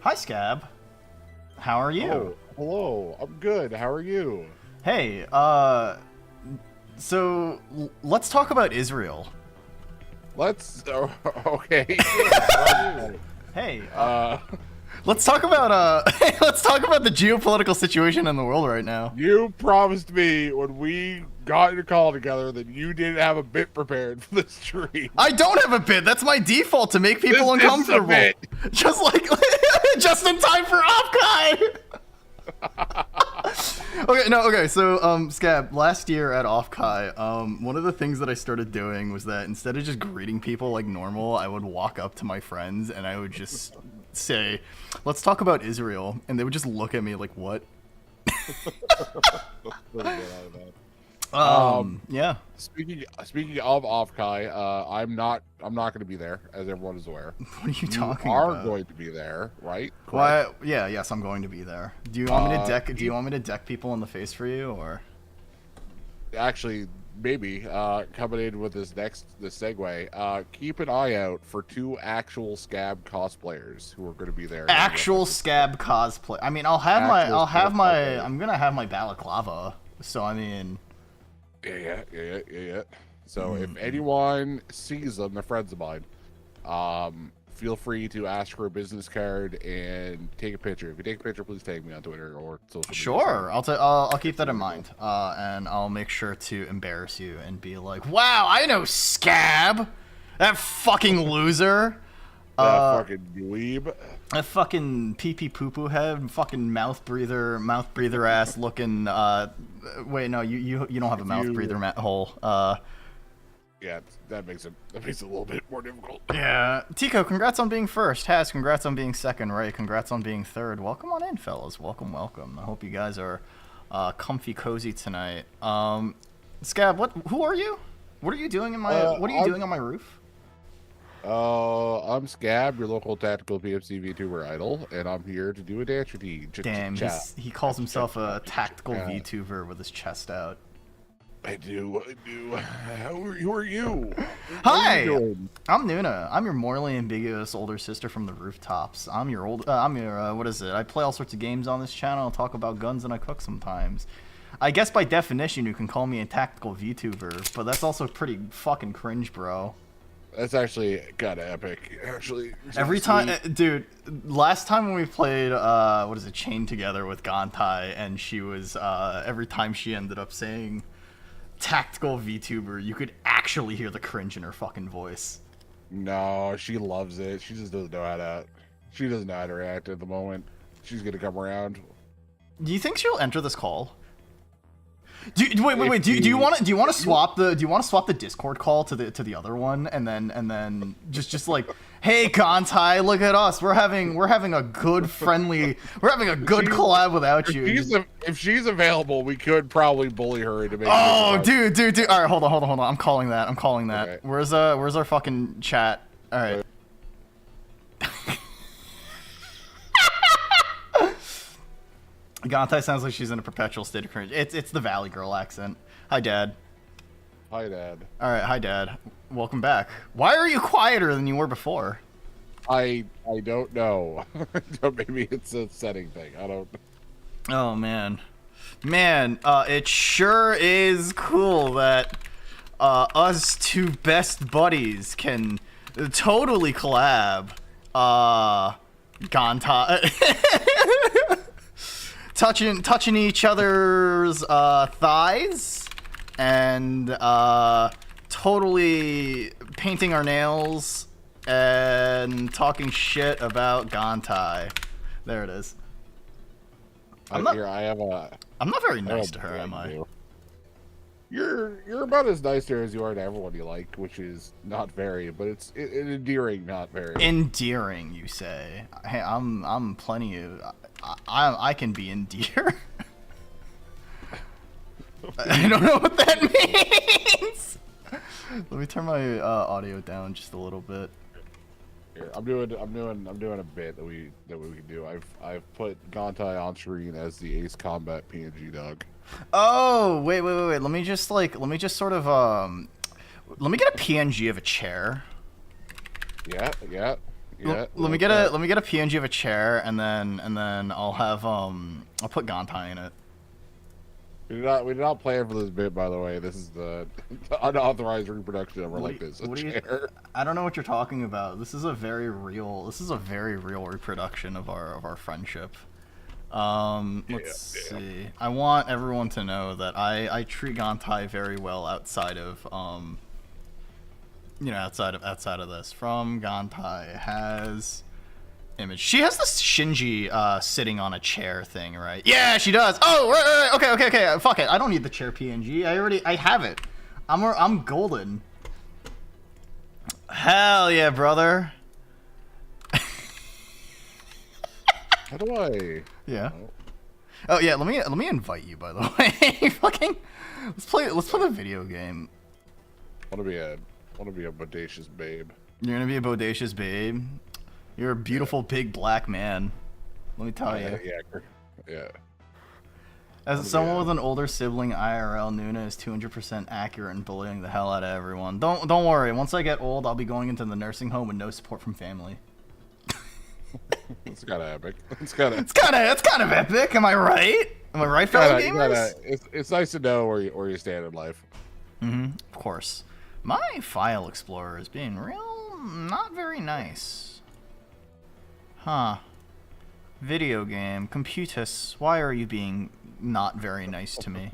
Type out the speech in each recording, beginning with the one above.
Hi, Scab. How are you? Oh, hello. I'm good. How are you? Hey, so let's talk about Israel. Let's. Okay. How are you? Hey, let's talk about let's talk about the geopolitical situation in the world right now. You promised me when we got your call together that you didn't have a bit prepared for this stream. I don't have a bit. That's my default to make people uncomfortable. Bit. Just like just in time for Offkai. Okay, so Scab, last year at Offkai, one of the things that I started doing was that instead of just greeting people like normal, I would walk up to my friends and I would just say, "Let's talk about Israel," and they would just look at me like, "What?" Yeah. Speaking of Offkai, I'm not going to be there, as everyone is aware. What are you talking You are about? going to be there, right? Why? Yeah, yes, I'm going to be there. Do you want me to deck? Do you want me to deck people in the face for you, or? Actually, maybe coming in with this segue. Keep an eye out for 2 actual Scab cosplayers who are going to be there. Actual Scab cosplay. I mean, I'm gonna have my balaclava. So I mean. Yeah. So if anyone sees them, they're friends of mine. Feel free to ask for a business card and take a picture. If you take a picture, please tag me on Twitter or social media. Sure, I'll keep that in mind, and I'll make sure to embarrass you and be like, "Wow, I know Scab, that fucking loser, that fucking dweeb, that fucking pee poo poo head, fucking mouth breather ass looking." Wait, no, you don't have a mouth breather hole. Yeah, that makes it a little bit more difficult. Yeah, Tico, congrats on being first. Has, congrats on being second. Ray, congrats on being third. Welcome on in, fellas. Welcome. I hope you guys are comfy, cozy tonight. Scab, who are you? What are you doing in my? What are you doing on my roof? I'm Scab, your local tactical PFC VTuber idol, and I'm here to do a dance routine. Damn, he calls himself a tactical VTuber with his chest out. I do. Who are you? Hi, I'm Nuna. I'm your morally ambiguous older sister from the rooftops. I'm your what is it? I play all sorts of games on this channel. I talk about guns and I cook sometimes. I guess by definition you can call me a tactical VTuber, but that's also pretty fucking cringe, bro. That's actually kind of epic. Actually, every time, dude. Last time when we played, Chain Together with Gantai, and she was every time she ended up saying tactical VTuber, you could actually hear the cringe in her fucking voice. No, she loves it. She just doesn't know how to. She doesn't know how to react at the moment. She's gonna come around. Do you think she'll enter this call? Wait. Do you want to swap the Discord call to the other one, and then just like, hey Gantai, look at us. We're having a good collab without you. If she's available, we could probably bully her into making. Oh, dude. All right, hold on. I'm calling that. Okay. Where's our fucking chat? All right. Gantai sounds like she's in a perpetual state of cringe. It's the Valley Girl accent. Hi, Dad. Hi, Dad. All right, hi, Dad. Welcome back. Why are you quieter than you were before? I don't know. Maybe it's a setting thing. I don't. Oh man, it sure is cool that us 2 best buddies can totally collab. Gantai. touching each other's thighs and totally painting our nails and talking shit about Gantai. There it is. I'm not very nice to her, am I? You're about as nice to her as you are to everyone you like, which is not very, but it's endearing, not very. Endearing, you say? Hey, I'm plenty of. I can be endear. I don't know what that means. Let me turn my audio down just a little bit. Here, I'm doing a bit that we can do. I've put Gantai on screen as the Ace Combat PNG dog. Oh, wait. Let me just get a PNG of a chair. Yeah. Yeah. Let me get a PNG of a chair, and then I'll have I'll put Gantai in it. We did not plan for this bit, by the way. This is the unauthorized reproduction of our like this. I don't know what you're talking about. This is a very real reproduction of our friendship. Let's see. I want everyone to know that I treat Gantai very well outside of outside of this. From Gantai has image. She has this Shinji sitting on a chair thing, right? Yeah, she does. Oh, right. Okay. Fuck it. I don't need the chair PNG. I have it. I'm golden. Hell yeah, brother. How do I? Yeah. Oh yeah. Let me invite you. By the way, fucking. Let's play the video game. Want to be a bodacious babe. You're gonna be a bodacious babe. You're a beautiful big black man. Let me tell you. Yeah. As someone with an older sibling, IRL, Nuna is 200% accurate and bullying the hell out of everyone. Don't worry. Once I get old, I'll be going into the nursing home with no support from family. It's kind of epic. It's kind of epic. Am I right? Am I right, fellow gamers? It's nice to know where you stand in life. Of course. My file explorer is being not very nice. Huh. Video game. Computus. Why are you being not very nice to me?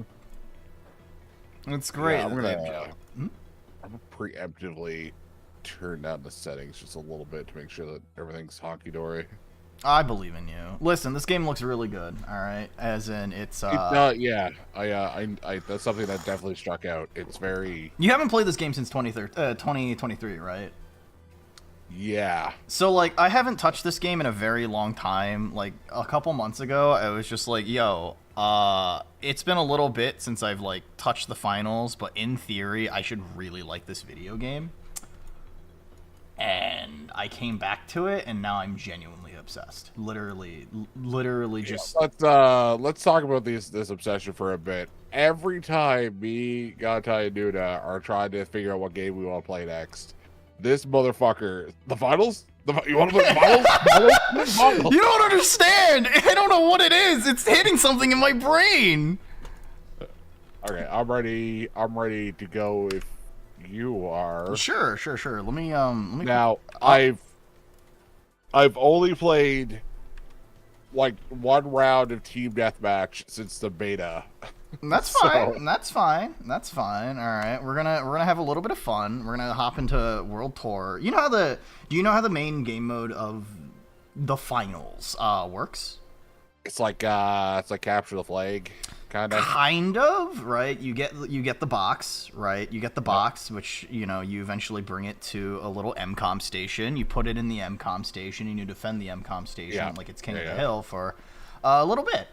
It's great. Yeah, I'm gonna preemptively turn down the settings just a little bit to make sure that everything's honky-dory. I believe in you. Listen, this game looks really good, alright? As in, it's, yeah. I that's something that definitely struck out. It's very... You haven't played this game since 2023, right? Yeah. So, like, I haven't touched this game in a very long time. Like, a couple months ago, I was just like, yo, it's been a little bit since I've, like, touched the finals, but in theory, I should really like this video game. And I came back to it, and now I'm genuinely obsessed. Literally just... Let's talk about this obsession for a bit. Every time me, Gantai, and Nuna are trying to figure out what game we want to play next, this motherfucker... The finals? You want to play the finals? You don't understand! I don't know what it is! It's hitting something in my brain! Okay, I'm ready to go if you are. Sure. Let me Now, I've only played like one round of team deathmatch since the beta. That's fine. That's fine. All right, we're gonna have a little bit of fun. We're gonna hop into World Tour. Do you know how the main game mode of the finals works? It's like capture the flag, kind of. Right? You get the box, right? You get the box, which you eventually bring it to a little MCOM station. You put it in the MCOM station, and you defend the MCOM station like it's King of the Hill for a little bit.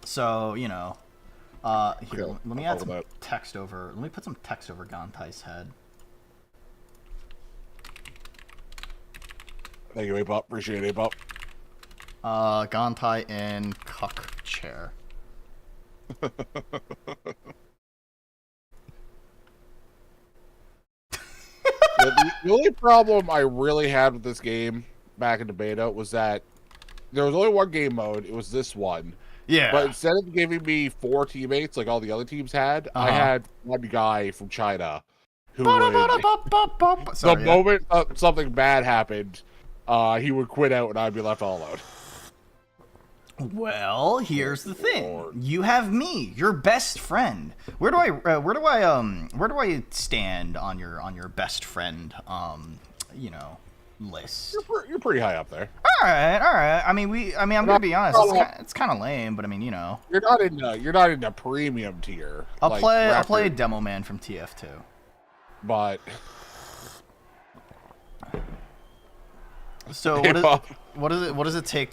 So here, let me add some text over. Let me put some text over Gantai's head. Thank you, Apop. Appreciate it, Apop. Gantai in cuck chair. The only problem I really had with this game back in the beta was that there was only one game mode. It was this one. Yeah. But instead of giving me 4 teammates like all the other teams had, I had one guy from China who the moment something bad happened, he would quit out and I'd be left all alone. Well, here's the thing. You have me, your best friend. Where do I stand on your best friend list? You're pretty high up there. All right. I mean, I'm gonna be honest. It's kind of lame, but I mean, You're not in the premium tier. I'll play a demo man from TF2. But so what does it take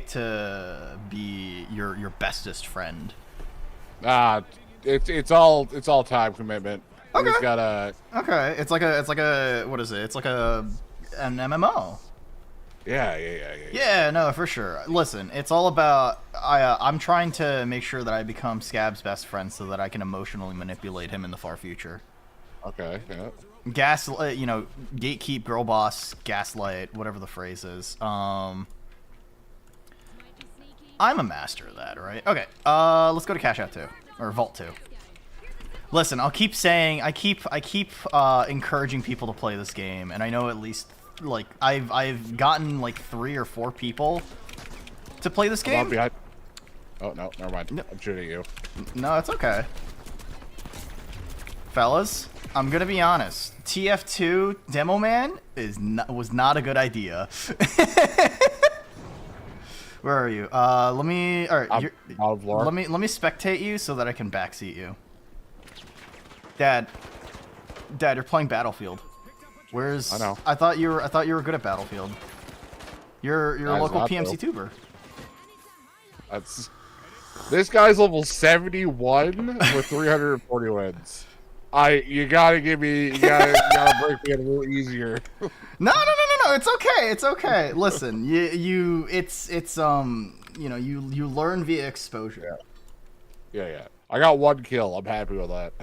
to be your bestest friend? It's all time commitment. Okay. You just gotta. Okay, it's like a what is it? It's like an MMO. Yeah. Yeah, no, for sure. Listen, it's all about I'm trying to make sure that I become Scab's best friend so that I can emotionally manipulate him in the far future. Okay. Yeah. Gaslight, gatekeep, girl boss, gaslight, whatever the phrase is. I'm a master of that, right? Okay, let's go to Cash Out 2, or Vault 2. Listen, I keep encouraging people to play this game, and I know at least, like, I've gotten, like, 3 or 4 people to play this game. Oh, no, never mind. No. I'm shooting at you. No, it's okay. Fellas, I'm gonna be honest. TF2 Demo Man was not a good idea. Where are you? Let me. All right, let me spectate you so that I can backseat you. Dad, you're playing Battlefield. Where's? I know. I thought you were good at Battlefield. You're a local PMC tuber. This guy's level 71 with 340 wins. You gotta break me a little easier. No, it's okay. It's okay. Listen, you learn via exposure. Yeah. I got 1 kill. I'm happy with that.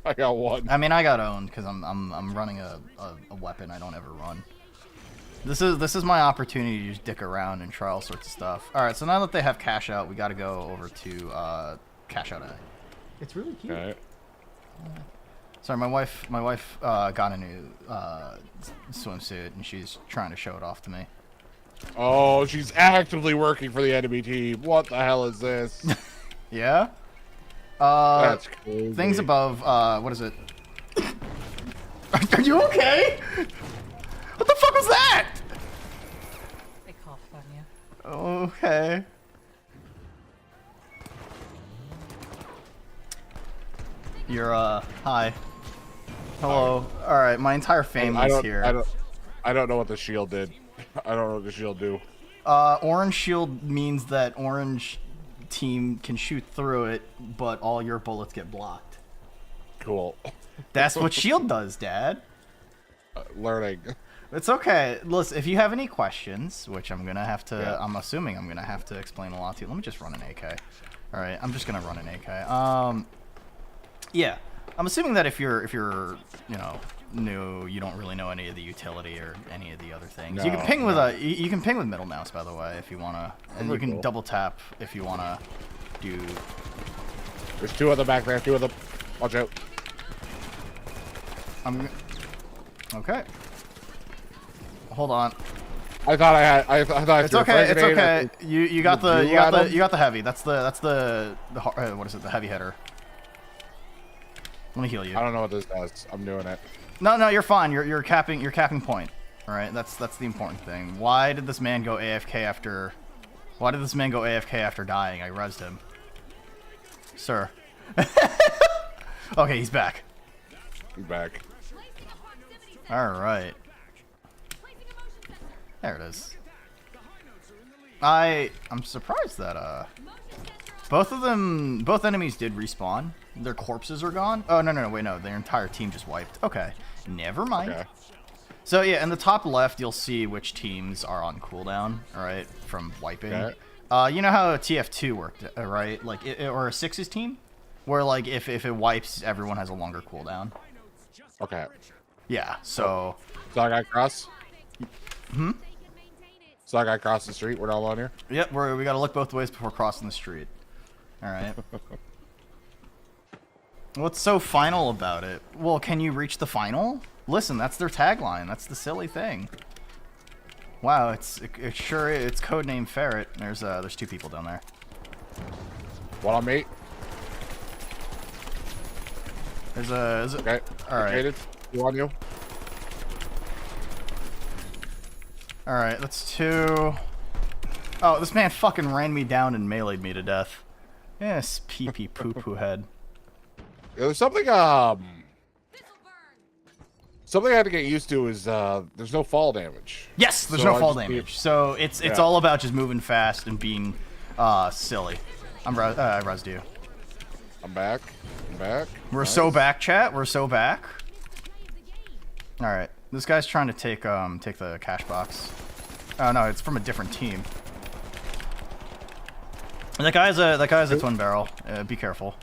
I got 1. I mean, I got owned because I'm running a weapon I don't ever run. This is my opportunity to just dick around and try all sorts of stuff. All right, so now that they have Cash Out, we got to go over to Cash Out A. It's really cute. Okay. Sorry, my wife got a new swimsuit, and she's trying to show it off to me. Oh, she's actively working for the enemy team. What the hell is this? Yeah? That's crazy. Things above, what is it? Are you okay? What the fuck was that? They coughed on you. Okay. You're, hi. Hello. Alright, my entire family's here. I don't know what the shield did. I don't know what the shield do. Orange shield means that orange team can shoot through it, but all your bullets get blocked. Cool. That's what shield does, Dad. Learning. It's okay. Listen, if you have any questions, which I'm gonna have to, Yeah. I'm assuming I'm gonna have to explain a lot to you. Let me just run an AK. All right, I'm just gonna run an AK. Yeah, I'm assuming that if you're new, you don't really know any of the utility or any of the other things. No, you can ping with you can ping with middle mouse, by the way, if you wanna, and you can double tap if you wanna do. There's 2 of them back there. 2 of them. Watch out. Okay. Hold on. I thought It's okay. It's okay. You got the heavy. That's the what is it? The heavy hitter. Let me heal you. I don't know what this does. I'm doing it. No, you're fine. You're capping point. All right. That's the important thing. Why did this man go AFK after? Why did this man go AFK after dying? I rezzed him. Sir. Okay, he's back. He's back. All right. There it is. I'm surprised that both enemies did respawn. Their corpses are gone. Oh no, wait, no, their entire team just wiped. Okay, never mind. Okay. So yeah, in the top left, you'll see which teams are on cooldown. All right, from wiping. Okay. You know how TF2 worked, right? Like, or a Sixes team, where like if it wipes, everyone has a longer cooldown. Okay. Yeah. So. So I got cross. So I got cross the street. We're all on here. Yep. We gotta look both ways before crossing the street. All right. What's so final about it? Well, can you reach the final? Listen, that's their tagline. That's the silly thing. Wow, it's codename Ferret. There's 2 people down there. One on me. Okay. All right. 2 on you. All right, that's 2. Oh, this man fucking ran me down and meleeed me to death. Yes, pee-pee poo-poo head. Yeah, there's something something I had to get used to is there's no fall damage. Yes, there's no fall damage. So it's all about just moving fast and being silly. I rezzed you. I'm back. We're so back, chat. We're so back. All right, this guy's trying to take the cash box. Oh no, it's from a different team. That guy's a twin barrel. Be careful.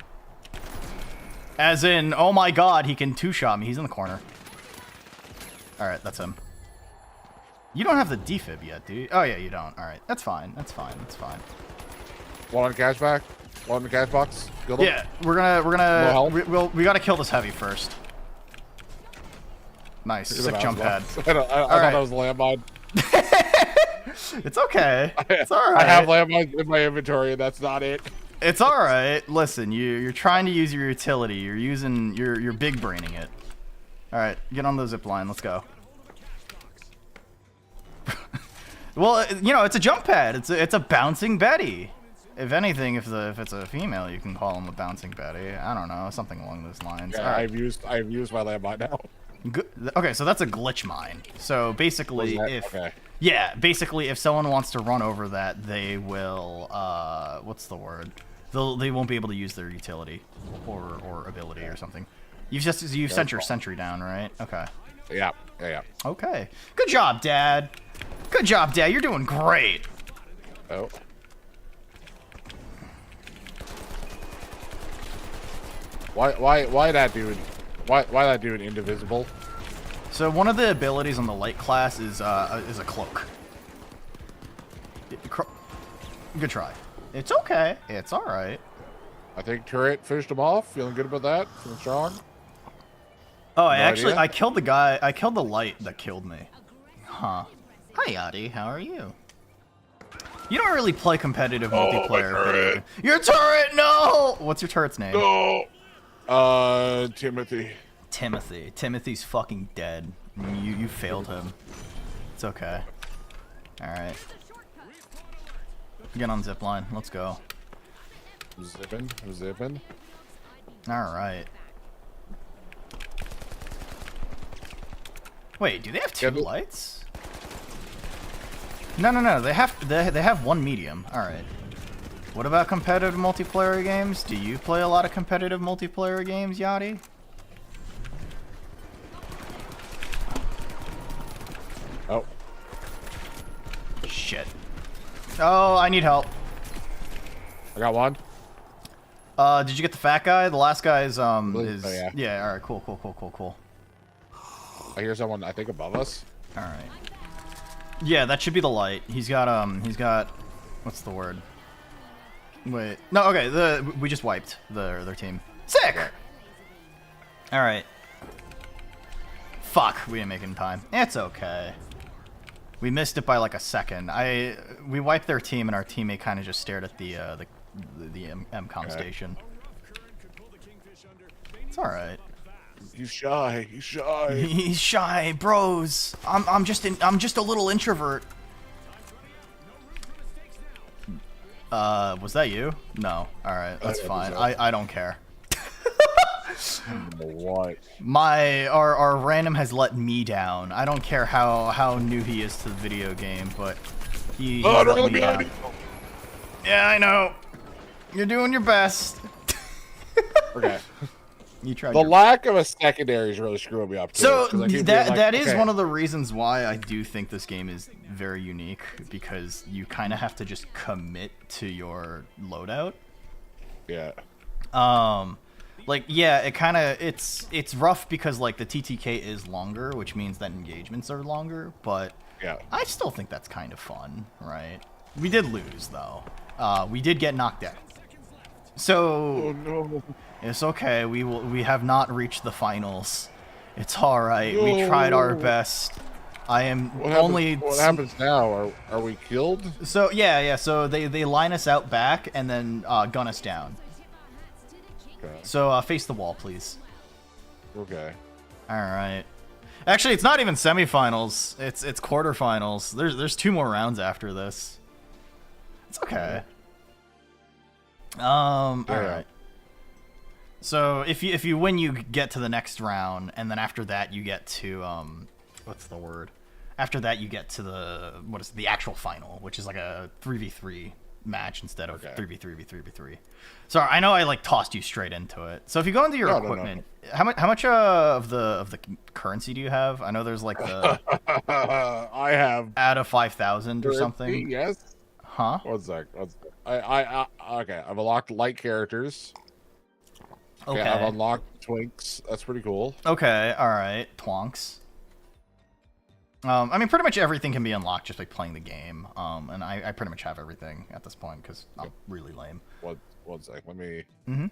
As in, oh my god, he can two-shot me. He's in the corner. Alright, that's him. You don't have the defib yet, do you? Oh, yeah, you don't. Alright, that's fine. That's fine. That's fine. One on cashback. One in the cash box. Killed him. Yeah, we gotta kill this heavy first. Nice, sick jump pad. I thought that was a landmine. It's okay. It's alright. I have landmines in my inventory, and that's not it. It's alright. Listen, you're trying to use your utility. You're big braining it. Alright, get on the zip line. Let's go. Well, you know, it's a jump pad. It's a bouncing Betty. If anything, if it's a female, you can call him a bouncing Betty. I don't know, something along those lines. Yeah, Right. I've used my landmine now. Okay, so that's a glitch mine. So basically, basically if someone wants to run over that, they will what's the word? They won't be able to use their utility or ability or something. You've sent your sentry down, right? Okay. Yeah. Okay. Good job, Dad. Good job, Dad. You're doing great. Oh. Why that dude? Why that dude indivisible? So one of the abilities on the light class is a cloak. Good try. It's okay. It's all right. I think turret finished him off. Feeling good about that. Feeling strong. Oh, I killed the guy. I killed the light that killed me. Huh. Hi, Yachty. How are you? You don't really play competitive multiplayer. But your turret, no! What's your turret's name? No. Timothy. Timothy's fucking dead. You failed him. It's okay. All right. Get on zipline. Let's go. Zipping. All right. Wait, do they have two lights? No. They have one medium. All right. What about competitive multiplayer games? Do you play a lot of competitive multiplayer games, Yachty? Oh. Shit. Oh, I need help. I got one. Did you get the fat guy? The last guy is yeah. Yeah, all right, cool. I hear someone, I think, above us. All right. Yeah, that should be the light. He's got what's the word? Wait. No, okay, we just wiped their team. Sick. Okay. All right. Fuck, we didn't make it in time. It's okay. We missed it by like a second. We wiped their team and our teammate kind of just stared at the MCOM station. It's all right. He's shy. He's shy, bros. I'm just a little introvert. Was that you? No. All right, that's fine. I don't care. What? Our random has let me down. I don't care how new he is to the video game, but he's let me down. Yeah, I know. You're doing your best. Okay. You tried. The lack of a secondary is really screwing me up too. So that is one of the reasons why I do think this game is very unique, because you kind of have to just commit to your loadout. Yeah. Like, yeah, it's rough because like the TTK is longer, which means that engagements are longer, but yeah, I still think that's kind of fun, right? We did lose though. We did get knocked out. So no. It's okay. We have not reached the finals. It's all right. No. We tried our best. I am What happens now? Are we killed? So yeah. So they line us out back and then gun us down. Okay. So face the wall, please. Okay. All right. Actually, it's not even semifinals. It's quarterfinals. There's 2 more rounds after this. It's okay. All right. So if you win, you get to the next round, and then after that you get to what's the word? After that you get to the actual final, which is like a 3v3 match instead of 3v3v3v3. Sorry, I know I like tossed you straight into it. So if you go into your equipment, how much of the currency do you have? I know there's like the I have out of 5,000 or something. Yes. Huh? One sec. I okay. I've unlocked light characters. Okay. I've unlocked Twinks. That's pretty cool. Okay, alright. Twonks. I mean, pretty much everything can be unlocked just by playing the game. And I pretty much have everything at this point because I'm really lame. One sec. Let me. Mm-hmm.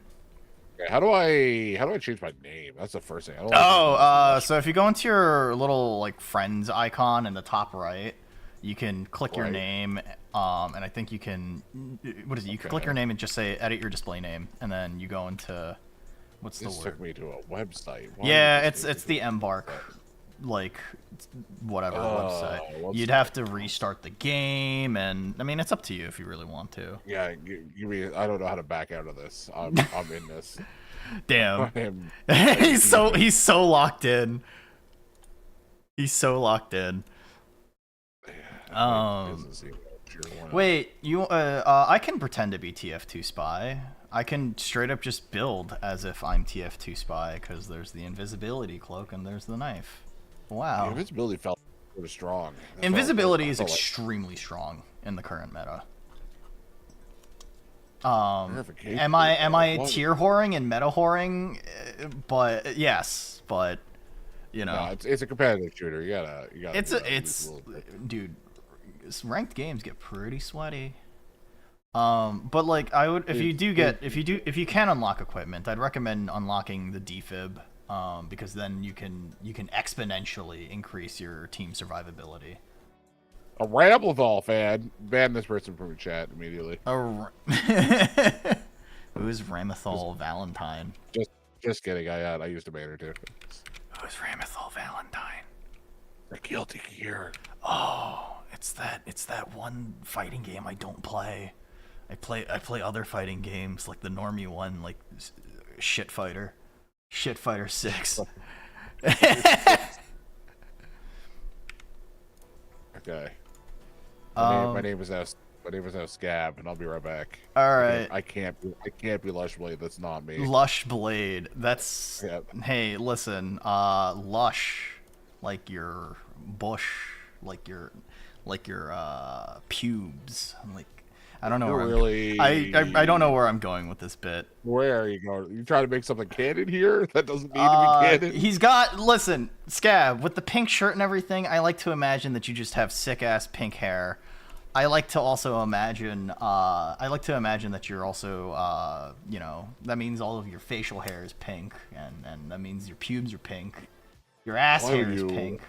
Okay, how do I change my name? That's the first thing. So if you go into your little like friends icon in the top right, you can click your name, and I think you can. What is it? You can click your name and just say edit your display name, and then you go into what's the word? This took me to a website. Why Yeah, it's the Embark, like whatever website. You'd have to restart the game, and I mean it's up to you if you really want to. Yeah, you mean I don't know how to back out of this. I'm in this. Damn. he's so locked in. He's so locked in. Wait, I can pretend to be TF2 Spy. I can straight up just build as if I'm TF2 Spy because there's the invisibility cloak and there's the knife. Wow. The invisibility felt sort of strong. Invisibility is extremely strong in the current meta. Am I tier whoring and meta whoring? But yes, but you know, no, it's a competitive shooter. You gotta. Dude, ranked games get pretty sweaty. But like I would, if you can unlock equipment, I'd recommend unlocking the defib. Because then you can exponentially increase your team survivability. A Ramblethal fan, ban this person from the chat immediately. Who's Ramethal Valentine? Just kidding. I used to ban her too. Who's Ramethal Valentine? The guilty gear. Oh, it's that one fighting game I don't play. I play other fighting games like the normie one, like Shit Fighter 6. Okay. My name is now Scab, and I'll be right back. All right. I can't be Lush Blade. That's not me. Lush Blade. That's Hey, listen. Lush, like your bush, like your pubes. Like I don't know. I don't know where I'm going with this bit. Where are you going? You trying to make something canon here? That doesn't need to be canon. Listen, Scab, with the pink shirt and everything, I like to imagine that you just have sick ass pink hair. I like to also imagine that you're also, that means all of your facial hair is pink, and that means your pubes are pink. Your ass hair is pink.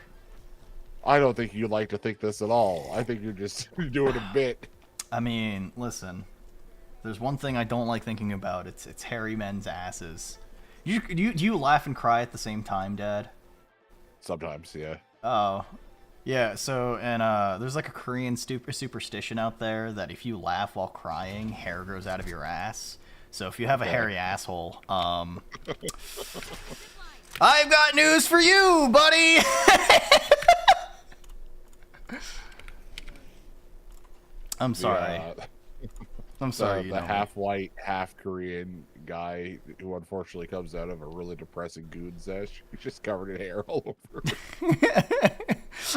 I don't think you like to think this at all. I think you're just doing a bit. I mean, listen. There's one thing I don't like thinking about. It's hairy men's asses. Do you laugh and cry at the same time, Dad? Sometimes, yeah. Oh, yeah. So, and there's like a Korean superstition out there that if you laugh while crying, hair grows out of your ass. So if you have a hairy asshole, I've got news for you, buddy. I'm sorry. I'm sorry. The half white, half Korean guy who unfortunately comes out of a really depressing goon sesh. He's just covered in hair all over.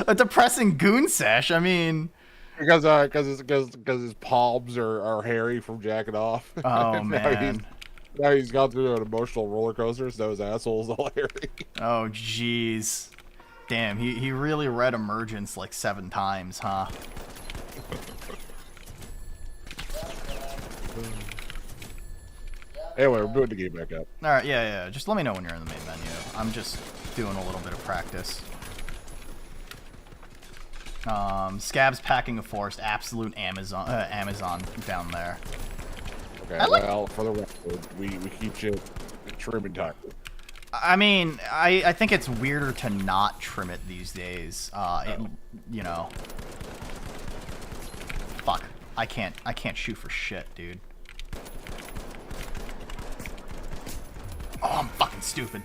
A depressing goon sesh. I mean, because his palms are hairy from jacking off. Oh man. Now he's gone through an emotional roller coaster, so his asshole's all hairy. Oh jeez. Damn, he really read Emergence like 7 times, huh? Anyway, we're booting the game back up. Alright, yeah. Just let me know when you're in the main menu. I'm just doing a little bit of practice. Scab's packing a forest, absolute Amazon down there. Okay, well, for the record, we keep shit trim and tight. I mean, I think it's weirder to not trim it these days. You know. Fuck. I can't shoot for shit, dude. Oh, I'm fucking stupid.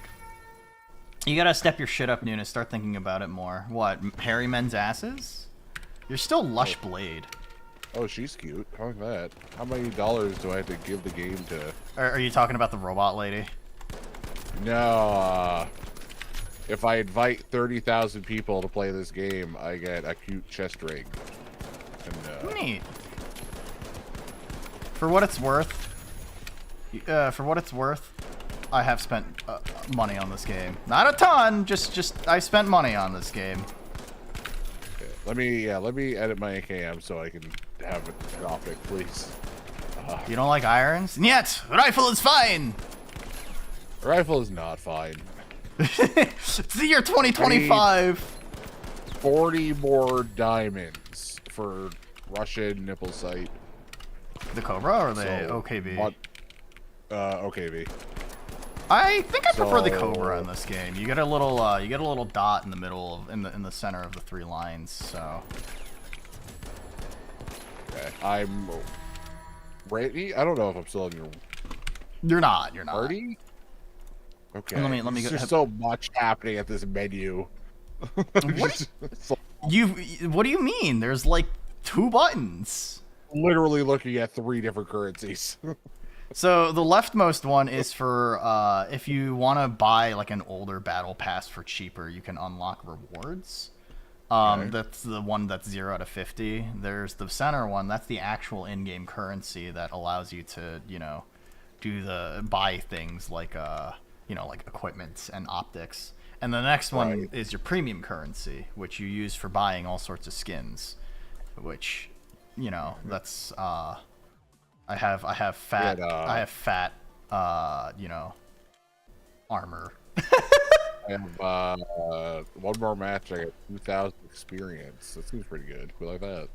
You gotta step your shit up, Nuna. Start thinking about it more. What, hairy men's asses? You're still Lush Blade. Oh, she's cute. How like that? How many dollars do I have to give the game to? Are you talking about the robot lady? No, if I invite 30,000 people to play this game, I get a cute chest ring. And, neat. For what it's worth, have spent money on this game. Not a ton, just I spent money on this game. Okay, let me edit my AKM so I can have it off it, please. You don't like irons? Yet, rifle is fine. Rifle is not fine. It's the year 2025. 40 more diamonds for Russian nipple sight. The Cobra or the So, OKB? OKB. I think I prefer the Cobra in this game. You get a little dot in the middle, in the center of the 3 lines. So. Okay, I'm ready. I don't know if I'm still in your. You're not. You're not. Party? Okay. Let me There's go. just so much happening at this menu. What? What do you mean? There's like 2 buttons. Literally looking at 3 different currencies. So the leftmost one is for if you want to buy like an older battle pass for cheaper, you can unlock rewards. Okay. That's the one that's 0 to 50. There's the center one. That's the actual in-game currency that allows you to, buy things like like equipment and optics. And the next one is your premium currency, which you use for buying all sorts of skins, which, that's I have fat armor. I have one more match. I got 2,000 experience. That seems pretty good. We like that.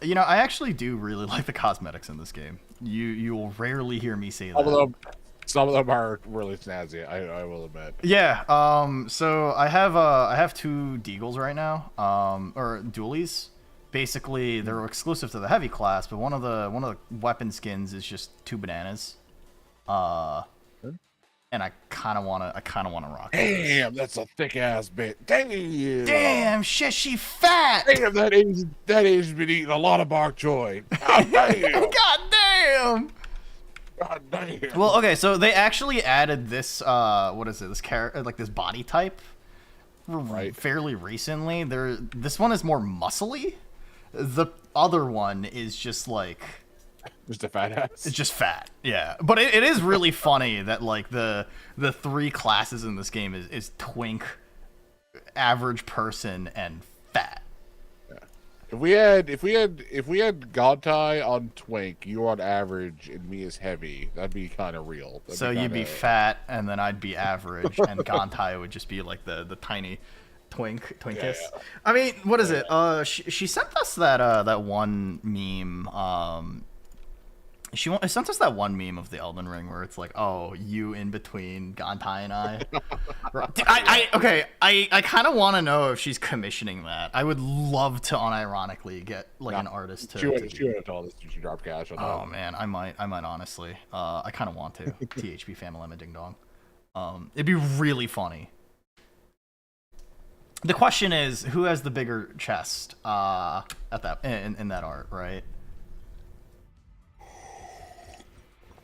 I actually do really like the cosmetics in this game. You will rarely hear me say that. Some of them are really snazzy. I will admit. Yeah. So I have 2 deagles right now. Or dualies. Basically, they're exclusive to the heavy class, but one of the weapon skins is just 2 bananas. And I kind of wanna rock. Damn, that's a thick ass bit. Damn. Damn, shit, she fat. Damn, that Asian's been eating a lot of bok choy. God damn. God damn. God damn. Well, okay, so they actually added this. What is it? This body type. Right. Fairly recently. This one is more muscly. The other one is just like. Just a fat ass. It's just fat, yeah. But it is really funny that like the 3 classes in this game is twink, average person, and fat. Yeah. If we had Godtai on twink, you on average, and me as heavy, that'd be kind of real. So you'd be fat, and then I'd be average, and Gontai would just be like the tiny twinkus. Yeah. I mean, what is it? She sent us that one meme. She sent us that one meme of the Elden Ring where it's like, oh, you in between Gontai and I. I kind of want to know if she's commissioning that. I would love to unironically get like an artist to. She would have told us she dropped cash on that. Oh man, I might honestly. I kind of want to. THP Family Ding Dong. It'd be really funny. The question is, who has the bigger chest? At that in that art, right?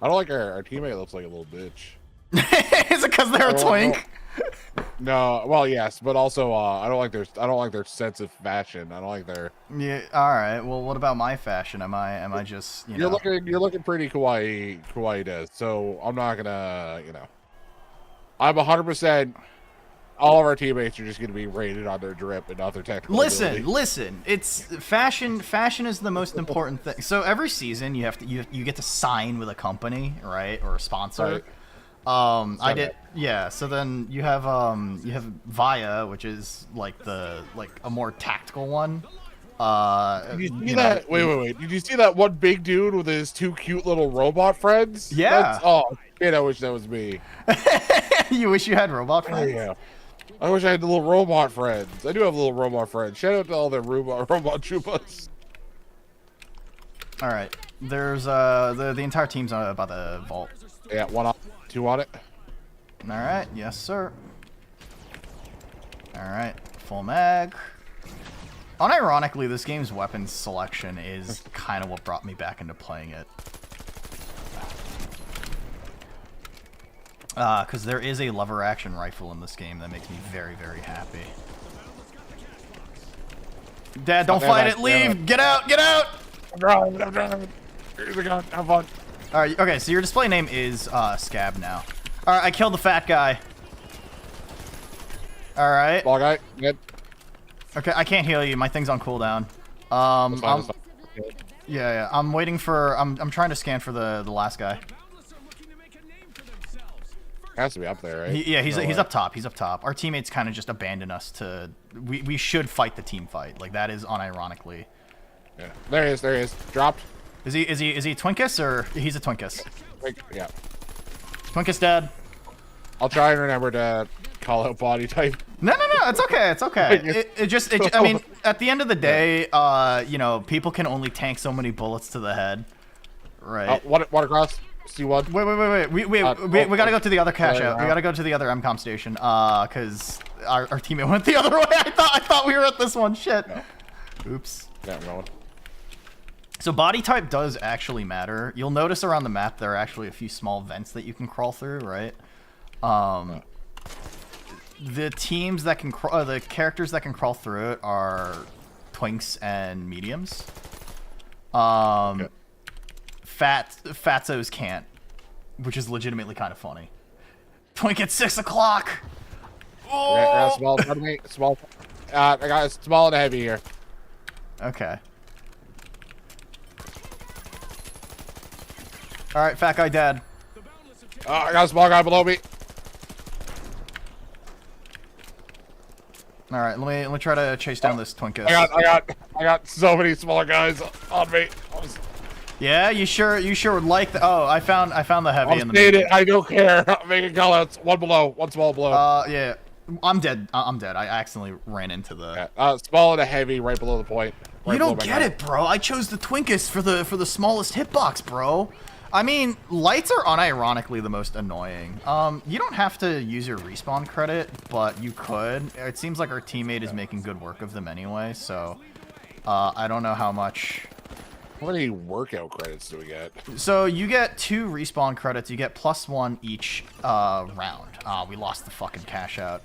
I don't like our teammate looks like a little bitch. Is it because they're a twink? No, well, yes, but also I don't like their sense of fashion. I don't like their. Yeah. All right. Well, what about my fashion? Am I just You're looking pretty kawaii des. So I'm not gonna I'm 100%. All of our teammates are just going to be rated on their drip and not their technical ability. Listen. It's fashion. Fashion is the most important thing. So every season you get to sign with a company, right, or a sponsor. Right. I did. Yeah. So then you have Via, which is like a more tactical one. Did you see that? Wait. Did you see that one big dude with his 2 cute little robot friends? Yeah. I wish that was me. You wish you had robot friends? Yeah. I wish I had the little robot friends. I do have little robot friends. Shout out to all the robot chupas. All right. There's the entire team's by the vault. Yeah, 1 on, 2 on it. All right. Yes, sir. All right. Full mag. Unironically, this game's weapons selection is kind of what brought me back into playing it. Because there is a lever action rifle in this game that makes me very, very happy. Dad, don't fight it. Leave. Get out. Get out. I'm driving. Here's a gun. Have fun. All right. Okay. So your display name is Scab now. All right. I killed the fat guy. All right. Ball guy. Good. Okay. I can't heal you. My thing's on cooldown. That's fine, that's fine. Yeah. I'm waiting for. I'm trying to scan for the last guy. Has to be up there, right? He's No way. up top. He's up top. Our teammates kind of just abandoned us to. We should fight the team fight. Like that is unironically. Yeah. There he is. There he is. Dropped. Is he Twinkus or he's a Twinkus? Yeah. Twinkus dead. I'll try and remember to call out body type. No, it's okay, it's okay. I mean, at the end of the day, you know, people can only tank so many bullets to the head, right? Water cross. C1. Wait. We gotta go to the other cache out. We gotta go to the other MCOM station, cause our teammate went the other way. I thought we were at this one. Shit. No. Oops. Yeah, I'm going. So body type does actually matter. You'll notice around the map there are actually a few small vents that you can crawl through, right? The teams that can the characters that can crawl through it are twinks and mediums. Okay. Fatsos can't, which is legitimately kind of funny. Twink at 6 o'clock. I got a small in front of me. Small. I got a small and a heavy here. Okay. All right, fat guy dead. I got a small guy below me. All right, let me try to chase down this Twinkus. I got so many smaller guys on me. Yeah, you sure would like the. Oh, I found the heavy I'm in the staying middle. it. I don't care. I'm making callouts. One below. One small below. Yeah, I'm dead. I'm dead. I accidentally ran into the. Yeah, small and a heavy right below the point. Right You don't below my get guy. it, bro. I chose the Twinkus for the smallest hitbox, bro. I mean, lights are unironically the most annoying. You don't have to use your respawn credit, but you could. It seems like our teammate is making good work of them anyway, so I don't know how much. How many workout credits do we get? So you get 2 respawn credits. You get +1 each round. We lost the fucking cash out.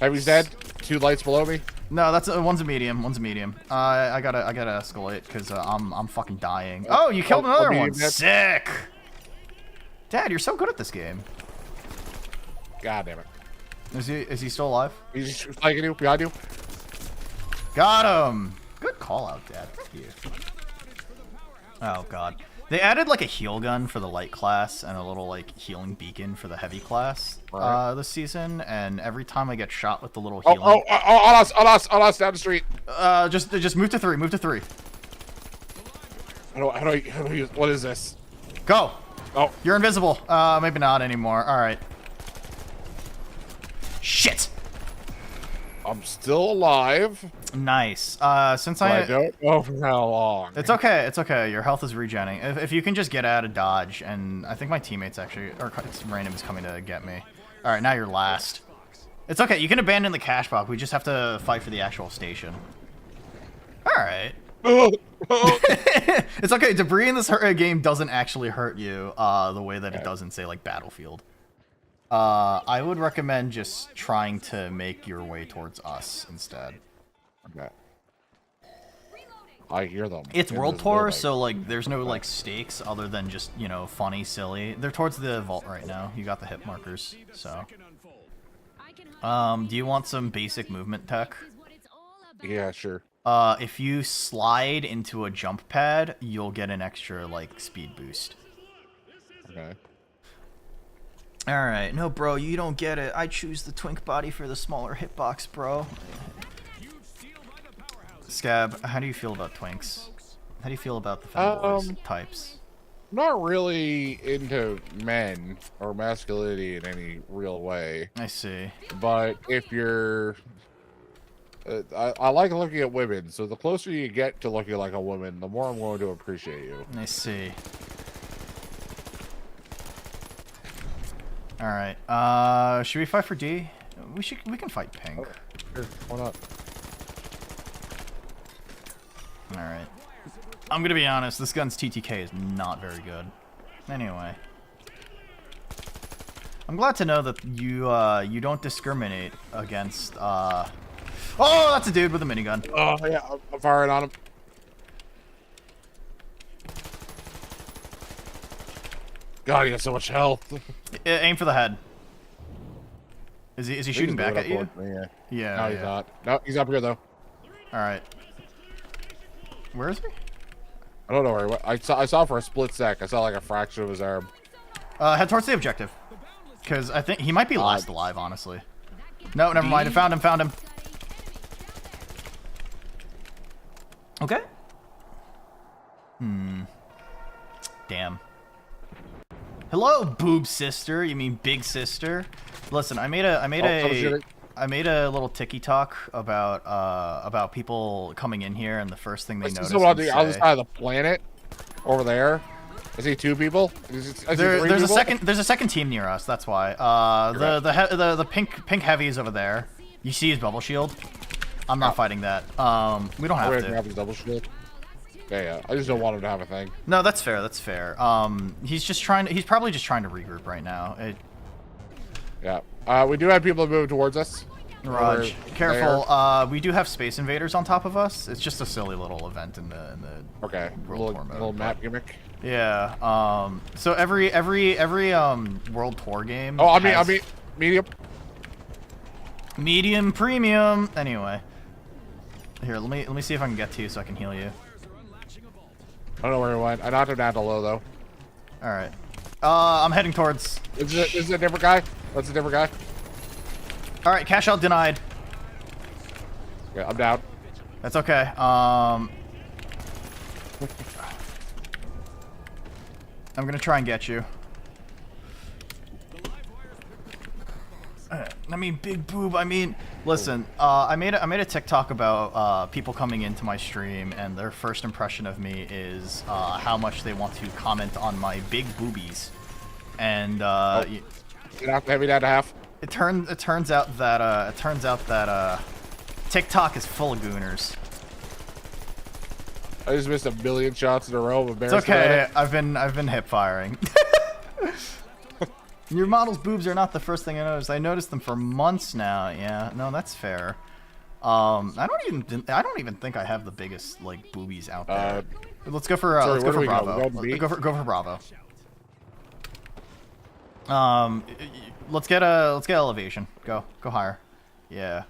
Heavy's dead. 2 lights below me. No, that's one's a medium. One's a medium. I gotta escalate because I'm fucking dying. Oh, you killed another one. Sick. Dad, you're so good at this game. God damn it. Is he still alive? He's flanking you. Behind you. Got him. Good call out, Dad. Thank you. Oh god. They added like a heal gun for the light class and a little like healing beacon for the heavy class this season, and every time I get shot with the little healing. On us, down the street. Just move to 3. Move to 3. How do I use? What is this? Go. Oh, You're invisible. Maybe not anymore. All right. Shit. I'm still alive. Nice. Since I don't know for how long. It's okay. It's okay. Your health is regenning. If you can just get out of dodge, and I think my teammates actually, or it's random is coming to get me. All right, now you're last. It's okay. You can abandon the cash box. We just have to fight for the actual station. All right. It's okay. Debris in this game doesn't actually hurt you the way that it does in, say, like Battlefield. I would recommend just trying to make your way towards us instead. Okay. I hear them. It's in World this Tour, building. so like there's no like stakes other than just, you know, funny, silly. They're towards the vault right now. You got the hit markers, so. Do you want some basic movement tech? Yeah, sure. If you slide into a jump pad, you'll get an extra like speed boost. Okay. Alright, no bro, you don't get it. I choose the twink body for the smaller hitbox, bro. Scab, how do you feel about twinks? How do you feel about the femboys types? I'm not really into men or masculinity in any real way. I see. But if you're... I like looking at women, so the closer you get to looking like a woman, the more I'm going to appreciate you. I see. Alright, should we fight for D? We can fight pink. Oh, sure, why not? Alright. I'm gonna be honest, this gun's TTK is not very good. Anyway. I'm glad to know that you don't discriminate against, Oh, that's a dude with a minigun. Oh, yeah, I'm firing on him. God, he has so much health. Aim for the head. Is he shooting back at you? Yeah. Yeah. No, he's not. No, he's up here though. All right. Where is he? I don't know where he went. I saw for a split sec. I saw like a fraction of his arm. Head towards the objective. Because I think he might be last alive, honestly. No, never mind. I found him. Okay. Damn. Hello, boob sister. You mean big sister? Listen, I made a little TikTok about people coming in here, and the first thing they notice. On the other side of the planet, over there. I see two people. There's a second team near us. That's why. The pink heavy is over there. You see his bubble shield. I'm not fighting that. We don't have to. Grab his double shield. Yeah. I just don't want him to have a thing. No, that's fair. That's fair. He's probably just trying to regroup right now. Yeah. We do have people moving towards us. Raj, careful. We do have Space Invaders on top of us. It's just a silly little event in the okay. Little map gimmick. Yeah. So every World Tour game. Oh, I mean medium premium. Anyway, here, let me see if I can get to you so I can heal you. I don't know where he went. I knocked him down to low though. All right. I'm heading towards. Is it a different guy? That's a different guy. All right, cash out denied. Yeah, I'm down. That's okay. I'm gonna try and get you. I mean, big boob. I mean, listen. I made a TikTok about people coming into my stream, and their first impression of me is how much they want to comment on my big boobies. And heavy down to half. It turns out that TikTok is full of gooners. I just missed a million shots in a row. It's okay. I've been hip firing. Your model's boobs are not the first thing I noticed. I noticed them for months now. Yeah, no, that's fair. I don't even think I have the biggest like boobies out there. Let's go for Bravo. Go for Bravo. Let's get elevation. Go higher. Yeah.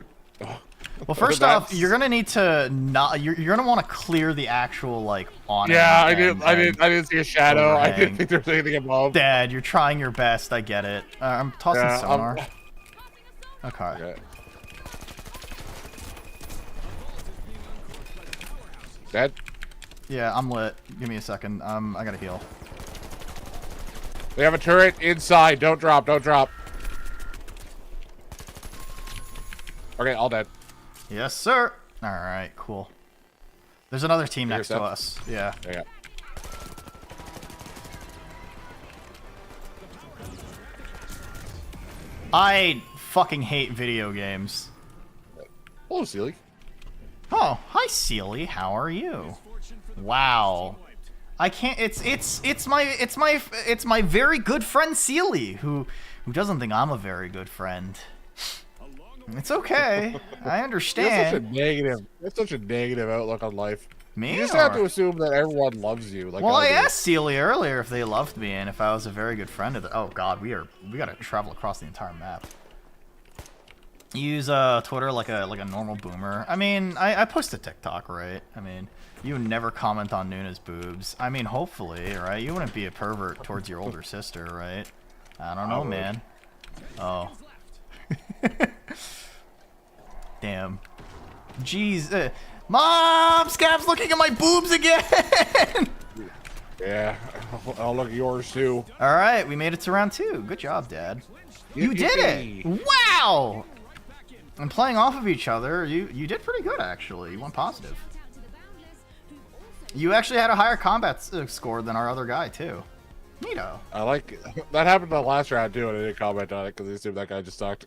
Well, first off, you're gonna need to not. You're gonna want to clear the actual like on. Yeah, I didn't see a shadow. Overhang. I didn't think there was anything above. Dad, you're trying your best. I get it. I'm tossing sonar. Okay. Dead? Yeah, I'm lit. Give me a second. I gotta heal. They have a turret inside. Don't drop. Don't drop. Okay, all dead. Yes, sir. All right, cool. There's another team next to us. Yeah. Yeah. I fucking hate video games. Hello, Sealy. Oh, hi, Sealy. How are you? Wow. I can't. It's my very good friend Sealy, who doesn't think I'm a very good friend. It's okay. I understand. That's such a negative outlook on life. Me? You just have to assume that everyone loves you. Like, well, I asked Sealy earlier if they loved me and if I was a very good friend of the. Oh God, we gotta travel across the entire map. Use Twitter like a normal boomer. I mean, I post a TikTok, right? I mean, you would never comment on Nuna's boobs. I mean, hopefully, right? You wouldn't be a pervert towards your older sister, right? I don't know, man. Oh. Damn. Jeez. Mom! Scab's looking at my boobs again! Yeah. I'll look at yours, too. Alright, we made it to round 2. Good job, Dad. You did it! Wow! And playing off of each other, you did pretty good, actually. You went positive. You actually had a higher combat score than our other guy, too. Neato. I like it. That happened in the last round, too, and I didn't comment on it because I assumed that guy just sucked.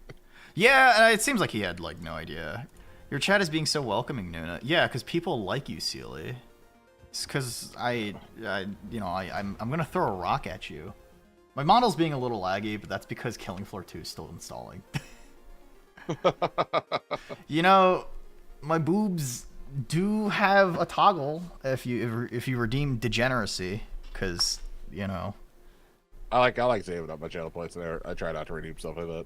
Yeah, it seems like he had, like, no idea. Your chat is being so welcoming, Nuna. Yeah, because people like you, Sealy. It's because I'm gonna throw a rock at you. My model's being a little laggy, but that's because Killing Floor 2 is still installing. You know, my boobs do have a toggle if you redeem degeneracy, because, you know, I like saving up my channel points there. I try not to redeem stuff like that.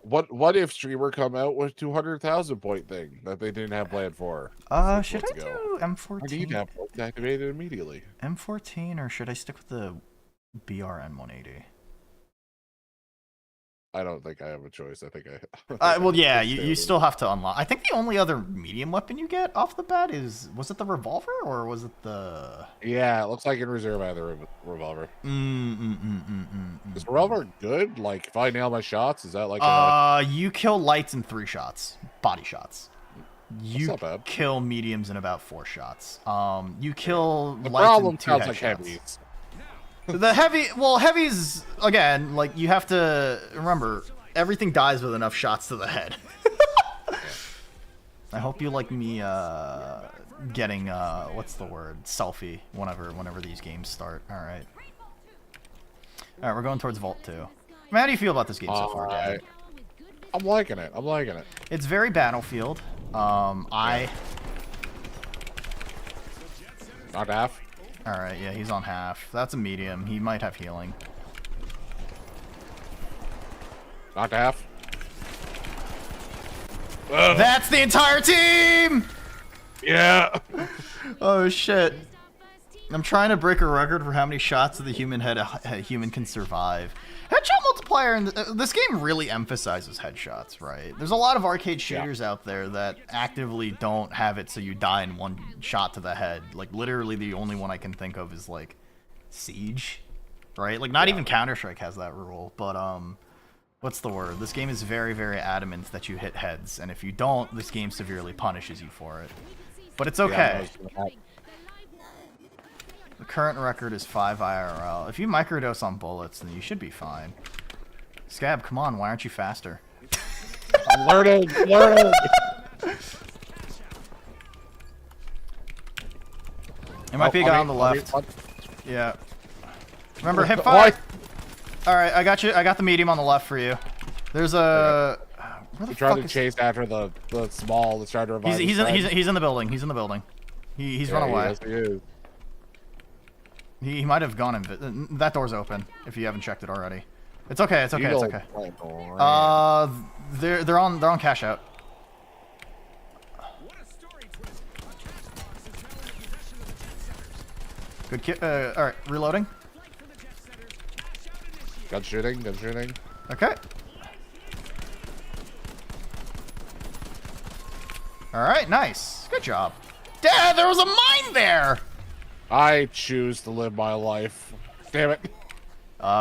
What if streamer come out with 200,000 point thing that they didn't have planned for? Should I do M14? I need to have points activated immediately. M14, or should I stick with the BRN 180? I don't think I have a choice. I think I. Well, yeah, you still have to unlock. I think the only other medium weapon you get off the bat was it the revolver or was it the? Yeah, it looks like in reserve I have the revolver. Is revolver good? Like if I nail my shots, is that like? You kill lights in 3 shots, body shots. You not bad. kill mediums in about 4 shots. You kill The lights problem in 2 sounds headshots. like heavies. The heavies, again, like, you have to remember, everything dies with enough shots to the head. I hope you like me, getting, what's the word, selfie, whenever these games start. Alright. Alright, we're going towards Vault 2. I mean, how do you feel about this game so far, Dad? I'm liking it. I'm liking it. It's very Battlefield. Not half. Alright, yeah, he's on half. That's a medium. He might have healing. Not half. That's the entire team! Yeah. Oh, shit. I'm trying to break a record for how many shots of the human head a human can survive. Headshot multiplier in this game really emphasizes headshots, right? There's a lot of arcade shooters out there that actively don't have it so you die in 1 shot to the head. Like, literally the only one I can think of is, like, Siege, right? Like, not even Counter-Strike has that rule, but, what's the word? This game is very, very adamant that you hit heads, and if you don't, this game severely punishes you for it. But it's okay. The current record is 5 IRL. If you microdose on bullets, then you should be fine. Scab, come on, why aren't you faster? I'm learning. It might be a guy on the left. Yeah. Remember, hip fire. Alright, I got you. I got the medium on the left for you. There's a... Where the He tried fuck to is... chase after the small that's trying to revive He's in the building. He's in the building. He's run away. Yes, he is. He might have gone in. That door's open. If you haven't checked it already, it's okay. It's okay. It's okay. They're on cash out. Good kid. All right, reloading. Gun shooting. Okay. All right, nice. Good job. Dad, there was a mine there. I choose to live my life. Damn it.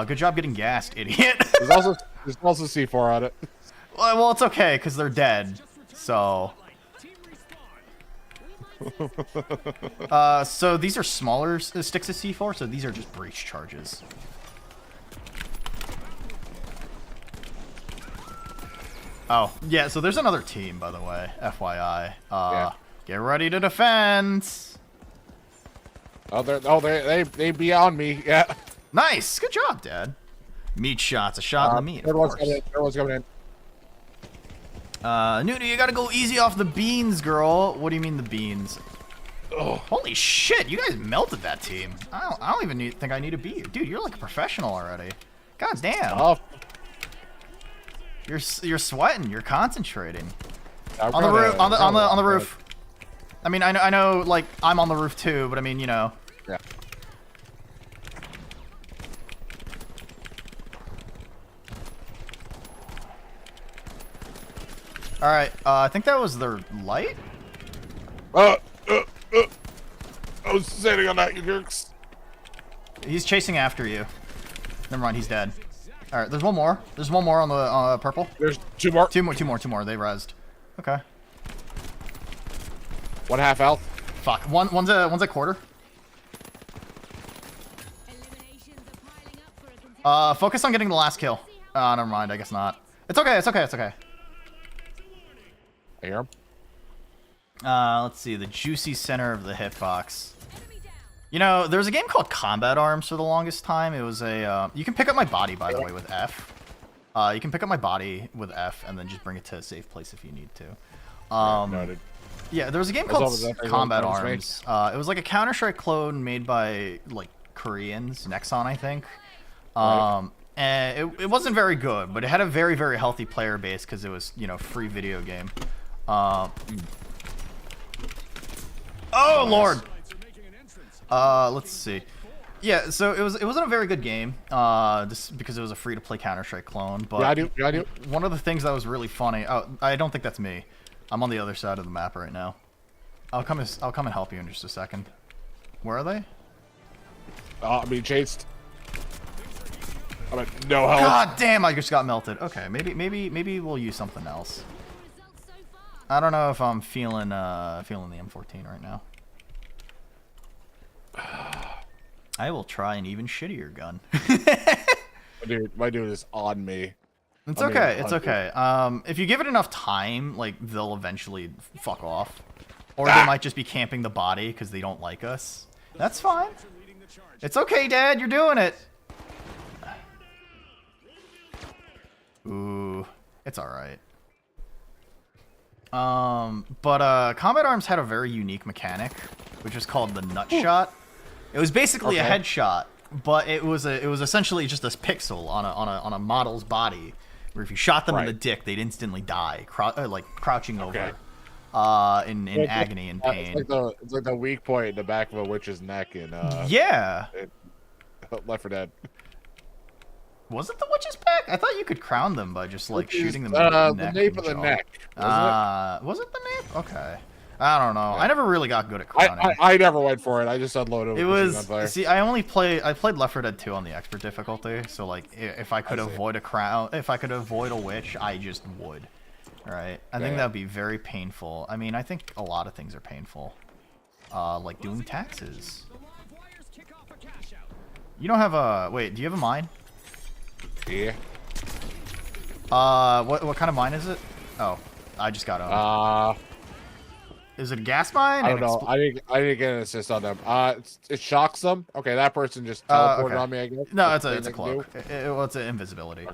Good job getting gassed, idiot. There's also C4 on it. Well, it's okay, because they're dead. So... so these are smaller sticks of C4, so these are just breach charges. Oh, yeah, so there's another team, by the way, FYI. Yeah. Get ready to defend! They beyond me. Yeah. Nice! Good job, Dad. Meat shots. A shot in the meat, of course. Everyone's coming in. Nunu, you gotta go easy off the beans, girl. What do you mean the beans? Oh. Holy shit, you guys melted that team. I don't even think I need to beat you. Dude, you're like a professional already. God damn. Oh. You're sweating. You're concentrating. On the roof. I mean, I know, like, I'm on the roof too, but I mean, you know. Yeah. All right. I think that was their light. I was sitting on that, you jerks. He's chasing after you. Never mind, he's dead. All right, there's one more. There's one more on the purple. There's two more. Two more. They rezzed. Okay. 1 half health. Fuck. One's a quarter. Focus on getting the last kill. Never mind. I guess not. It's okay. It's okay. It's okay. I hear him. Let's see. The juicy center of the hitbox. You know, there was a game called Combat Arms for the longest time. It was a... you can pick up my body, by the way, with F. You can pick up my body with F and then just bring it to a safe place if you need to. Noted. Yeah, there was a game called Combat Arms. It was like a Counter-Strike clone made by, like, Koreans, Nexon, I think. Right. And it wasn't very good, but it had a very, very healthy player base because it was, you know, free video game. Oh, Lord! Let's see. Yeah, so it wasn't a very good game, just because it was a free-to-play Counter-Strike clone. But Yeah, I do. Yeah, I do. one of the things that was really funny. Oh, I don't think that's me. I'm on the other side of the map right now. I'll come and help you in just a second. Where are they? I'm being chased. I'm at no help. God damn! I just got melted. Okay, maybe we'll use something else. I don't know if I'm feeling the M14 right now. I will try an even shittier gun. My dude is on me. It's I mean, okay. It's okay. If you give it enough time, like they'll eventually fuck off, or they might just be camping the body because they don't like us. That's fine. It's okay, Dad. You're doing it. Ooh, it's all right. But Combat Arms had a very unique mechanic, which is called the nut shot. It was basically a headshot, but it was essentially just this pixel on a model's body, where if you shot them in the dick, they'd instantly die, like crouching over, in agony and pain. It's like the weak point in the back of a witch's neck in yeah. Left 4 Dead. Was it the witch's back? I thought you could crown them by just like shooting them in the neck. The nape of the neck. Was it the nape? Okay. I don't know. Yeah. I never really got good at crowning. I never went for it. I just unloaded. It was I played Left 4 Dead 2 on the expert difficulty. So like if I could avoid a crown, if I could avoid a witch, I just would. Right? I think that'd be very painful. I mean, I think a lot of things are painful. Like doing taxes. You don't have a wait? Do you have a mine? Yeah. What kind of mine is it? Oh, I just got a. Is it a gas mine? I don't know. I didn't get an assist on them. It shocks them. Okay, that person just teleported on me. I guess. No, it's a cloak. It's an invisibility.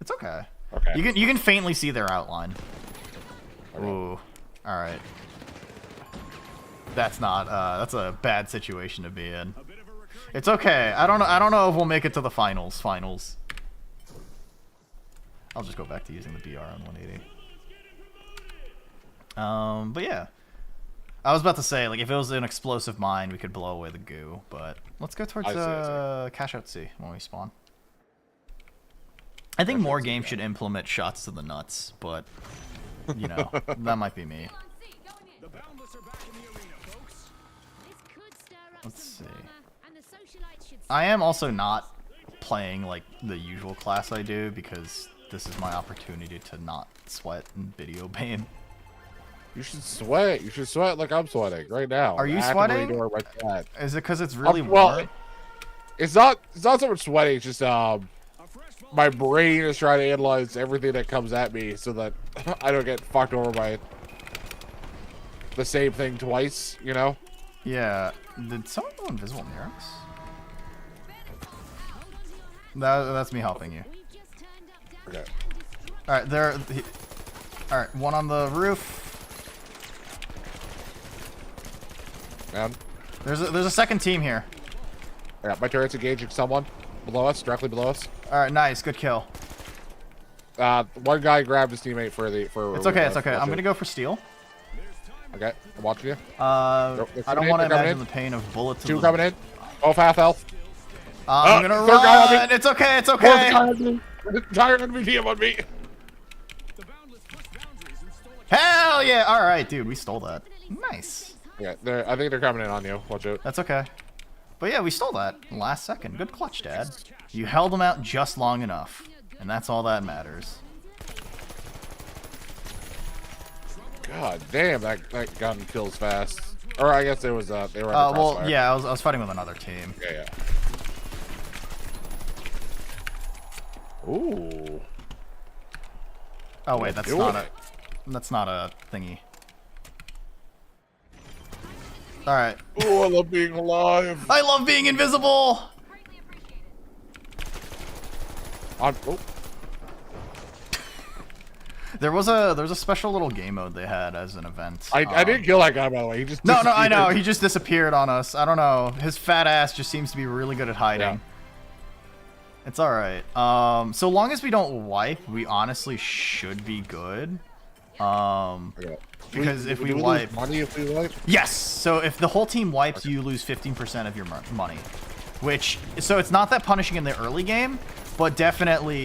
It's okay. Okay. You can faintly see their outline. Okay. Ooh. All right. That's not. That's a bad situation to be in. It's okay. I don't know if we'll make it to the finals. I'll just go back to using the BR on 180. But yeah. I was about to say, like, if it was an explosive mine, we could blow away the goo, but let's go towards Cash Out C when we spawn. I think more games should implement shots to the nuts, but, you know, that might be me. Let's see. I am also not playing, like, the usual class I do, because this is my opportunity to not sweat in video game. You should sweat. You should sweat like I'm sweating right now. Are you sweating? Is it because it's really warm? It's not so much sweating. It's just my brain is trying to analyze everything that comes at me so that I don't get fucked over by the same thing twice. You know? Yeah. Did someone go invisible near us? That's me helping you. Okay. All right, all right, one on the roof. Man. There's a second team here. Yeah, my turret's engaging someone below us, directly below us. All right, nice, good kill. One guy grabbed his teammate for. It's okay, it's okay. I'm gonna go for steel. Okay, I'm watching you. I don't want to imagine the pain of bullets. Two coming in. Both half health. I'm gonna run. It's okay, it's okay. Entire enemy team on me. Hell yeah! All right, dude, we stole that. Nice. Yeah, I think they're coming in on you. Watch out. That's okay. But yeah, we stole that last second. Good clutch, Dad. You held them out just long enough, and that's all that matters. God damn, that gun kills fast. Or I guess it was they were. Well, yeah, I was fighting with another team. Yeah. Ooh. Oh wait, that's not a thingy. All right. Oh, I love being alive. I love being invisible. There was a special little game mode they had as an event. I didn't kill that guy, by the way. He just no, I disappeared. know. He just disappeared on us. I don't know. His fat ass just seems to be really good at hiding. Yeah. It's all right. So long as we don't wipe, we honestly should be good. Because if we wipe, lose money if we wipe. yes. So if the whole team wipes, you lose 15% of your money. Which, so it's not that punishing in the early game, but definitely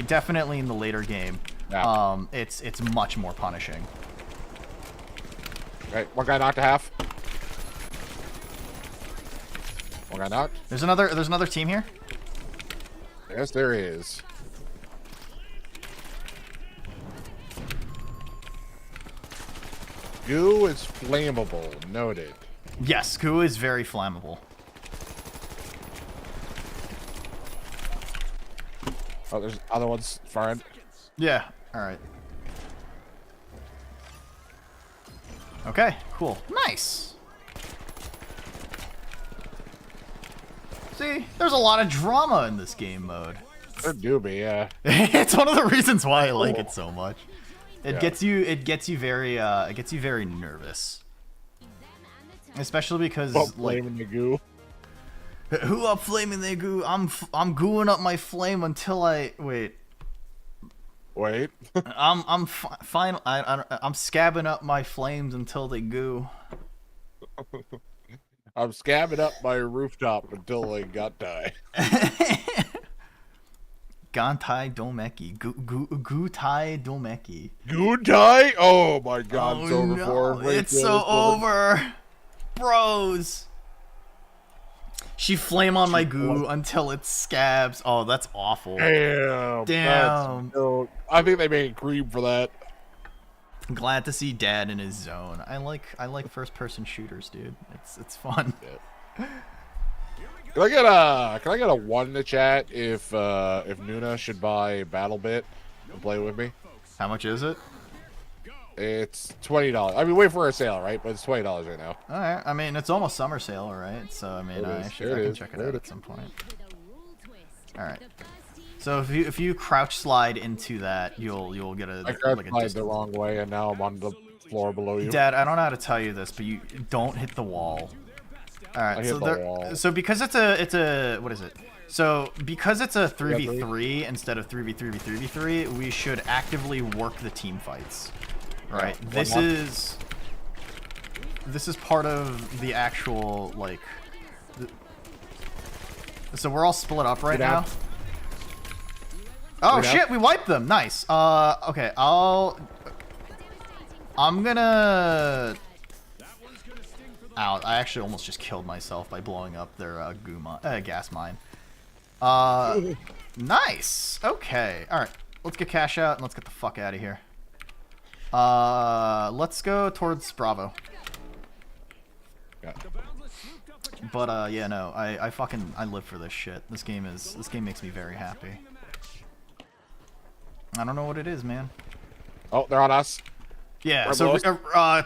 in the later game, Yeah. it's much more punishing. Right, one guy knocked a half. One guy knocked. There's another team here. Yes, there is. Goo is flammable. Noted. Yes, goo is very flammable. Oh, there's other ones far end. Yeah. All right. Okay. Cool. Nice. See, there's a lot of drama in this game mode. There do be, yeah. It's one of the reasons why I like it so much. It Yeah. gets you very nervous. Especially because Well, like flaming the goo. who up flaming they goo? I'm gooing up my flame until I wait. Wait. I'm fine. I'm scabbing up my flames until they goo. I'm scabbing up my rooftop until I got die. Gantai Domeki. Gutai Domeki. Goo die? Oh my god, it's over no, for her. Wait it's till so this woman- over. Bros. She flame on my goo until it scabs. Oh, that's awful. Damn. Damn. No, I think they made cream for that. I'm glad to see Dad in his zone. I like first person shooters, dude. It's fun. Can I get a 1 in the chat if Nuna should buy BattleBit and play with me? How much is it? It's $20. I mean, wait for a sale, right? But it's $20 right now. All right. I mean, it's almost summer sale, right? So I mean, There it I is. should There I it can is. check it There out it at some point. All right. So if you crouch slide into that, you'll get a I tried like a slide the distance. wrong way, and now I'm on the floor below you. Dad, I don't know how to tell you this, but you don't hit the wall. All right. I So hit the wall. so because it's a what is it? So because it's a 3v3 instead of 3v3v3v3, we should actively work the team fights. Right. Yeah, This is part of the actual like. So we're all split up right now. Oh shit! We wiped them. Nice. Okay. I'm gonna. Ow! I actually almost just killed myself by blowing up their gas mine. Nice. Okay. All right. Let's get cash out and let's get the fuck out of here. Let's go towards Bravo. Yeah. But yeah, no, I live for this shit. This game makes me very happy. I don't know what it is, man. Oh, they're on us. Yeah, We're so lowest.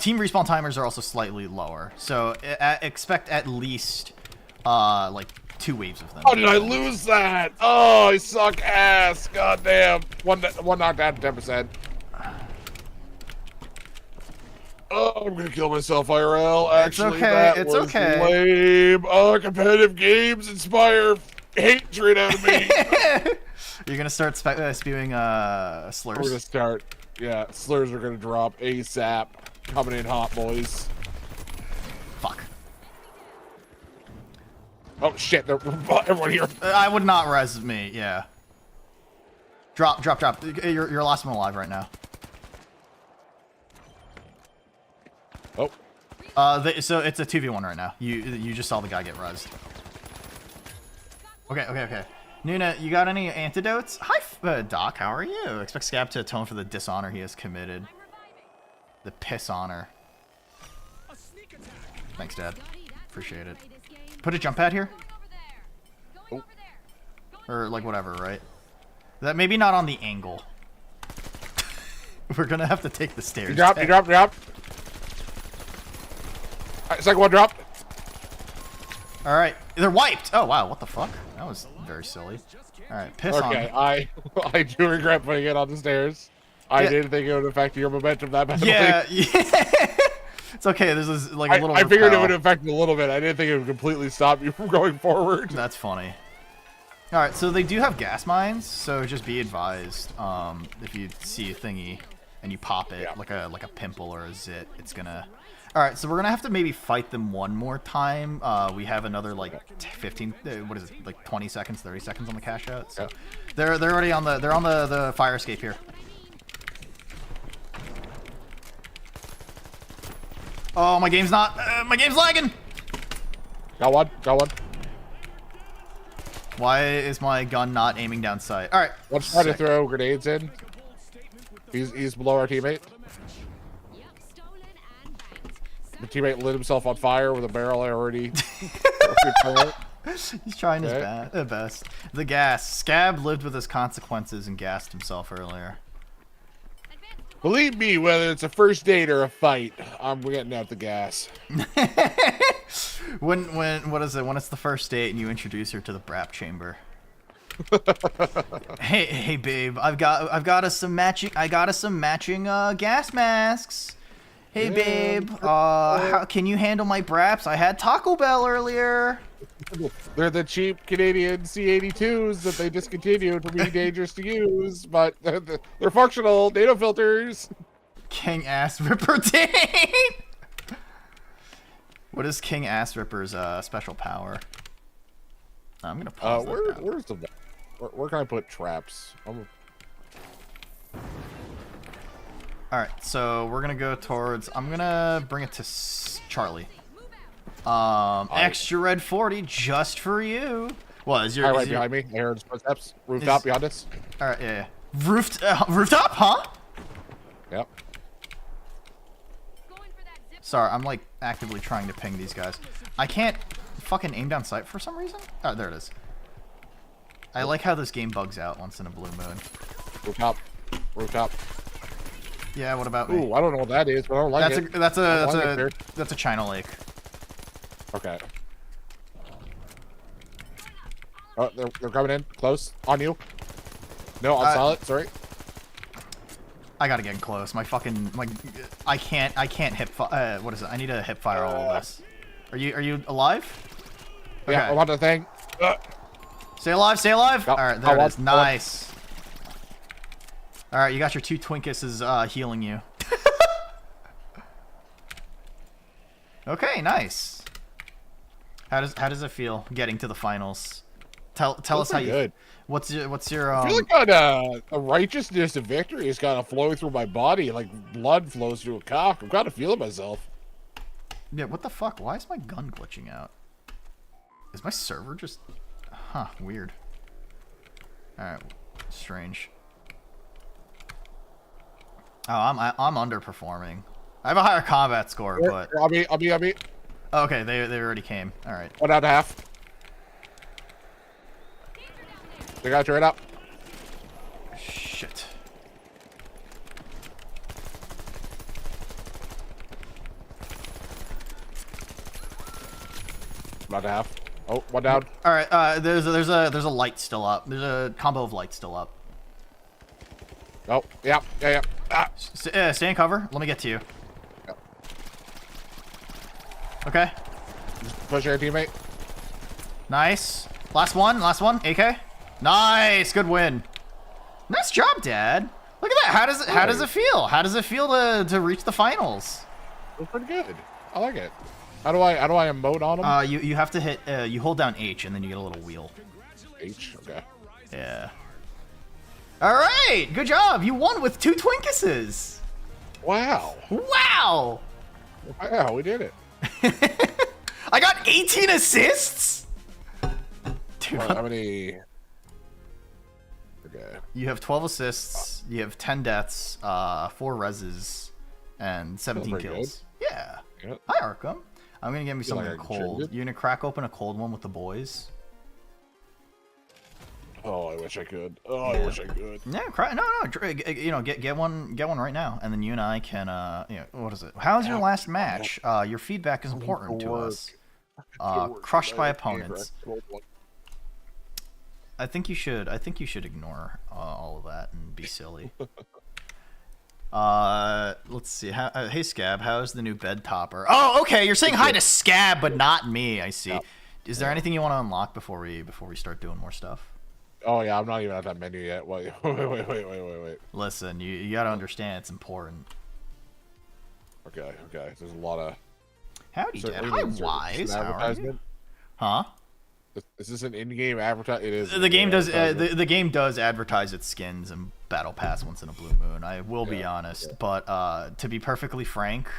team respawn timers are also slightly lower. So expect at least like 2 waves of them. How did I lose that? Oh, I suck ass. God damn. One knocked down 10%. Oh, I'm gonna kill myself, IRL. Actually, okay, that it's was okay. lame. Oh, competitive games inspire hatred out of me. You're gonna start spewing We're slurs. gonna start. Yeah, slurs are gonna drop ASAP. Coming in hot, boys. Fuck. Oh shit! They're everyone here. I would not res me. Yeah. Drop. You're last one alive right now. Oh, So it's a 2v1 right now. You just saw the guy get rezzed. Okay. Nuna, you got any antidotes? Hi, Doc. How are you? Expect Scab to atone for the dishonor he has committed. The piss honor. Thanks, Dad. Appreciate it. Put a jump pad here? Oh. Or like whatever, right? That maybe not on the angle. We're gonna have to take the stairs. you dropped. Alright, second one dropped. All right, they're wiped. Oh wow, what the fuck? That was very silly. All right, piss on Okay, me. I do regret putting it on the stairs. I Yeah. didn't think it would affect your momentum that badly. Yeah, it's okay. There's this, like a little. I figured it repel. would affect it a little bit. I didn't think it would completely stop you from going forward. That's funny. All right, so they do have gas mines, so just be advised. If you see a thingy and you pop it like a pimple or a zit, it's gonna. All right, so we're gonna have to maybe fight them one more time. We have another like 15. What is it? Like 20 seconds, 30 seconds on the cash out. So they're already on the fire escape here. Oh, my game's lagging. Got one. Got one. Why is my gun not aiming down sight? All right. Let's try to throw grenades in. He's below our teammate. The teammate lit himself on fire with a barrel already. He's trying his best. The gas. Scab lived with his consequences and gassed himself earlier. Believe me, whether it's a first date or a fight, I'm getting out the gas. When what is it? When it's the first date and you introduce her to the brap chamber. hey babe, I got us some matching gas masks. Hey babe, how can you handle my braps? I had Taco Bell earlier. They're the cheap Canadian C82s that they discontinued for being dangerous to use, but they're functional NATO filters. King Ass Ripper Dane. What is King Ass Ripper's special power? I'm gonna pause that down. Where can I put traps? Alright, so we're gonna go towards. I'm gonna bring it to Charlie. Extra red 40 just for you. What is your? Right behind me. I heard footsteps. Rooftop behind us. Alright, yeah. Rooftop, huh? Yep. Sorry, I'm like actively trying to ping these guys. I can't fucking aim down sight for some reason. Oh, there it is. I like how this game bugs out once in a blue moon. Rooftop. Rooftop. Yeah, what about me? Ooh, I don't know what that is, but I don't like it. That's a China Lake. Okay. Oh, they're coming in. Close. On you. No, on solid. Sorry. I gotta get close. My fucking I can't hip. What is it? I need to hip fire all of this. Are you alive? Okay. Yeah, I'm on the thing. Stay alive. Stay alive. Yep. All right, there it is. Nice. All right, you got your 2 Twinkuses healing you. Okay, nice. How does it feel getting to the finals? Tell us how you. Good. What's your I feel like a righteousness of victory is kind of flowing through my body, like blood flows through a cock. I'm kind of feeling myself. Yeah, what the fuck? Why is my gun glitching out? Is my server just... Huh, weird. Alright, strange. Oh, I'm underperforming. I have a higher combat score, but... I'll be. Oh, okay, they already came. Alright. 1.5. They got right up. Shit. About a half. Oh, one down. All right. There's a light still up. There's a combo of lights still up. Oh, yeah. Ah. Stay in cover. Let me get to you. Yep. Okay. Just push your teammate. Nice. Last one. AK. Nice. Good win. Nice job, Dad. Look at that. How does it feel? How does it feel to reach the finals? It's pretty good. I like it. How do I emote on them? You have to hit. You hold down H and then you get a little wheel. H. Okay. Yeah. All right. Good job. You won with 2 Twinkuses. Wow. Wow. Wow, we did it. I got 18 assists. Dude, How many? Okay. you have 12 assists. You have 10 deaths, 4 reses, and 17 pretty kills. Yeah. Yep. Hi, Arkham. I'm gonna get me Feel like something I cold. contributed. You gonna crack open a cold one with the boys? Oh, I wish I could. Oh, I wish I could. Yeah, get one right now, and then you and I can, what is it? How's your last match? Your feedback is important to us. Crushed by opponents. I think you should ignore all of that and be silly. Let's see. Hey, Scab, how's the new bed topper? Oh, okay. You're saying hi to Scab, but not me. I see. Yep. Is there anything you want to unlock before we start doing more stuff? Oh yeah, I'm not even at that menu yet. Wait. Listen, you gotta understand it's important. Okay. There's a lot of. Howdy, Dad. Hi, Wise. How are you? Huh? Is this an in-game advertise? It is. The game does. The game does advertise its skins and battle pass once in a blue moon. I will be honest, but to be perfectly frank,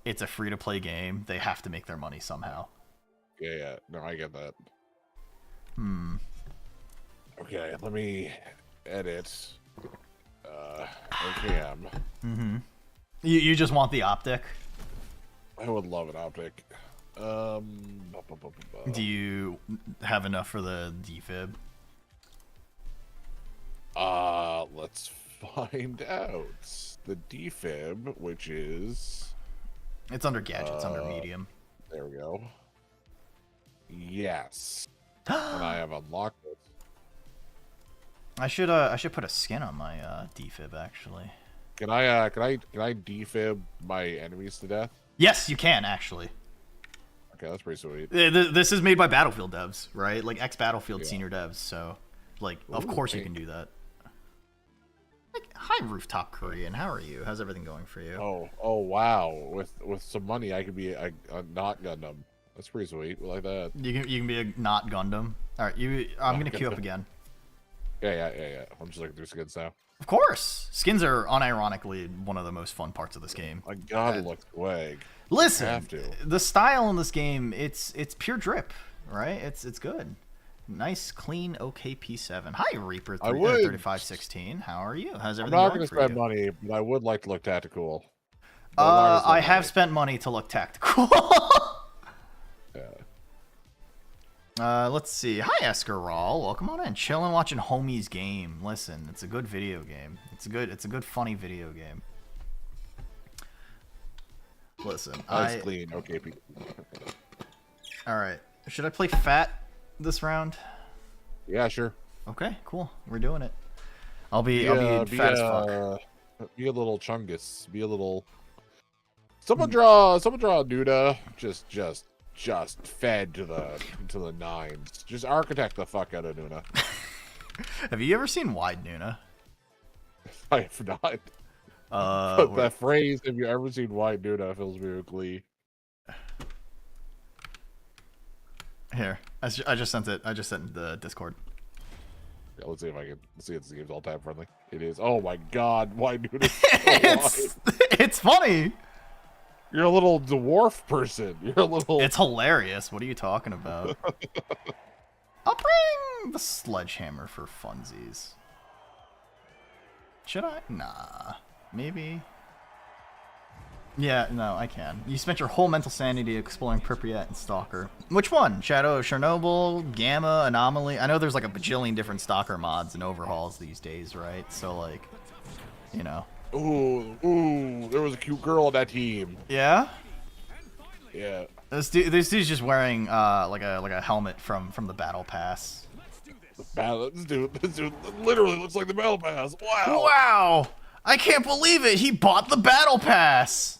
it's a free-to-play game. They have to make their money somehow. Yeah. No, I get that. Okay, let me edit. OKM. You just want the optic? I would love an optic. Do you have enough for the defib? Let's find out. The defib, which is... It's under gadgets, under medium. There we go. Yes. And I have unlocked it. I should put a skin on my defib actually. Can I defib my enemies to death? Yes, you can actually. Okay, that's pretty sweet. This is made by Battlefield devs, right? Like ex-Battlefield senior devs, so like of course you can do that. Like, hi Rooftop Korean, how are you? How's everything going for you? Oh wow. With some money I could be a not Gundam. That's pretty sweet. We like that. You can be a not Gundam. Alright, I'm gonna queue up again. Yeah. I'm just looking through skins now. Of course! Skins are unironically one of the most fun parts of this game. I gotta look swag. Listen, I have to. The style in this game, it's pure drip, right? It's good. Nice, clean, okay P7. Hi, Reaper 3516. How are you? How's everything going for you? I'm not going to spend money, but I would like to look tactical. I have spent money to look tactical. Let's see. Hi, Escarol. Welcome on in. Chilling, watching Homie's Game. Listen, it's a good video game. It's a good, funny video game. Listen, nice, clean, okay. All right. Should I play Fat this round? Yeah, sure. Okay, cool. We're doing it. I'll be fat as fuck. Be a little Chungus. Be a little. Someone draw Nuda. Just fed to the nines. Just architect the fuck out of Nuna. Have you ever seen Wide Nuna? I have not. But that phrase, "Have you ever seen Wide Nuna?" fills me with glee. Here, I just sent it. I just sent the Discord. Yeah, let's see if I can see if this game's all time friendly. It is. Oh my god, Wide Nuna. So it's funny. You're a little dwarf person. You're a little... It's hilarious. What are you talking about? I'll bring the sledgehammer for funsies. Should I? Nah. Maybe. Yeah, no, I can. You spent your whole mental sanity exploring Pripyat and Stalker. Which one? Shadow of Chernobyl, Gamma, Anomaly? I know there's like a bajillion different Stalker mods and overhauls these days, right? So, like, you know... Ooh, there was a cute girl on that team. Yeah? Yeah. This dude's just wearing like a helmet from the battle pass. This dude literally looks like the battle pass. Wow. Wow! I can't believe it. He bought the battle pass.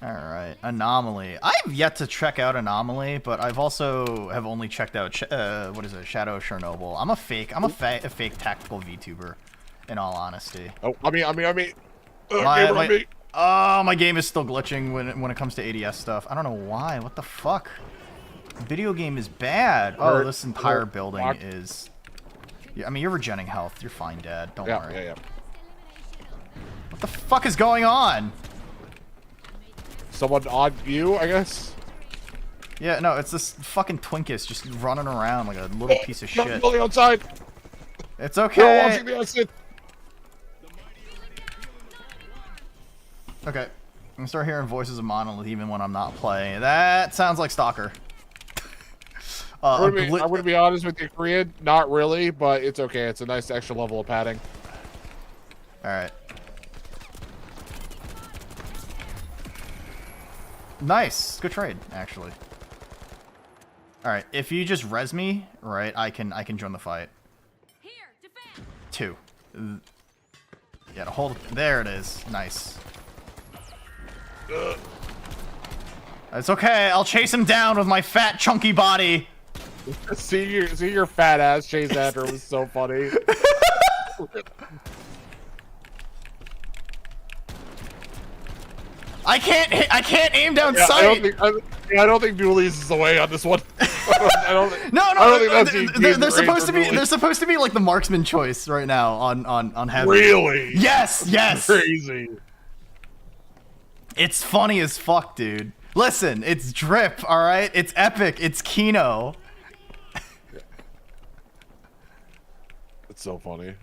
All right, Anomaly. I've yet to check out Anomaly, but I've also have only checked out what is it, Shadow of Chernobyl. I'm a fake fake tactical VTuber, in all honesty. Oh, I mean. My game is still glitching when it comes to ADS stuff. I don't know why. What the fuck? Video game is bad. Oh, this entire building is... Yeah, I mean, you're regenning health. You're fine, Dad. Don't worry. Yeah. What the fuck is going on? Someone on you, I guess? Yeah, no, it's this fucking Twinkus just running around like a little piece of shit. Building outside. It's okay. We're watching the outside. Okay, I'm gonna start hearing voices of Monolith even when I'm not playing. That sounds like Stalker. I'm gonna be honest with you, Korean. Not really, but it's okay. It's a nice extra level of padding. All right. Nice, good trade, actually. All right, if you just res me, right, I can join the fight. Here, defend. 2. Yeah, to hold. There it is. Nice. It's okay. I'll chase him down with my fat, chunky body. See your fat ass chase after was so funny. I can't aim down Yeah, sight. I don't think dualies is the way on this one. I don't think, No, I don't think that's they're supposed to be. dualies. They're supposed to be like the marksman choice right now on heavy. Really? Yes, yes. Crazy. It's funny as fuck, dude. Listen, it's drip, all right. It's epic. It's Kino. It's so funny.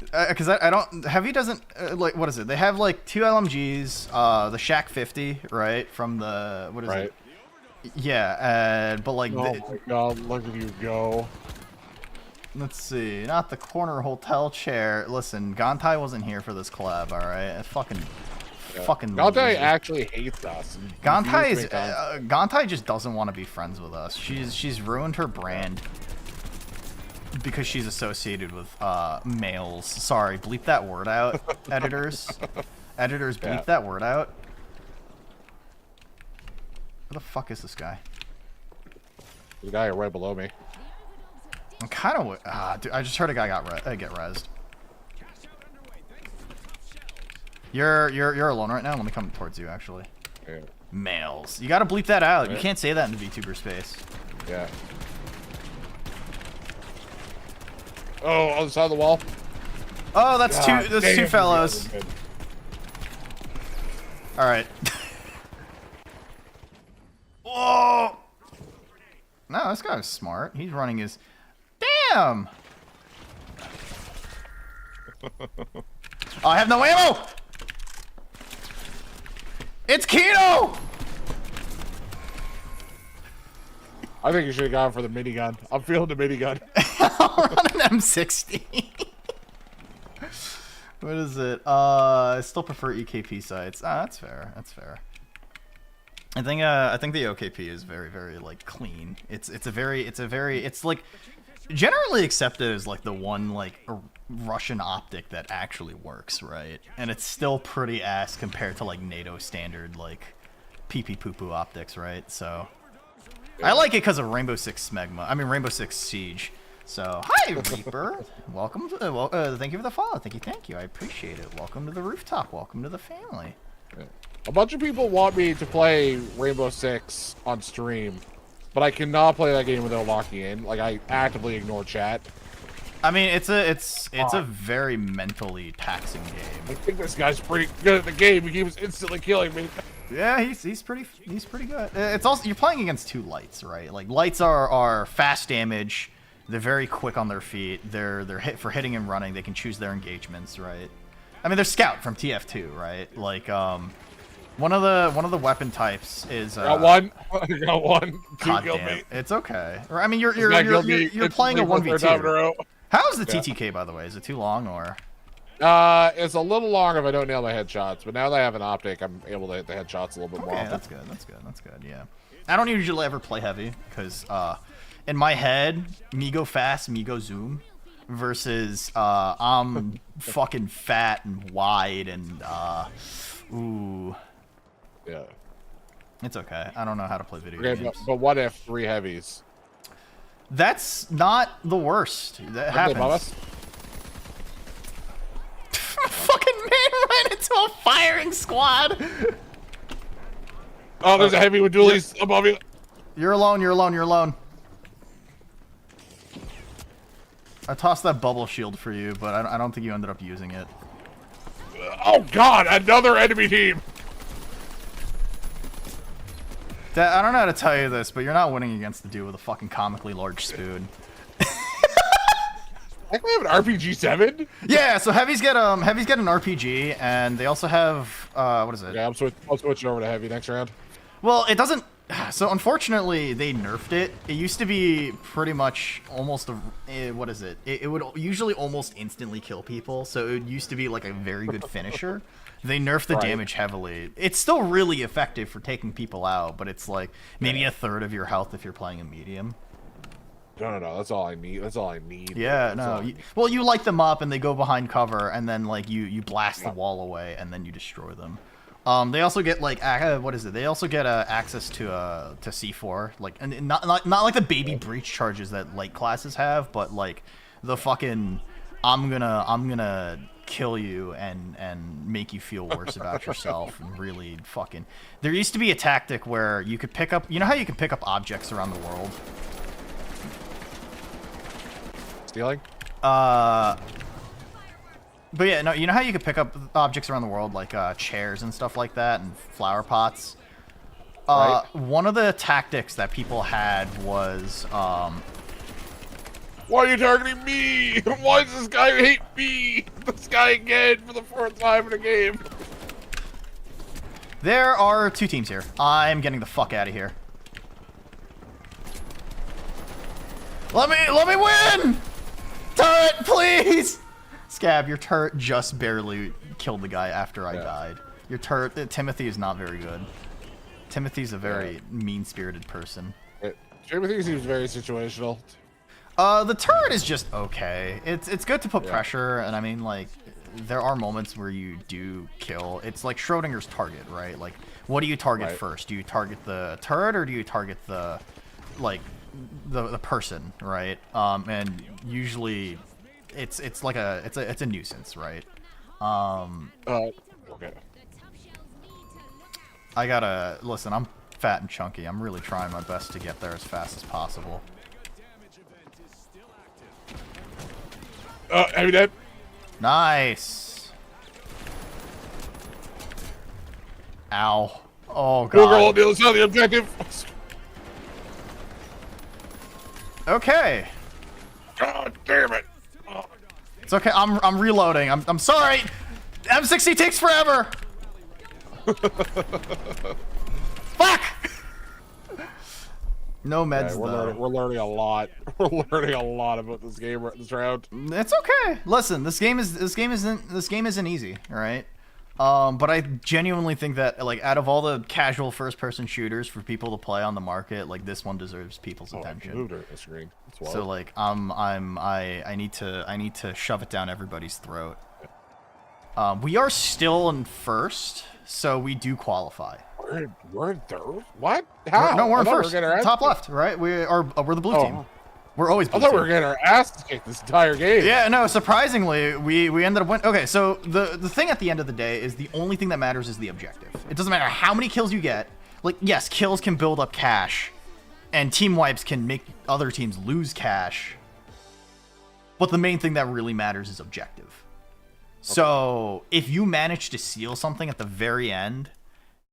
Because I don't. Heavy doesn't like. What is it? They have like 2 LMGs. The Shack 50, right? From the what is it? Yeah, but like. Oh my god! Look at you go. Let's see. Not the corner hotel chair. Listen, Gantai wasn't here for this collab. All right. Fucking. Gantai loser. actually hates us. Gantai just doesn't want to be friends with us. She's ruined her brand. Because she's associated with males. Sorry, bleep that word out, editors. Editors, bleep that word out. Where the fuck is this guy? The guy right below me. I'm kind of. Dude, I just heard a guy get rezzed. You're alone right now. Let me come towards you, actually. Yeah. Males. You gotta bleep that out. Yeah. You can't say that in the VTuber space. Yeah. Oh, on the side of the wall. Oh, that's God, two damn, fellows. All right. Whoa! No, this guy's smart. He's running his. Damn! Oh, I have no ammo! It's Kino! I think you should have gone for the minigun. I'm feeling the minigun. I'll run an M60. What is it? I still prefer EKP sights. That's fair. That's fair. I think the OKP is very, very like clean. It's like generally accepted as like the one like Russian optic that actually works, right? And it's still pretty ass compared to like NATO standard like pee pee poo poo optics, right? So I like it because of Rainbow Six Smegma. I mean Rainbow Six Siege. So hi Reaper, welcome. Thank you for the follow. Thank you. I appreciate it. Welcome to the rooftop. Welcome to the family. A bunch of people want me to play Rainbow Six on stream, but I cannot play that game without locking in. Like I actively ignore chat. I mean, it's a very mentally taxing I game. think this guy's pretty good at the game. He keeps instantly killing me. Yeah, he's pretty good. It's also you're playing against 2 lights, right? Like lights are fast damage. They're very quick on their feet. They're hit for hitting and running. They can choose their engagements, right? I mean, they're Scout from TF2, right? Like one of the weapon types is Got one. Got one. Two God killed damn, me. it's okay. Or, I mean, you're It's playing a like the third time in a 1v2. row. How's the TTK, by the way? Is it too long or? It's a little long if I don't nail my headshots, but now that I have an optic, I'm able to hit the headshots a little bit more Okay, often. that's good. Yeah, I don't usually ever play heavy because in my head, me go fast, me go zoom, versus I'm fucking fat and wide and ooh. Yeah. It's okay. I don't know how to play video Okay, games. but what if 3 heavies? That's not the worst. That Aren't they above happens. us? Fucking man ran into a firing squad. Oh, there's a heavy with dualies above you. You're alone. I tossed that bubble shield for you, but I don't think you ended up using it. Oh god, another enemy team. I don't know how to tell you this, but you're not winning against the dude with a fucking comically large spoon. I think we have an RPG-7. Yeah, so heavies get an RPG, and they also have what is it? Yeah, I'm switching over to heavy next round. Well, it doesn't. So unfortunately, they nerfed it. It used to be pretty much almost what is it? It would usually almost instantly kill people. So it used to be like a very good finisher. They nerfed the damage heavily. It's still really effective for taking people out, but it's like maybe a third of your health if you're playing a medium. No. That's all I need. That's all I need. Yeah, That's no. all I need. Well, you light them up and they go behind cover, and then like you blast the wall away, and then you destroy them. They also get like what is it? They also get access to C4, like and not like the baby breach charges that light classes have, but like the fucking I'm gonna kill you and make you feel worse about yourself and really fucking. There used to be a tactic where you could pick up. You know how you can pick up objects around the world. Stealing? But yeah, no, you know how you could pick up objects around the world, like chairs and stuff like that, and flower pots? Right. One of the tactics that people had was, Why are you targeting me? Why does this guy hate me? This guy again for the 4th time in a game. there are 2 teams here. I'm getting the fuck out of here. Let me win! Turret, please! Scab, your turret just barely killed the guy after I died. Your turret, Timothy is not very good. Timothy's a very mean-spirited person. Timothy seems very situational. The turret is just okay. It's good to put pressure, and I mean, like, there are moments where you do kill. It's like Schrodinger's target, right? Like, what do you target first? Do you target the turret, or do you target the, like, the person, right? And usually, it's like it's a nuisance, right? Okay. I gotta listen. I'm fat and chunky. I'm really trying my best to get there as fast as possible. Are you dead? Nice. Ow. Oh god. Google deals on the objective. Okay. God damn it. Oh. It's okay. I'm reloading. I'm sorry. M60 takes forever. Fuck. No meds though. We're learning a lot. We're learning a lot about this game this round. It's okay. Listen, this game isn't easy, all right? But I genuinely think that, like, out of all the casual first-person shooters for people to play on the market, like, this one deserves people's attention. I moved her the screen. So like, I need to shove it down everybody's throat. We are still in first, so we do qualify. We're in third? What? How? No, we're in I thought first. we were getting our Top ass left, right? We're the blue team. We're always blue I thought team. we were getting our ass kicked this entire game. Yeah, no, surprisingly, we ended up winning. Okay, so the thing at the end of the day is the only thing that matters is the objective. It doesn't matter how many kills you get. Like, yes, kills can build up cash, and team wipes can make other teams lose cash. But the main thing that really matters is objective. Okay. So if you manage to seal something at the very end,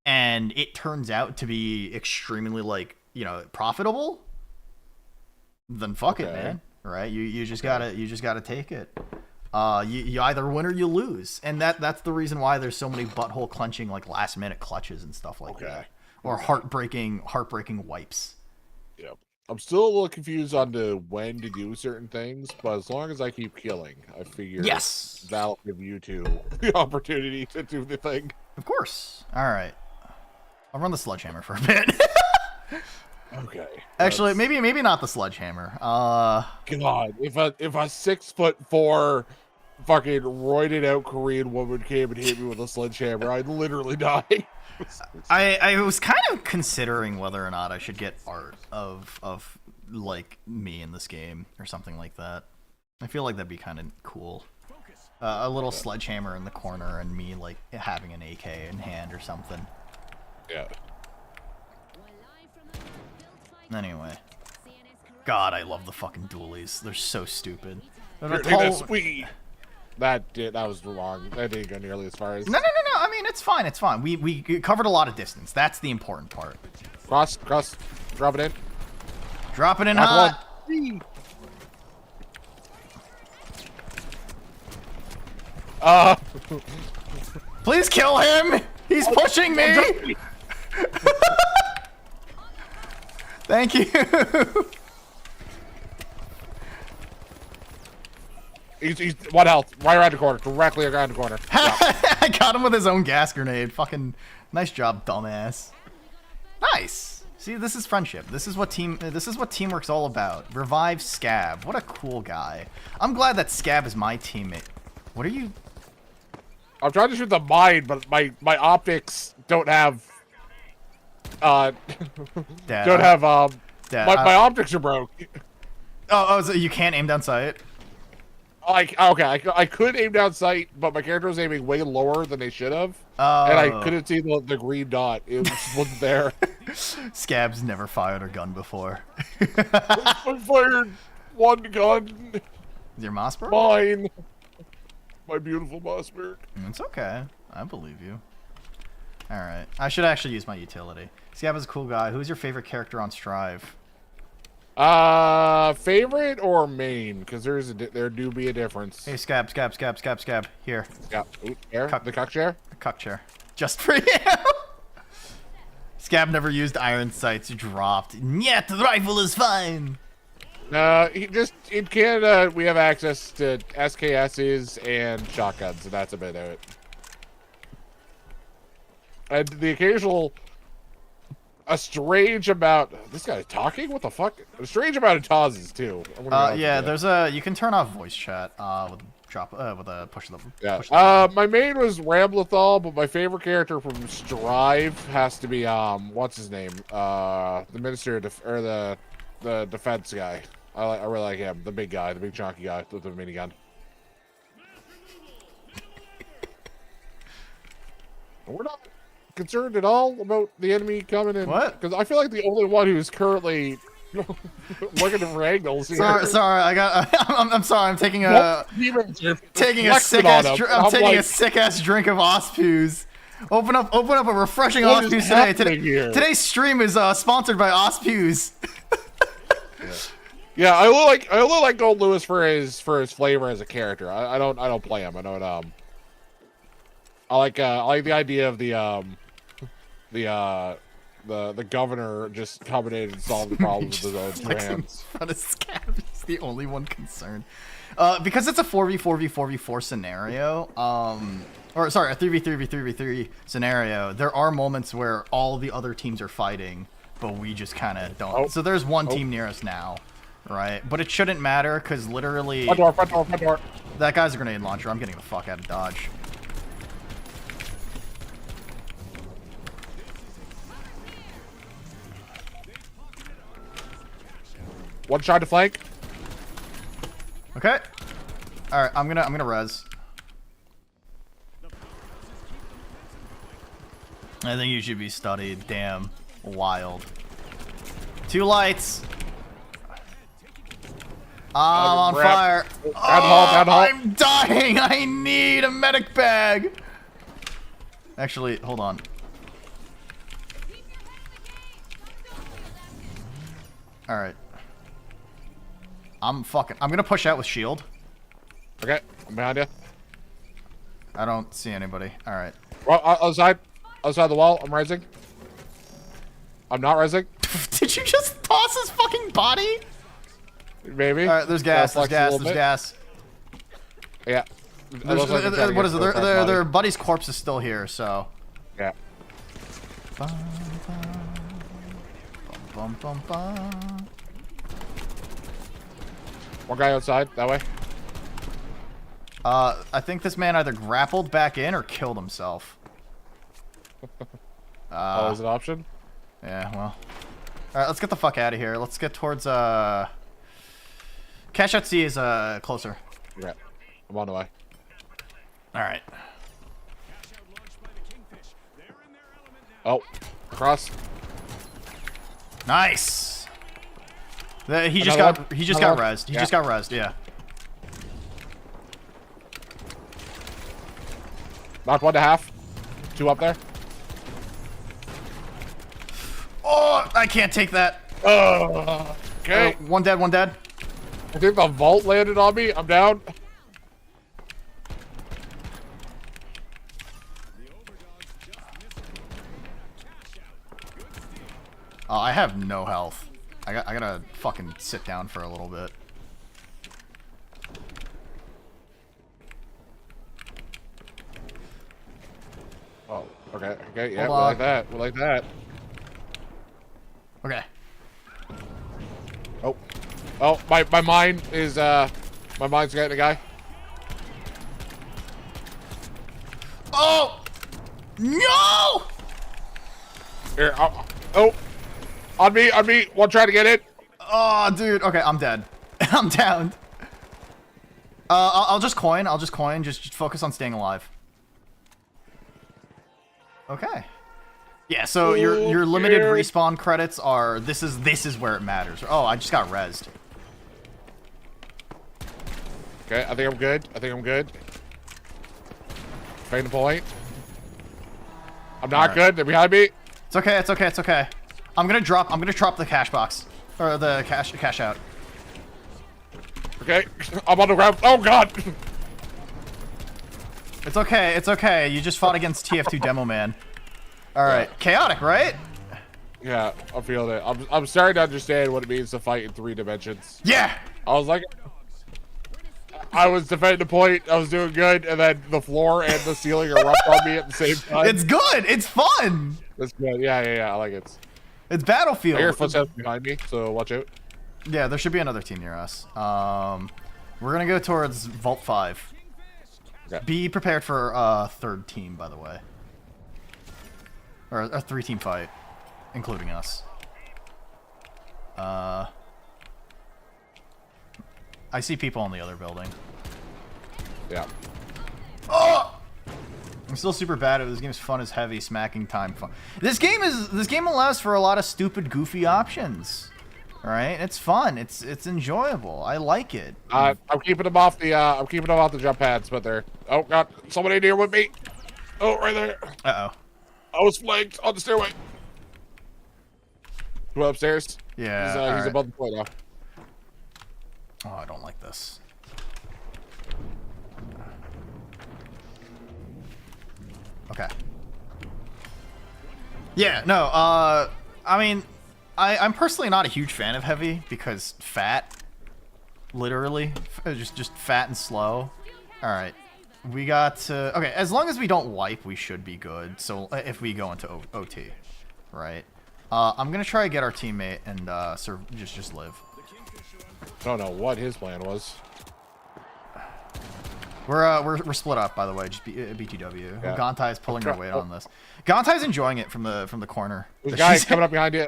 and it turns out to be extremely, like, you know, profitable, then fuck it, man. Right? You just gotta take it. You either win or you lose, and that's the reason why there's so many butthole clenching, like, last minute clutches and stuff like that, or heartbreaking wipes. Yep. I'm still a little confused on when to do certain things, but as long as I keep killing, I figure that'll give you two the opportunity to do the thing. Of course. All right. I'll run the sledgehammer for a bit. Okay. Actually, maybe not the sledgehammer. God, if a 6'4" fucking roided out Korean woman came and hit me with a sledgehammer, I'd literally die. I was kind of considering whether or not I should get art of like me in this game or something like that. I feel like that'd be kind of cool. A little sledgehammer in the corner and me like having an AK in hand or something. Yeah. Anyway. God, I love the fucking dualies. They're so stupid. Sweet. That was wrong. That didn't go nearly as far as. No. I mean, it's fine. It's fine. We covered a lot of distance. That's the important part. Cross. Drop it in. Drop it in hot. Please kill him. He's pushing me. Thank you. He's 1 health. Right around the corner. Directly around the corner. I got him with his own gas grenade. Fucking nice job, dumbass. Nice. See, this is friendship. This is what teamwork's all about. Revive Scab. What a cool guy. I'm glad that Scab is my teammate. What are you? I'm trying to shoot the mine, but my optics don't have Dad, don't have Dad, my optics are broke. Oh, so you can't aim down sight? Like, okay, I could aim down sight, but my character was aiming way lower than they should have, and I couldn't see the green dot. It just wasn't there. Scab's never fired a gun before. I fired one gun. Is your Mossberg? Mine. My beautiful Mossberg. It's okay. I believe you. Alright. I should actually use my utility. Scab is a cool guy. Who's your favorite character on Strive? Favorite or main? Because there do be a difference. Hey, Scab. Here. Yeah. Ooh, air? The cuck chair? A cuck chair. Just for you! Scab never used iron sights. Dropped. Yet the rifle is fine! In Canada, we have access to SKSs and shotguns, and that's about it. And the occasional, a strange amount. This guy talking? What the fuck? A strange amount of pauses too. Yeah. There's you can turn off voice chat with a push the. Yeah. Push the my main was Ramblethal, but my favorite character from Strive has to be what's his name? The minister or the defense guy. I really like him. The big guy, the big chunky guy with the minigun. We're not concerned at all about the enemy coming in. What? Because I feel like the only one who's currently looking for angles here. Sorry. I'm sorry. I'm taking a sick ass drink of Ospuz. Open up a refreshing Ospuz today. Today's stream is sponsored by Ospuz. Yeah, I really like Gold Lewis for his flavor as a character. I don't play him. I don't I like the idea of the governor just coming in and solving the problems with his own hands. Scab is the only one concerned. Because it's a 4v4v4v4 scenario, or sorry, a 3v3v3v3 scenario, there are moments where all the other teams are fighting, but we just kind of don't. So there's one team near us now, right? But it shouldn't matter, because literally... Front door. That guy's a grenade launcher. I'm getting the fuck out of Dodge. One shot to flank. Okay. All right, I'm gonna res. I think you should be studied. Damn, wild. 2 lights. I'm on fire. I'm dying. I need a medic bag. Actually, hold on. All right. I'm gonna push out with shield. Okay, I'm behind you. I don't see anybody. All right. Well, outside the wall. I'm rising. I'm not rising. Did you just toss his fucking body? Maybe. All right, there's gas. There's gas. Yeah. What is it? Their buddy's corpse is still here, so. Yeah. Bum, bum, bum. One guy outside, that way. I think this man either grappled back in or killed himself. Oh, is it an option? Yeah, well. Alright, let's get the fuck out of here. Let's get towards, Cash at Sea is, closer. Yeah, I'm on the way. Alright. Oh, cross. Nice! He just got rezzed. He just got rezzed, yeah. Knocked 1.5. 2 up there. Oh, I can't take that. Okay. One dead. I think the vault landed on me. I'm down. Oh, I have no health. I gotta fucking sit down for a little bit. Oh, okay, yeah, we like that. Okay. Oh. Oh, my mind is, my mind's getting a guy. Oh! No! Here, oh. On me. One trying to get it. Oh, dude. Okay, I'm dead. I'm downed. I'll just coin. Just focus on staying alive. Okay. Yeah, so your limited respawn credits are this is where it matters. Oh, I just got rezzed. Okay, I think I'm good. Fade the point. I'm not good. They're behind me. It's okay. I'm gonna drop the cash box. Or the cash out. Okay. I'm on the ground. Oh god. It's okay. You just fought against TF2 Demo Man. Alright. Yeah. Chaotic, right? Yeah, I'm feeling it. I'm starting to understand what it means to fight in 3 dimensions. Yeah! I was like, I was defending the point, I was doing good, and then the floor and the ceiling erupt on me at the same time. It's good! It's fun! That's good. Yeah, I like it. It's Battlefield. I hear footsteps behind me, so watch out. Yeah, there should be another team near us. We're gonna go towards Vault 5. Okay. Be prepared for a 3rd team, by the way. Or a 3-team fight, including us. I see people in the other building. Yeah. Oh! I'm still super bad at it. This game is fun as heavy, smacking time fun. This game allows for a lot of stupid, goofy options. Alright? It's fun. It's enjoyable. I like it. I'm keeping them off the jump pads, but they're oh god, somebody here with me. Oh, right there. Uh-oh. I was flanked on the stairway. Go upstairs. Yeah. He's above the point now. Oh, I don't like this. Okay. Yeah, no, I mean, I'm personally not a huge fan of heavy because fat. Literally. Just fat and slow. Alright. We got okay, as long as we don't wipe, we should be good. So if we go into OT, right? I'm gonna try to get our teammate and just live. I don't know what his plan was. We're split up, by the way. Just BTW. Yeah. Gantai is pulling her weight on this. Gantai's enjoying it from the corner. There's a guy coming up behind you.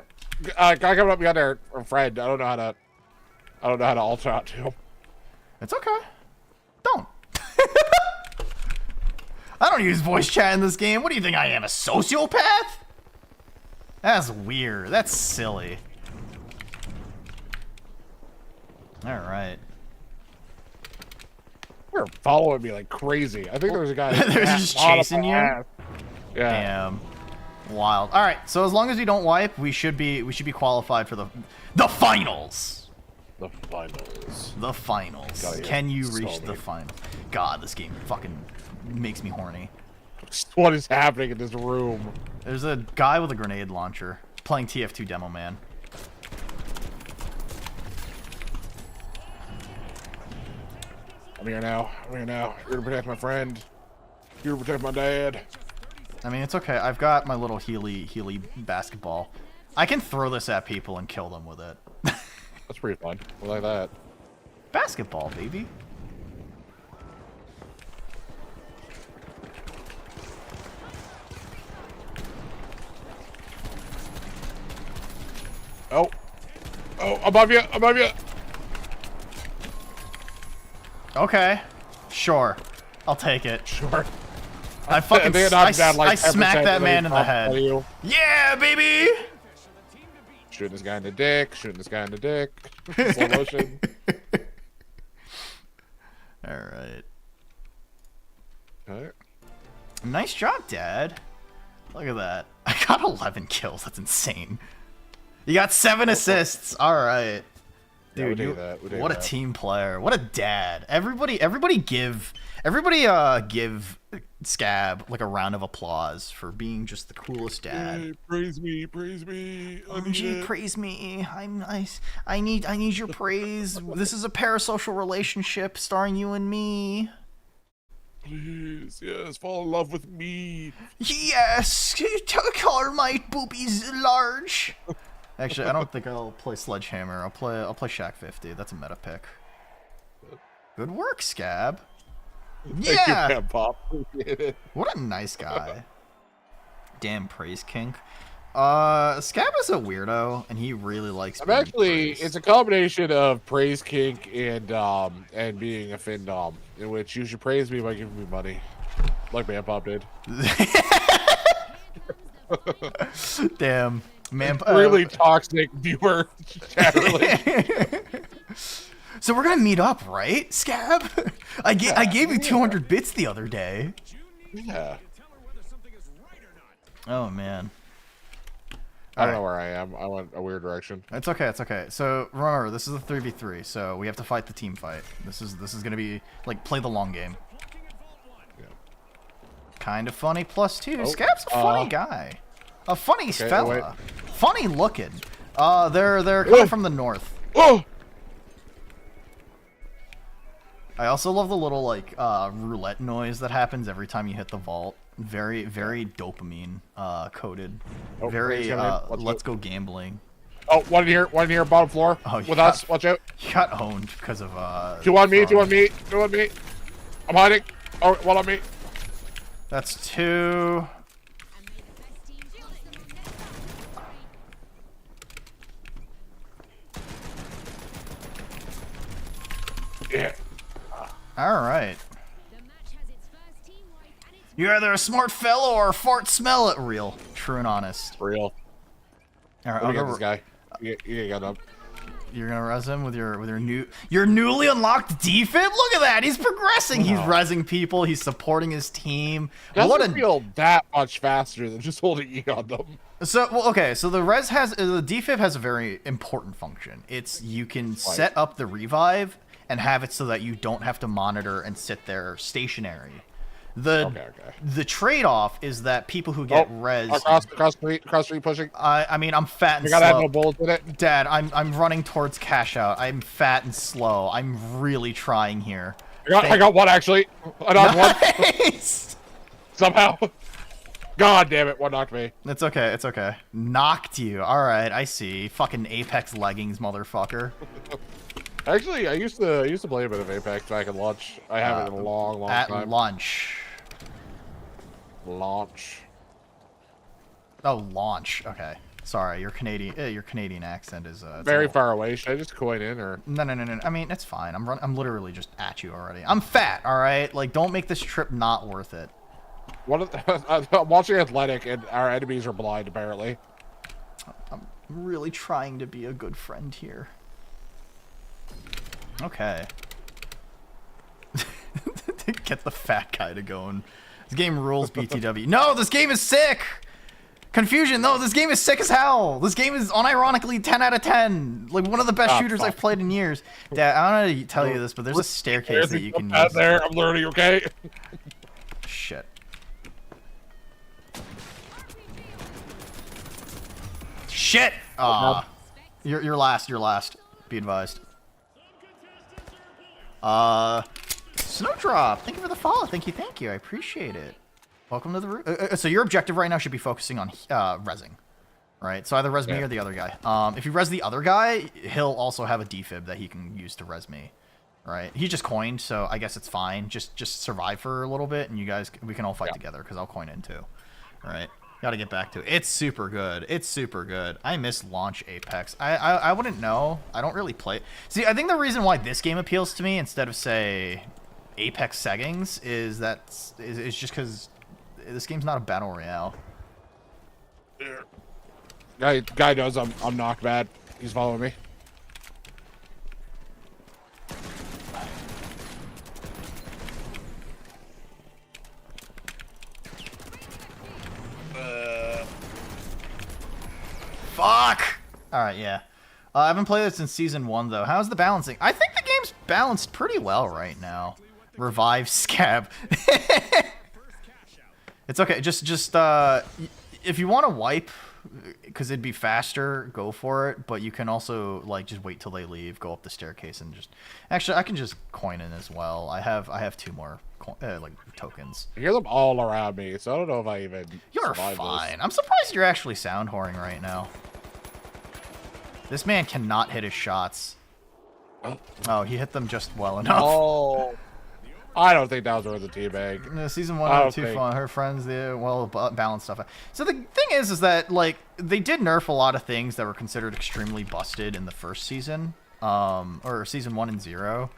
Guy coming up behind our friend. I don't know how to alter out to him. It's okay. Don't. I don't use voice chat in this game. What do you think I am, a sociopath? That's weird. That's silly. All right. They're following me like crazy. I think there was a guy They're just chasing you. Yeah. Damn. Wild. All right. So as long as we don't wipe, we should be qualified for the finals. The finals. The finals. Can you reach the final? God, this game fucking makes me horny. What is happening in this room? There's a guy with a grenade launcher playing TF2 Demo Man. I'm here now. You're to protect my friend. You're to protect my dad. I mean, it's okay. I've got my little Healy basketball. I can throw this at people and kill them with it. That's pretty fun. I like that. Basketball, baby. Oh, above you. Okay, sure. I'll take it. Sure. I fucking I smacked that man in the head. You. Yeah, baby. Shooting this guy in the dick. Slow motion. All right. Okay. Nice job, Dad. Look at that. I got 11 kills. That's insane. You got 7 assists. All right. Dude, what a team player. What a dad. Everybody give Scab like a round of applause for being just the coolest dad. Hey, praise me. OMG, praise me. I'm nice. I need your praise. This is a parasocial relationship starring you and me. Please, yes, fall in love with me. Yes, color my boobies large. Actually, I don't think I'll play Sledgehammer. I'll play Shaq 50. That's a meta pick. Good work, Scab. Thank you, Yeah. man, Pop. Appreciate it. What a nice guy. Damn praise kink. Scab is a weirdo, and he really likes. I'm actually. It's a combination of praise kink and being a findom, in which you should praise me by giving me money, like Man Pop did. Damn, man. Really toxic viewer chat relationship. So we're gonna meet up, right, Scab? I gave you 200 bits the other day. Yeah. Oh man. I don't know where I am. I went a weird direction. It's okay. It's okay. So remember, this is a 3v3, so we have to fight the team fight. This is gonna be like play the long game. Yeah. Kind of funny +2. Oh, Scab's a funny guy, a funny fella, wait. funny looking. They're coming from the north. Oh. I also love the little like roulette noise that happens every time you hit the vault. Very dopamine coded. Oh, Very let's out. go gambling. Oh, one here, bottom floor. Oh, with us. Watch out. You got owned because of Two on me. fraud. I'm hiding. Oh, one on me. That's 2. Yeah. All right. You're either a smart fellow or a fart smell it. Real, true and honest. Real. All right, Let me I'll get go, this guy. You got him. you're gonna res him with your newly unlocked defib. Look at that, he's progressing. He's resing people. He's supporting his team. Doesn't feel that much faster than just holding E on them. So well, okay. So the defib has a very important function. It's you can set up the revive and have it so that you don't have to monitor and sit there stationary. The trade-off is that people who get res across street pushing. I mean, I'm fat and You gotta have slow. no bullets in it. Dad, I'm running towards cash out. I'm fat and slow. I'm really trying here. I got one actually. I knocked one Nice! somehow. God damn it! One knocked me. It's okay. It's okay. Knocked you. All right, I see. Fucking Apex leggings, motherfucker. Actually, I used to play a bit of Apex back at launch. I haven't in a long At time. lunch. Launch. Oh, launch. Okay. Sorry, your Canadian accent is it's Very a little- far away. Should I just coin in or? No. I mean, it's fine. I'm literally just at you already. I'm fat. All right. Like, don't make this trip not worth it. I'm watching Athletic, and our enemies are blind apparently. I'm really trying to be a good friend here. Okay. Get the fat guy to going. This game rules, BTW. No, this game is sick! Confusion, no, this game is sick as hell! This game is unironically 10 out of 10. Like, one of the best shooters I've played in years. Dad, I don't know to tell you this, but there's a staircase that you can use. There, I'm learning, okay? Shit. Shit! Aw. You're last. Be advised. Snowdrop, thank you for the follow. Thank you. I appreciate it. Welcome to the room. So your objective right now should be focusing on rezzing, right? So either res me or the other guy. If you res the other guy, he'll also have a defib that he can use to res me, right? He just coined, so I guess it's fine. Just survive for a little bit, and we can all fight together because I'll coin in too, all right? Got to get back to it. It's super good. I miss launch Apex. I wouldn't know. I don't really play. See, I think the reason why this game appeals to me instead of say Apex settings is just because this game's not a battle royale. Guy knows I'm knocked bad. He's following me. Fuck! Alright, yeah. I haven't played it since Season 1, though. How's the balancing? I think the game's balanced pretty well right now. Revive Scab. It's okay. Just if you want to wipe, because it'd be faster, go for it. But you can also, like, just wait till they leave, go up the staircase, and just... Actually, I can just coin in as well. I have 2 more, like, tokens. I hear them all around me, so I don't know if I even You're survive fine. this. I'm surprised you're actually sound whoring right now. This man cannot hit his shots. Oh, he hit them just well enough. Oh, I don't think that was worth a teabag. No, season 1 had too fun. Her friends, they well balanced stuff. So the thing is that like they did nerf a lot of things that were considered extremely busted in the first season, or season 1 and 0.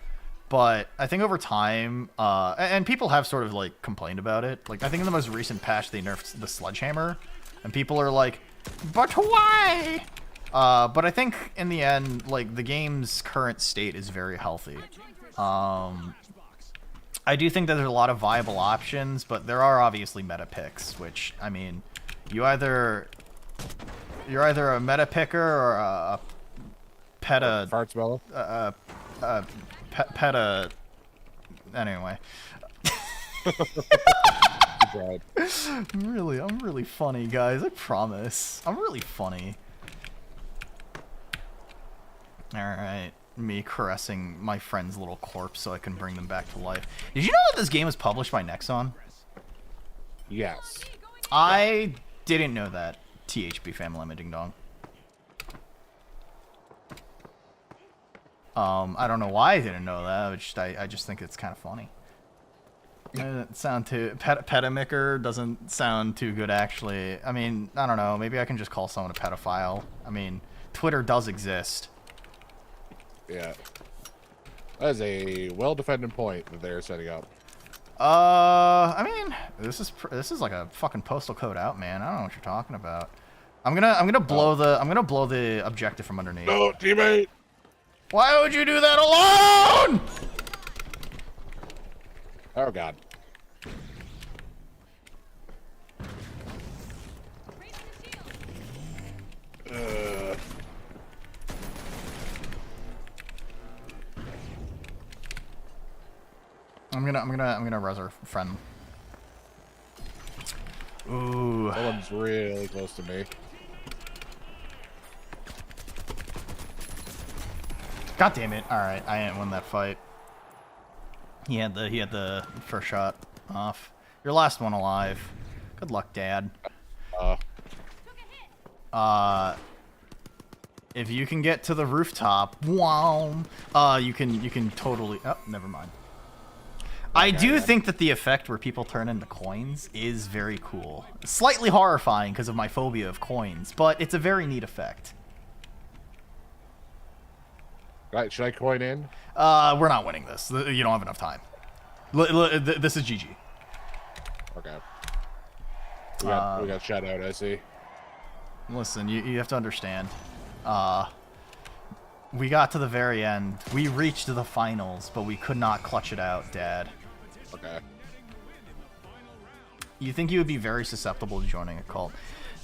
But I think over time, and people have sort of like complained about it. Like I think in the most recent patch they nerfed the sledgehammer, and people are like, "But why?" But I think in the end, like the game's current state is very healthy. I do think that there's a lot of viable options, but there are obviously meta picks, which I mean, you're either a meta picker or a peta Farts Bella. Peta. Anyway. I'm really funny, guys. I promise. I'm really funny. All right, me caressing my friend's little corpse so I can bring them back to life. Did you know that this game was published by Nexon? Yes. I didn't know that. THB family ding dong. I don't know why I didn't know that. I just think it's kind of funny. It doesn't sound too pedamicker doesn't sound too good actually. I mean, I don't know. Maybe I can just call someone a pedophile. I mean, Twitter does exist. Yeah. That is a well-defended point that they're setting up. I mean, this is like a fucking postal code out, man. I don't know what you're talking about. I'm gonna blow the objective from underneath. No, teammate. Why would you do that alone? Oh god. I'm gonna res our friend. Ooh. That one's really close to me. God damn it! All right, I didn't win that fight. He had the first shot off. Your last one alive. Good luck, Dad. If you can get to the rooftop, wow. You can totally. Oh, never mind. I do think that the effect where people turn into coins is very cool. Slightly horrifying because of my phobia of coins, but it's a very neat effect. Right, should I coin in? We're not winning this. You don't have enough time. This is GG. Okay. We got shut out, I see. Listen, you have to understand. We got to the very end. We reached the finals, but we could not clutch it out, Dad. Okay. You think you would be very susceptible to joining a cult?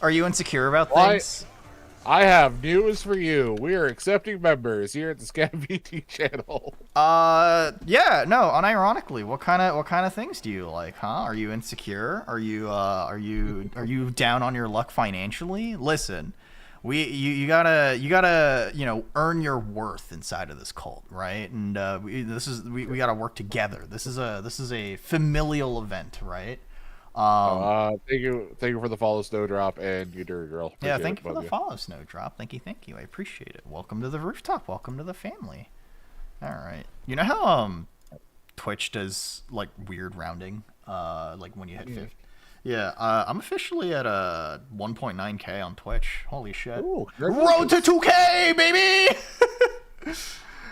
Are you insecure about things? I have news for you. We are accepting members here at the ScamVT channel. Yeah, no, unironically, what kind of things do you like, huh? Are you insecure? Are you down on your luck financially? Listen, you gotta earn your worth inside of this cult, right? And we gotta work together. This is a familial event, right? Thank you for the follow, Snowdrop, and you dirty girl. Yeah, thank you for the follow, Snowdrop. Thank you. I appreciate it. Welcome to the rooftop. Welcome to the family. All right. You know how Twitch does like weird rounding, like when you hit 50. Yeah, I'm officially at 1.9K on Twitch. Holy shit! Ooh, road to 2K, baby.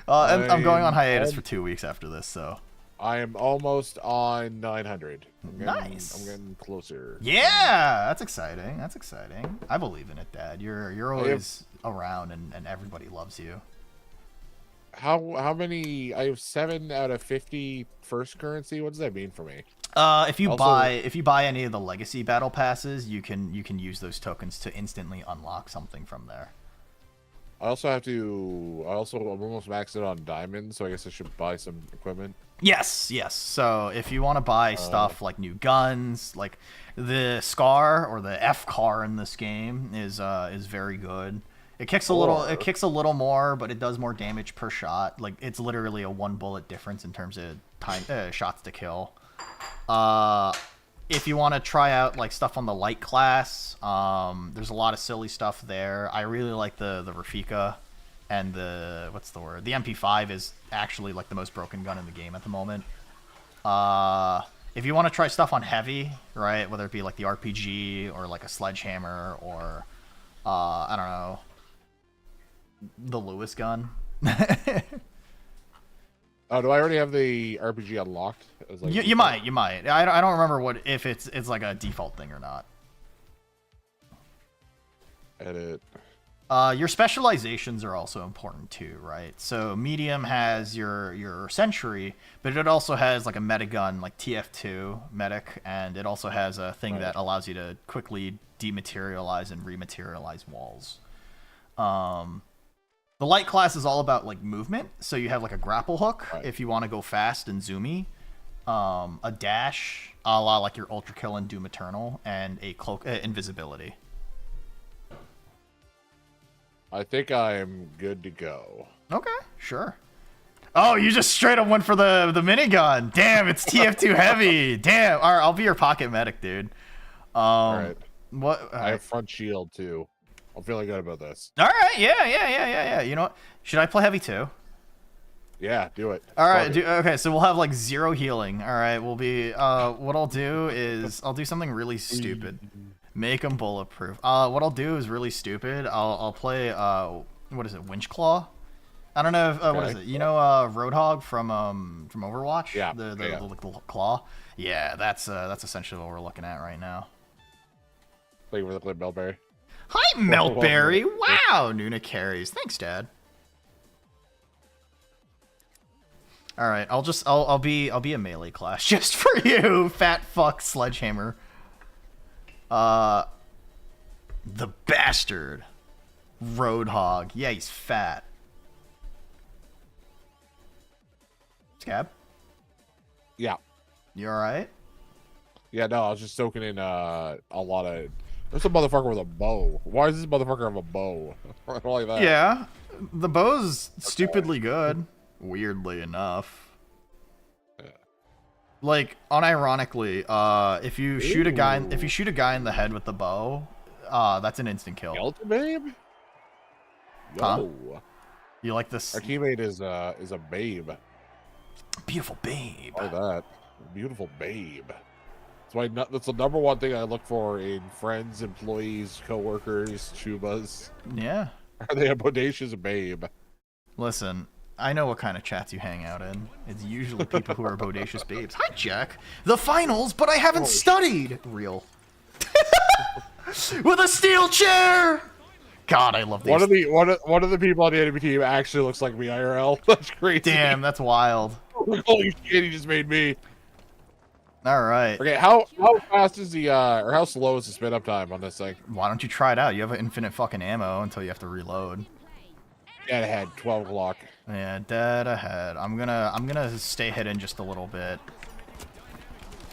I'm going on hiatus for 2 weeks after this, so. I am almost on 900. Nice. I'm getting closer. Yeah, that's exciting. I believe in it, Dad. You're always around, and everybody loves you. How many? I have 7 out of 50 first currency. What does that mean for me? If you buy any of the legacy battle passes, you can use those tokens to instantly unlock something from there. I'm almost maxed out on diamonds, so I guess I should buy some equipment. Yes. So if you want to buy stuff like new guns, like the Scar or the F car in this game is very good. It kicks a little more, but it does more damage per shot. Like it's literally a 1 bullet difference in terms of time shots to kill. if you want to try out like stuff on the light class, there's a lot of silly stuff there. I really like the Rafika and the what's the word? The MP5 is actually like the most broken gun in the game at the moment. If you want to try stuff on heavy, right, whether it be like the RPG or like a sledgehammer or I don't know, the Lewis gun. Oh, do I already have the RPG unlocked? Like, you might. I don't remember if it's like a default thing or not. Edit. Your specializations are also important too, right? So medium has your sentry, but it also has like a metagun like TF2 medic, and it also has a thing that allows you to quickly dematerialize and rematerialize walls. The light class is all about like movement, so you have like a grapple hook if you want to go fast and zoomy, a dash a la like your ultra kill and Doom Eternal, and a cloak invisibility. I think I'm good to go. Okay, sure. Oh, you just straight up went for the minigun. Damn, it's TF2 heavy. Damn. All right, I'll be your pocket medic, dude. All right. What? I have front shield too. I'm feeling good about this. All right, yeah. You know what? Should I play heavy too? Yeah, do it. All right, okay. So we'll have like 0 healing. All right, we'll be. What I'll do is I'll do something really stupid. Make them bulletproof. What I'll do is really stupid. I'll play. What is it? Winch Claw. I don't know. If, what is it? You know, Roadhog from Overwatch. Yeah. The claw. Yeah, that's essentially what we're looking at right now. Play with the Meltberry. Hi, Meltberry. Wow, Nuna carries. Thanks, Dad. All right, I'll be a melee class just for you, fat fuck sledgehammer. The bastard, Roadhog. Yeah, he's fat. Scab. Yeah. You all right? Yeah, no, I was just soaking in a lot of. There's a motherfucker with a bow. Why does this motherfucker have a bow? I don't like that. Yeah, the bow's stupidly good. Weirdly enough. Yeah. Like, unironically, if you shoot a guy in the head with the bow, that's an instant kill. Delta babe? Yo. Huh? You like this? Our teammate is a babe. Beautiful babe. Like that. Beautiful babe. That's the number one thing I look for in friends, employees, coworkers, chubas. Yeah. Are they a bodacious babe? Listen, I know what kind of chats you hang out in. It's usually people who are bodacious babes. Hi, Jack. The finals, but I haven't studied. Real. With a steel chair. God, I love these. One of the people on the enemy team actually looks like me IRL. That's crazy. Damn, that's wild. Holy shit, he just made me. All right. Okay, how fast is the or how slow is the spin up time on this thing? Why don't you try it out? You have infinite fucking ammo until you have to reload. Dead ahead, 12 o'clock. Yeah, dead ahead. I'm gonna stay hidden just a little bit.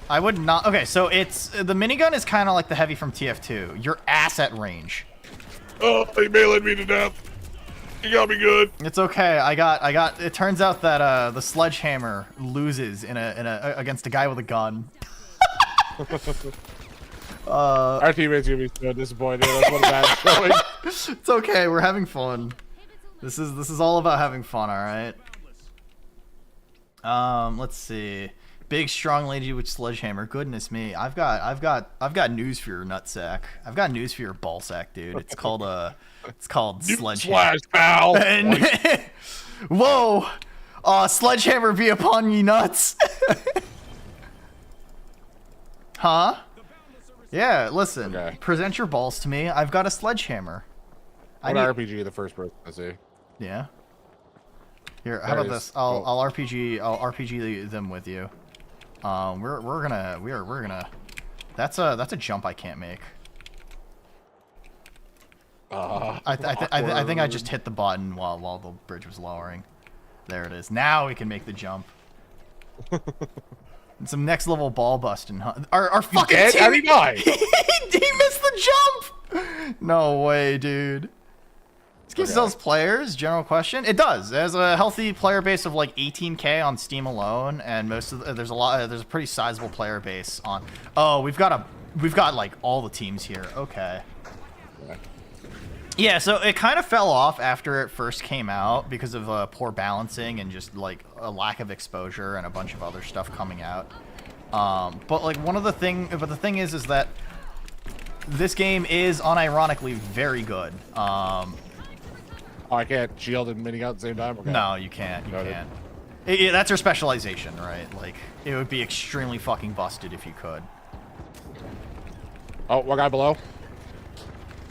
I would not. Okay, so it's the minigun is kind of like the heavy from TF2. Your ass at range. Oh, he meleeed me to death. You got me good. It's okay. I got. It turns out that the sledgehammer loses in a against a guy with a gun. Our teammates gonna be so disappointed. That's what a bad showing. It's okay. We're having fun. This is all about having fun. All right. Let's see. Big strong lady with sledgehammer. Goodness me. I've got news for your nutsack. I've got news for your ballsack, dude. It's called sledgehammer. Slash pal. And whoa. Sledgehammer be upon ye nuts. Huh? Yeah, listen. Okay. Present your balls to me. I've got a sledgehammer. What RPG the first person I see? Yeah. Here, how about this? I'll RPG them with you. We're gonna. That's a jump I can't make. I think I just hit the button while the bridge was lowering. There it is. Now we can make the jump. Some next level ball busting. Our fucking team. How did he die? He missed the jump. No way, dude. This game sells players, general question. It does. It has a healthy player base of like 18K on Steam alone, and there's a pretty sizable player base on. Oh, we've got like all the teams here. Okay. Yeah, so it kind of fell off after it first came out because of poor balancing and just like a lack of exposure and a bunch of other stuff coming out. But like the thing is that this game is unironically very good. Oh, I can't shield and minigun at the same time? Okay. No, you can't. You can't. That's your specialization, right? Like, it would be extremely fucking busted if you could. Oh, one guy below.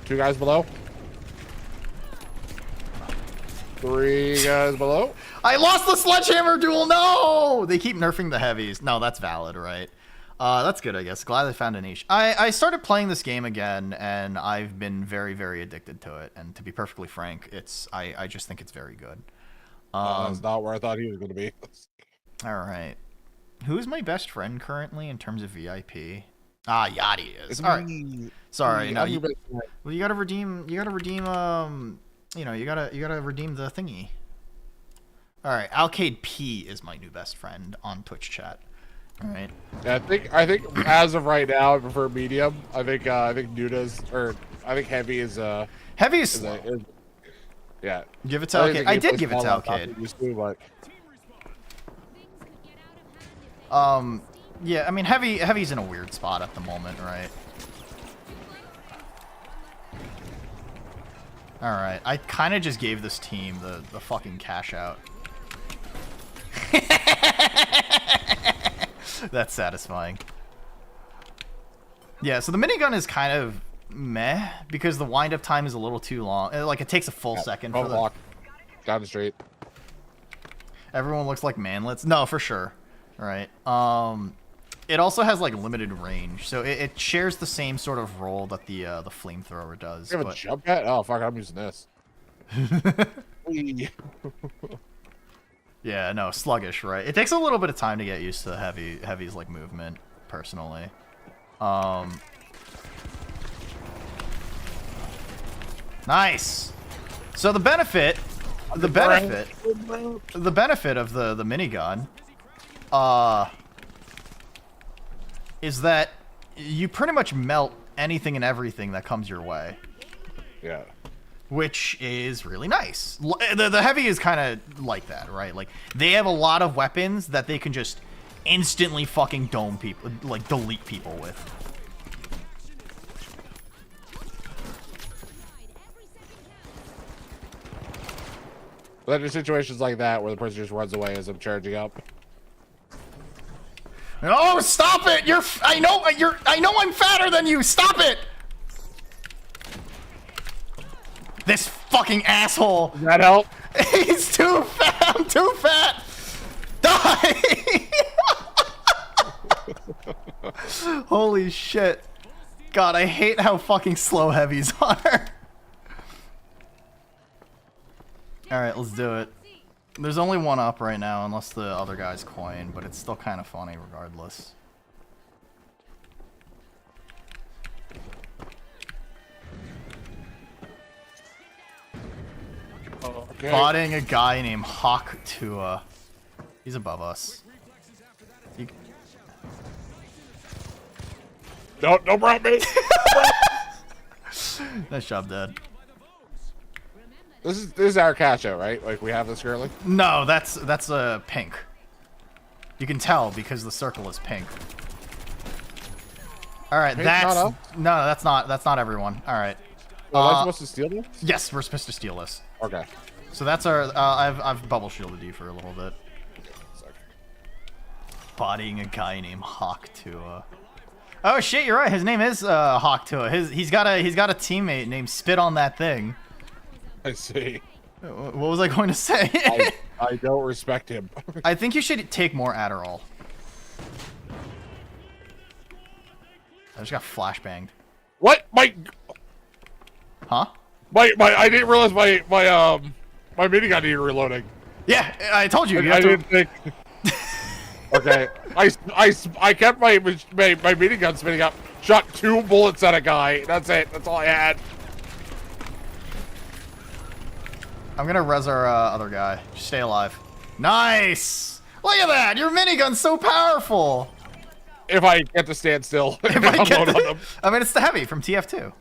2 guys below. 3 guys below. I lost the sledgehammer duel! No! They keep nerfing the heavies. No, that's valid, right? That's good, I guess. Glad they found a niche. I started playing this game again, and I've been very, very addicted to it. And to be perfectly frank, I just think it's very good. That's not where I thought he was going to be. All right. Who is my best friend currently in terms of VIP? Ah, Yachty is. All right. Sorry. No, well, you gotta redeem. You gotta redeem. You gotta redeem the thingy. All right. Alcade P is my new best friend on Twitch chat. All right. Yeah, I think as of right now, I prefer medium. I think Nuda's, or I think heavy is heavy is yeah. Give it to Alcade. I did give it to Alcade. Yeah, I mean heavy's in a weird spot at the moment, right? All right. I kind of just gave this team the fucking cash out. That's satisfying. Yeah, so the minigun is kind of meh because the wind-up time is a little too long. Like, it takes a full second for the... Down the street. Everyone looks like manlets. No, for sure. Right. It also has, like, limited range, so it shares the same sort of role that the flamethrower does. You have a jump pad? Oh, fuck, I'm using this. Yeah, no, sluggish, right? It takes a little bit of time to get used to heavy's like movement, personally. Nice. So the benefit of the minigun, is that you pretty much melt anything and everything that comes your way. Yeah. Which is really nice. The heavy is kind of like that, right? Like, they have a lot of weapons that they can just instantly fucking dome people, like, delete people with. But there's situations like that where the person just runs away as I'm charging up. No, stop it! I know I'm fatter than you! Stop it! This fucking asshole. Does that help? He's too fat. I'm too fat. Die. Holy shit. God, I hate how fucking slow heavies are. Alright, let's do it. There's only one up right now, unless the other guy's coin, but it's still kind of funny regardless. Okay. Spotting a guy named Hawk Tua. He's above us. Don't brought me. Nice job, Dad. This is our catch out, right? Like, we have this currently? No, that's pink. You can tell because the circle is pink. All right, that's not everyone. All right. Oh, am I supposed to steal this? Yes, we're supposed to steal this. Okay. So that's our. I've bubble shielded you for a little bit. Bodying a guy named Hawk Tua. Oh shit, you're right. His name is Hawk Tua. He's got a teammate named Spit on That Thing. I see. What was I going to say? I don't respect him. I think you should take more Adderall. I just got flashbanged. What? Huh? I didn't realize my minigun needed reloading. Yeah, I told you. I didn't think. Okay, I kept my minigun spinning up. Shot 2 bullets at a guy. That's it. That's all I had. I'm gonna res our other guy. Just stay alive. Nice! Look at that! Your minigun's so powerful! If I get to stand still. If I get to, I mean, it's the heavy from TF2.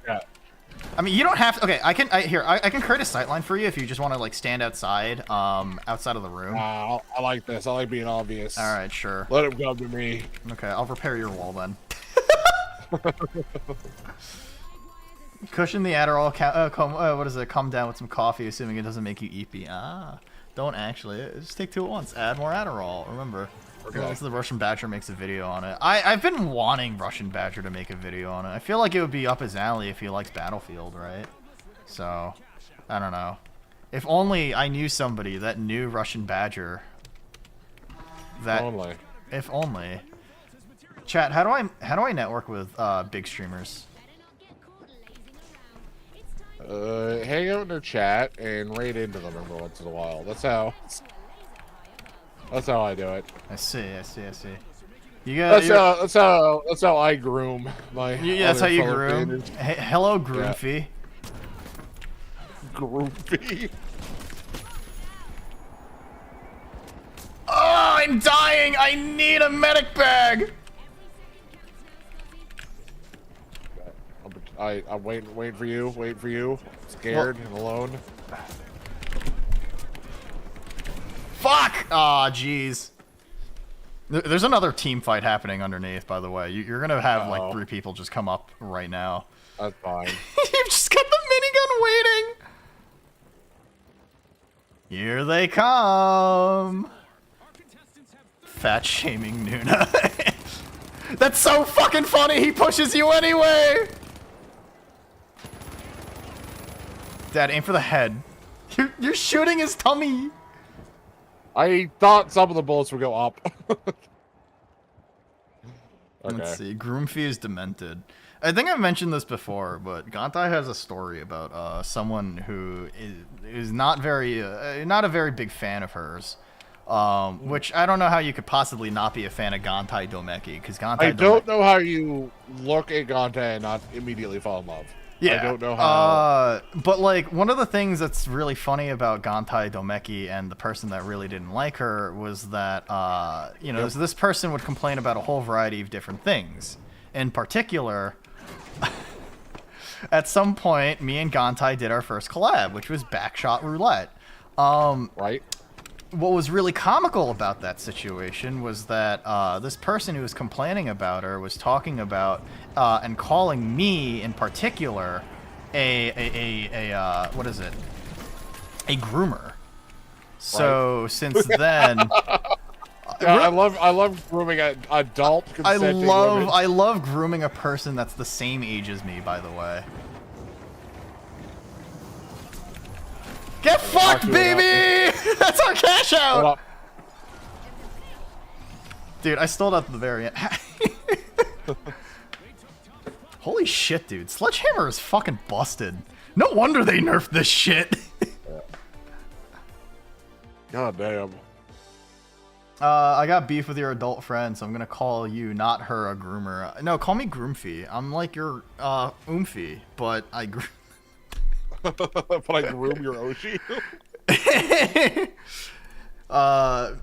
Yeah. I mean, you don't have to. Okay, I can create a sightline for you if you just want to like stand outside, outside of the room. I like this. I like being obvious. All right, sure. Let him come to me. Okay, I'll repair your wall then. Cushion the Adderall. What is it? Calm down with some coffee, assuming it doesn't make you eepy. Ah, don't actually. Just take 2 at once. Add more Adderall. Remember. Okay. Well, the Russian Badger makes a video on it. I've been wanting Russian Badger to make a video on it. I feel like it would be up his alley if he likes Battlefield, right? So, I don't know. If only I knew somebody that knew Russian Badger. That Only. If only. Chat, how do I network with big streamers? Hang out in their chat and raid into them every once in a while. That's how I do it. I see. You got. That's how I groom my. Yeah, that's how you groom. Hey, hello, Groomfy. Yeah. Groomfy. Oh, I'm dying! I need a medic bag. I'm waiting for you, scared and alone. Fuck! Aw, jeez. There's another team fight happening underneath, by the way. You're gonna have like 3 people just come up right now. That's fine. You've just got the minigun waiting. Here they come. Fat shaming Nuna. That's so fucking funny. He pushes you anyway. Dad, aim for the head. You're shooting his tummy. I thought some of the bullets would go up. Okay. Let's see. Groomfee is demented. I think I've mentioned this before, but Gantai has a story about someone who is not a very big fan of hers. Which I don't know how you could possibly not be a fan of Gantai Domeki, because Gantai. I don't know how you look at Gantai and not immediately fall in love. Yeah. I don't know how. But like one of the things that's really funny about Gantai Domeki and the person that really didn't like her was that this person would complain about a whole variety of different things. In particular, at some point, me and Gantai did our first collab, which was Backshot Roulette. Right. What was really comical about that situation was that this person who was complaining about her was talking about and calling me in particular a groomer. So right. Since then, I love grooming adult consenting women. I love grooming a person that's the same age as me. By the way. Get fucked, baby! That's our cash out! Dude, I stole it at the very end. Holy shit, dude. Sledgehammer is fucking busted. No wonder they nerfed this shit. God damn. I got beef with your adult friend, so I'm gonna call you, not her, a groomer. No, call me Groomfee. I'm like your, Oomphy, but I but I groom your Oshi. How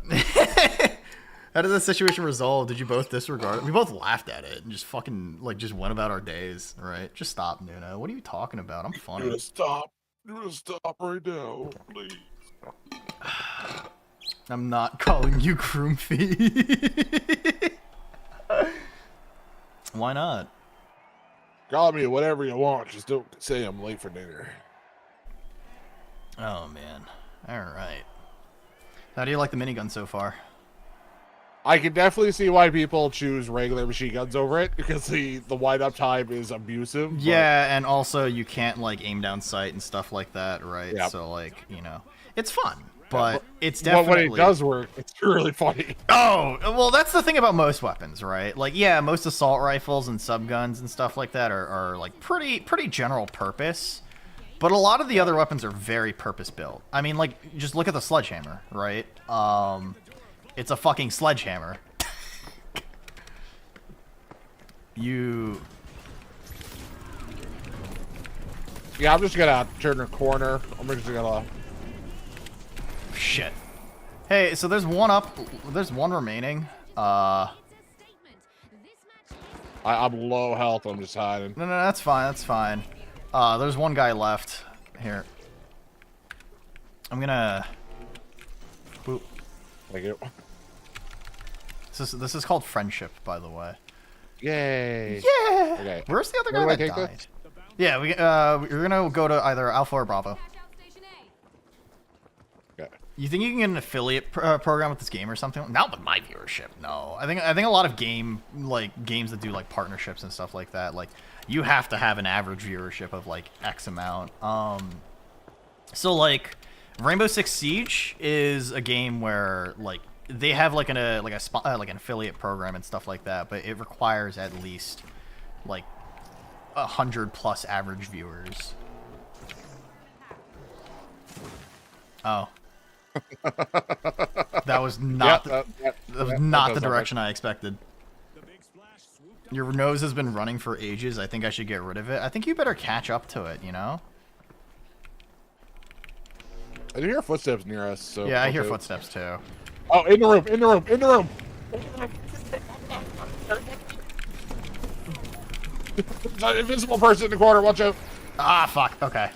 did the situation resolve? Did you both disregard it? We both laughed at it and just fucking just went about our days, right? Just stop, Nuna. What are you talking about? I'm funny. You stop. You stop right now, please. I'm not calling you Groomfee. Why not? Call me whatever you want. Just don't say I'm late for dinner. Oh, man. All right. How do you like the minigun so far? I can definitely see why people choose regular machine guns over it, because the wind-up time is abusive. Yeah, and also you can't, aim down sight and stuff like that, right? Yep. So, it's fun, but it's definitely... But when it does work, it's really funny. Oh, well, that's the thing about most weapons, right? Most assault rifles and subguns and stuff like that are pretty general purpose. But a lot of the other weapons are very purpose-built. I mean, just look at the sledgehammer, right? It's a fucking sledgehammer. Yeah, I'm just gonna turn a corner. I'm just gonna. Shit. Hey, so there's one up. There's one remaining. I'm low health. I'm just hiding. No, that's fine. That's fine. There's one guy left. Here. I'm gonna. Boop. Thank you. This is called friendship, by the way. Yay. Yeah. Okay. Where's the other Where guy do I that take died? this? Yeah, we're gonna go to either Alpha or Bravo. Okay. You think you can get an affiliate program with this game or something? Not with my viewership, no. I think a lot of games that do like partnerships and stuff like that, like you have to have an average viewership of like X amount. So like Rainbow Six Siege is a game where like they have like an affiliate program and stuff like that, but it requires at least like 100+ average viewers. Oh. That was not that was not the direction I expected. Your nose has been running for ages. I think I should get rid of it. I think you better catch up to it, you know? I hear footsteps near us, so... Yeah, I hear footsteps too. Oh, in the room, in the room, in the room! There's an invisible person in the corner, watch out! Ah, fuck. Okay.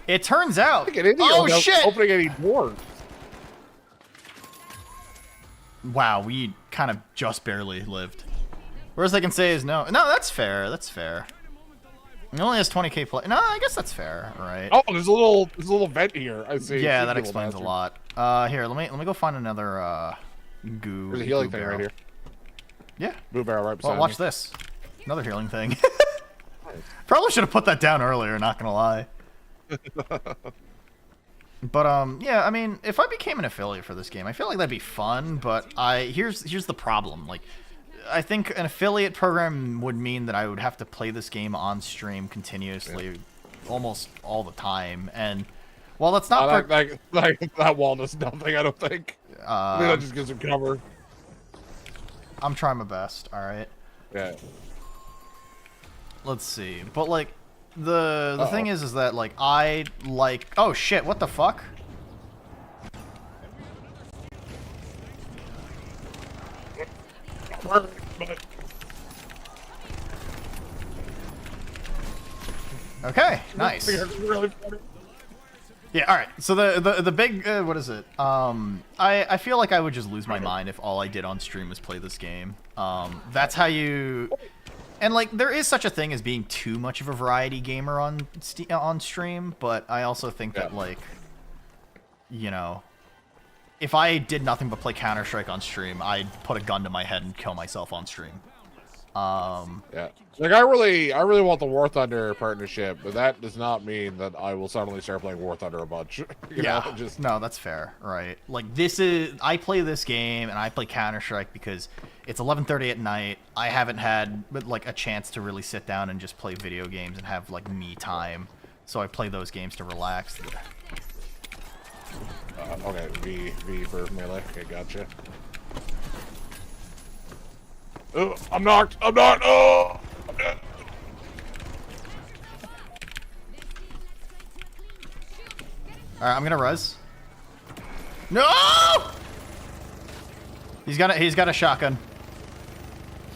It turns out... Get in here Oh, without shit! opening any doors. Wow, we kind of just barely lived. Worst I can say is no. No, that's fair. That's fair. It only has 20k play. No, I guess that's fair, right? Oh, there's a little vent here. I see. Yeah, that explains a lot. Here, let me go find another goo. There's a healing goo thing right barrel. here. Yeah. Blue barrel right beside Well, watch me. this. Another healing thing. Probably should have put that down earlier. Not gonna lie. But yeah, I mean, if I became an affiliate for this game, I feel like that'd be fun. But here's the problem. Like, I think an affiliate program would mean that I would have to play this game on stream continuously, almost all the time. And while that's not like that wall does nothing. I don't think. I think that just gives him cover. I'm trying my best. All right. Yeah. Let's see. But like, the thing is that like I like. Oh shit! What the fuck? Okay, nice. Yeah, all right. So the big what is it? I feel like I would just lose my mind if all I did on stream was play this game. That's how you. And like there is such a thing as being too much of a variety gamer on stream, but I also think that like, you know, if I did nothing but play Counter-Strike on stream, I'd put a gun to my head and kill myself on stream. Yeah. Like I really want the War Thunder partnership, but that does not mean that I will suddenly start playing War Thunder a bunch. you know, just no, that's fair, right? Like I play this game and I play Counter-Strike because it's 11:30 at night. I haven't had like a chance to really sit down and just play video games and have like me time, so I play those games to relax. okay, V for melee. Okay, gotcha. Oh, I'm knocked. I'm knocked. Oh, I'm dead. All right, I'm gonna res. No! He's got a shotgun.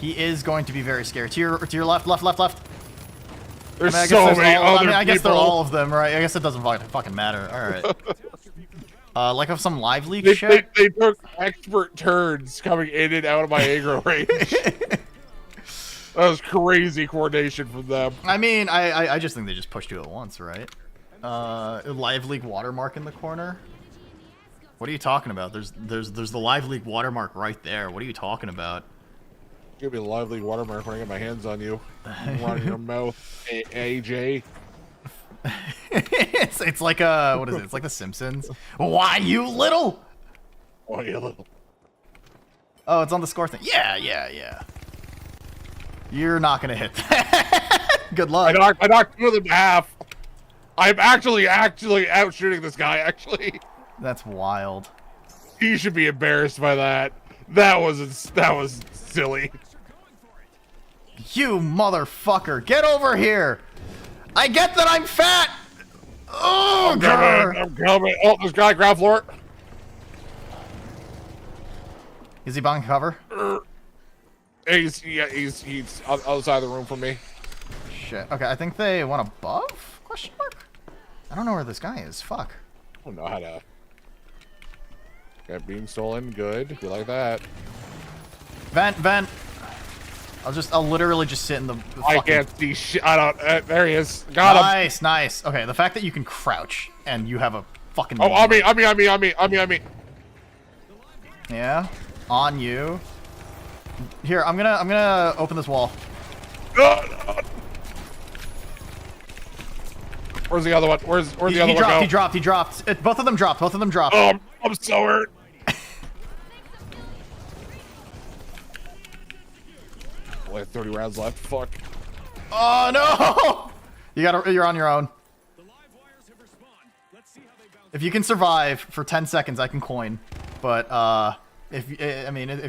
He is going to be very scared. To your left. There's I so many other I guess they're people. all of them, right? I guess it doesn't fucking matter. All right. Like of some live leak They shit. took expert turns coming in and out of my aggro range. That was crazy coordination from them. I mean, I just think they just pushed you at once, right? Live leak watermark in the corner. What are you talking about? There's the live leak watermark right there. What are you talking about? Give me a lively watermark when I get my hands on you. Running your mouth, AJ. it's like what is it? It's like The Simpsons. Why you little? Oh, you little. Oh, it's on the score thing. Yeah. You're not gonna hit that. Good luck. I knocked two of them in half. I'm actually out shooting this guy. Actually, That's wild. he should be embarrassed by that. That was silly. You motherfucker, get over here! I get that I'm fat! Oh, I'm God. coming. I'm coming. Oh, there's a guy ground floor. Is he buying cover? He's on the other side of the room from me. Shit. Okay, I think they went above? Question mark? I don't know where this guy is. Fuck. I don't know how to. Got beam stolen. Good. We like that. Vent. I'll literally just sit in the I fucking... can't see shit. I don't. There he is. Got him. Nice. Okay, the fact that you can crouch and you have a fucking... Oh, on me. Yeah, on you. Here, I'm gonna open this wall. Where's the other one? Where's the other one go? He dropped. Both of them dropped. Oh, I'm so hurt. Only 30 rounds left. Fuck. Oh no! You're on your own. If you can survive for 10 seconds, I can coin. But if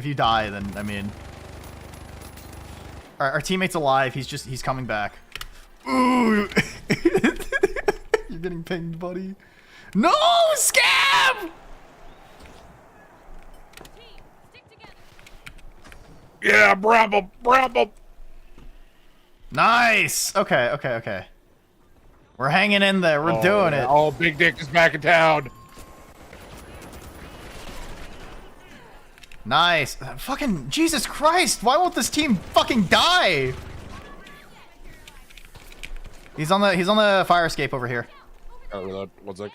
you die, then I mean, our teammate's alive. He's coming back. Ooh, you're getting pinged, buddy. No, scab! Yeah, bravo. Nice. Okay. We're hanging in there. We're doing it. Oh, Big Dick is back in town. Nice. Fucking Jesus Christ! Why won't this team fucking die? He's on the fire escape over here. Gotta reload. 1 sec.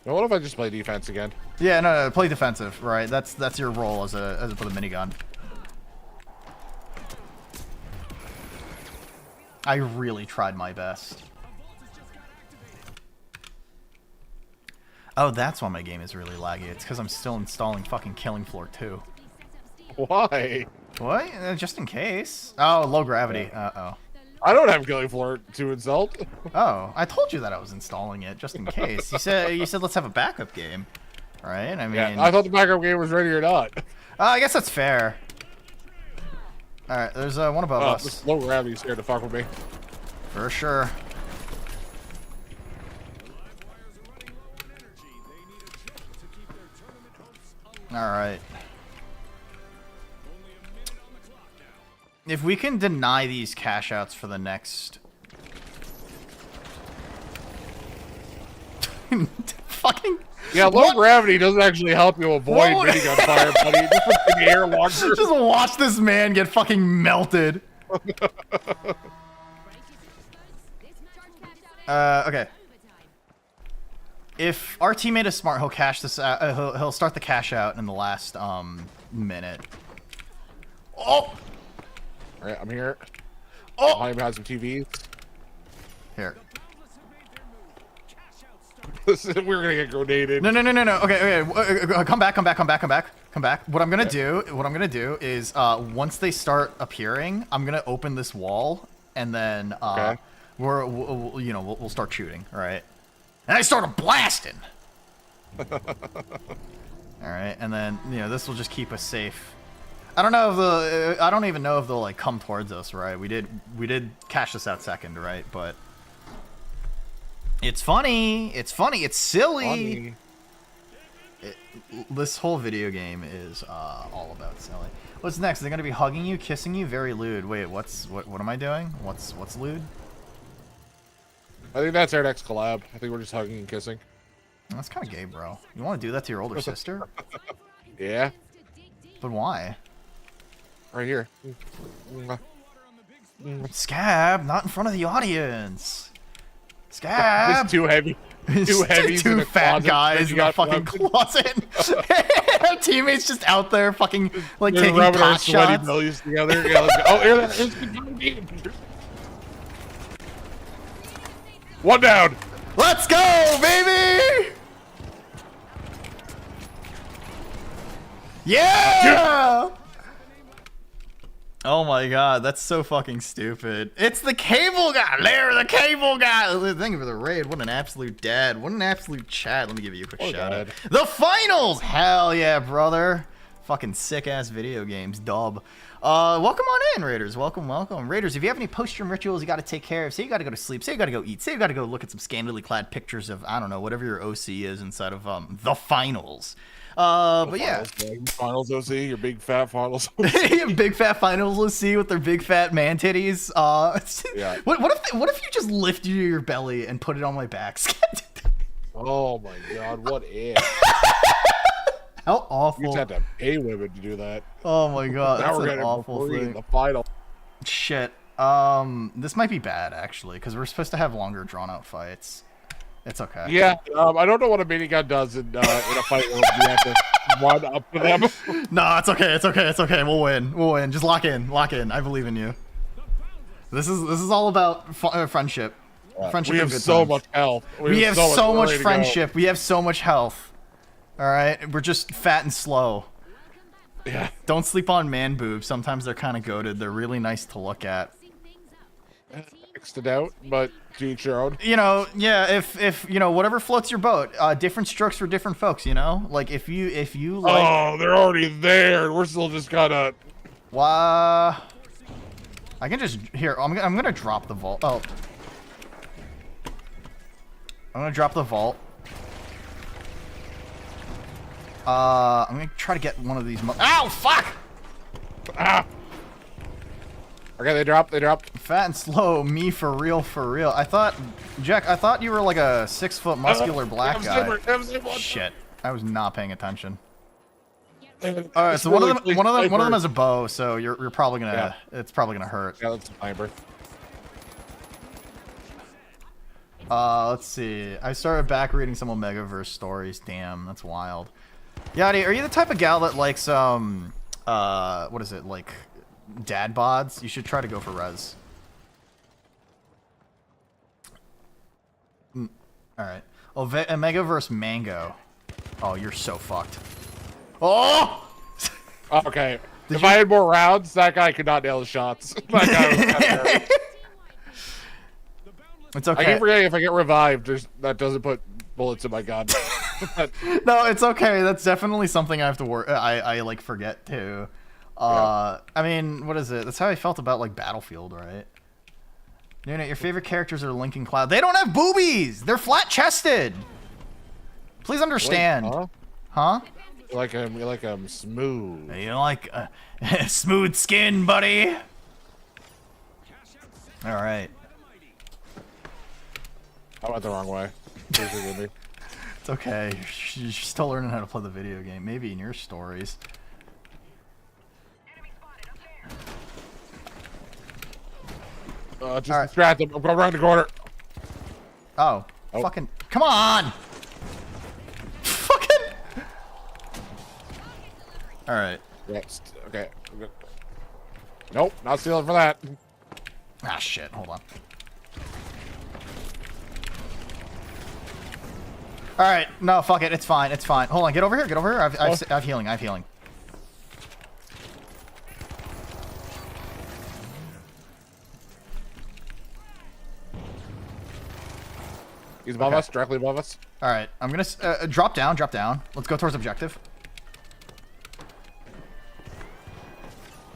Now, what if I just play defense again? Yeah, no, play defensive, right? That's your role as a for the minigun. I really tried my best. Oh, that's why my game is really laggy. It's because I'm still installing fucking Killing Floor 2. Why? What? Just in case. Oh, low gravity. Uh-oh. I don't have Killing Floor to insult. Oh, I told you that I was installing it just in case. You said let's have a backup game, right? I mean, Yeah, I thought the backup game was ready or not. I guess that's fair. All right, there's one above us. This low gravity scared the fuck with me. For sure. All right. If we can deny these cash outs for the next... fucking... Yeah, low gravity doesn't actually help you avoid minigun fire, buddy. Just put the air longer. Just watch this man get fucking melted. Okay. If our teammate is smart, he'll cash this out. He'll start the cash out in the last minute. Oh! Alright, I'm here. Oh! Behind me has some TVs. Here. We're gonna get grenaded. No. Okay. Come back. What I'm gonna do is once they start appearing, I'm gonna open this wall, and then we'll start shooting. All right. And I started blasting. All right, and then this will just keep us safe. I don't even know if they'll like come towards us. Right. We did cash this out second. Right, but. It's funny. It's silly. This whole video game is all about silly. What's next? They're gonna be hugging you, kissing you, very lewd. Wait, what am I doing? What's lewd? I think that's our next collab. I think we're just hugging and kissing. That's kind of gay, bro. You want to do that to your older sister? Yeah. But why? Right here. Scab, not in front of the audience. Scab! It's too heavy. Too heavy. Two fat guys in a fucking closet. Our teammates just out there fucking like taking pot shots. Together. Yeah, let's go. Oh, here that is. One down. Let's go, baby! Yeah! Oh my god, that's so fucking stupid. It's the cable guy! Larry, the cable guy! Thank you for the raid. What an absolute dad. What an absolute chat. Let me give you a quick shout out. The finals! Hell yeah, brother. Fucking sick ass video games, dub. Welcome on in, Raiders. Welcome. Raiders, if you have any post-stream rituals you got to take care of, say you got to go to sleep, say you got to go eat, say you got to go look at some scantily clad pictures of, I don't know, whatever your OC is inside of the finals. But yeah. Finals OC, your big fat finals. Big fat finals OC with their big fat man titties. Yeah. What if you just lifted your belly and put it on my back? Oh my god, what if? How awful. You just had to pay women to do that. Oh my god, Now that's we're an awful thing. in the final. Shit. This might be bad actually, because we're supposed to have longer drawn out fights. It's okay. Yeah, I don't know what a minigun does in a fight where you have to run up to them. No, it's okay. We'll win. Just lock in. I believe in you. This is all about friendship. Friendship. We have so much health. We have so much friendship. We have so much health. All right, we're just fat and slow. Yeah. Don't sleep on man boobs. Sometimes they're kind of goated. They're really nice to look at. Mixed it out, but to each your own. You know, yeah. If you know, whatever floats your boat. Different strokes for different folks. You know, like if you like. Oh, they're already there. We're still just gotta. I can just here. I'm gonna drop the vault. Oh. I'm gonna drop the vault. I'm gonna try to get one of these. Ow! Fuck! Ah! Okay, they dropped. Fat and slow, me for real. I thought, Jack, I thought you were like a 6-foot muscular black guy. Shit, I was not paying attention. All right, so one of them has a bow, so you're probably gonna. Yeah. It's probably gonna hurt. Yeah, that's a sniper. Let's see. I started back reading some Omegaverse stories. Damn, that's wild. Yadi, are you the type of gal that likes what is it, like dad bods? You should try to go for res. All right. Omegaverse Mango. Oh, you're so fucked. Oh! Okay. If I had more rounds, that guy could not nail his shots. That guy was kind of It's okay. I keep forgetting if I get revived, that doesn't put bullets in my gun. No, it's okay. That's definitely something I have to work. I like forget too. I mean, what is it? That's how I felt about like Battlefield, right? Your favorite characters are Link and Cloud. They don't have boobies. They're flat chested. Please understand. Wait, huh? You like him smooth. You like smooth skin, buddy. All right. I went the wrong way. Please forgive me. It's okay. You're still learning how to play the video game. Maybe in your stories. Just distract him. I'm going around the corner. Oh. Fucking. Come on! Fucking. Alright. Yes. Okay. Nope. Not stealing for that. Ah, shit. Hold on. Alright. No, fuck it. It's fine. It's fine. Hold on. Get over here. I have healing. He's above us, directly above us. All right, I'm gonna drop down. Let's go towards objective.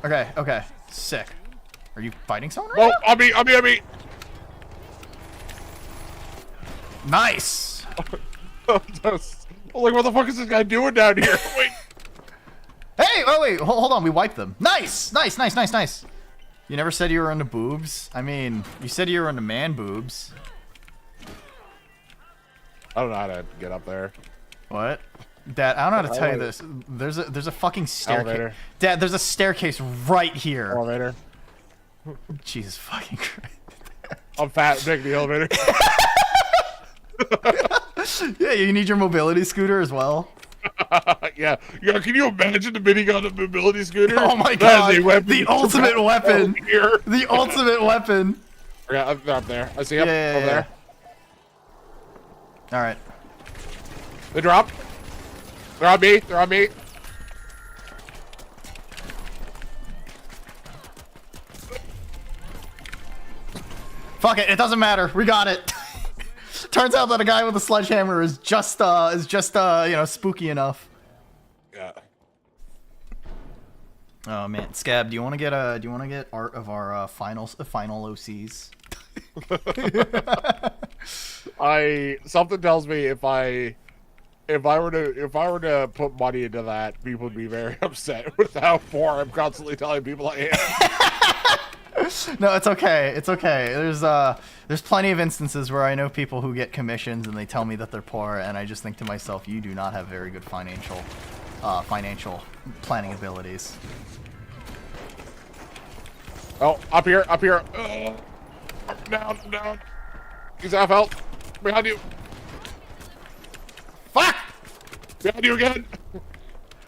Okay, sick. Are you fighting someone right now? On me. Nice. Like, what the fuck is this guy doing down here? Wait. Hey, wait, hold on. We wiped them. Nice. You never said you were into boobs. I mean, you said you were into man boobs. I don't know how to get up there. What? Dad, I don't know how to tell you this. There's a fucking staircase. Elevator. Dad, there's a staircase right here. Elevator. Jesus fucking Christ. I'm fat. Take the elevator. Yeah, you need your mobility scooter as well. Yeah. Can you imagine the minigun of mobility scooter? Oh my god. The ultimate weapon. The ultimate weapon. Yeah, they're up there. I see him over there. All right. They dropped. They're on me. Fuck it. It doesn't matter. We got it. Turns out that a guy with a sledgehammer is just spooky enough. Yeah. Oh man, Scab, do you want to get art of our final OCs? Something tells me if I were to put money into that, people would be very upset with how poor I'm constantly telling people I am. No, it's okay. It's okay. There's plenty of instances where I know people who get commissions and they tell me that they're poor, and I just think to myself, you do not have very good financial planning abilities. Oh, up here. Down. He's half health. Behind you. Fuck! Behind you again.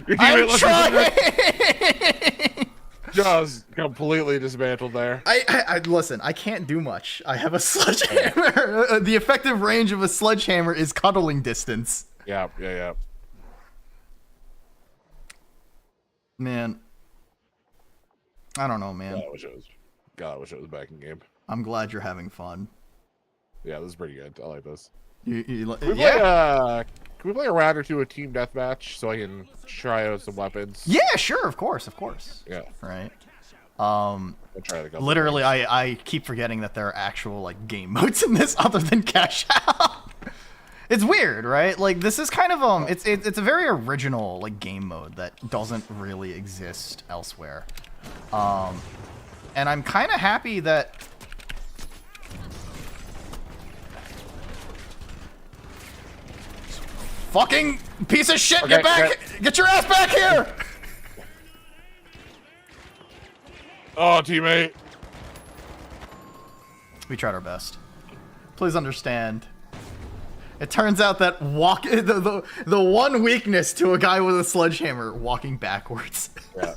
Your I'm teammate trying! just completely dismantled there. I listen, I can't do much. I have a sledgehammer. The effective range of a sledgehammer is cuddling distance. Yeah. Man. I don't know, man. I wish it was back in game. I'm glad you're having fun. Yeah, this is pretty good. I like this. Yeah. Can we play a round or two of team deathmatch so I can try out some weapons? Yeah, sure, of course. Yeah. Right. I'll try it a couple Literally, times. I keep forgetting that there are actual like game modes in this other than cash out. It's weird, right? Like this is kind of it's a very original like game mode that doesn't really exist elsewhere. And I'm kind of happy that. Fucking piece of shit! Okay, Get back! Get your ass back here! Oh, teammate. We tried our best. Please understand. It turns out that the one weakness to a guy with a sledgehammer, walking backwards. Yeah.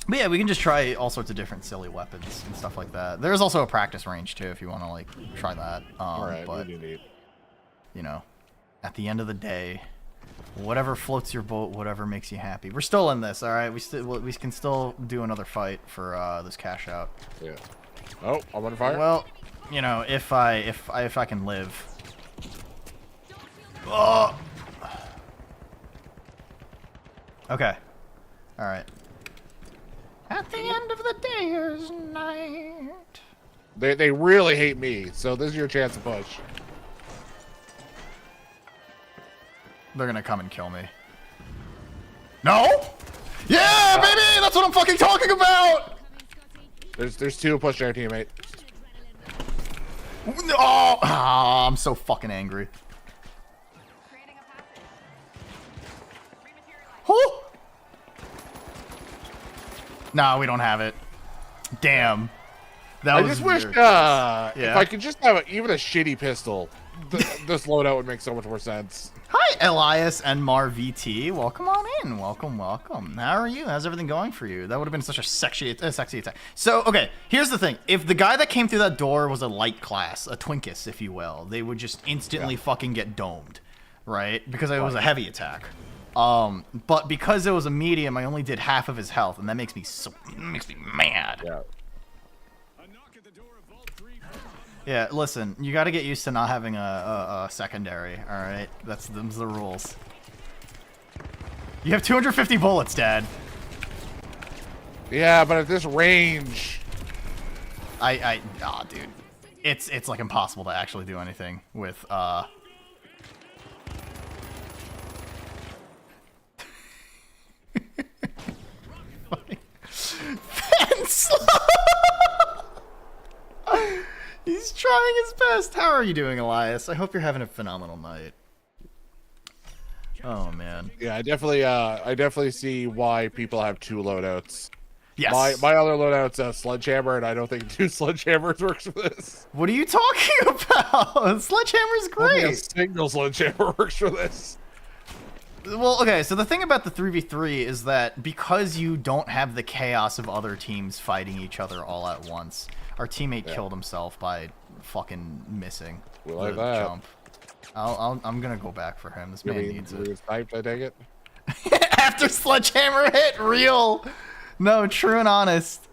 But yeah, we can just try all sorts of different silly weapons and stuff like that. There's also a practice range too if you want to like try that. All right. But What do you need? you know, at the end of the day, whatever floats your boat, whatever makes you happy. We're still in this, all right. We can still do another fight for this cash out. Yeah. Oh, I'm on fire. Well, you know, if I can live. Oh. Okay. All right. At the end of the day is night. They really hate me, so this is your chance to push. They're gonna come and kill me. No? Yeah, baby! That's what I'm fucking talking about! There's two pushing our teammate. Oh, I'm so fucking angry. Oh! No, we don't have it. Damn. That I was just wish weird. if Yeah. I could just have even a shitty pistol, this loadout would make so much more sense. Hi, Elias and Mar VT. Welcome on in. Welcome. How are you? How's everything going for you? That would have been such a sexy attack. So, okay, here's the thing. If the guy that came through that door was a light class, a Twinkus, if you will, they would just instantly fucking get domed, right? Because it was a heavy attack. But because it was a medium, I only did half of his health, and that makes me mad. Yeah. Yeah, listen, you got to get used to not having a secondary, all right? Them's the rules. You have 250 bullets, Dad. Yeah, but at this range, Dude, it's like impossible to actually do anything with Fence. He's trying his best. How are you doing, Elias? I hope you're having a phenomenal night. Oh man. yeah, I definitely see why people have two loadouts. Yes. My other loadout's a sledgehammer, and I don't think two sledgehammers works for this. What are you talking about? Sledgehammer's Only a great. single sledgehammer works for this. Well, okay, so the thing about the 3v3 is that because you don't have the chaos of other teams fighting each other all at once, our teammate killed himself by fucking missing We like the that. jump. I'm gonna go back for him. This man needs it. Sniped, I take it. After sledgehammer hit, real. No, true and honest.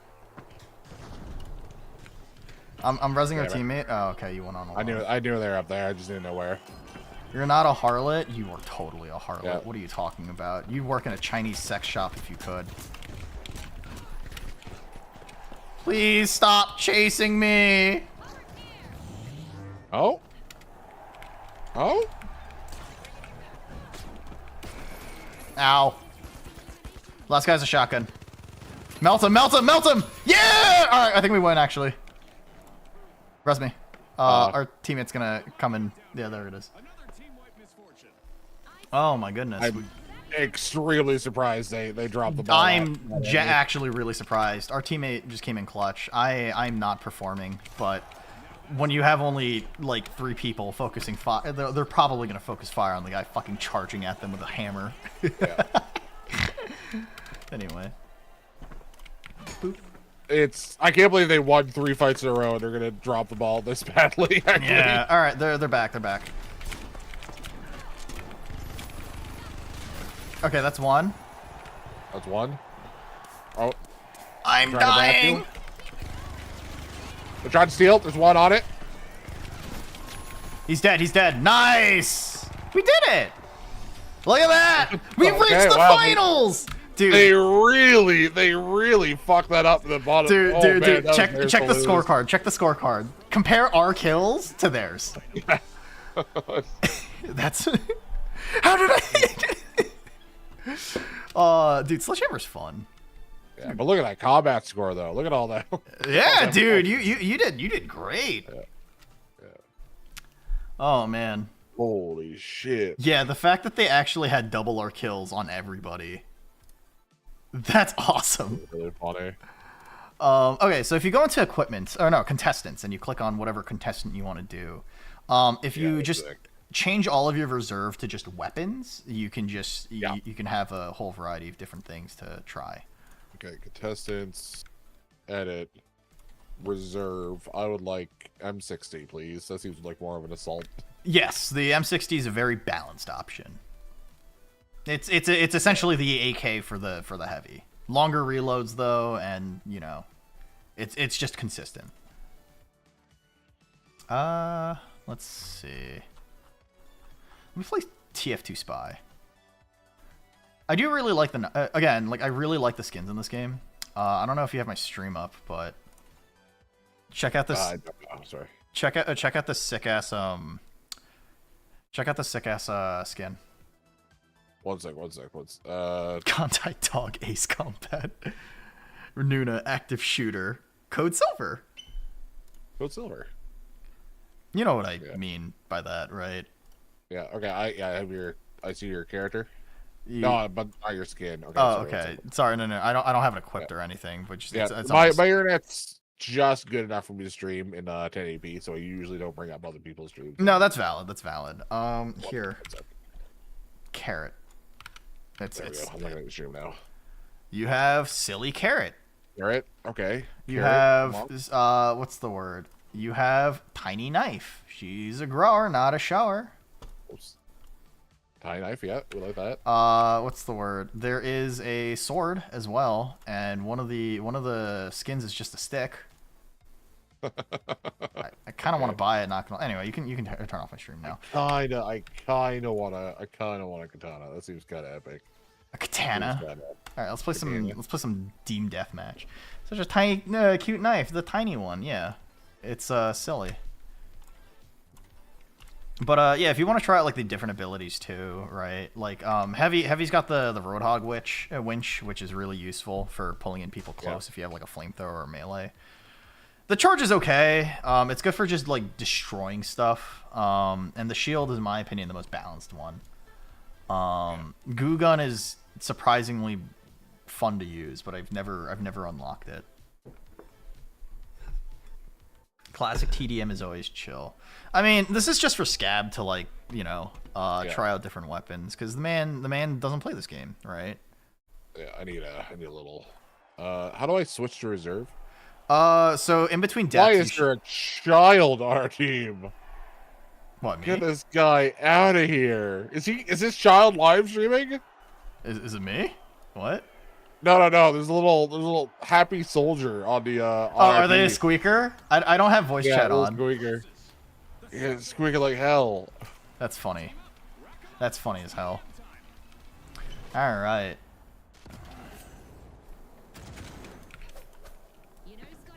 I'm rezzing our Yeah, right. teammate. Oh, okay, you went on. I knew they were up there. I just didn't know where. You're not a harlot? You are totally a harlot. Yeah. What are you talking about? You'd work in a Chinese sex shop if you could. Please stop chasing me! Oh? Oh? Ow. Last guy's a shotgun. Melt him, melt him, melt him! Yeah! Alright, I think we win, actually. Res me. Our teammate's gonna come in. Yeah, there it is. Oh my goodness. I'm extremely surprised they dropped the ball. I'm actually really surprised. Our teammate just came in clutch. I'm not performing, but when you have only like 3 people focusing fire, they're probably gonna focus fire on the guy fucking charging at them with a hammer. Yeah. Anyway. Boop. I can't believe they won 3 fights in a row and they're gonna drop the ball this badly. Actually. Yeah. All right, they're back. They're back. Okay, that's one. That's one. Oh. I'm dying. They're trying to steal. There's one on it. He's dead. He's dead. Nice. We did it. Look at that. We reached the finals. Dude. They really fucked that up to the bottom. Dude, oh, dude, man, dude. Check the scorecard. Check the scorecard. Compare our kills to theirs. That's. How did I? Dude, Sledgehammer's fun. Yeah, but look at that combat score, though. Look at all that. Yeah, dude, you did great. Yeah. Yeah. Oh man. Holy shit. Yeah, the fact that they actually had double our kills on everybody. That's awesome. Really funny. Okay, so if you go into equipment, or no, contestants, and you click on whatever contestant you want to do, if you just change all of your reserve to just weapons, you can just you can have a whole variety of different things to try. Okay, contestants, edit, reserve. I would like M60, please. That seems like more of an assault. Yes, the M60 is a very balanced option. It's essentially the AK for the heavy. Longer reloads though, and you know, it's just consistent. Let's see. Let me play TF2 Spy. I do really like the again, like I really like the skins in this game. I don't know if you have my stream up, but check out this. I'm sorry. Check out the sick ass skin. One sec. Contact Dog Ace Combat. Renuna Active Shooter. Code Silver. Code Silver. You know what I mean by that, right? Yeah. Okay. I see your character. No, but not your skin. Okay, oh, okay. Sorry, no. I don't have it equipped or anything, but just it's my internet's just good enough for me to stream in 1080p, so I usually don't bring up other people's streams. No, that's valid. Here. Carrot. I'm not gonna stream now. You have silly Carrot. Carrot. Okay. You have what's the word? You have Tiny Knife. She's a grower, not a shower. Oops. Tiny Knife, yeah, we like that. What's the word? There is a sword as well, and one of the skins is just a stick. I kind of want to buy it. Not gonna. Anyway, you can turn off my stream now. I kind of want a katana. That seems kind of epic. A katana. All right, let's play some Deem Deathmatch. Such a tiny, cute knife, the tiny one. Yeah, it's silly. But yeah, if you want to try out like the different abilities too, right? Like Heavy's got the Roadhog winch, which is really useful for pulling in people close if you have like a flamethrower or melee. The charge is okay. It's good for just like destroying stuff. And the shield is, in my opinion, the most balanced one. Goo Gun is surprisingly fun to use, but I've never unlocked it. Classic TDM is always chill. I mean, this is just for Scab to like, you know, try out different weapons because the man doesn't play this game, right? Yeah, I need a little. How do I switch to reserve? So in between deaths. Why is there a child on our team? What, me? Get this guy out of here. Is this child live streaming? Is it me? What? No. There's a little happy soldier on the. Are they a squeaker? I don't have voice chat on. Squeaker. Yeah, it's squeaking like hell. That's funny. That's funny as hell. All right.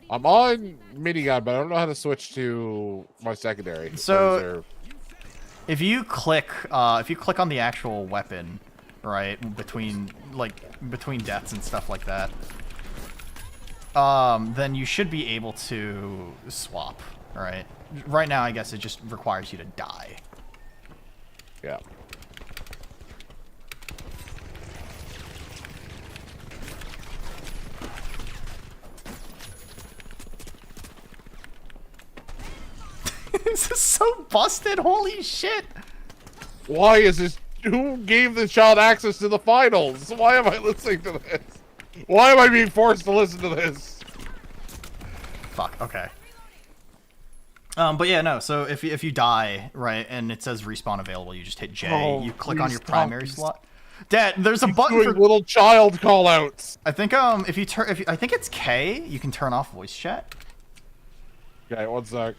I'm on minigun, but I don't know how to switch to my secondary. So if you click on the actual weapon, right, between deaths and stuff like that, then you should be able to swap, right? Right now, I guess it just requires you to die. Yeah. This is so busted. Holy shit. Why is this? Who gave this child access to the finals? Why am I listening to this? Why am I being forced to listen to this? Fuck. Okay. But yeah, no. So if you die, right, and it says respawn available, you just hit J. Oh, you click on your stop. primary slot. Dad, there's a button for little child callouts. I think I think it's K. You can turn off voice chat. Okay, one sec.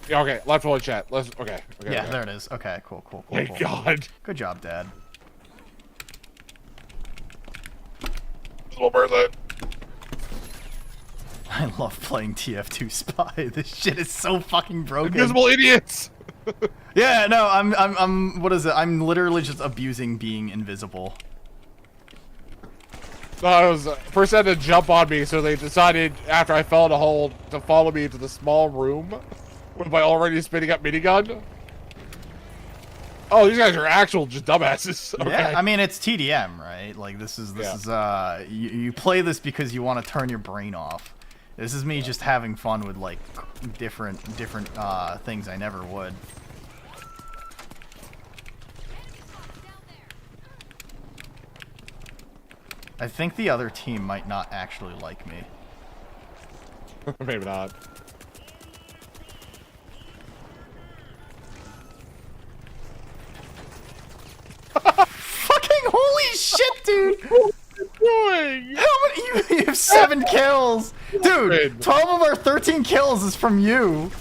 Yeah, okay, left voice chat. Okay. Yeah, there it is. Okay, cool. Thank God. Good job, Dad. Little person. I love playing TF2 Spy. This shit is so fucking broken. Invisible idiots. Yeah, no, I'm what is it? I'm literally just abusing being invisible. No, I was first had to jump on me, so they decided after I fell in a hole to follow me into the small room with my already spinning up minigun. Oh, these guys are actual just dumbasses. Okay. Yeah, I mean it's TDM, right? Like this is you play this because you want to turn your brain off. This is me just having fun with like different things I never would. I think the other team might not actually like me. Maybe not. Fucking holy shit, dude! What are you doing? How many? You have 7 kills, dude. 12 of our 13 kills is from you.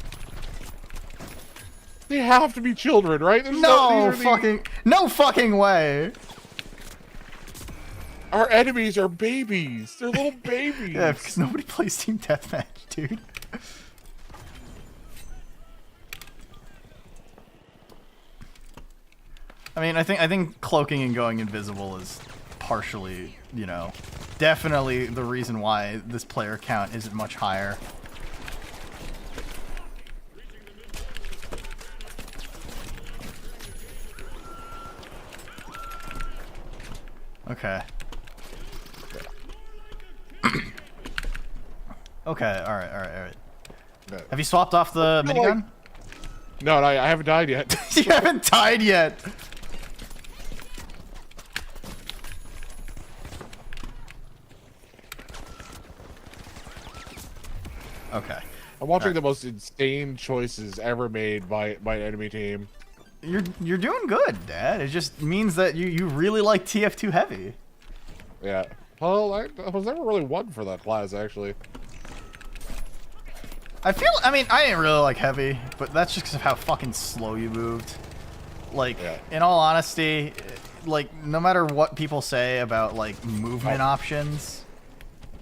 They have to be children, right? There's No these fucking way. Our enemies are babies. They're little babies. Yeah, because nobody plays team deathmatch, dude. I mean, I think cloaking and going invisible is partially, you know, definitely the reason why this player count isn't much higher. Okay. Okay, alright. No. Have you swapped off the minigun? No, I haven't died yet. You haven't died yet! Okay. I'm watching the most insane choices ever made by an enemy team. You're doing good, Dad. It just means that you really like TF2 heavy. Yeah. Well, I was never really one for that class, actually. I mean, I didn't really like heavy, but that's just because of how fucking slow you moved. Like, in all honesty, like, no matter what people say about, like, movement options...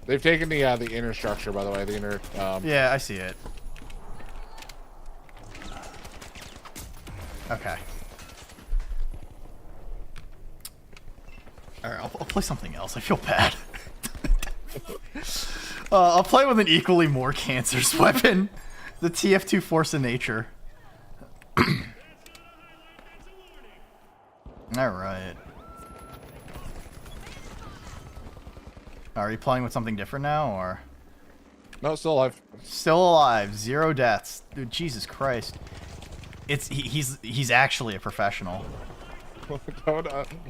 They've taken the inner structure, by the way, the inner... Yeah, I see it. Okay. Alright, I'll play something else. I feel bad. I'll play with an equally more cancerous weapon. The TF2 Force of Nature. Alright. Are you playing with something different now, or...? No, still alive. Still alive. 0 deaths. Dude, Jesus Christ. He's actually a professional.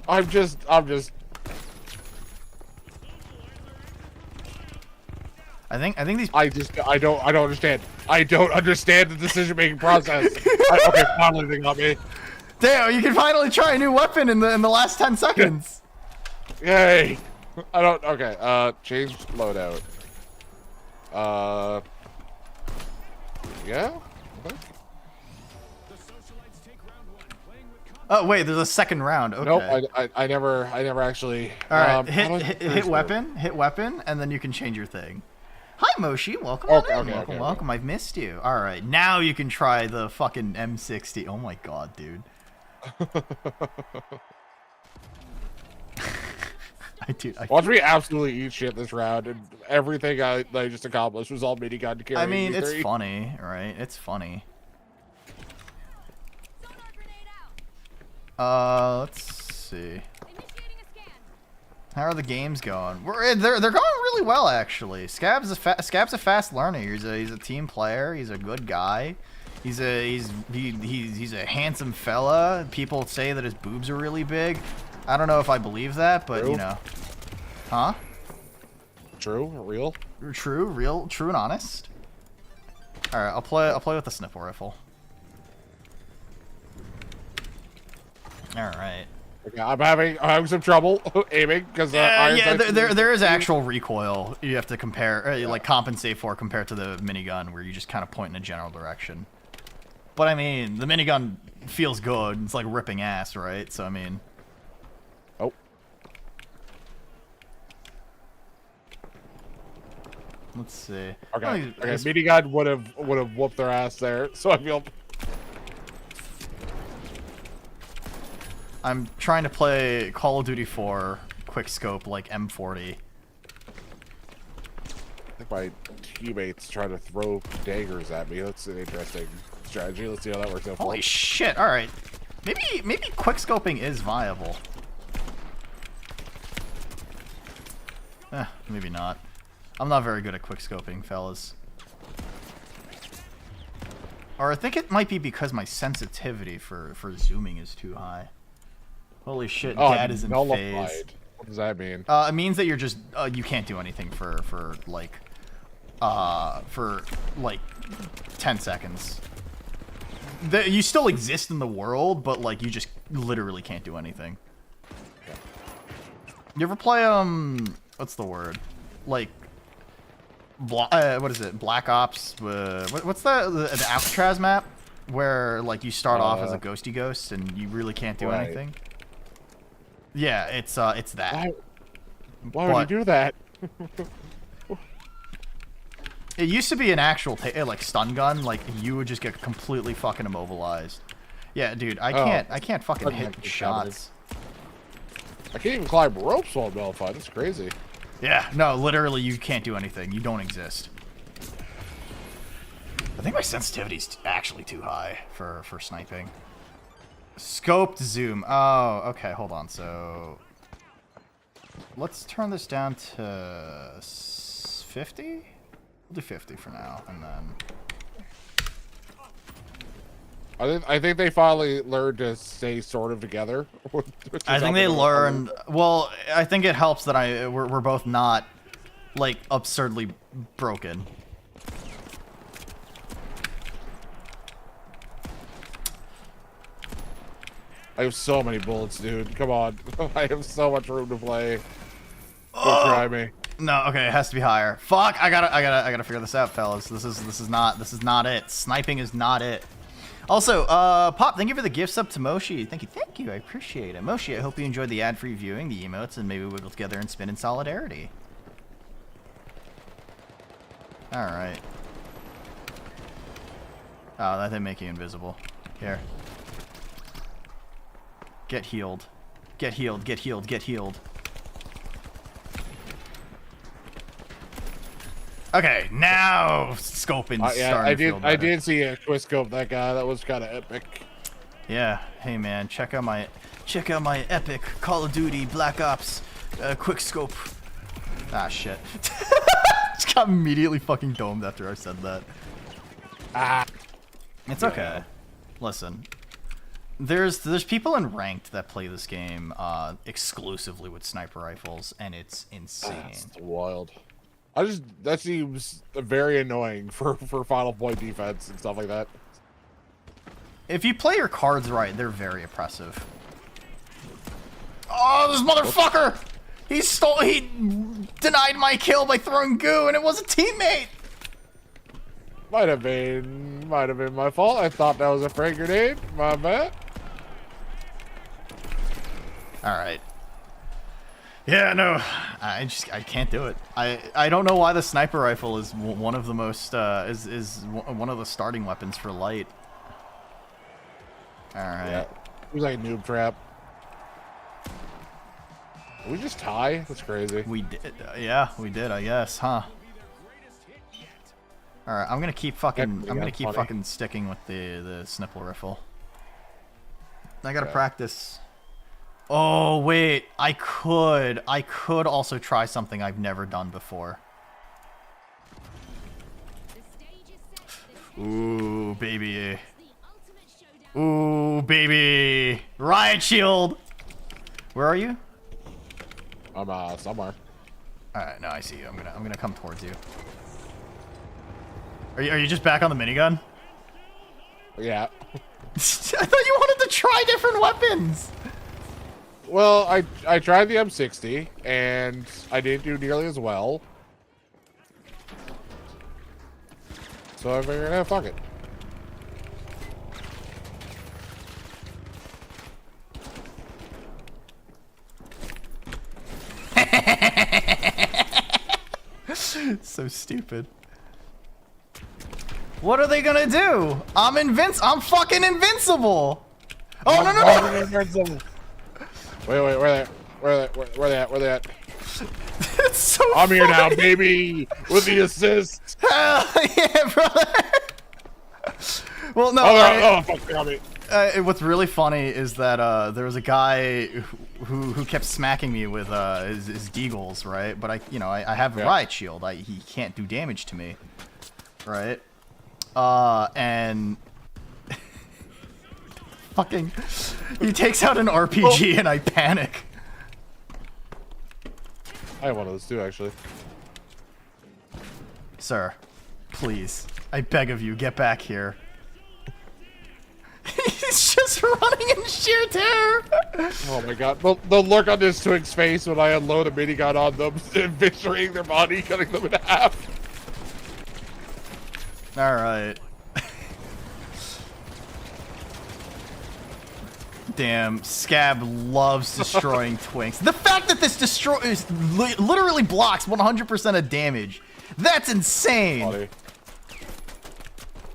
I'm just... I think these... I don't understand. I don't understand the decision-making process. Okay, finally they got me. Damn, you can finally try a new weapon in the last 10 seconds. Yay. I don't... Okay, change loadout. Yeah. I think. Oh wait, there's a second round. Okay. Nope, I never actually. All right, hit hit weapon, and then you can change your thing. Hi Moshi, welcome on in. Welcome. I've missed you. All right, now you can try the fucking M60. Oh my god, dude. Watch me absolutely eat shit this round, and everything I just accomplished was all minigun carrying. I mean, it's funny, right? It's funny. Let's see. How are the games going? They're going really well, actually. Scab's a fast learner. He's a team player. He's a good guy. He's a handsome fella. People say that his boobs are really big. I don't know if I believe that, but True. you know, huh? True, real, true and honest. All right, I'll play with the sniper rifle. All right. Okay, I'm having some trouble aiming because there is actual recoil you have to compare, like compensate for compared to the minigun where you just kind of point in a general direction. But I mean, the minigun feels good. It's like ripping ass, right? So I mean. Oh. Let's see. Okay. Minigun would have whooped their ass there, so I feel. I'm trying to play Call of Duty 4 quickscope like M40. I think my teammates try to throw daggers at me. That's an interesting strategy. Let's see how that works out. Holy shit! All right, maybe quickscoping is viable. Maybe not. I'm not very good at quickscoping, fellas. Or I think it might be because my sensitivity for zooming is too high. Holy shit, Dad is in phase. What does that mean? It means that you're just you can't do anything for like 10 seconds. You still exist in the world, but like you just literally can't do anything. Okay. You ever play what's the word? Like what is it? Black Ops? What's the Alcatraz map where like you start off as a ghosty ghost and you really can't do anything? Yeah, it's that. Why would you do that? It used to be an actual like stun gun. Like you would just get completely fucking immobilized. Yeah, dude, I can't fucking hit shots. I can't even climb ropes while Belfast. That's crazy. Yeah, no, literally you can't do anything. You don't exist. I think my sensitivity's actually too high for sniping. Scoped zoom. Oh, okay, hold on. So let's turn this down to 50. We'll do 50 for now, and then I think they finally learned to stay sort of together. I think they learned. Well, I think it helps that we're both not like absurdly broken. I have so many bullets, dude. Come on. I have so much room to play. Don't try me. No, okay, it has to be higher. Fuck, I gotta figure this out, fellas. This is not it. Sniping is not it. Also, Pop, thank you for the gifts up to Moshi. Thank you. I appreciate it. Moshi, I hope you enjoyed the ad-free viewing, the emotes, and maybe wiggle together and spin in solidarity. Alright. Oh, that didn't make you invisible. Here. Get healed. Get healed, get healed, get healed. Okay, now scoping. Yeah, I did see a quick scope that guy. That was kind of epic. Yeah. Hey man, check out my epic Call of Duty Black Ops quick scope. Ah shit. Just got immediately fucking domed after I said that. Ah. It's okay. Listen. There's people in ranked that play this game exclusively with sniper rifles, and it's insane. That's wild. That seems very annoying for Final Point defense and stuff like that. If you play your cards right, they're very oppressive. Oh, this motherfucker! He denied my kill by throwing goo, and it was a teammate. Might have been my fault. I thought that was a frag grenade. My bad. All right. Yeah, no, I can't do it. I don't know why the sniper rifle is one of the most is one of the starting weapons for light. All right. Yeah. It was like a noob trap. Did we just tie? That's crazy. We did. Yeah, we did. I guess, huh? All right. I'm gonna keep fucking. I'm gonna keep fucking sticking with the snipple rifle. I gotta practice. Oh wait, I could also try something I've never done before. Ooh, baby. Ooh, baby. Riot shield. Where are you? I'm somewhere. All right, no, I see you. I'm gonna come towards you. Are you just back on the minigun? Yeah. I thought you wanted to try different weapons. Well, I tried the M60 and I didn't do nearly as well. So I figured, fuck it. So stupid. What are they gonna do? I'm fucking invincible. Oh no no no! Wait, where they at? It's so I'm here now, funny. baby, with the assist. Hell yeah, brother. Well, no. Oh, fuck, got me. What's really funny is that there was a guy who kept smacking me with his deagles, right? But I have a riot shield. He can't do damage to me, right? And fucking, he takes out an RPG and I panic. I have one of those too, actually. Sir, please, I beg of you, get back here. He's just running in sheer terror. Oh my god. The look on this twig's face when I unload a minigun on them, eviscerating their body, cutting them in half. Alright. Damn, Scab loves destroying twinks. The fact that this literally blocks 100% of damage. That's insane. Funny.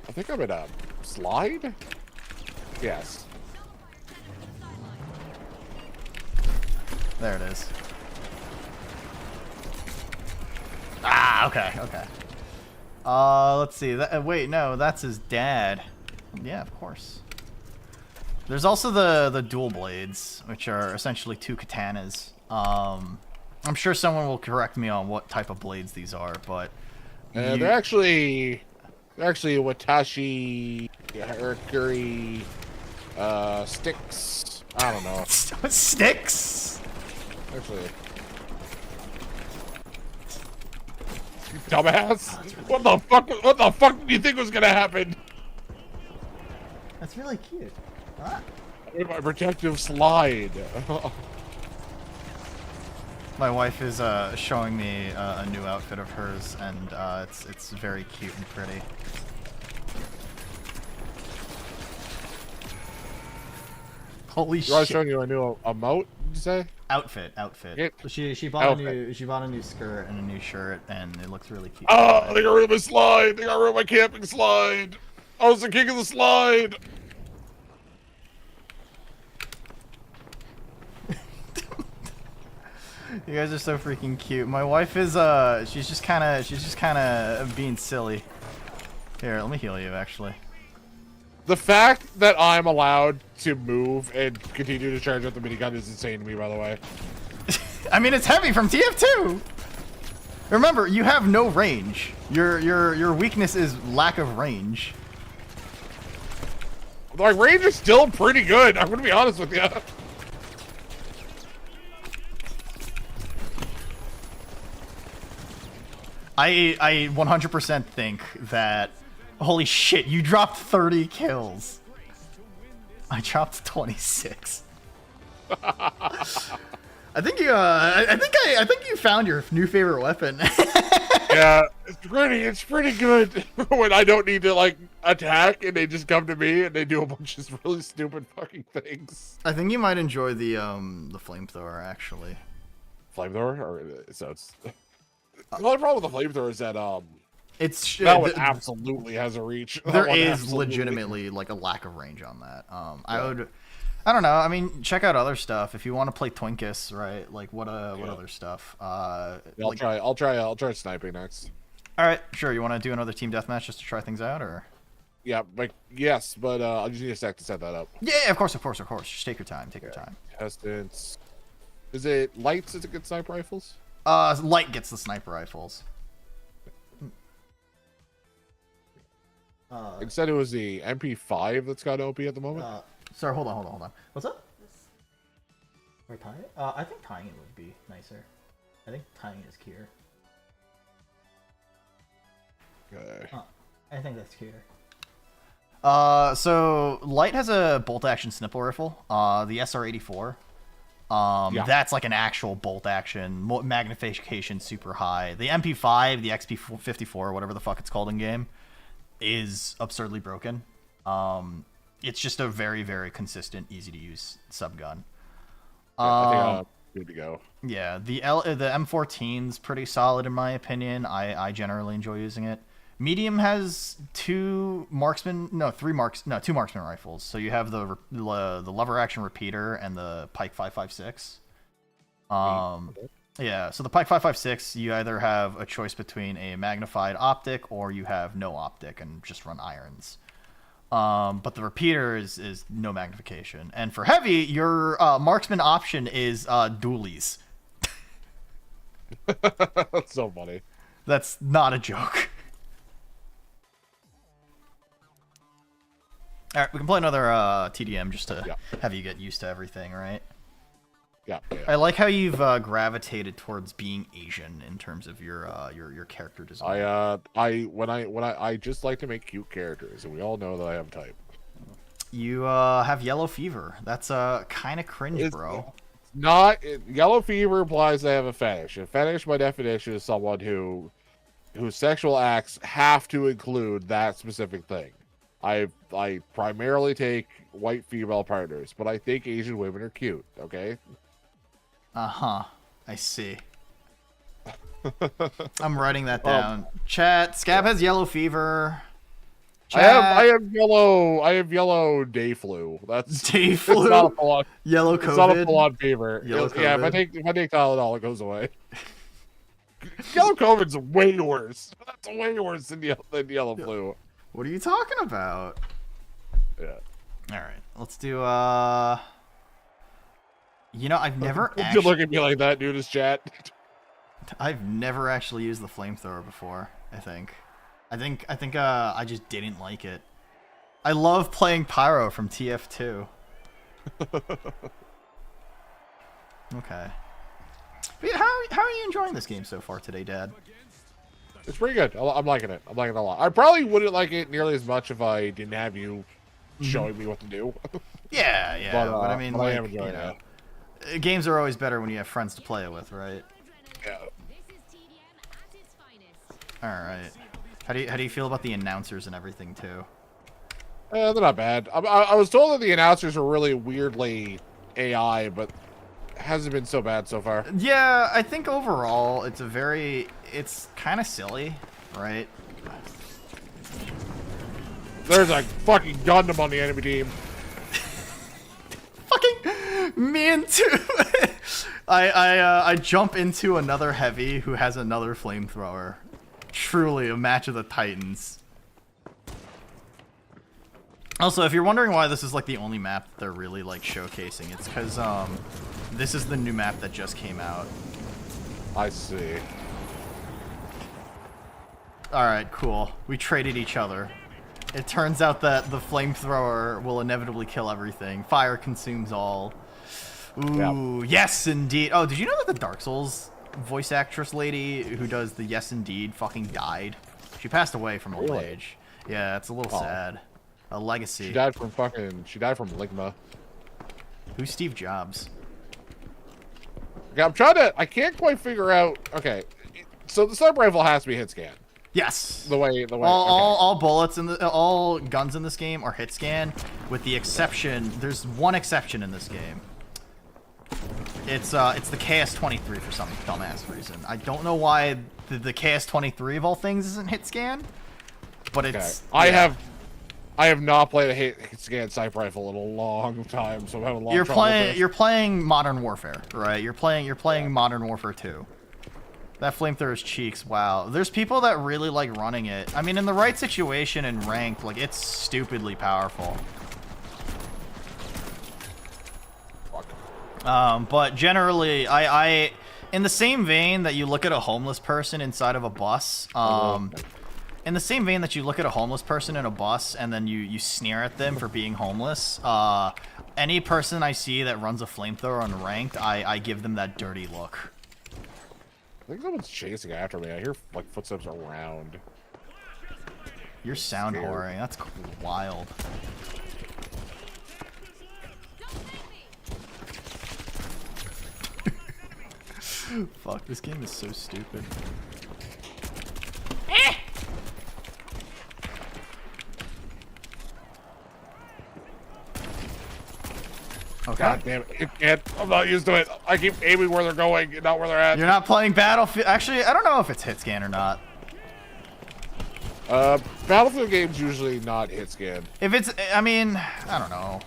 I think I'm in a slide? Yes. There it is. Ah, okay. Let's see. Wait, no, that's his dad. Yeah, of course. There's also the dual blades, which are essentially two katanas. I'm sure someone will correct me on what type of blades these are, but they're actually Watashi Hercuri sticks. I don't know. Sticks? Actually. Dumbass! What the fuck did you think was gonna happen? That's really cute. Ah. In my protective slide. My wife is showing me a new outfit of hers, and it's very cute and pretty. Holy shit! I was showing you a new emote. Did you say? Outfit. Yep. She bought a new skirt and a new shirt, and it looks really cute. Oh, they got rid of my slide. They got rid of my camping slide. I was the king of the slide. You guys are so freaking cute. My wife is she's just kind of being silly. Here, let me heal you actually. The fact that I'm allowed to move and continue to charge up the minigun is insane to me, by the way. I mean, it's heavy from TF2. Remember, you have no range. Your weakness is lack of range. My range is still pretty good. I'm gonna be honest with you. I 100% think that. Holy shit! You dropped 30 kills. I dropped 26. I think you. I think you found your new favorite weapon. Yeah, it's pretty good when I don't need to like attack and they just come to me and they do a bunch of really stupid fucking things. I think you might enjoy the flamethrower actually. Flamethrower, or so it's the only problem with the flamethrower is that It's that one absolutely has a reach. There is legitimately like a lack of range on that. I don't know. I mean, check out other stuff if you want to play Twinkus, right? Like what other stuff? I'll like, try sniping next. All right, sure. You want to do another team deathmatch just to try things out, or? Yeah, like yes, but I'll just need a sec to set that up. Yeah, of course. Just take your time. Take your time. Contestants. Is it lights that get sniper rifles? Light gets the sniper rifles. It said it was the MP5 that's got OP at the moment. Sorry, hold on. What's up? Or tying it? I think tying it would be nicer. I think tying it is cuter. Okay. I think that's cuter. So Light has a bolt action snipper rifle. The SR-84. That's like an actual bolt action, magnification super high. The MP5, the XP54, whatever the fuck it's called in game, is absurdly broken. It's just a very, very consistent, easy to use subgun. I think good to go. Yeah, the M14's pretty solid in my opinion. I generally enjoy using it. Medium has two marksman rifles. So you have the lever action repeater and the Pike 5.56. Yeah, so the Pike 5.56, you either have a choice between a magnified optic or you have no optic and just run irons. But the repeater is no magnification. And for heavy, your marksman option is dualies. That's so funny. That's not a joke. All right, we can play another TDM just to have you get used to everything, right? Yeah. I like how you've gravitated towards being Asian in terms of your character design. I just like to make cute characters, and we all know that I have a type. You have yellow fever. That's kind of cringe, bro. Yellow fever implies I have a fetish. A fetish, by definition, is someone whose sexual acts have to include that specific thing. I primarily take white female partners, but I think Asian women are cute. Okay. I see. I'm writing that down. Chat. Scab has yellow fever. Chat. I have yellow day flu. That's day flu. It's not a full-on, yellow COVID. It's not a full-on fever. Yellow COVID. Yeah, if I take Tylenol, it goes away. Yellow COVID's way worse. That's way worse than yellow flu. What are you talking about? Yeah. All right, let's do. You know, I've never. You look at me like that, dude. Is chat. I've never actually used the flamethrower before. I think I just didn't like it. I love playing Pyro from TF2. Okay. But yeah, how are you enjoying this game so far today, Dad? It's pretty good. I'm liking it. I'm liking it a lot. I probably wouldn't like it nearly as much if I didn't have you showing me what to do. Yeah. But I mean, I am like, enjoying it. Games are always better when you have friends to play it with, right? Yeah. All right. How do you feel about the announcers and everything too? They're not bad. I was told that the announcers were really weirdly AI, but it hasn't been so bad so far. Yeah, I think overall it's kind of silly, right? There's a fucking Gundam on the enemy team. Fucking me and two. I jump into another heavy who has another flamethrower. Truly a match of the Titans. Also, if you're wondering why this is like the only map they're really like showcasing, it's because this is the new map that just came out. I see. Alright, cool. We traded each other. It turns out that the flamethrower will inevitably kill everything. Fire consumes all. Ooh, yep. Yes indeed. Oh, did you know that the Dark Souls voice actress lady who does the Yes Indeed fucking died? She passed away from old age. Yeah, it's a little sad. A legacy. She died from Ligma. Who's Steve Jobs? Okay, I can't quite figure out. Okay, So the sniper rifle has to be hit scan. Yes. The way. All bullets in all guns in this game are hit scan, with the exception. There's one exception in this game. It's the KS-23 for some dumbass reason. I don't know why the KS-23 of all things isn't hit scan, but it's. Okay. I have not played a hit scan sniper rifle in a long time, so I'm having a lot of trouble with this. You're playing Modern Warfare, right? You're playing Modern Warfare 2. That flamethrower's cheeks, wow. There's people that really like running it. I mean, in the right situation and ranked, like, it's stupidly powerful. Fuck. But generally, I in the same vein that you look at a homeless person inside of a bus, in the same vein that you look at a homeless person in a bus and then you sneer at them for being homeless, any person I see that runs a flamethrower on ranked, I give them that dirty look. I think someone's chasing after me. I hear like footsteps around. You're sound whoring. That's wild. Fuck, this game is so stupid. Okay. God damn it. I'm not used to it. I keep aiming where they're going, not where they're at. You're not playing Battlefield. Actually, I don't know if it's hit scan or not. Battlefield games usually not hit scan. If it's, I mean, I don't know.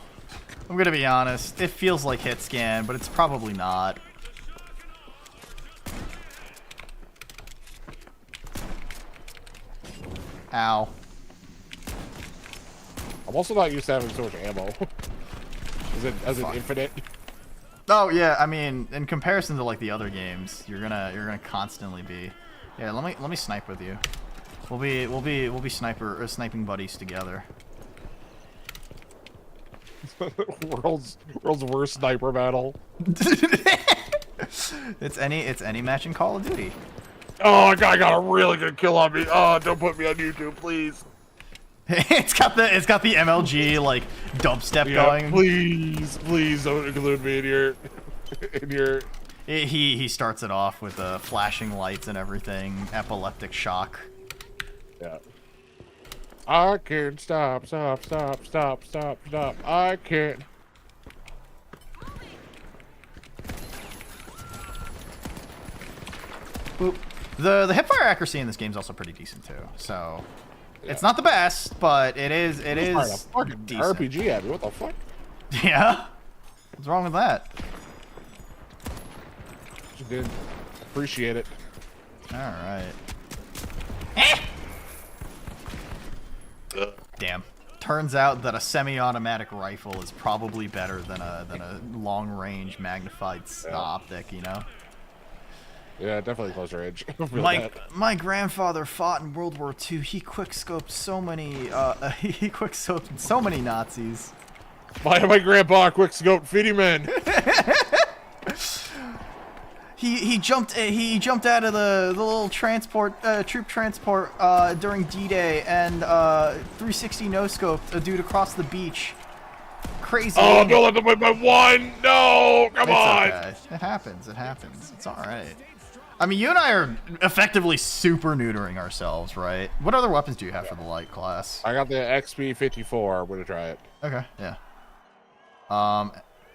I'm gonna be honest. It feels like hit scan, but it's probably not. Ow. I'm also not used to having so much ammo. As an infinite. Oh yeah, I mean, in comparison to like the other games, you're gonna constantly be. Yeah, let me snipe with you. We'll be sniping buddies together. world's worst sniper battle. It's any match in Call of Duty. Oh, God, I got a really good kill on me. Oh, don't put me on YouTube, please. it's got the MLG like dubstep going. Please don't include me in your. He starts it off with flashing lights and everything, epileptic shock. Yeah. I can't stop. I can't. Boop. The hipfire accuracy in this game is also pretty decent too. So. Yeah. It's not the best, but it is fucking decent. RPG at me. What the fuck? Yeah. What's wrong with that? You did. Appreciate it. All right. Damn. Turns out that a semi-automatic rifle is probably better than a long-range magnified optic. You know. Yeah, definitely closer range. My grandfather fought in World War II. He quickscoped so many Nazis. My grandpa quickscoped 50 men. He jumped out of the little troop transport during D-Day and 360 no scoped a dude across the beach. Crazy. Oh, don't let them win by one. No, come on. Okay. It happens. It's all right. I mean, you and I are effectively super neutering ourselves, right? What other weapons do you have for the light class? I got the XP54. I'm gonna try it. Okay, yeah. I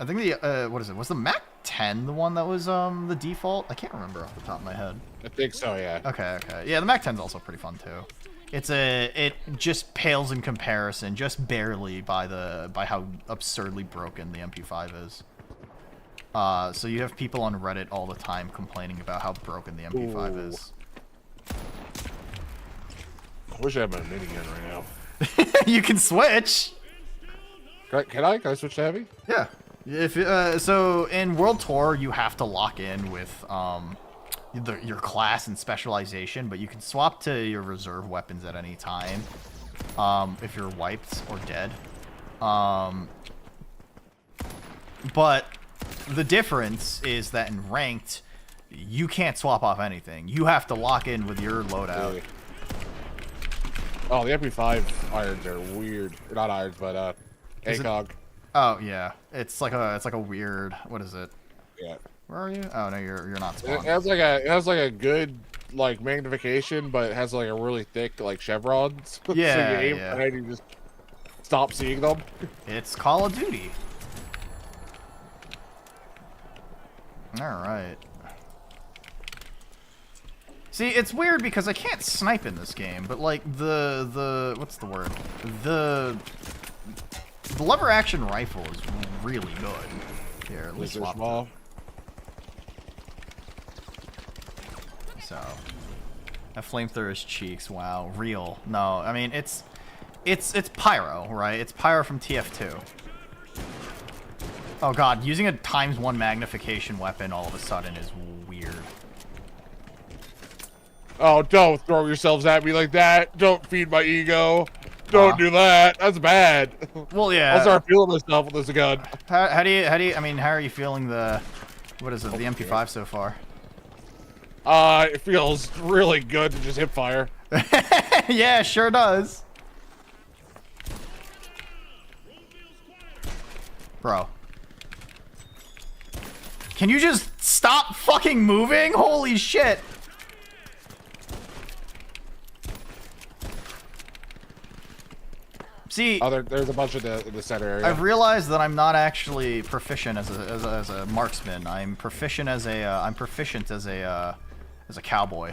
think the what is it? Was the Mac 10 the one that was the default? I can't remember off the top of my head. I think so, yeah. Okay. Yeah, the Mac 10's also pretty fun too. It just pales in comparison, just barely by how absurdly broken the MP5 is. So you have people on Reddit all the time complaining about how broken the MP5 is. I wish I had my minigun right now. You can switch. Can I switch to heavy? Yeah. If so, in World Tour you have to lock in with your class and specialization, but you can swap to your reserve weapons at any time if you're wiped or dead. But the difference is that in ranked, you can't swap off anything. You have to lock in with your loadout. Really? Oh, the MP5 irons are weird. Not irons, but ACOG. Oh yeah, it's like a weird. What is it? Yeah. Where are you? Oh no, you're not spawned. It has like a good like magnification, but it has like a really thick like chevrons. Yeah, so you aim yeah. and you just stop seeing them. It's Call of Duty. All right. See, it's weird because I can't snipe in this game, but like the what's the word? The lever action rifle is really good. Here, let me swap Small. So, that flamethrower's cheeks. Wow, real. No, I mean it's pyro, right? It's pyro from TF2. Oh god, using a ×1 magnification weapon all of a sudden is weird. Oh, don't throw yourselves at me like that. Don't feed my ego. Don't do that. That's bad. Well, yeah. I'll start feeling myself with this gun. How do you, I mean, how are you feeling the, what is it, the MP5 so far? It feels really good to just hip fire. Yeah, sure does. Bro. Can you just stop fucking moving? Holy shit. See, There's a bunch in the center area. I've realized that I'm not actually proficient as a marksman. I'm proficient as a cowboy.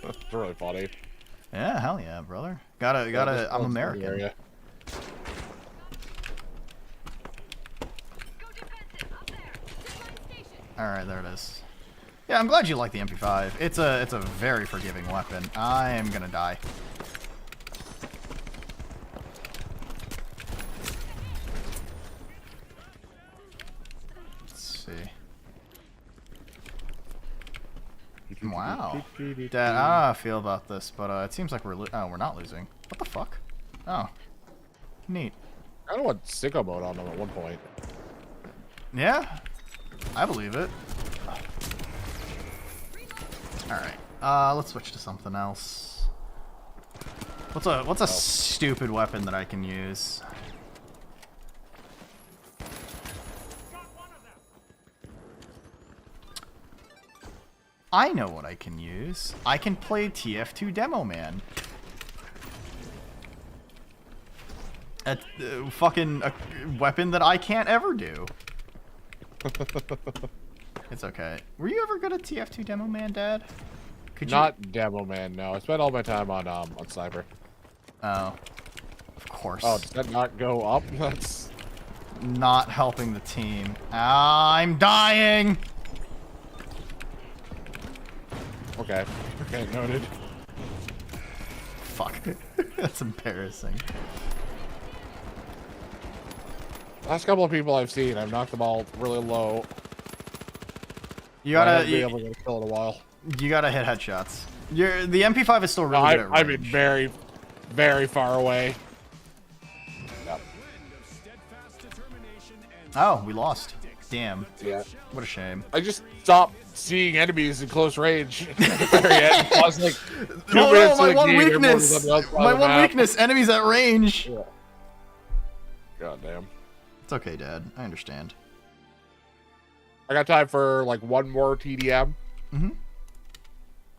It's really funny. Yeah, hell yeah, brother. Gotta. I'm American. All right, there it is. Yeah, I'm glad you like the MP5. It's a very forgiving weapon. I am gonna die. Let's see. Wow. Dad, I don't know how I feel about this, but it seems like we're not losing. What the fuck? Oh. Neat. I don't want sicko mode on them at one point. Yeah. I believe it. Alright. Let's switch to something else. What's a stupid weapon that I can use? I know what I can use. I can play TF2 Demo Man. A weapon that I can't ever do. It's okay. Were you ever good at TF2 Demo Man, Dad? Could you? Not Demo Man, no. I spent all my time on Sniper. Oh. Of course. Oh, does that not go up? That's not helping the team. I'm dying! okay. Okay, noted. Fuck. That's embarrassing. Last couple of people I've seen, I've knocked them all really low. You gotta I haven't been able to get a kill in a while. You gotta hit headshots. The MP5 is still really good at range. I've been very, very far away. Yep. Oh, we lost. Damn. Yeah. What a shame. I just stopped seeing enemies in close range at the very end. I was like, 2 No, minutes my of the one game, weakness. everyone was on the other side My of the one map. weakness. Enemies at range. Yeah. God damn. It's okay, Dad. I understand. I got time for like one more TDM. Mm-hmm.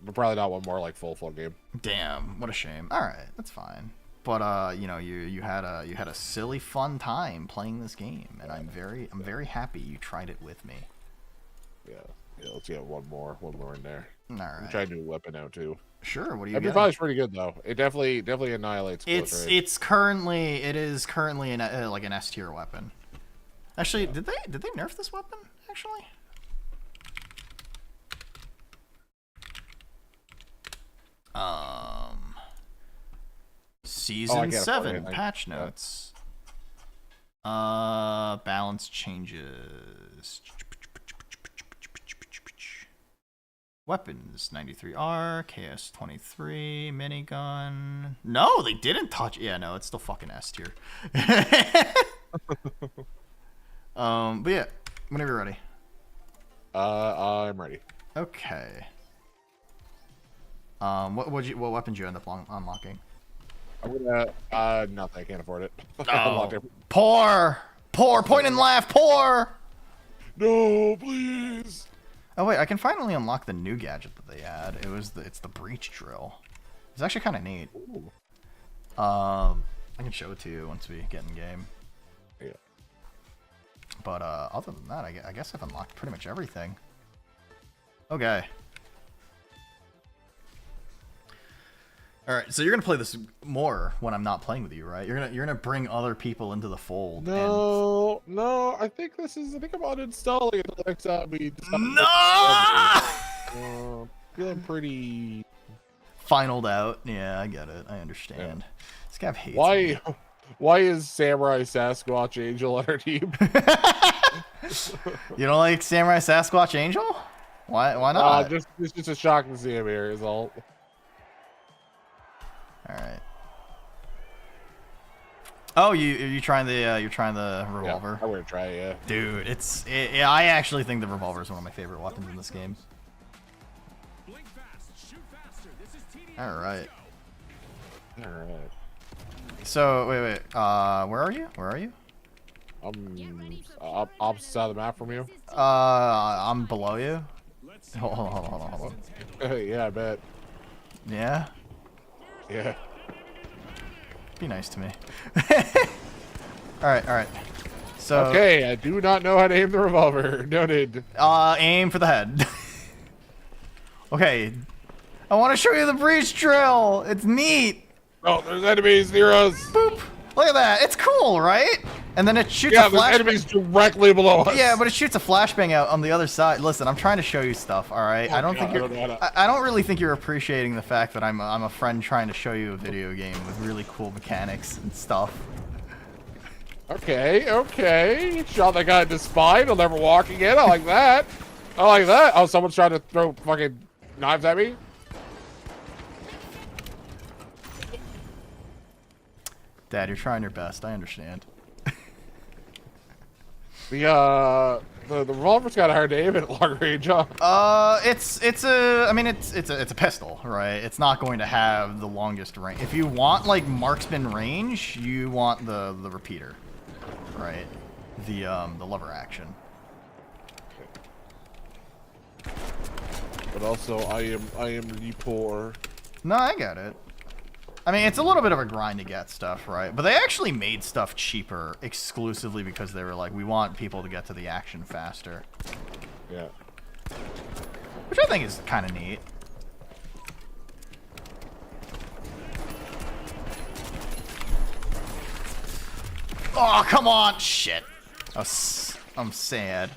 But probably not one more like full game. Damn. What a shame. All right, that's fine. But you know, you had a silly fun time playing this game, and I'm very happy you tried it with me. Yeah. Yeah. Let's get one more in there. All right. I'm trying to do a weapon out too. Sure. What do you got? MP5 is pretty good though. It definitely annihilates. It is currently an like an S tier weapon. Actually, did they nerf this weapon? Actually. Season 7 patch notes. Balance changes. Weapons 93R, KS23, minigun. No, they didn't touch. Yeah, no, it's still fucking S tier. But yeah, whenever you're ready. I'm ready. Okay. What weapons you end up unlocking? I'm gonna nothing. I can't afford it. Oh, poor, point and laugh, poor. No, please. Oh wait, I can finally unlock the new gadget that they had. It's the breach drill. It's actually kind of neat. Ooh. I can show it to you once we get in game. Yeah. But other than that, I guess I've unlocked pretty much everything. Okay. All right, so you're gonna play this more when I'm not playing with you, right? You're gonna bring other people into the fold. No, no. I think I'm uninstalling it the next time we decide. No! Feeling pretty. Finaled out. Yeah, I get it. I understand. Yeah. This guy hates me. Why is Samurai Sasquatch Angel on our team? You don't like Samurai Sasquatch Angel? Why not? It's just a shock to see him here. Is all. All right. Oh, you're trying the revolver? Yeah, I'm gonna try it. Yeah. Dude, yeah, I actually think the revolver is one of my favorite weapons in this game. All right. All right. So wait. Where are you? Where are you? I'm opposite side of the map from you. I'm below you. Hold on. Yeah, I bet. Yeah. Yeah. Be nice to me. All right. So. Okay, I do not know how to aim the revolver. Noted. Aim for the head. Okay. I want to show you the breach drill. It's neat. Oh, there's enemies near us. Boop. Look at that. It's cool, right? And then it shoots Yeah, a there's flashbang. enemies directly below us. Yeah, but it shoots a flashbang out on the other side. Listen, I'm trying to show you stuff, all right? Oh, I don't God, think you're. I don't know how I don't really think you're appreciating the fact that I'm a friend trying to show you a video game with really cool mechanics and stuff. Okay. Shot that guy in the spine. He'll never walk again. I like that. Oh, someone's trying to throw fucking knives at me. Dad, you're trying your best. I understand. The revolver's got a hard to aim at long range, huh? It's a pistol, right? It's not going to have the longest range. If you want like marksman range, you want the repeater, right? The lever action. But also, I am really poor. No, I get it. I mean, it's a little bit of a grind to get stuff, right? But they actually made stuff cheaper exclusively because they were like, we want people to get to the action faster. Yeah. Which I think is kind of neat. Oh, come on! Shit. I'm sad.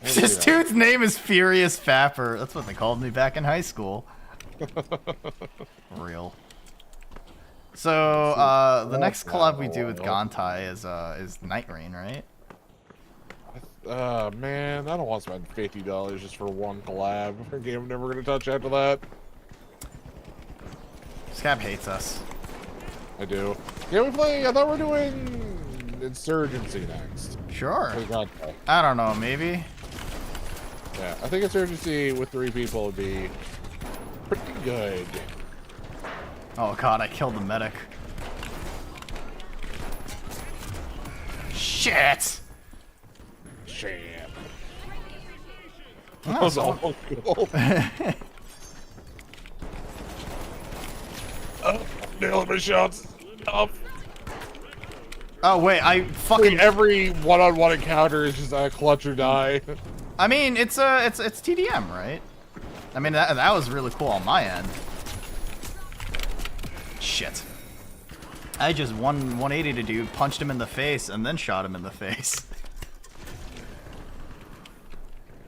This dude's name is Furious Fapper. That's what they called me back in high school. Real. So, the next collab we do with Gantai is Night Rain, right? Man, I don't want to spend $50 just for one collab. A game I'm never gonna touch after that. Scab hates us. I do. Yeah, I thought we're doing Insurgency next. Sure. For Gantai. I don't know, maybe. Yeah, I think Insurgency with 3 people would be pretty good. Oh god, I killed the medic. Shit! Shit. That was all. Oh, nailed my shots. Up. Oh wait, I fucking. Every one-on-one encounter is just a clutch or die. I mean, it's TDM, right? I mean, that was really cool on my end. Shit. I just 180 to dude, punched him in the face, and then shot him in the face.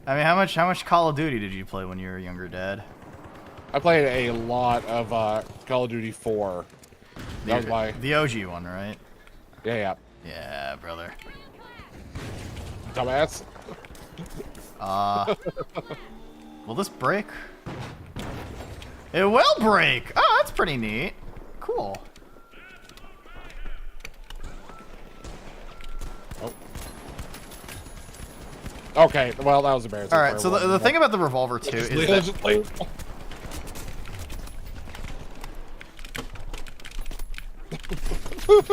I mean, how much Call of Duty did you play when you were younger, Dad? I played a lot of Call of Duty 4. That was my... The OG one, right? Yeah. Yeah, brother. Dumbass. Will this break? It will break! Oh, that's pretty neat. Cool. Oh. Okay, well, that was embarrassing. Alright, so the thing about the revolver, too, is that...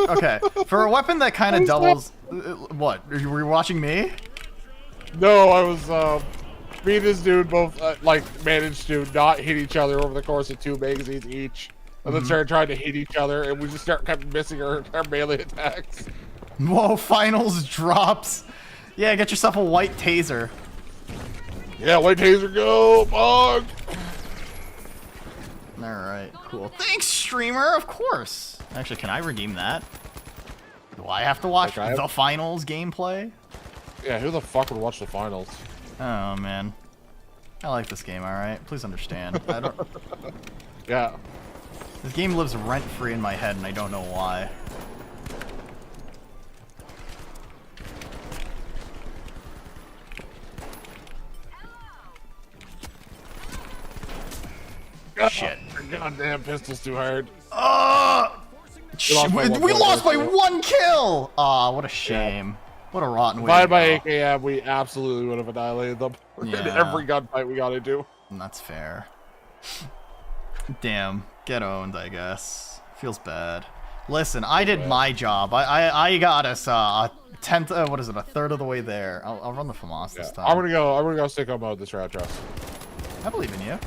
Okay, for a weapon that kind of doubles... What? Were you watching me? No, I was, me and this dude both, like, managed to not hit each other over the course of 2 magazines each. And then started trying to hit each other, and we just kept missing our melee attacks. Whoa, finals drops. Yeah, get yourself a white taser. Yeah, white taser, go, bog! Alright, cool. Thanks, streamer, of course. Actually, can I redeem that? Do I have to watch the finals gameplay? Yeah, who the fuck would watch the finals? Oh, man. I like this game, alright? Please understand. I don't... Yeah. This game lives rent-free in my head, and I don't know why. Shit. Goddamn pistol's too hard. We lost by 1 kill! Aw, what a shame. What a rotten way to By go. AKM, we absolutely would have annihilated them. Yeah. In every gunfight we got into. That's fair. Damn. Get owned, I guess. Feels bad. Listen, I did my job. I got us a tenth. What is it? A third of the way there. I'll run the FAMAS this time. I'm gonna go sicko mode this round, trust. I believe in you.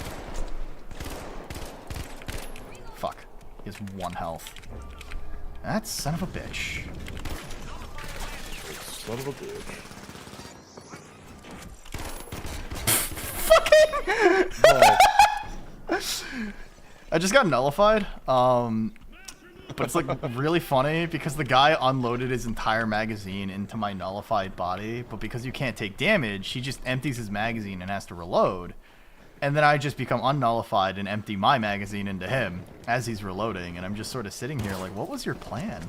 Fuck. He has 1 health. That son of a bitch. Son of a bitch. Fucking. I just got nullified. But it's like really funny because the guy unloaded his entire magazine into my nullified body, but because you can't take damage, he just empties his magazine and has to reload. And then I just become unnullified and empty my magazine into him as he's reloading, and I'm just sort of sitting here like, what was your plan?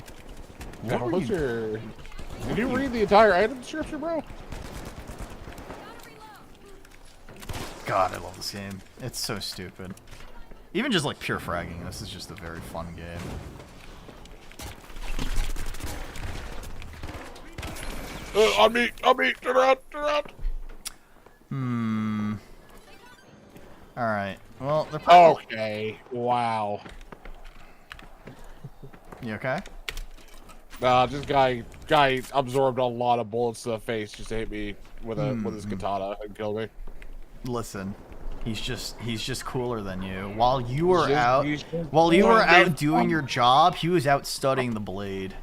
What were you... Did you read the entire item description, bro? God, I love this game. It's so stupid. Even just like pure fragging, this is just a very fun game. On me, turn around. Alright, well, they're probably... Okay, wow. You okay? This guy absorbed a lot of bullets to the face just to hit me with his katana and kill me. Listen, he's just cooler than you. While you were out doing your job, he was out studying the blade.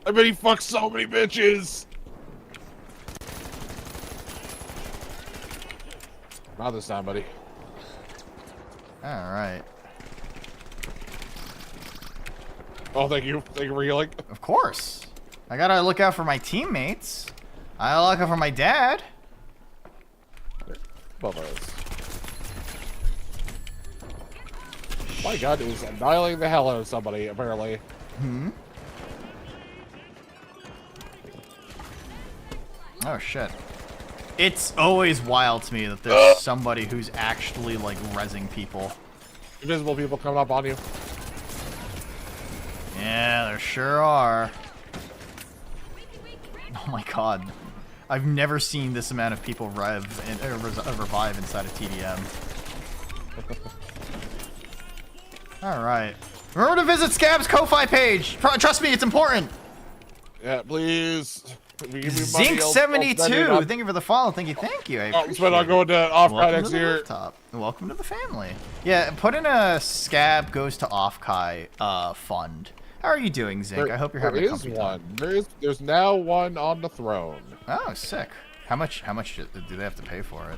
I bet he fucks so many bitches. Not this time, buddy. All right. Oh, thank you for healing. Of course. I gotta look out for my teammates. I gotta look out for my dad. Both of us. My god, it was annihilating the hell out of somebody, apparently. Oh shit. It's always wild to me that there's somebody who's actually like rezzing people. Invisible people coming up on you. Yeah, there sure are. Oh my god. I've never seen this amount of people revive inside of TDM. Alright. Remember to visit Scab's Ko-Fi page! Trust me, it's important! Yeah, please. If you give me money, Zinc72! Thank you for the follow. Thank you. I appreciate but I'll go to Offkai Welcome next to the year. rooftop. Welcome to the family. Yeah, put in a Scab goes to Offkai fund. How are you doing, Zinc? I hope you're having a comfy time. There's now one on the throne. Oh, sick. How much do they have to pay for it?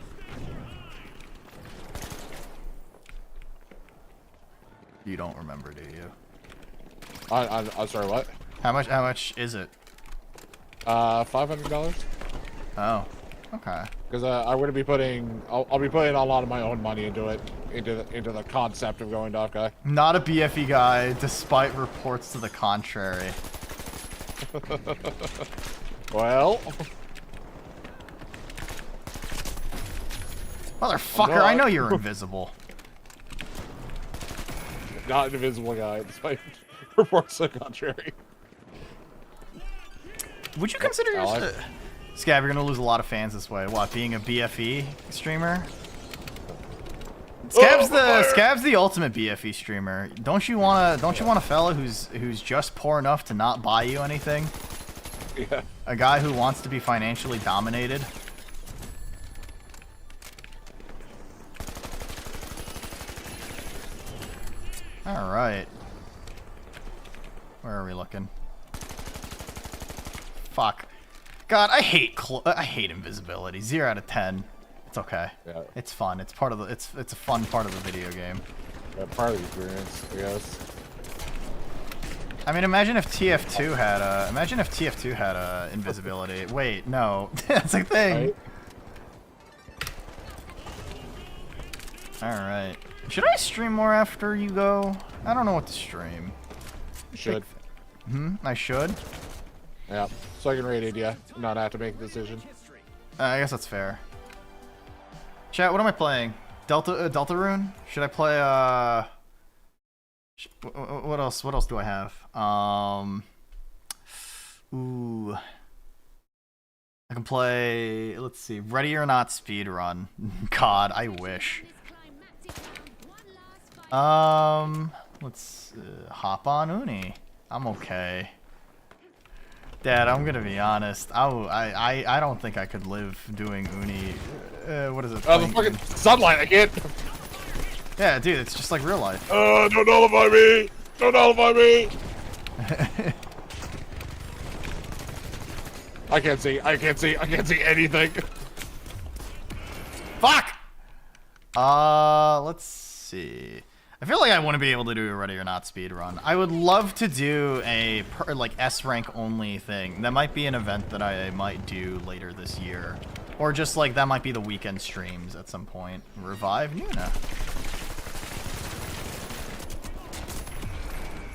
You don't remember, do you? I'm sorry, what? How much is it? $500. Oh, okay. Because I'm gonna be putting, I'll be putting a lot of my own money into it, into the concept of going to Offkai. Not a BFE guy, despite reports to the contrary. Well, motherfucker, I know you're invisible. not an invisible guy, despite reports to the contrary. Would you consider yourself... Scab, you're gonna lose a lot of fans this way. What, being a BFE streamer? Scab's the ultimate BFE streamer. Don't you want a fella who's just poor enough to not buy you anything? Yeah. A guy who wants to be financially dominated? right. Where are we looking? Fuck. God, I hate invisibility. 0 out of 10. It's okay. Yeah. It's fun. It's part of the. It's a fun part of the video game. Yeah, part of the experience, I guess. I mean, imagine if TF2 had invisibility. Wait, no, that's a thing. Right? All right. Should I stream more after you go? I don't know what to stream. You should. I should. Yeah. So I can rate it, yeah. Not have to make a decision. I guess that's fair. Chat, what am I playing? Delta Rune? Should I play what else? What else do I have? Ooh. I can play, let's see, Ready or Not speedrun. God, I wish. Let's hop on Uni. I'm okay. Dad, I'm gonna be honest. I don't think I could live doing Uni. What is it? Oh, the fucking sunlight! I can't. Yeah, dude, it's just like real life. Don't nullify me! Don't nullify me! I can't see. I can't see. I can't see anything. Fuck. Let's see. I feel like I want to be able to do a Ready or Not speedrun. I would love to do a like S rank only thing. That might be an event that I might do later this year, or just like that might be the weekend streams at some point. Revive Nuna.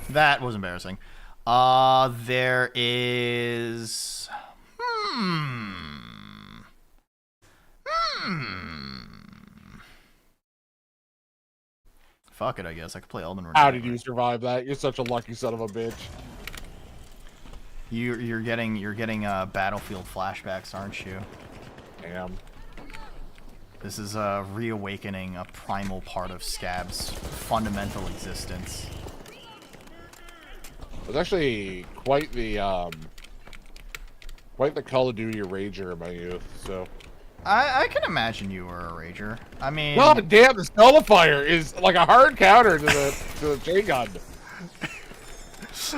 That was embarrassing. There is. Fuck it, I guess I could play Elden Ring. How did you survive that? You're such a lucky son of a bitch. You're getting Battlefield flashbacks, aren't you? Damn. This is reawakening a primal part of Scab's fundamental existence. It was actually quite the Call of Duty rager in my youth, so. I can imagine you were a rager. I mean, God damn, the nullifier is like a hard counter to the J-gun.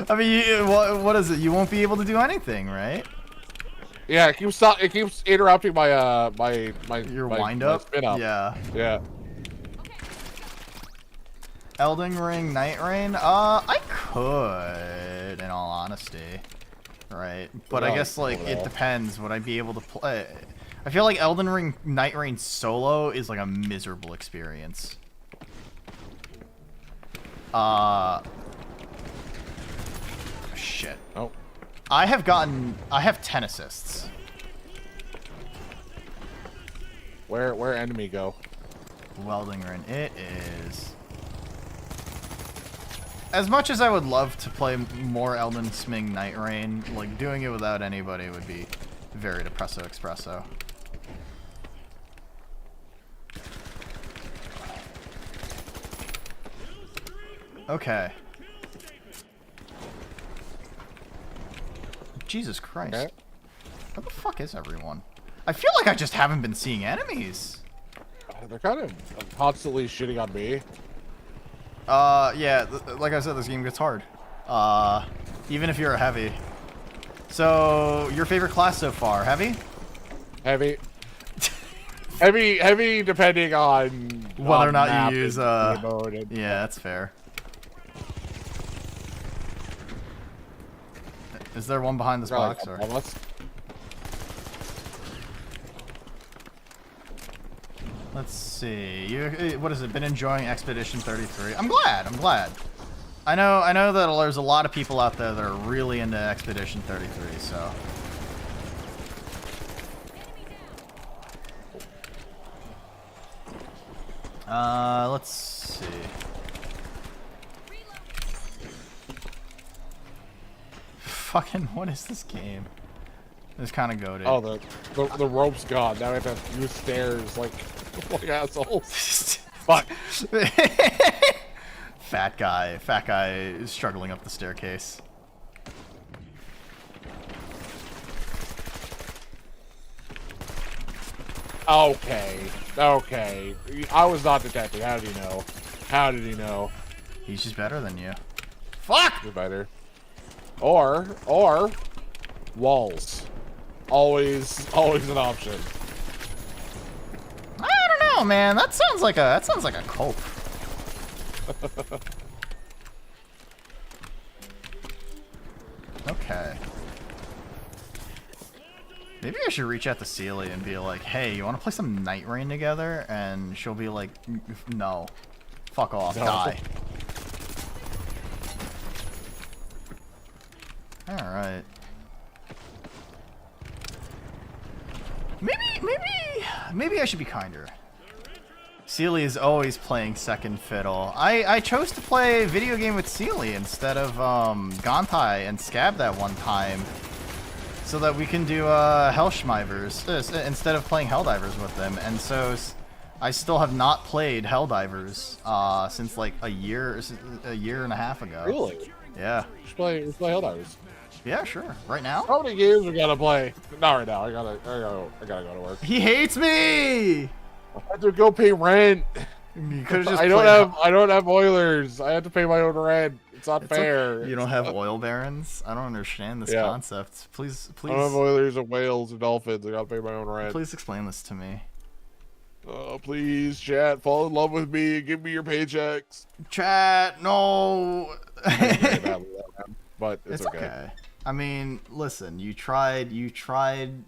I mean, what is it? You won't be able to do anything, right? Yeah, it keeps interrupting my your wind up. Spin up. Yeah. Yeah. Elden Ring, Night Rain. I could, in all honesty, right? But I guess like it depends. Would I be able to play? I feel like Elden Ring Night Rain solo is like a miserable experience. Shit. Oh. I have 10 assists. Where enemy go? Elden Ring. It is. As much as I would love to play more Elden Sming Night Rain, like doing it without anybody would be very depresso espresso. Okay. Jesus Christ. Okay. Where the fuck is everyone? I feel like I just haven't been seeing enemies. They're kind of constantly shitting on me. Yeah, like I said, this game gets hard. Even if you're a heavy. So, your favorite class so far? Heavy? Heavy. heavy depending on whether or not you use, yeah, that's fair. Is there one behind this box? Or? Let's see. What has it been enjoying Expedition 33? I'm glad. I know that there's a lot of people out there that are really into Expedition 33. So. Let's see. Fucking, what is this game? It's kind of goated. Oh, the rope's gone. Now I have to use stairs like assholes. Fuck. Fat guy is struggling up the staircase. Okay. I was not detected. How did he know? How did he know? He's just better than you. Fuck! You're better. Or walls. Always an option. I don't know, man. That sounds like a cope. Okay. Maybe I should reach out to Celia and be like, hey, you want to play some Night Rain together? And she'll be like, no. Fuck off. No. Die. Alright. Maybe I should be kinder. Celia is always playing second fiddle. I chose to play a video game with Celia instead of Gontai and Scab that one time, so that we can do Hellschmivers instead of playing Helldivers with them. And so I still have not played Helldivers since like a year and a half ago. Really? Yeah. Let's play Helldivers. Yeah, sure. Right now? How many games we gotta play? Not right now. I gotta go to work. He hates me. I have to go pay rent. You could have just. I don't have Oilers. I have to pay my own rent. It's not fair. You don't have oil barons? I don't understand this concept. Please. I don't have Oilers and Whales and Dolphins. I gotta pay my own rent. Please explain this to me. Oh, please, chat, fall in love with me and give me your paychecks. Chat, no. But it's okay. I mean, listen, you tried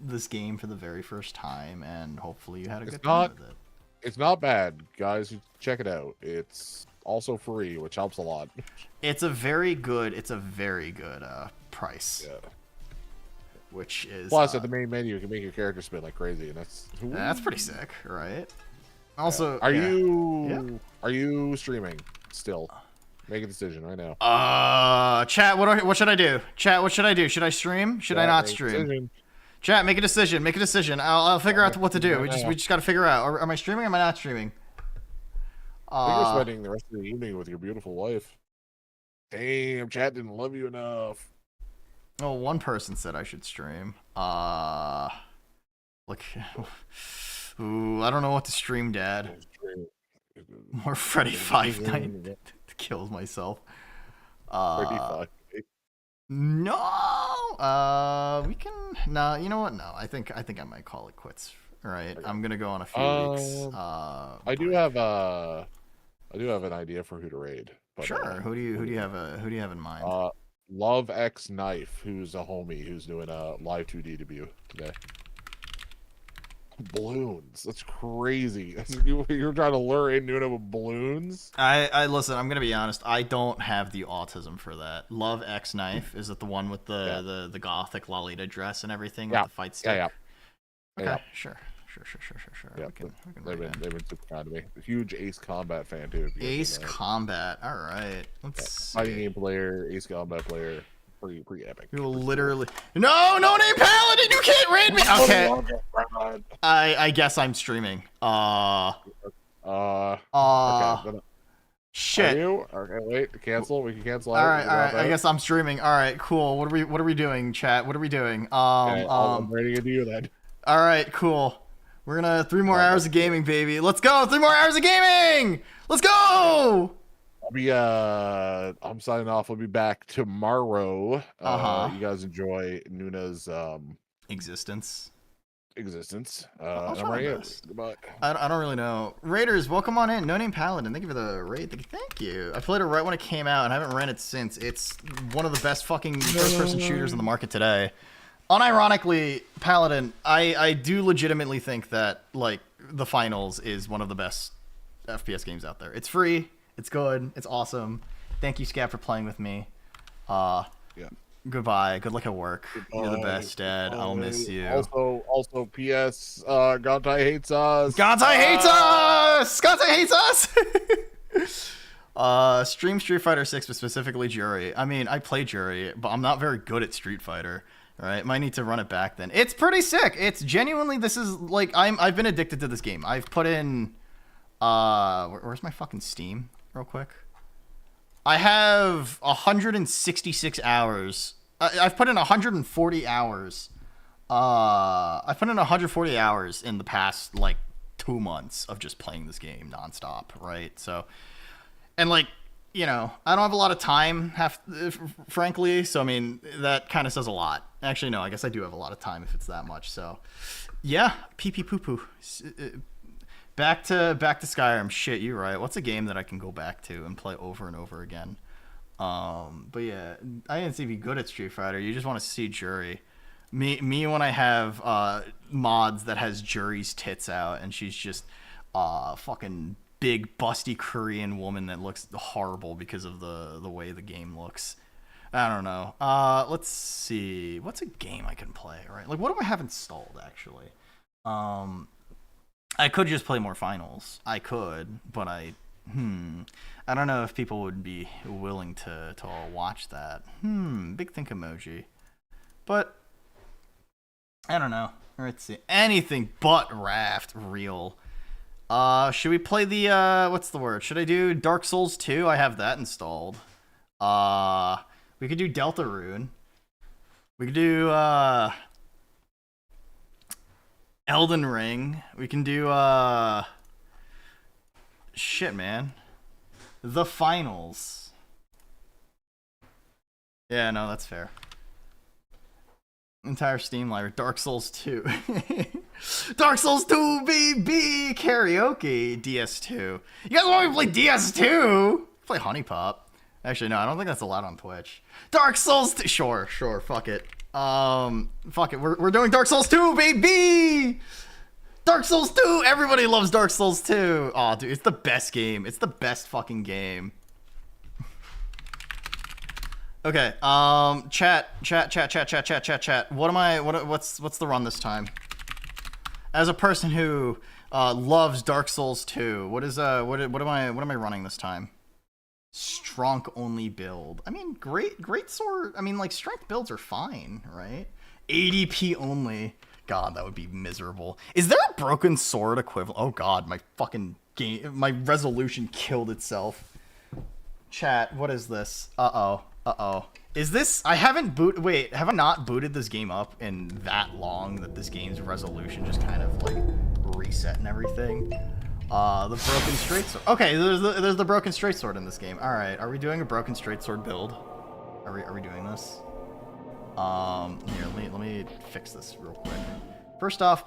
this game for the very first time, and hopefully you had a good time with it. It's not bad, guys. Check it out. It's also free, which helps a lot. It's a very good price. Yeah. Which is plus at the main menu you can make your character spin like crazy, and that's pretty sick, right? Also, are you streaming still? Make a decision right now. Chat, what should I do? Chat, what should I do? Should I stream? Should I not stream? Chat, make a decision. Make a decision. I'll figure out what to do. We just got to figure out. Am I streaming or am I not streaming? You're spending the rest of the evening with your beautiful wife. Damn, chat didn't love you enough. Oh, one person said I should stream. Look. Ooh, I don't know what to stream, Dad. More Freddy Five Nights to kill myself. Freddy Five. No. We can. No, you know what? No, I think I might call it quits. All right, I'm gonna go on a few weeks. I do have an idea for who to raid. But, sure. Who do you have in mind? Love X Knife, who's a homie who's doing a live 2D debut today. Balloons. That's crazy. You're trying to lure in Nuna with balloons? I listen, I'm gonna be honest, I don't have the autism for that. Love X Knife, is it the one with the gothic Lolita dress and everything with the fight stick? Yeah. Okay, sure. Yeah, we can they've been super kind to me. A huge Ace Combat fan too. Ace Combat. All right. Let's see. Fighting game player, Ace Combat player. Pretty epic. You will literally no name Paladin. You can't raid me. Okay. I guess I'm streaming. Shit. Are you? Okay, wait. Cancel. We can cancel. All right. I guess I'm streaming. All right. Cool. What are we doing, chat? What are we doing? I'm ready to do that. All right. Cool. We're gonna 3 more hours of gaming, baby. Let's go. 3 more hours of gaming. Let's go. I'm signing off. I'll be back tomorrow. You guys enjoy Nuna's existence. I'm right. Goodbye. I don't really know. Raiders, welcome on in. No Name Paladin, thank you for the raid. Thank you. I played it right when it came out and I haven't ran it since. It's one of the best fucking first-person shooters on the market today. Unironically, Paladin, I do legitimately think that like the Finals is one of the best FPS games out there. It's free. It's good. It's awesome. Thank you, Scap, for playing with me. Goodbye. Good luck at work. Goodbye. You're the best, Dad. I'll miss you. Also, P.S. Gontai hates us. Gontai hates us. Stream Street Fighter 6, but specifically Jury. I mean, I play Jury, but I'm not very good at Street Fighter. All right, might need to run it back then. It's pretty sick. It's genuinely. This is like I've been addicted to this game. I've put in. Where's my fucking Steam? Real quick. I have 166 hours. I've put in 140 hours. I've put in 140 hours in the past like 2 months of just playing this game nonstop, right? So, and like you know, I don't have a lot of time, frankly. So I mean, that kind of says a lot. Actually, no, I guess I do have a lot of time if it's that much. So, yeah, pee pee poo poo. Back to Skyrim. Shit, you're right. What's a game that I can go back to and play over and over again? But yeah, I didn't see if you're good at Street Fighter. You just want to see Jury. Me when I have mods that has Jury's tits out and she's just fucking big busty Korean woman that looks horrible because of the way the game looks. I don't know. Let's see. What's a game I can play, right? Like, what do I have installed actually? I could just play more finals. I could, but I don't know if people would be willing to watch that. Big think emoji. But I don't know. Let's see. Anything but Raft real. Should we play the what's the word? Should I do Dark Souls 2? I have that installed. We could do Deltarune. We could do Elden Ring. We can do shit, man. The Finals. Yeah, no, that's fair. Entire Steam library. Dark Souls 2. Dark Souls 2, baby! Karaoke. DS2. You guys want me to play DS2? Play Honey Pop. Actually, no, I don't think that's allowed on Twitch. Dark Souls 2. Sure, fuck it. Fuck it. We're doing Dark Souls 2, baby! Dark Souls 2! Everybody loves Dark Souls 2. Aw, dude, it's the best game. It's the best fucking game. Okay, chat. What's the run this time? As a person who loves Dark Souls 2, what am I running this time? Strong only build. I mean, great sword. I mean, like, strength builds are fine, right? 80p only. God, that would be miserable. Is there a broken sword equivalent? Oh god, my fucking game, my resolution killed itself. Chat, what is this? Uh-oh. Is this... have I not booted this game up in that long that this game's resolution just kind of, like, reset and everything? The broken straight sword. Okay, there's the broken straight sword in this game. Alright, are we doing a broken straight sword build? Are we doing this? Here, let me fix this real quick. First off,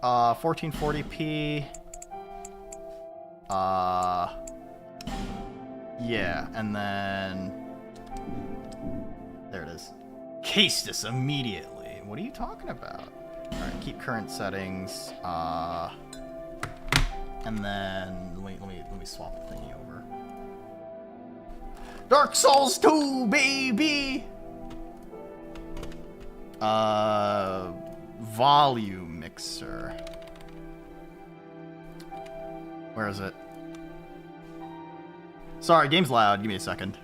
1440p. Yeah, and then there it is. Case this immediately. What are you talking about? All right, keep current settings. And then let me swap the thingy over. Dark Souls 2, baby. Volume mixer. Where is it? Sorry, game's loud. Give me a second.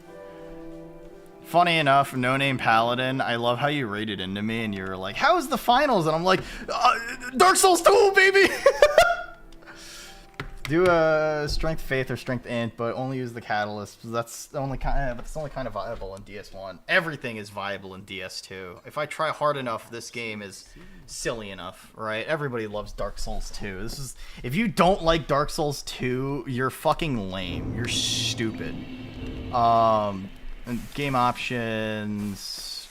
Funny enough, No Name Paladin, I love how you rated into me and you were like, how's the finals? And I'm like, Dark Souls 2, baby! Do a Strength Faith or Strength Int, but only use the Catalyst. That's only kind of viable in DS1. Everything is viable in DS2. If I try hard enough, this game is silly enough, right? Everybody loves Dark Souls 2. If you don't like Dark Souls 2, you're fucking lame. You're stupid. And game options.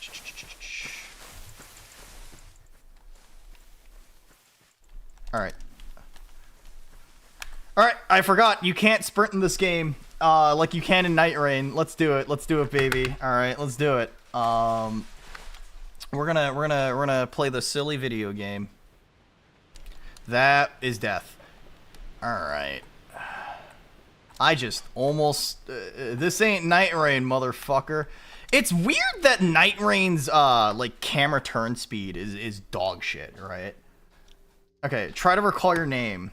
Alright, I forgot. You can't sprint in this game like you can in Night Rain. Let's do it. Let's do it, baby. Alright, let's do it. We're gonna play the silly video game. That is death. Alright. I just almost this ain't Night Rain, motherfucker. It's weird that Night Rain's like camera turn speed is dog shit, right? Okay, try to recall your name.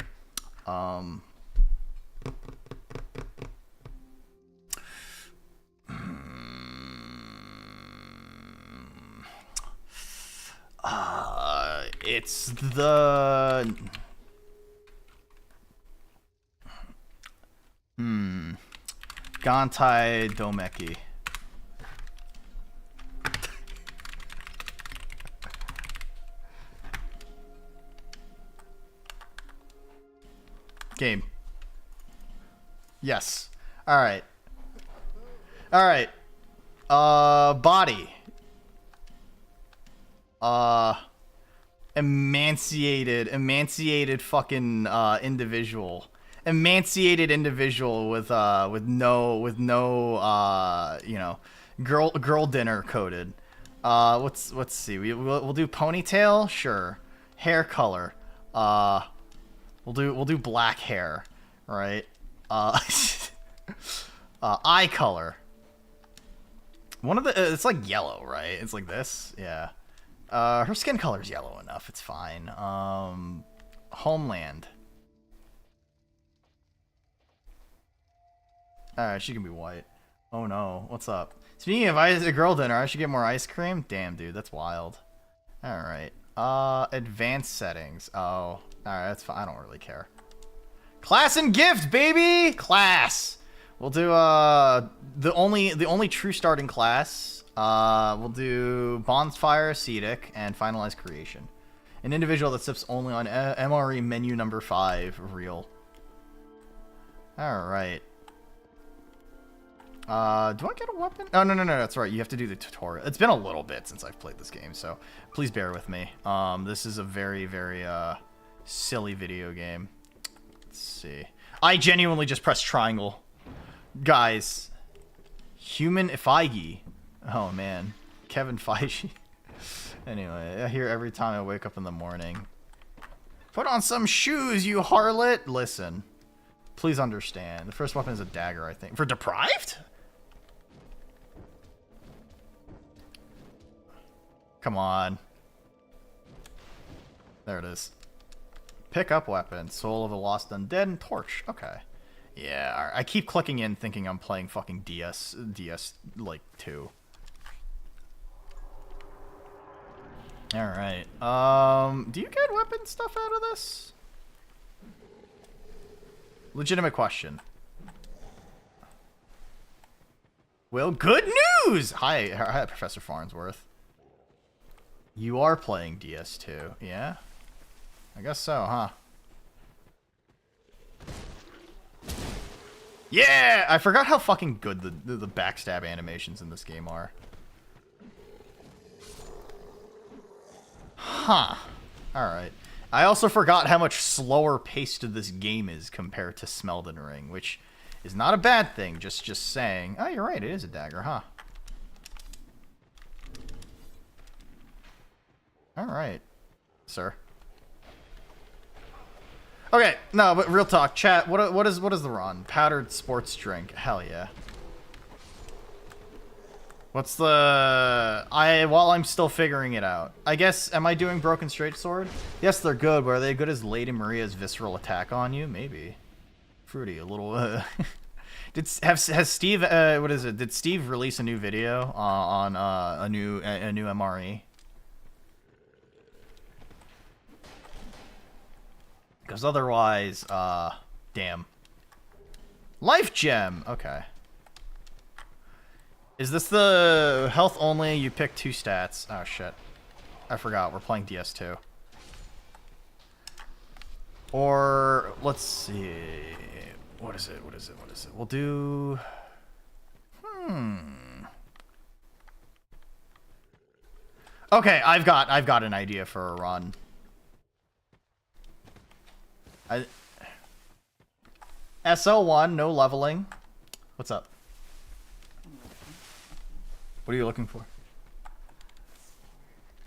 It's the Gantai Domeki. Game. Yes. All right. All right. Body. Emaciated fucking individual. Emaciated individual with no you know, girl dinner coded. Let's see. We'll do ponytail, sure. Hair color. We'll do black hair, right? Eye color. One of the it's like yellow, right? It's like this, yeah. Her skin color's yellow enough. It's fine. Homeland. Alright, she can be white. Oh no, what's up? Speaking of a girl dinner, I should get more ice cream? Damn, dude, that's wild. Alright. Advanced settings. Oh. Alright, that's fine. I don't really care. Class and gift, baby! Class! We'll do, the only true starting class. We'll do Bonfire, Ascetic, and Finalize Creation. An individual that sips only on MRE menu number 5, real. Alright. Do I get a weapon? Oh, no, that's right. You have to do the tutorial. It's been a little bit since I've played this game, so please bear with me. This is a very, very, silly video game. Let's see. I genuinely just pressed triangle. Guys. Human Feige. Oh, man. Kevin Feige. Anyway, I hear every time I wake up in the morning. Put on some shoes, you harlot! Listen. Please understand. The first weapon is a dagger, I think. For deprived? Come on. There it is. Pick up weapon. Soul of a Lost Undead and Torch. Okay. Yeah, alright. I keep clicking in thinking I'm playing fucking DS like 2. Alright. Do you get weapon stuff out of this? Legitimate question. Well, good news! Hi, Professor Farnsworth. You are playing DS2, yeah? I guess so, huh? Yeah! I forgot how fucking good the backstab animations in this game are. Huh. Alright. I also forgot how much slower paced this game is compared to Smelden Ring, which is not a bad thing, just saying. Oh, you're right, it is a dagger, huh? Alright, sir. Okay, no, but real talk, chat, what is the run? Powdered sports drink, hell yeah. What's the... while I'm still figuring it out. I guess, am I doing Broken Straight Sword? Yes, they're good, but are they good as Lady Maria's visceral attack on you? Maybe. Fruity, a little, has Steve, what is it? Did Steve release a new video on a new MRE? Because otherwise, damn. Life gem, okay. Is this the health only? You pick 2 stats. Oh shit. I forgot. We're playing DS2. Or let's see. What is it? We'll do Okay, I've got an idea for a run. SL1, no leveling. What's up? What are you looking for?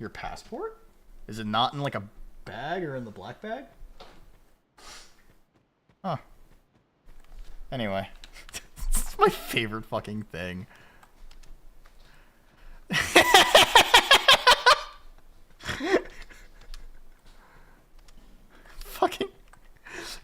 Your passport? Is it not in like a bag or in the black bag? Huh. Anyway. It's my favorite fucking thing. Fucking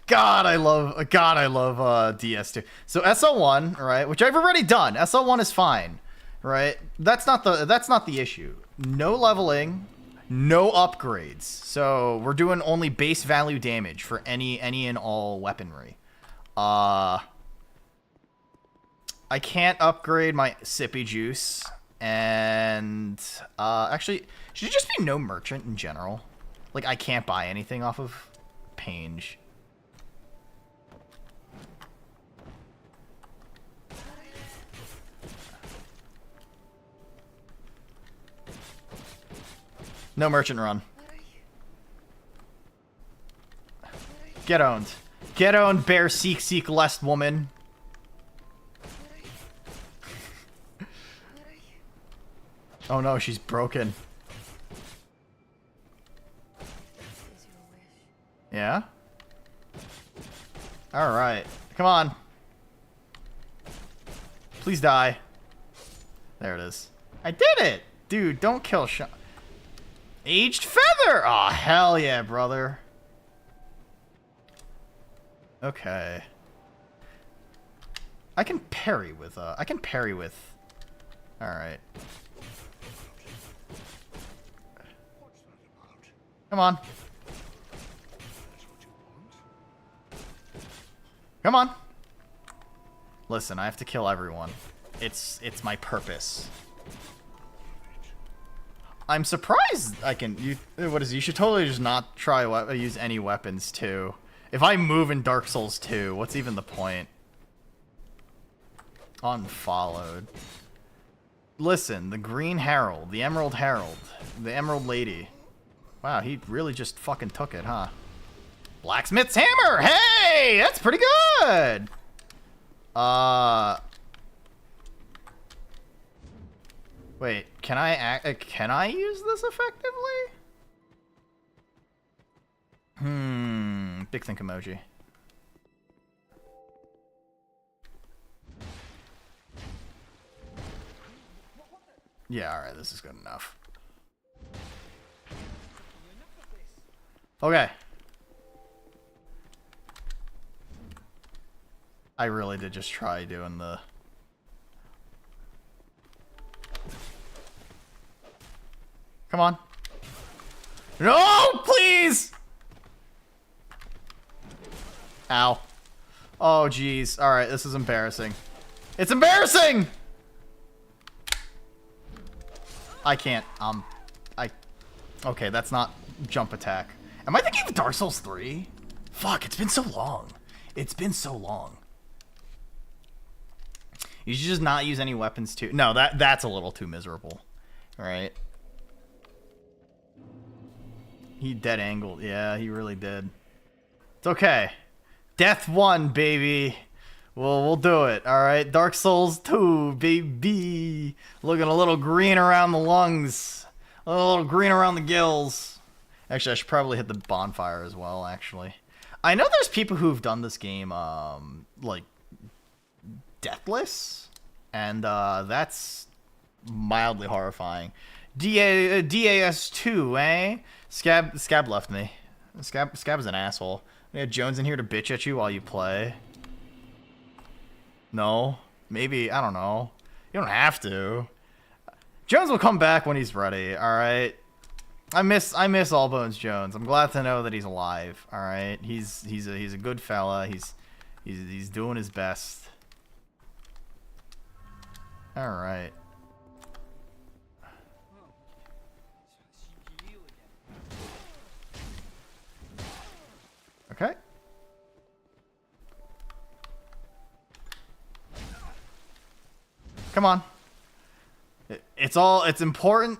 God, I love DS2. So SL1, right, which I've already done. SL1 is fine. Right? That's not the issue. No leveling, no upgrades. So we're doing only base value damage for any and all weaponry. I can't upgrade my sippy juice, and actually, should it just be no merchant in general? Like I can't buy anything off of Pange. No merchant run. Get owned. Get owned, bear seek lest woman. Oh no, she's broken. Yeah? Alright. Come on. Please die. There it is. I did it! Dude, don't kill Sean. Aged feather! Aw, oh, hell yeah, brother. Okay. I can parry with, Alright. Come on. Come on. Listen, I have to kill everyone. It's my purpose. I'm surprised I can. What is it? You should totally just not try use any weapons too. If I move in Dark Souls 2, what's even the point? Unfollowed. Listen, the Green Herald, the Emerald Herald, the Emerald Lady. Wow, he really just fucking took it, huh? Blacksmith's Hammer! Hey! That's pretty good! Wait, can I use this effectively? Big think emoji. Yeah, alright, this is good enough. Okay. I really did just try doing the... Come on. No, please! Ow. Oh, jeez. Alright, this is embarrassing. It's embarrassing! I can't, Okay, that's not jump attack. Am I thinking of Dark Souls 3? Fuck, it's been so long. It's been so long. You should just not use any weapons too. No, that's a little too miserable. Alright. He dead angled. Yeah, he really did. It's okay. Death 1, baby. We'll do it. Alright. Dark Souls 2, baby. Looking a little green around the lungs. A little green around the gills. Actually, I should probably hit the bonfire as well, actually. I know there's people who've done this game, like, deathless. And, that's mildly horrifying. DAS2, eh? Scab left me. Scab is an asshole. We had Jones in here to bitch at you while you play. No. Maybe, I don't know. You don't have to. Jones will come back when he's ready, alright? I miss All Bones Jones. I'm glad to know that he's alive, alright? He's a good fella. He's doing his best. Alright. Okay. Come on. It's important.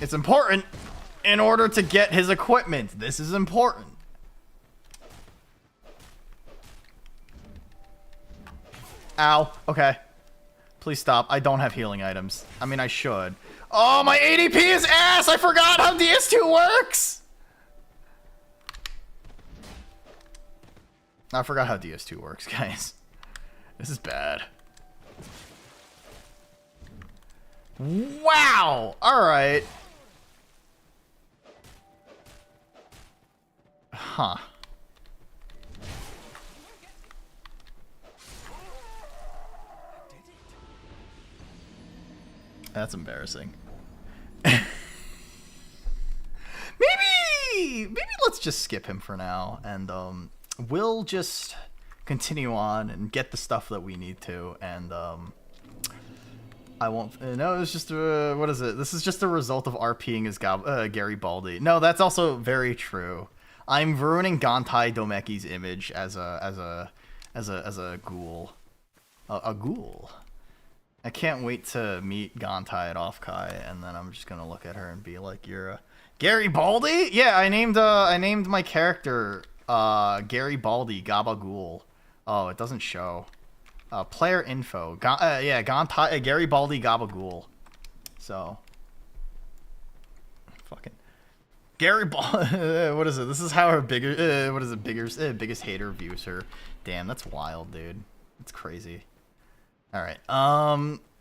It's important in order to get his equipment. This is important. Ow. Okay. Please stop. I don't have healing items. I mean, I should. Oh, my ADP is ass! I forgot how DS2 works! I forgot how DS2 works, guys. This is bad. Wow! Alright. Huh. That's embarrassing. Maybe let's just skip him for now, and we'll just continue on and get the stuff that we need to, and I won't. No, it's just what is it? This is just a result of RPing as Garibaldi. No, that's also very true. I'm ruining Gantai Domeki's image as a ghoul. A ghoul. I can't wait to meet Gontai at Offkai, and then I'm just gonna look at her and be like, "You're a Gary Baldy?" Yeah, I named my character Gary Baldy Gabagool. Oh, it doesn't show. Player info. Yeah, Gontai Gary Baldy Gabagool. So, fucking Gary Ball. What is it? This is how her biggest hater views her. Damn, that's wild, dude. It's crazy. All right.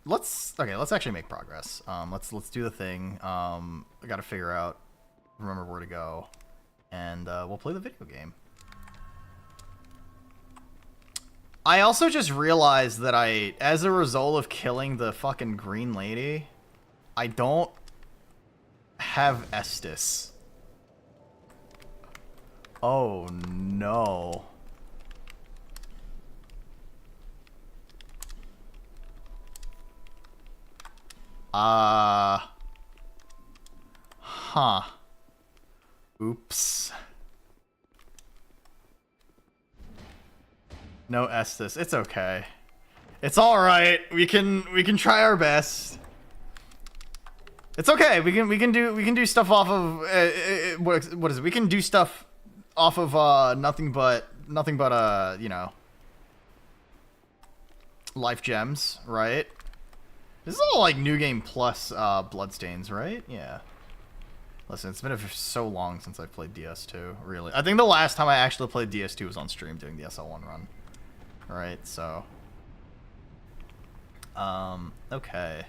Let's actually make progress. Let's do the thing. I gotta remember where to go, and we'll play the video game. I also just realized that as a result of killing the fucking green lady, I don't have Estus. Oh no. Huh. Oops. No Estus. It's okay. It's all right. We can try our best. It's okay. We can do stuff off of what is it? We can do stuff off of nothing but you know, life gems, right? This is all like New Game Plus Bloodstains, right? Yeah. Listen, it's been so long since I played DS2, really. I think the last time I actually played DS2 was on stream doing the SL1 run. Right, so. Okay.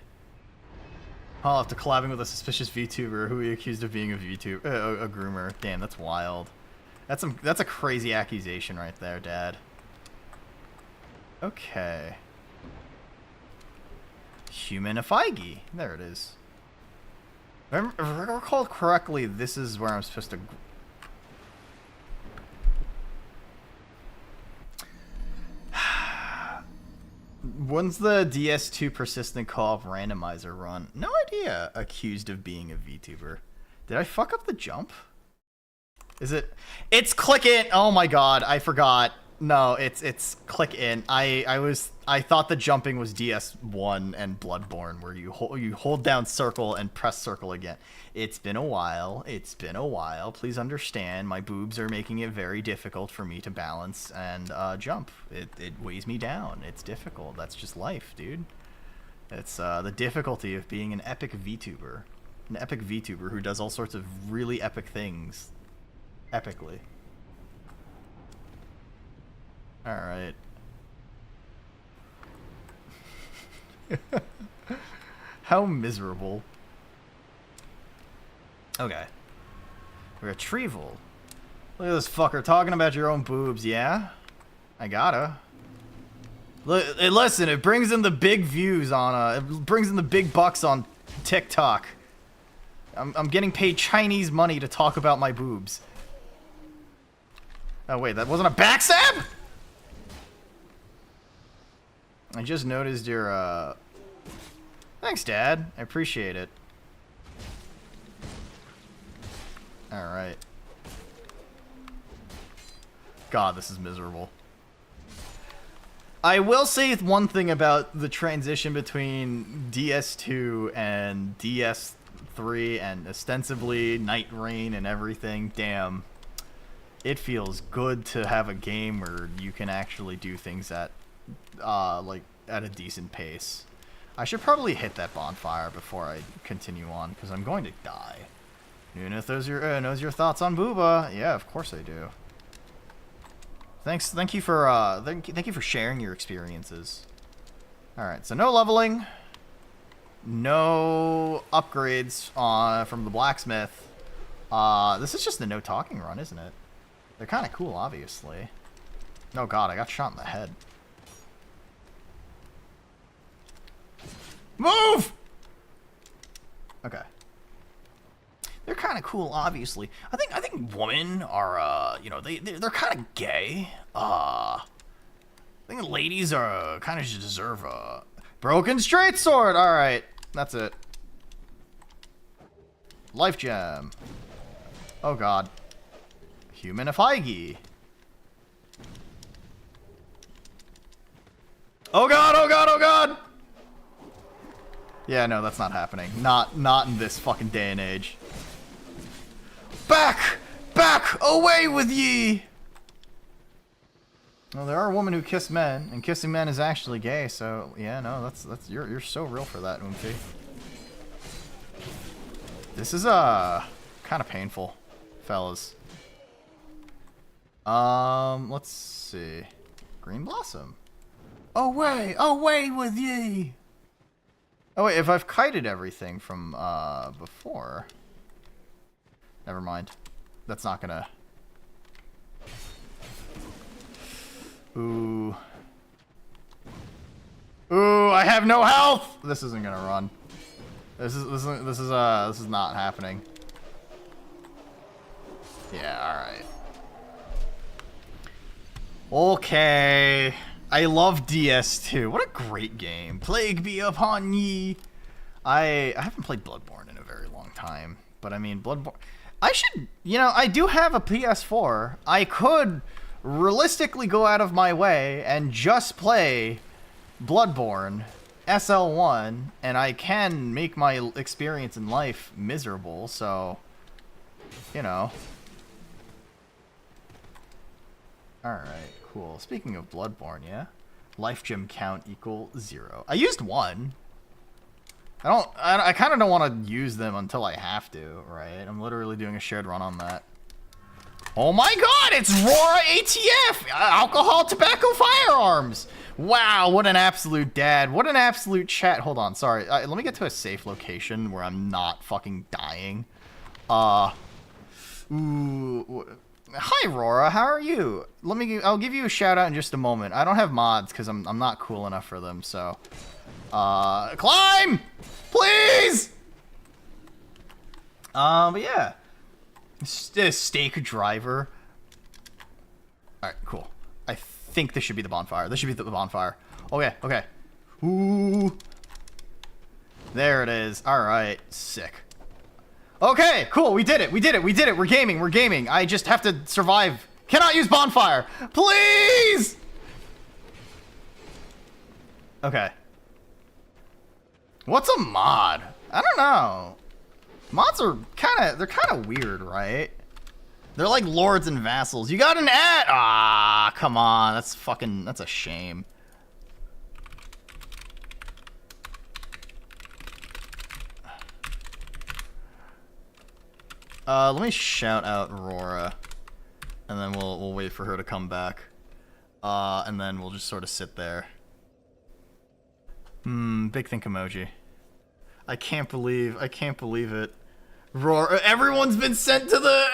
I'll have to collabing with a suspicious VTuber who we accused of being a VTuber, a groomer. Damn, that's wild. That's a crazy accusation right there, Dad. Okay. Human Offkai. There it is. If I recall correctly, this is where I'm supposed to... When's the DS2 persistent co-op randomizer run? No idea. Accused of being a VTuber. Did I fuck up the jump? Is it? It's click in. Oh my god, I forgot. No, it's click in. I thought the jumping was DS1 and Bloodborne, where you hold down circle and press circle again. It's been a while. It's been a while. Please understand, my boobs are making it very difficult for me to balance and jump. It weighs me down. It's difficult. That's just life, dude. It's the difficulty of being an epic VTuber. An epic VTuber who does all sorts of really epic things. Epically. Alright. How miserable. Okay. Retrieval. Look at this fucker talking about your own boobs, yeah? I gotta. Look, listen, it brings in the big views on, it brings in the big bucks on TikTok. I'm getting paid Chinese money to talk about my boobs. Oh wait, that wasn't a backstab? I just noticed your, Thanks, Dad. I appreciate it. Alright. God, this is miserable. I will say one thing about the transition between DS2 and DS3 and ostensibly Night Rain and everything. Damn. It feels good to have a game where you can actually do things at like at a decent pace. I should probably hit that bonfire before I continue on because I'm going to die. Nunith knows your thoughts on Booba. Yeah, of course I do. Thank you for sharing your experiences. All right, so no leveling, no upgrades from the blacksmith. This is just a no talking run, isn't it? They're kind of cool, obviously. Oh god, I got shot in the head. Move! Okay. They're kind of cool, obviously. I think women are, you know, they're kind of gay. I think ladies are kind of deserve a broken straight sword. All right, that's it. Life gem. Oh god. Human Offkai. Oh god! Oh god! Oh god! Yeah, no, that's not happening. Not in this fucking day and age. Back! Back! Away with ye! Well, there are women who kiss men, and kissing men is actually gay, so yeah, no, that's you're so real for that, Oomphy. This is kind of painful, fellas. Let's see. Green Blossom. Away with ye! Oh wait, if I've kited everything from before, never mind. That's not gonna. Ooh. Ooh, I have no health. This isn't gonna run. This is not happening. Yeah, all right. Okay. I love DS2. What a great game. Plague be upon ye. I haven't played Bloodborne in a very long time, but I mean Bloodborne. I should, you know, I do have a PS4. I could realistically go out of my way and just play Bloodborne SL1, and I can make my experience in life miserable, so, you know. Alright, cool. Speaking of Bloodborne, yeah? Life gem count equal 0. I used 1. I kind of don't want to use them until I have to, right? I'm literally doing a shared run on that. Oh my god, it's Rora ATF! Alcohol, tobacco, firearms! Wow, what an absolute dad. What an absolute chat. Hold on, sorry. Let me get to a safe location where I'm not fucking dying. Ooh. Hi, Rora. How are you? I'll give you a shout out in just a moment. I don't have mods because I'm not cool enough for them, so. Climb! Please! But yeah. Steak driver. Alright, cool. I think this should be the bonfire. This should be the bonfire. Okay, okay. Ooh. There it is. Alright, sick. Okay, cool. We did it. We did it. We did it. We're gaming. We're gaming. I just have to survive. Cannot use bonfire. Please! Okay. What's a mod? I don't know. Mods are they're kind of weird, right? They're like lords and vassals. You got an ad? Ah, come on. That's a shame. Let me shout out Aurora, and then we'll wait for her to come back. And then we'll just sort of sit there. Big think emoji. I can't believe it. Roar! Everyone's been sent to the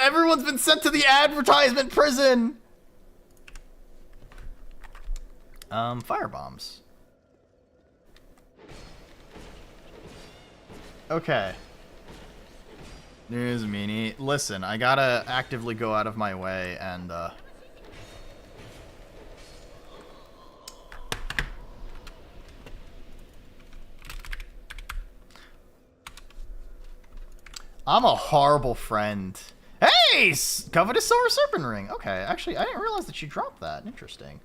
advertisement prison. Firebombs. Okay. There's Meanie. Listen, I gotta actively go out of my way and I'm a horrible friend. Hey! Covetous Silver Serpent Ring. Okay, actually, I didn't realize that she dropped that. Interesting.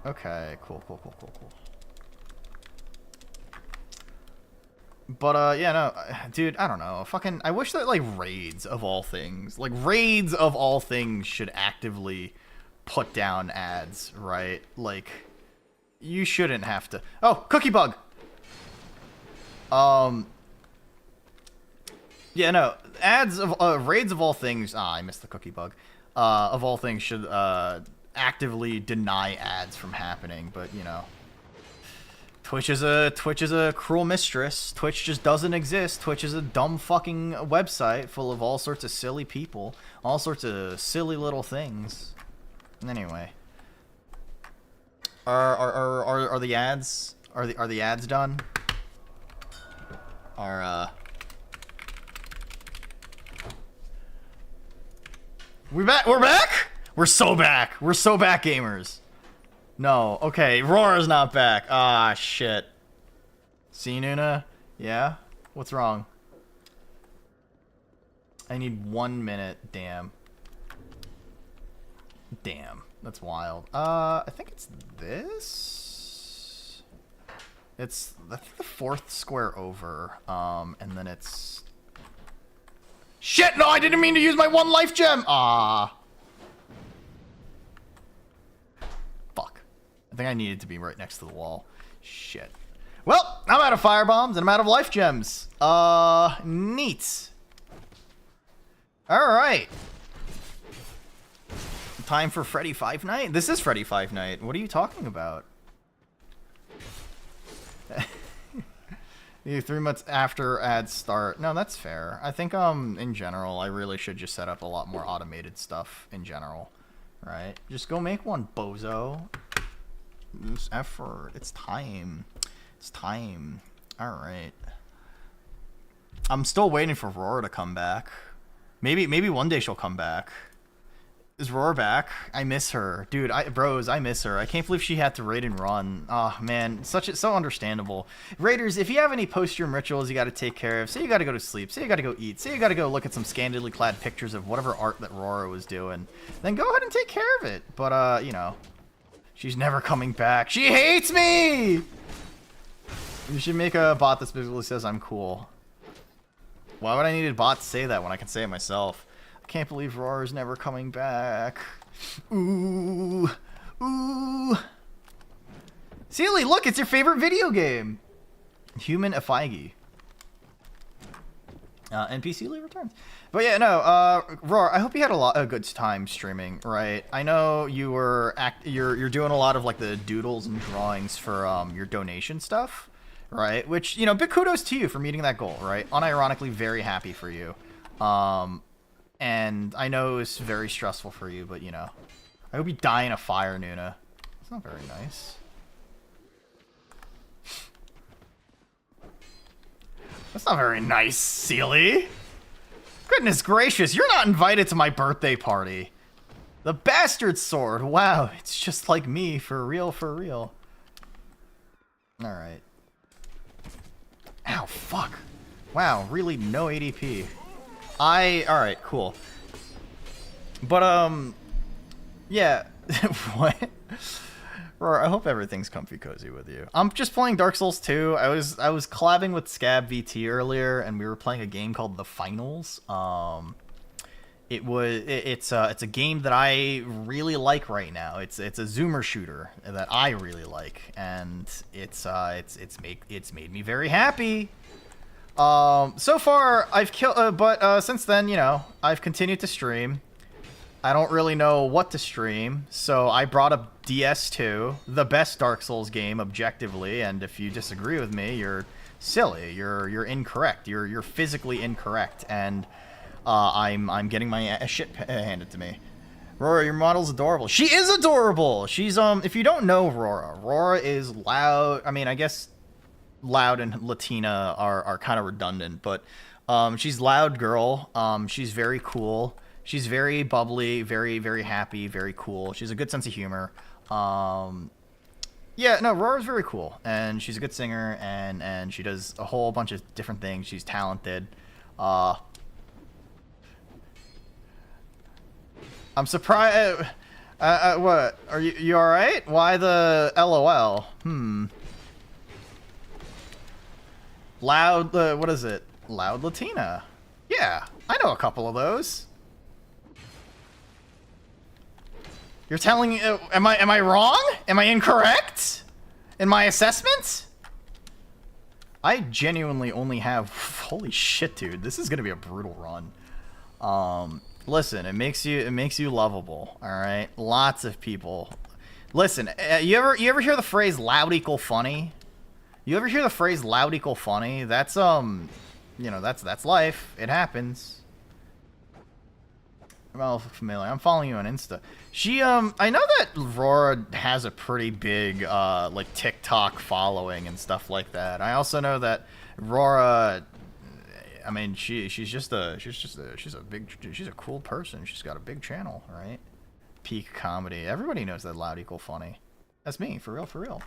Okay, cool. But, yeah, no, dude, I don't know. Fucking, I wish that, like, raids of all things should actively put down ads, right? Like, you shouldn't have to. Oh, cookie bug! Yeah, no, ads of, raids of all things, I missed the cookie bug, of all things should, actively deny ads from happening, but, you know. Twitch is a cruel mistress. Twitch just doesn't exist. Twitch is a dumb fucking website full of all sorts of silly people, all sorts of silly little things. Anyway, are the ads done? We're back. We're so back, gamers. No, okay, Rora's not back. Ah, shit. See, Nuna? Yeah? What's wrong? I need 1 minute, damn. Damn, that's wild. I think it's this? It's I think the 4th square over. And then it's... Shit! No, I didn't mean to use my 1 life gem! Ah. Fuck. I think I needed to be right next to the wall. Shit. Well, I'm out of fire bombs and I'm out of life gems. Neat. Alright. Time for Freddy Five Night? This is Freddy Five Night. What are you talking about? 3 months after ads start. No, that's fair. I think in general, I really should just set up a lot more automated stuff in general. Right? Just go make one, bozo. Use effort. It's time. It's time. Alright. I'm still waiting for Roar to come back. Maybe one day she'll come back. Is Roar back? I miss her. Dude, bros, I miss her. I can't believe she had to raid and run. Oh, man. So understandable. Raiders, if you have any post-stream rituals you got to take care of, say you got to go to sleep, say you got to go eat, say you got to go look at some scantily clad pictures of whatever art that Roar was doing, then go ahead and take care of it. But, you know, she's never coming back. She hates me! You should make a bot that specifically says I'm cool. Why would I need a bot to say that when I can say it myself? I can't believe Roar is never coming back. Ooh. Ooh. Sealy, look, it's your favorite video game. Human Afigi. NPC Sealy returns. But yeah, no, Roar, I hope you had a good time streaming, right? I know you were you're doing a lot of like the doodles and drawings for your donation stuff, right? Which, you know, big kudos to you for meeting that goal, right? Unironically, very happy for you. And I know it's very stressful for you, but, you know, I hope you die in a fire, Nuna. It's not very nice. That's not very nice, Sealy. Goodness gracious, you're not invited to my birthday party. The bastard sword. Wow, it's just like me, for real, for real. Alright. Ow, fuck. Wow, really no ADP. Alright, cool. But, yeah. What? Roar, I hope everything's comfy cozy with you. I'm just playing Dark Souls 2. I was collabing with Scab VT earlier, and we were playing a game called The Finals. It's a game that I really like right now. It's a zoomer shooter that I really like, and it's made me very happy. So far I've killed, but since then, you know, I've continued to stream. I don't really know what to stream, so I brought up DS2, the best Dark Souls game objectively, and if you disagree with me, you're silly. You're incorrect. You're physically incorrect, and I'm getting my shit handed to me. Rora, your model's adorable. She is adorable. She's if you don't know Rora is loud. I mean, I guess loud and Latina are kind of redundant, but she's loud girl. She's very cool. She's very bubbly, very, very happy, very cool. She's a good sense of humor. Yeah, no, Rora's very cool, and she's a good singer, and she does a whole bunch of different things. She's talented. I'm surprised. What? Are you all right? Why the LOL? Loud. What is it? Loud Latina. Yeah, I know a couple of those. You're telling me, am I wrong? Am I incorrect in my assessment? I genuinely only have, holy shit, dude, this is gonna be a brutal run. Listen, it makes you lovable, all right? Lots of people. Listen, you ever hear the phrase loud equal funny? You ever hear the phrase loud equal funny? That's you know, that's life. It happens. Well, familiar. I'm following you on Insta. She, I know that Rora has a pretty big, like, TikTok following and stuff like that. I also know that Rora, I mean, she's a cool person. She's got a big channel, right? Peak comedy. Everybody knows that loud equal funny. That's me, for real, for real.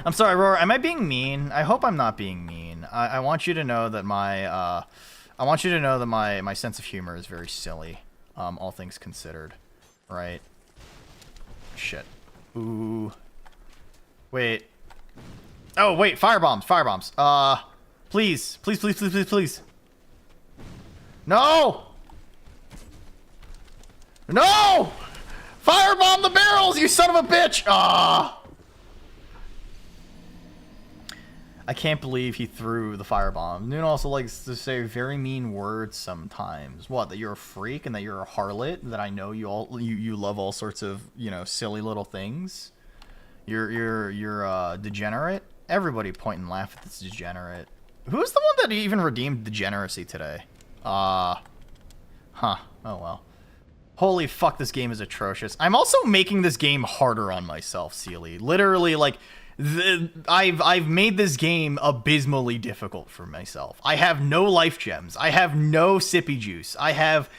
I'm sorry, Rora. Am I being mean? I hope I'm not being mean. I want you to know that my, my sense of humor is very silly, all things considered, right? Shit. Ooh. Wait. Oh, wait, firebombs, firebombs. Please, please, please, please, please, please. No! No! Firebomb the barrels, you son of a bitch! Ah! I can't believe he threw the firebomb. Noon also likes to say very mean words sometimes. What, that you're a freak and that you're a harlot? That I know you love all sorts of, you know, silly little things? You're degenerate? Everybody point and laugh at this degenerate. Who's the one that even redeemed degeneracy today? Huh. Oh well. Holy fuck, this game is atrocious. I'm also making this game harder on myself, Sealy. Literally, like, I've made this game abysmally difficult for myself. I have no life gems. I have no sippy juice. I have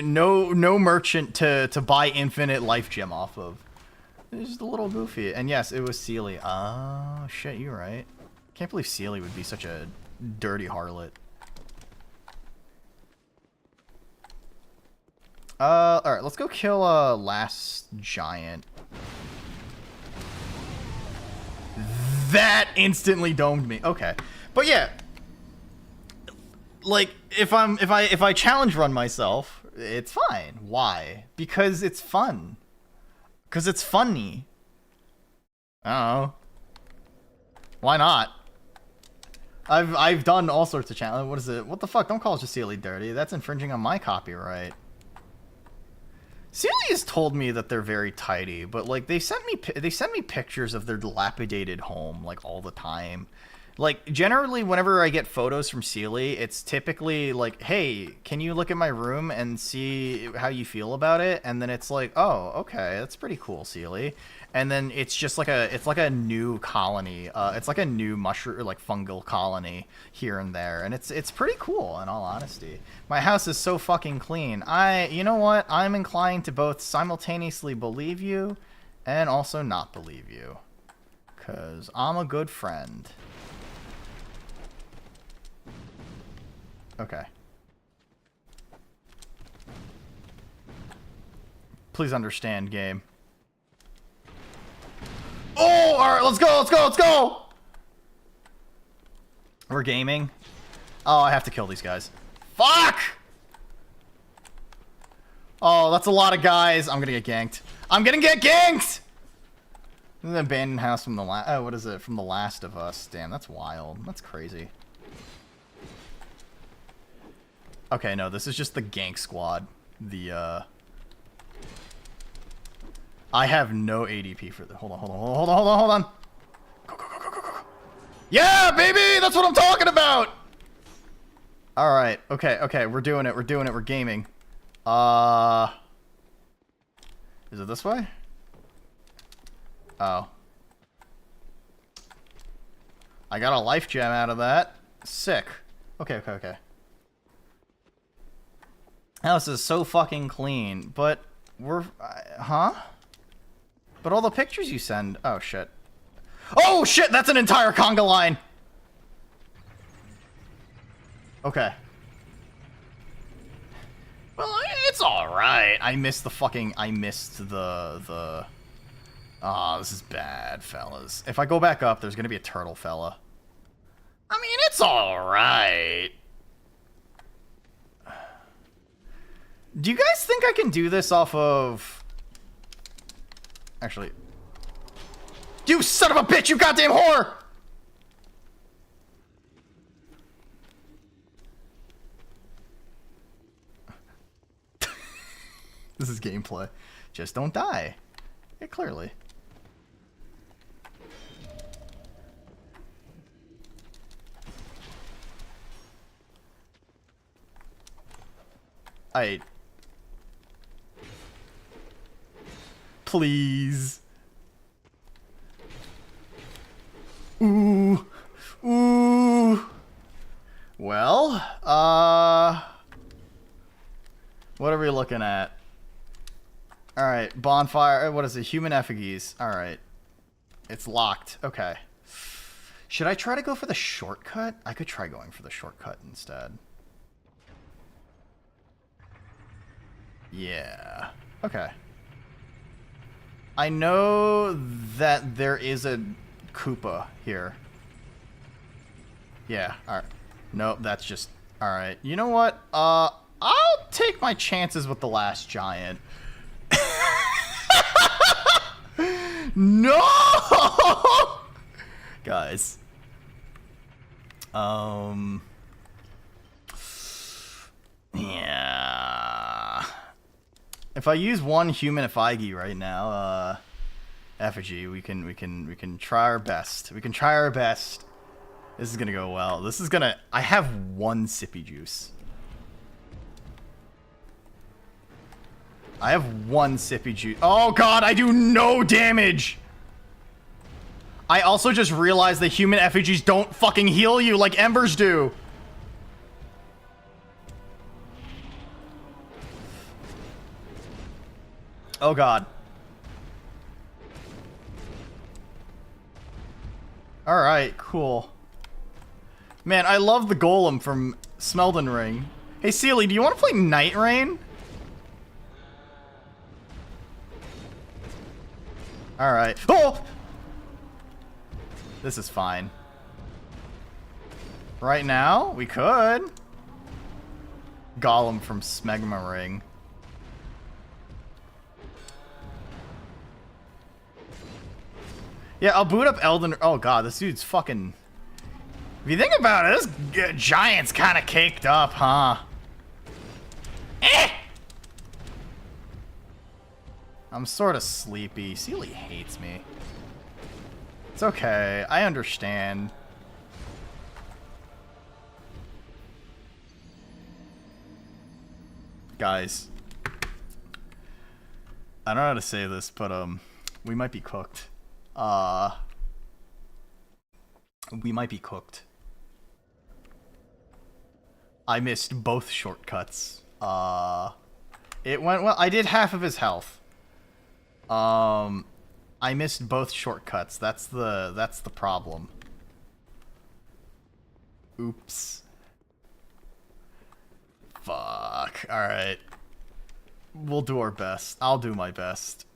no merchant to buy infinite life gem off of. It's just a little goofy. And yes, it was Sealy. Oh, shit, you're right. Can't believe Sealy would be such a dirty harlot. Alright, let's go kill last giant. That instantly domed me. Okay. But yeah. Like, if I challenge run myself, it's fine. Why? Because it's fun. Because it's funny. I don't know. Why not? I've done all sorts of challenge. What is it? What the fuck? Don't call Sealy dirty. That's infringing on my copyright. Sealy has told me that they're very tidy, but like they sent me pictures of their dilapidated home like all the time. Like generally whenever I get photos from Sealy, it's typically like, "Hey, can you look at my room and see how you feel about it?" And then it's like, "Oh, okay, that's pretty cool, Sealy." And then it's just like a new colony. It's like a new mushroom or like fungal colony here and there, and it's pretty cool in all honesty. My house is so fucking clean. You know what? I'm inclined to both simultaneously believe you and also not believe you, 'cause I'm a good friend. Okay. Please understand, game. Oh, alright, let's go, let's go, let's go! We're gaming. Oh, I have to kill these guys. Fuck! Oh, that's a lot of guys. I'm gonna get ganked. I'm gonna get ganked! An abandoned house from the what is it? From The Last of Us. Damn, that's wild. That's crazy. Okay, no, this is just the gank squad. I have no ADP for the. Hold on. Go. Yeah, baby! That's what I'm talking about! Alright, okay, we're doing it, we're gaming. Is it this way? Oh. I got a life gem out of that. Sick. Okay. House is so fucking clean, but we're... huh? But all the pictures you send... oh, shit. Oh, shit! That's an entire conga line! Okay. Well, it's alright. I missed the... oh, this is bad, fellas. If I go back up, there's gonna be a turtle fella. I mean, it's alright. Do you guys think I can do this off of... actually... you son of a bitch, you goddamn whore! This is gameplay. Just don't die. Yeah, clearly. Please. Ooh. Well, what are we looking at? Alright, bonfire. What is it? Human effigies. Alright. It's locked. Okay. Should I try to go for the shortcut? I could try going for the shortcut instead. Yeah. Okay. I know that there is a Koopa here. Yeah, alright. Nope, that's just... Alright, you know what? I'll take my chances with the last giant. No! Guys. Yeah. If I use one human Offkai right now, effigy, we can try our best. We can try our best. This is gonna go well. This is gonna... I have one sippy juice. I have one sippy juice. Oh god, I do no damage! I also just realized that human effigies don't fucking heal you like embers do. Oh god. Alright, cool. Man, I love the golem from Smelden Ring. Hey, Sealy, do you want to play Night Rain? Alright. Oh! This is fine. Right now, we could. Golem from Smegma Ring. Yeah, I'll boot up Elden... Oh god, this dude's fucking... If you think about it, this giant's kind of caked up, huh? Eh! I'm sort of sleepy. Sealy hates me. It's okay. I understand. Guys. I don't know how to say this, but, we might be cooked. We might be cooked. I missed both shortcuts. It went well. I did half of his health. I missed both shortcuts. That's the problem. Oops. Fuck. Alright. We'll do our best. I'll do my best.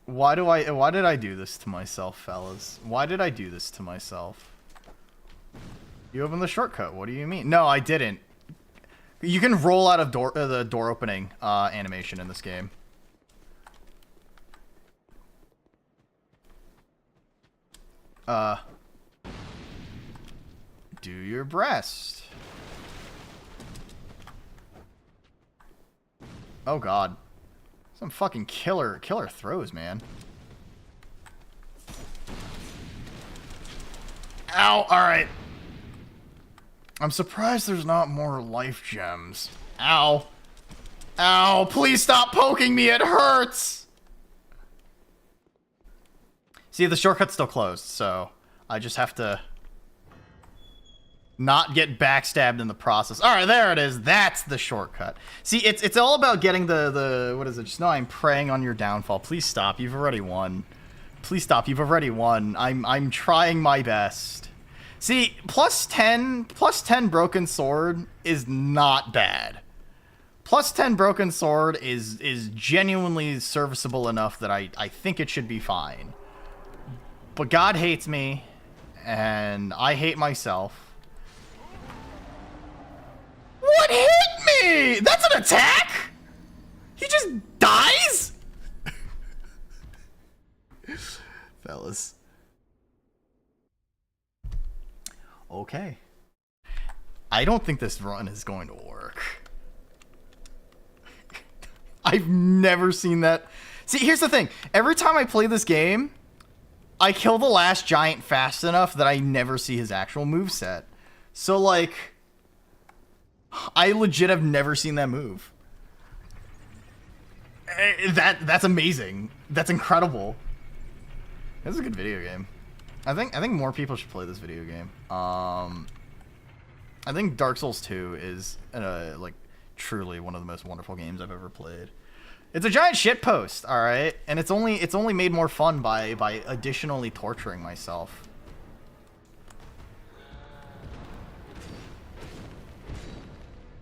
Why did I do this to myself, fellas? Why did I do this to myself? You opened the shortcut. What do you mean? No, I didn't. You can roll out of the door opening animation in this game. Do your breast. Oh god. Some fucking killer throws, man. Ow, alright. I'm surprised there's not more life gems. Ow. Ow, please stop poking me, it hurts! See, the shortcut's still closed, so I just have to not get backstabbed in the process. Alright, there it is. That's the shortcut. See, it's all about getting the what is it? Just know I'm preying on your downfall. Please stop. You've already won. Please stop. You've already won. I'm trying my best. See, plus 10 broken sword is not bad. Plus 10 broken sword is genuinely serviceable enough that I think it should be fine. But God hates me, and I hate myself. What hit me? That's an attack? He just dies? Fellas. Okay. I don't think this run is going to work. I've never seen that. See, here's the thing. Every time I play this game, I kill the last giant fast enough that I never see his actual moveset. So, like, I legit have never seen that move. That's amazing. That's incredible. This is a good video game. I think more people should play this video game. I think Dark Souls 2 is like truly one of the most wonderful games I've ever played. It's a giant shitpost, all right, and it's only made more fun by additionally torturing myself.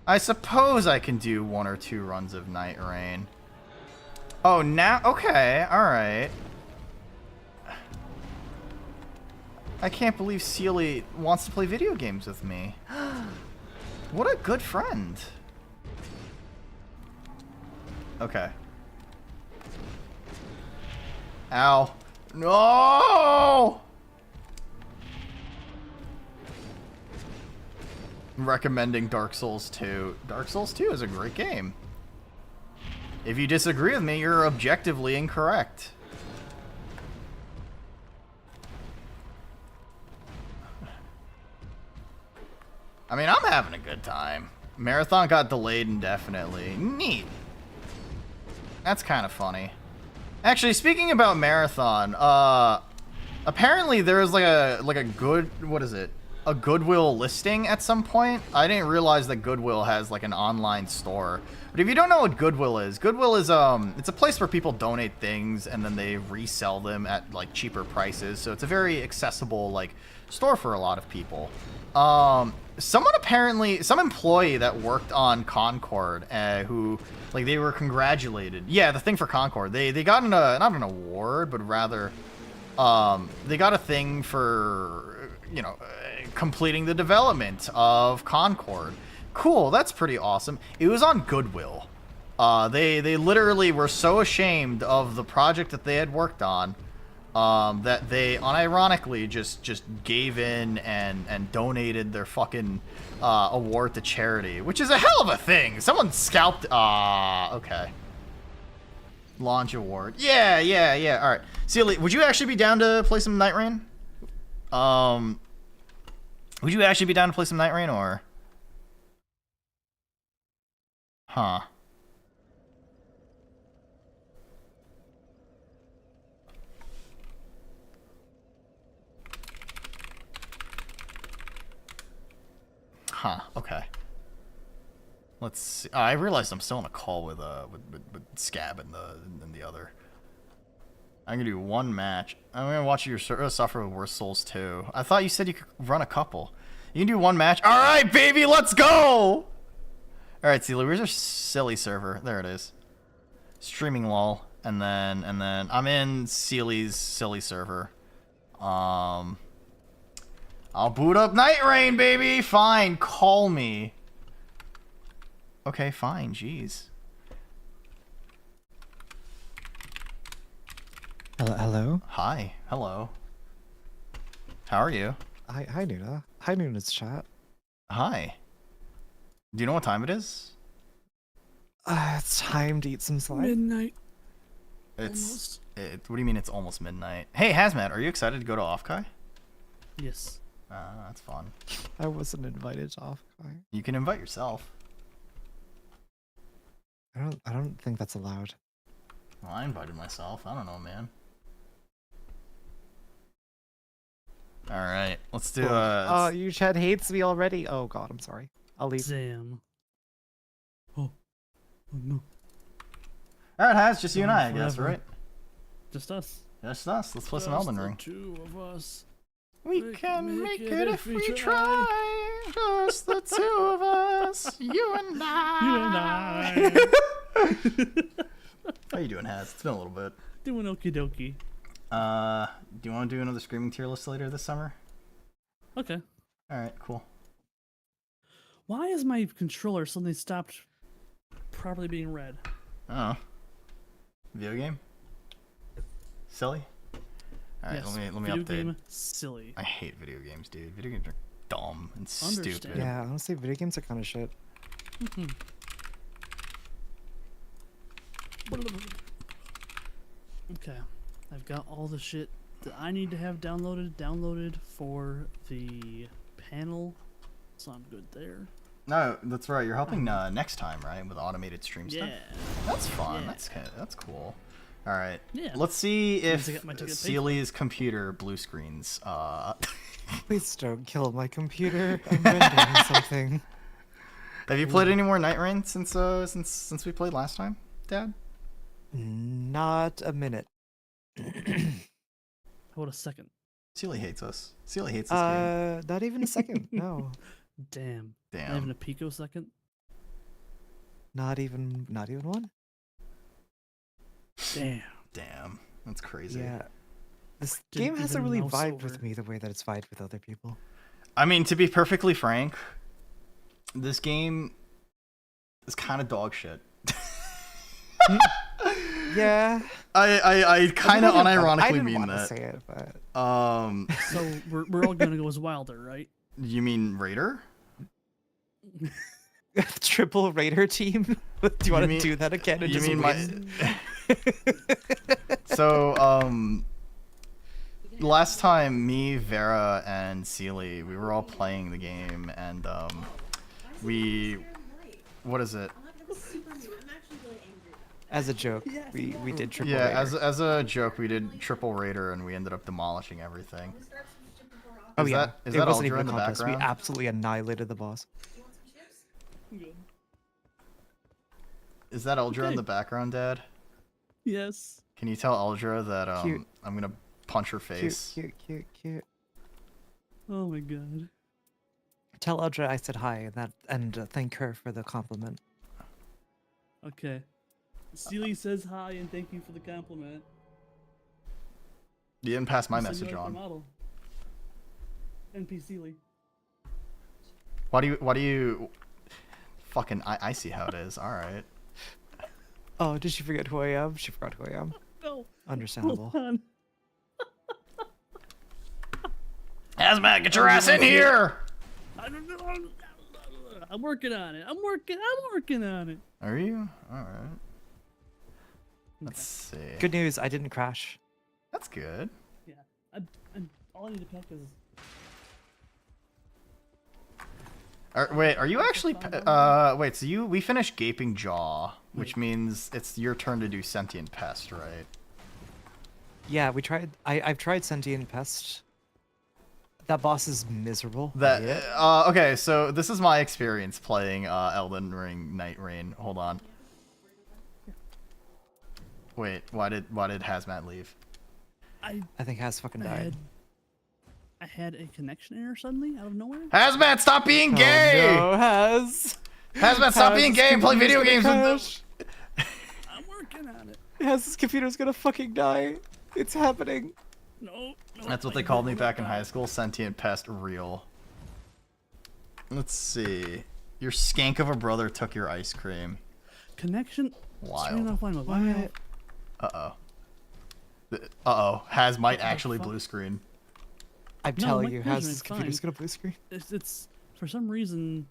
I suppose I can do 1 or 2 runs of Night Rain. Oh, now okay, all right. I can't believe Sealy wants to play video games with me. What a good friend. Okay. Ow. No! I'm recommending Dark Souls 2. Dark Souls 2 is a great game. If you disagree with me, you're objectively incorrect. I mean, I'm having a good time. Marathon got delayed indefinitely. Neat. That's kind of funny. Actually, speaking about Marathon, apparently there's like a good, what is it? A Goodwill listing at some point. I didn't realize that Goodwill has like an online store. But if you don't know what Goodwill is it's a place where people donate things and then they resell them at like cheaper prices. So it's a very accessible like store for a lot of people. Someone apparently, some employee that worked on Concord, who, like, they were congratulated. Yeah, the thing for Concord, they got not an award, but rather, they got a thing for, you know, completing the development of Concord. Cool, that's pretty awesome. It was on Goodwill. They literally were so ashamed of the project that they had worked on, that they unironically just gave in and donated their fucking award to charity, which is a hell of a thing. Someone scalped. Okay. Launch award. Yeah. All right. Sealy, would you actually be down to play some Night Rain? Would you actually be down to play some Night Rain or? Huh. Huh, okay. Let's see. I realized I'm still on a call with Scab and the other. I'm gonna do one match. I'm gonna watch you suffer with Worst Souls 2. I thought you said you could run a couple. You can do one match. Alright, baby, let's go! Alright, Sealy, where's our silly server? There it is. Streaming lol. And then I'm in Sealy's silly server. I'll boot up Night Rain, baby! Fine, call me. Okay, fine, jeez. Hello? Hi, hello. How are you? Hi, Nuna. Hi, Nuna's chat. Hi. Do you know what time it is? It's time to eat some slime. Midnight. What do you mean it's almost midnight? Hey, Hazmat, are you excited to go to Offkai? Yes. That's fun. I wasn't invited to Offkai. You can invite yourself. I don't think that's allowed. Well, I invited myself. I don't know, man. Alright, let's do Oh, you chat hates me already. Oh god, I'm sorry. I'll leave. Damn. Oh no. Alright, Haz, just you and I guess, Forever. right? Just us. Just us. Let's play some Just Elden the Ring. two of us. We can make it if we try. Just the two of us. You and I. You and I. How you doing, Haz? It's been a little bit. Doing okie dokie. Do you want to do another Screaming tier list later this summer? Okay. Alright, cool. Why is my controller suddenly stopped properly being read? Oh. Video game? Silly? Alright, Yes, let me video update. game silly. I hate video games, dude. Video games are dumb and Understand. stupid. Yeah, honestly, video games are kind of shit. Okay. I've got all the shit that I need to have downloaded for the panel. So I'm good there. No, that's right. You're helping next time, right? With automated stream stuff. Yeah. That's fun. Yeah. That's cool. All right. Yeah. Let's see As if I get my ticket paid for. Sealy's computer blue screens. Please don't kill my computer. I'm rendering something. Have you played any more Night Rain since we played last time, Dad? Not a minute. How about a second? Sealy hates us. Sealy hates this game. Not even a second. No. Damn. Damn. Not even a picosecond? Not even one. Damn. Damn. That's crazy. Yeah. This Didn't game hasn't even really mouse vibed with over. me the way that it's vibed with other people. I mean, to be perfectly frank, this game is kind of dog shit. Yeah. I kind of I unironically didn't mean want to that. say it, but So we're all gonna go as Wilder, right? You mean Raider? triple raider team. Do you want to mean- do that again and You just mean win? So, last time me, Vera, and Seely, we were all playing the game, and what is it? As a joke, we did triple Yeah, raider. as a joke, we did triple Raider, and we ended up demolishing everything. Oh Is yeah, that- is it that wasn't Ultra even in a the contest. We background? absolutely annihilated the boss. Is that Eldra in Okay. the background, Dad? Yes. Can you tell Eldra that Cute. I'm gonna punch her Cute, face? cute. Oh my god. Tell Audra I said hi and thank her for the compliment. Okay. Seely says hi and thank you for the compliment. You didn't pass my You said you message like the on. model. NP Seely. Why do you? Fucking, I see how it is. All right. Oh, did she forget who I am? She forgot who I am. No. Understandable. Hold on. Hazmat, get your ass in here! I don't know. I'm working on it. I'm working on it. Are you? All right. Let's see. Good news, I didn't crash. That's good. Yeah. All I need to pack is. Wait, are you actually? Wait. So we finished Gaping Jaw, which means it's your turn to do Sentient Pest, right? Yeah, we tried. I've tried Sentient Pest. That boss is miserable. That Yeah. okay. So this is my experience playing Elden Ring Night Rain. Hold on. Wait, why did Hazmat leave? I think Has fucking died. had a connection error suddenly out of nowhere. Hazmat, stop being gay! Oh, no, Has. Hazmat, stop being gay and play computer's video gonna games with crash. them. I'm working on it. Has computer's gonna fucking die. It's happening. No. That's what they called me back in high school. Sentient Pest real. Let's see. Your skank of a brother took your ice cream. Connection. Wild. Turn off line mode. Why not? Uh-oh. Uh-oh. Has might the actually fuck? blue screen. I'm No, telling my you, computer's Has fine. computer's gonna blue screen. It's for some reason.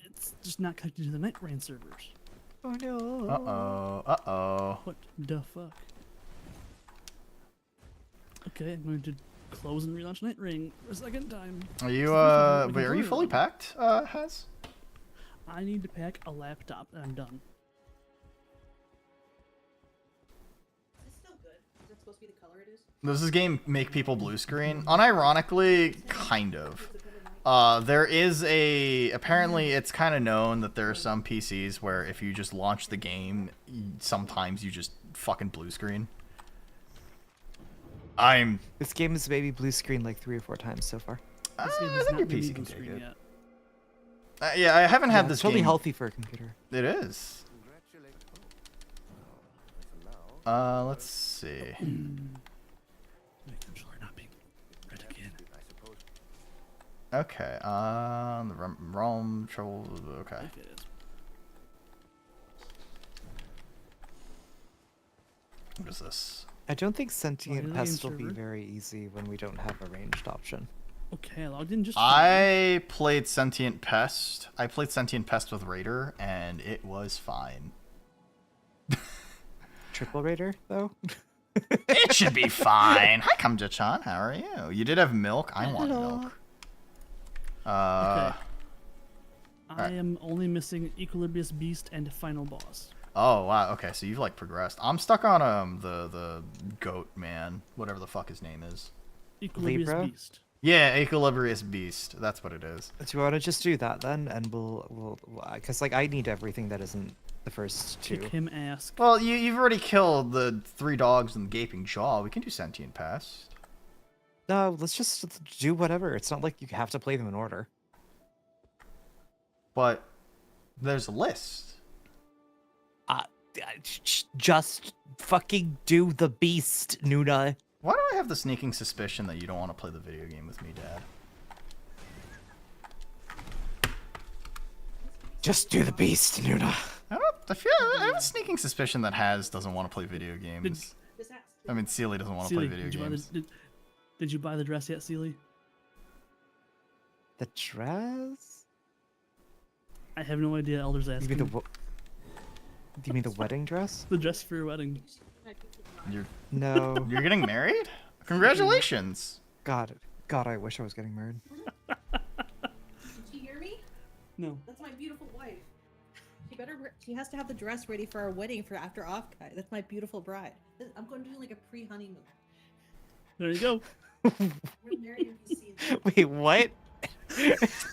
It's just not connected to the Night Rain servers. Oh no. Uh-oh. Uh-oh. What the fuck? Okay, I'm going to close and relaunch Night Ring for a second time. Are you, We can wait, are you play fully around. packed, Has? I need to pack a laptop and I'm done. Is this still good? Is that supposed to be the color it is? Does this game make people blue screen? Unironically, kind of. There is apparently it's kind of known that there are some PCs where if you just launch the game, sometimes you just fucking blue screen. This game has maybe blue screen like 3 or 4 times so far. This game I has think your not made me PC can blue take screen it. yet. Yeah, I haven't had Yeah, this it's totally game. healthy for a computer. It is. Let's see. My controller not being red again. Okay, the realm trouble. Okay. Okay, it is. What is this? I don't think Sentient Login Pest will be server? very easy when we don't have a ranged option. Okay, I logged in just. I played Sentient Pest. I played Sentient Pest with Raider, and it was fine. Triple Raider, though? It should be fine. Hi, Kamja-chan. How are you? You did have milk. I want Hello. milk. I am only missing Equilibrious Beast and Final Boss. Oh wow. Okay, so you've like progressed. I'm stuck on the goat man, whatever the fuck his name is. Equilibrious Libra? Beast. Yeah, Equilibrious Beast. That's what it is. Do you want to just do that then? And we'll because like I need everything that isn't the first 2. Kick him ass. Well, you've already killed the 3 dogs and the gaping jaw. We can do Sentient Pest. No, let's just do whatever. It's not like you have to play them in order. But there's a list. Just fucking do the beast, Nuna. Why do I have the sneaking suspicion that you don't want to play the video game with me, Dad? Just do the beast, Nuna. I have a sneaking suspicion that Haz doesn't want to play video games. Just ask. I mean, Sealy doesn't want to play video games. Did you buy the dress yet, Sealy? The dress? I have no idea. Elder's You asking. mean do you mean the wedding dress? The dress for your wedding. No. You're getting married? Congratulations! God, I wish I was getting married. Did you hear me? No. That's my beautiful wife. She has to have the dress ready for our wedding for after Offkai. That's my beautiful bride. I'm going to do like a pre-honeymoon. There you go. We're married if you see that. Wait, what?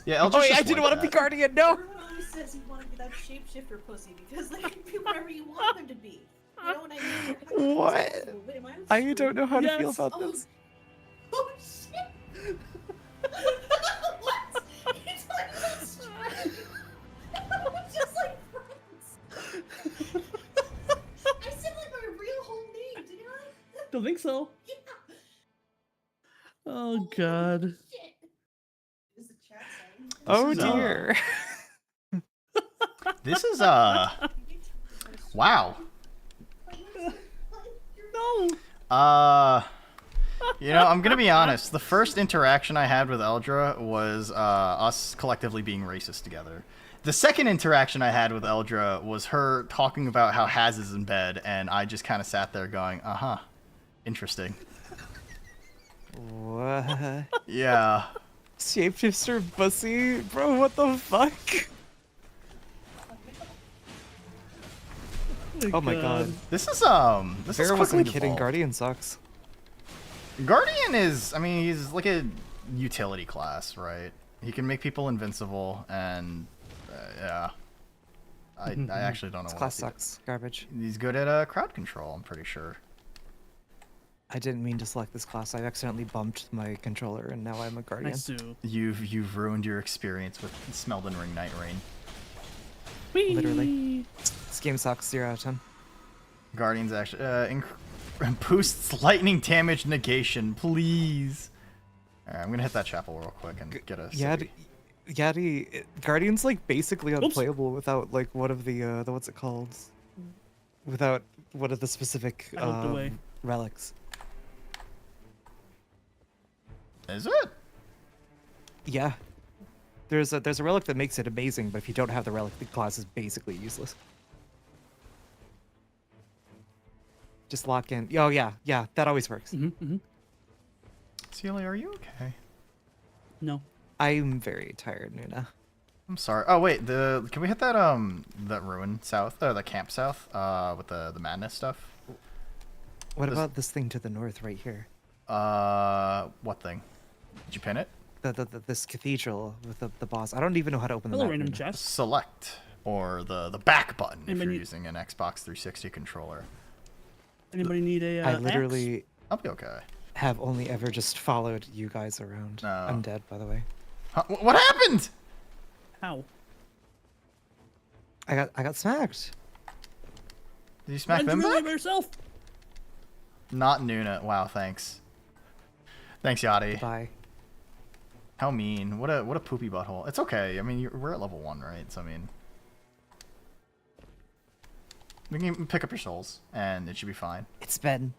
Yeah, Oh wait, I didn't want to be guardian. No. Everyone always says you want to be that shapeshifter pussy because they can be whatever you want them to be. You know what I mean? What? Wait, am I don't know how to feel Yes. about Oh. this. Oh shit! What? He's like this. Just like friends. I said like my real whole name, didn't I? Don't think so. Yeah. Oh god. Shit. Is the chat saying? Oh is, dear. This is, wow. No. I'm gonna be honest. The first interaction I had with Eldra was us collectively being racist together. The second interaction I had with Eldra was her talking about how Haz is in bed, and I just kind of sat there going, uh-huh, interesting. What? Yeah. Shapeshifter pussy? Bro, what the fuck? Oh my god. This is Vera wasn't quickly kidding, devolved. Guardian sucks. Guardian is, I mean, he's like a utility class, right? He can make people invincible, and yeah. I actually don't know This what class else he sucks. Garbage. does. He's good at crowd control, I'm pretty sure. I didn't mean to select this class. I accidentally bumped my controller and now I'm a guardian. Nice too. You've ruined your experience with Smeldon Ring Night Rain. Literally. This game sucks. 0 out of 10. Guardian's actually boosts lightning damage negation, please. Alright, I'm gonna hit that chapel real quick and get a Yadi, Guardian's like basically unplayable without like one of the what's it called? Without one of the specific I hope the way. relics. Is it? Yeah. There's a relic that makes it amazing, but if you don't have the relic, the class is basically useless. Just lock in. Oh yeah, that always works. Celia, are you okay? No. I'm very tired, Nuna. I'm sorry. Oh wait, can we hit that that ruin south, or the camp south, with the madness stuff? What This- about this thing to the north right here? What thing? Did you pin it? This cathedral with the boss. I don't even know how to open the Hello, map. random Nuna. chest. Select, or the back button if Anybody- you're using an Xbox 360 controller. Anybody need a I axe? literally I'll be okay. have only ever just followed you guys around. No. I'm dead, by the way. Huh, what happened? How? I got smacked. Did you smack Why'd them you really back? by yourself? Not Nuna. Wow, thanks. Thanks, Yachty. Bye. How mean. What a poopy butthole. It's okay. I mean, we're at level 1, right? So, I mean... We can pick up your souls, and it should be fine. It's been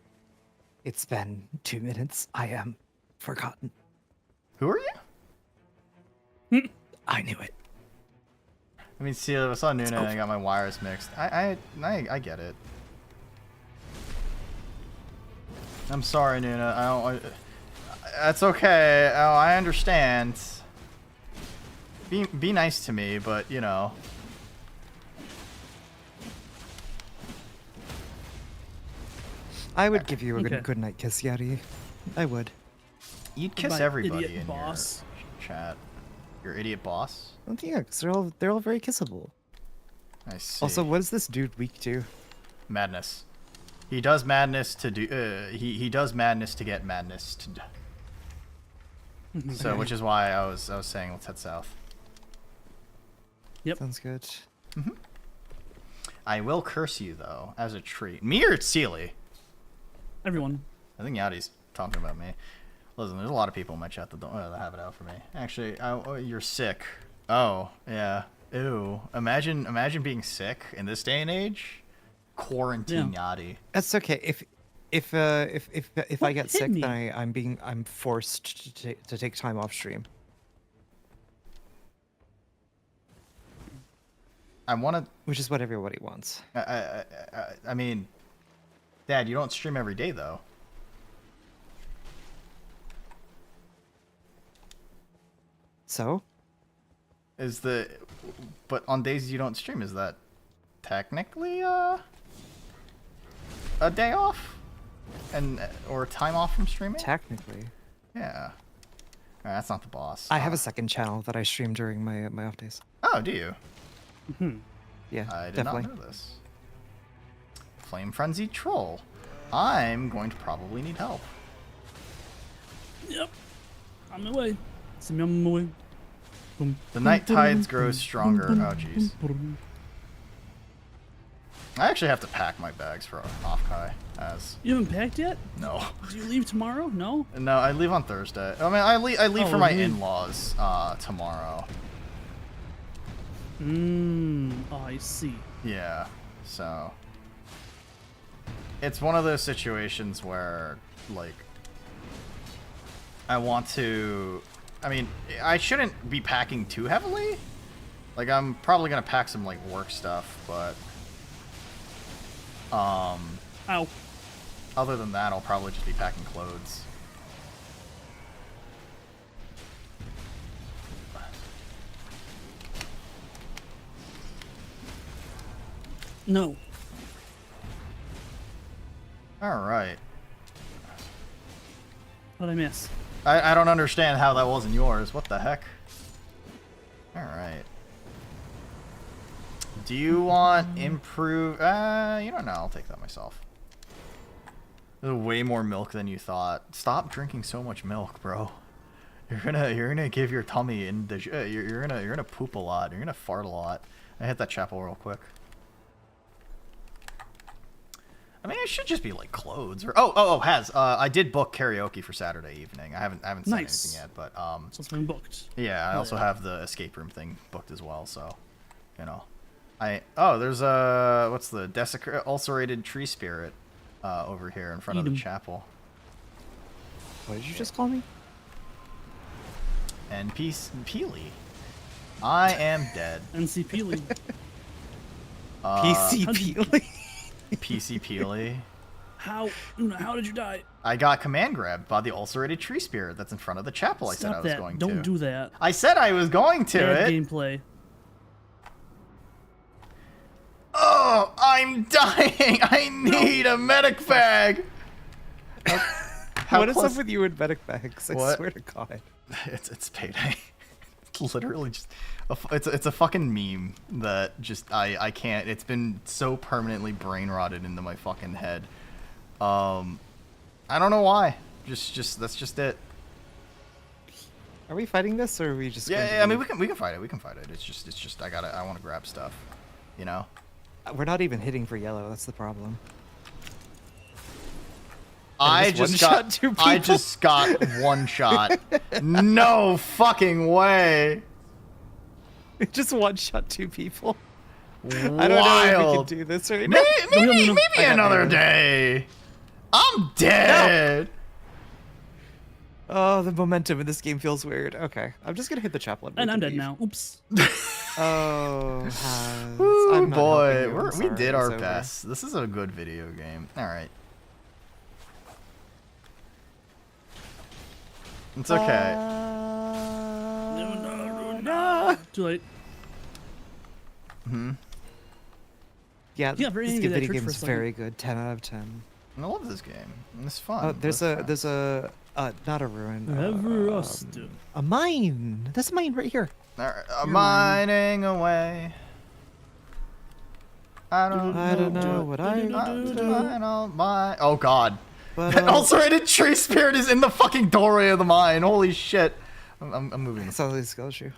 2 minutes. I am forgotten. Who are you? I knew it. I mean, see, I saw Nuna and I over. got my wires mixed. I get it. I'm sorry, Nuna. That's okay. Oh, I understand. Be nice to me, but you know. I would give you a Okay. good night kiss, Yari. I would. You'd kiss Goodbye, everybody idiot in boss. your chat. Your idiot boss. Oh, yeah, 'cause they're all very kissable. I see. Also, what is this dude weak to? Madness. He does madness to do. He does madness to get madness. So, which is why I was saying let's head south. Yep. Sounds good. I will curse you though, as a treat. Me or Sealy? Everyone. I think Yadi's talking about me. Listen, there's a lot of people in my chat that don't that have it out for me. Actually, you're sick. Oh, yeah. Ew. Imagine being sick in this day and age. Quarantine Yadi. That's okay. If I get hit sick, me? then I'm forced to take time off stream. I want to. Which is what everybody wants. I mean, Dad, you don't stream every day though. So? But on days you don't stream, is that technically a day off? Or time off from streaming? Technically. Yeah. Alright, that's not the boss. I have a second channel that I stream during my off days. Oh, do you? Yeah, I did definitely. not know this. Flame Frenzied Troll. I'm going to probably need help. Yep. On my way. See me on my way. Boom. The night tides grow stronger. Oh, jeez. I actually have to pack my bags for Offkai. You haven't packed yet? No. Do you leave tomorrow? No? No, I leave on Thursday. I mean, I leave for my really? in-laws tomorrow. Oh, I see. Yeah, so it's one of those situations where, like, I want to. I mean, I shouldn't be packing too heavily. Like, I'm probably gonna pack some like work stuff, but Ow. other than that, I'll probably just be packing clothes. No. All right. What did I miss? I don't understand how that wasn't yours. What the heck? All right. Do you want improve? You don't know. I'll take that myself. There's way more milk than you thought. Stop drinking so much milk, bro. You're gonna give your tummy you're gonna poop a lot. You're gonna fart a lot. I hit that chapel real quick. I mean, it should just be like clothes or I did book karaoke for Saturday evening. I haven't said Nice. anything yet, but So it's been booked. yeah, I Oh, also yeah. have the escape room thing booked as well. So, you know, there's a what's the ulcerated tree spirit over here in front of Eat the 'em. chapel. What did you just call me? And Peely, I am dead. NC Peely. PC Peely. PC Peely. How did you die? I got command grabbed by the ulcerated tree spirit that's in front of the chapel. I said I Stop was that. going Don't to. do that. I said I was going to Bad it. gameplay. Oh, I'm dying. I need a medic bag. What is up with you and medic bags? I What? swear to God. It's payday. It's literally just it's a fucking meme that just I can't. It's been so permanently brain rotted into my fucking head. I don't know why. Just that's just it. Are we fighting this, or are we just? going to Yeah, I mean leave? we can fight it. We can fight it. It's just I want to grab stuff. You know. We're not even hitting for yellow. That's the problem. I just just one-shot got two I people? just got one shot. No fucking way. Just one shot two people. I don't know if we can Wild. do this right now. Maybe no. I got another arrows. day. I'm dead. Oh, the momentum in this game feels weird. Okay, I'm just gonna hit the chapel. And I'm dead leave. now. Oops. Oh, Hans, Ooh, I'm not boy, helping you, I'm we sorry, did it's our over. best. This is a good video game. All right. It's okay. No. Too late. Yeah, Yeah, very this angry at that video church game for a is second. very good. 10 out of 10. I love this game. It's fun. Oh, there's It's a not a ruin. Ever rusted. A mine. That's a mine right here. fun. All right, mining away. I don't know what I don't mind. Oh God. But That ulcerated tree spirit is in the fucking doorway of the mine. Holy shit. I'm moving. That's all these skills you.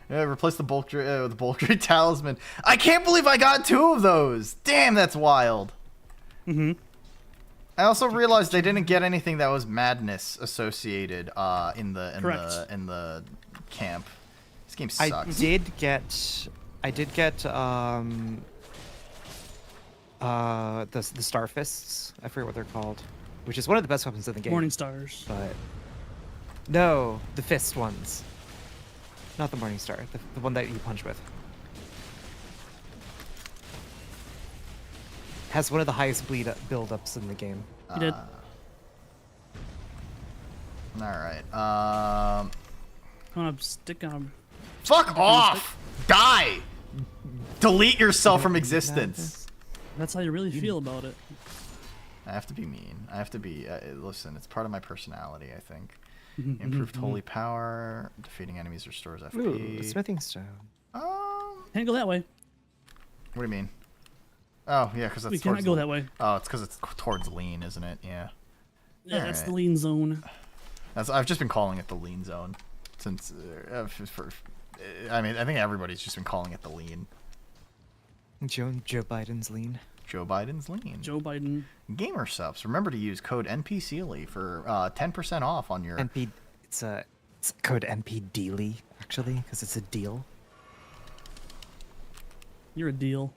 Yeah, replace the bulk with the bulk trade talisman. I can't believe I got 2 of those. Damn, that's wild. Mm-hmm. I also realized they didn't get anything that was madness associated in the camp. This game sucks. I did get the star fists. I forget what they're called, which is one of the best weapons in the game. Morning stars. But no, the fist ones. Not the morning star. The one that you punch with. Has one of the highest build-ups in the game. You did. All right. Come on, stick on. Fuck off! Die! Delete yourself from existence. That's how you really feel about it. I have to be mean. I have to be. Listen, it's part of my personality, I think. Improved holy power. Defeating enemies restores FP. Ooh, smithing stone. Can't go that way. What do you mean? Oh, yeah, because that's We cannot towards go the- that way. Oh, it's because it's towards lean, isn't it? Yeah. Yeah, that's the Alright. lean zone. I've just been calling it the lean zone since. I mean, I think everybody's just been calling it the lean. Joe Biden's lean. Joe Biden's lean. Joe Biden. Gamer subs. Remember to use code NPCLY for 10% off on your. It's code NPDLY actually because it's a deal. You're a deal.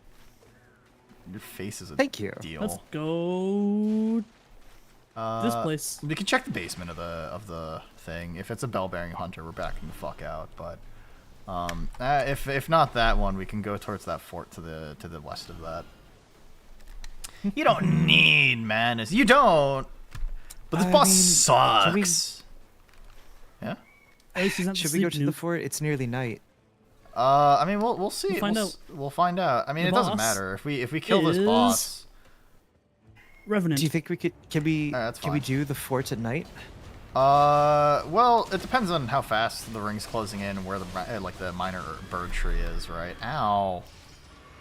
Your face is a Thank you. deal. Let's go. This place. We can check the basement of the thing. If it's a bell-bearing hunter, we're backing the fuck out. But if not that one, we can go towards that fort to the west of that. You don't need madness. You don't. But this boss sucks. Yeah. At least he's not the Should we go sleep to the noob. fort? It's nearly night. I mean, we'll see. We'll find out. We'll find out. I mean, The it doesn't boss matter if we kill this is- boss. Revenant. Do you think we could? Can we that's can we fine. do the fort at night? Well, it depends on how fast the ring's closing in and where the minor bird tree is, right? Ow.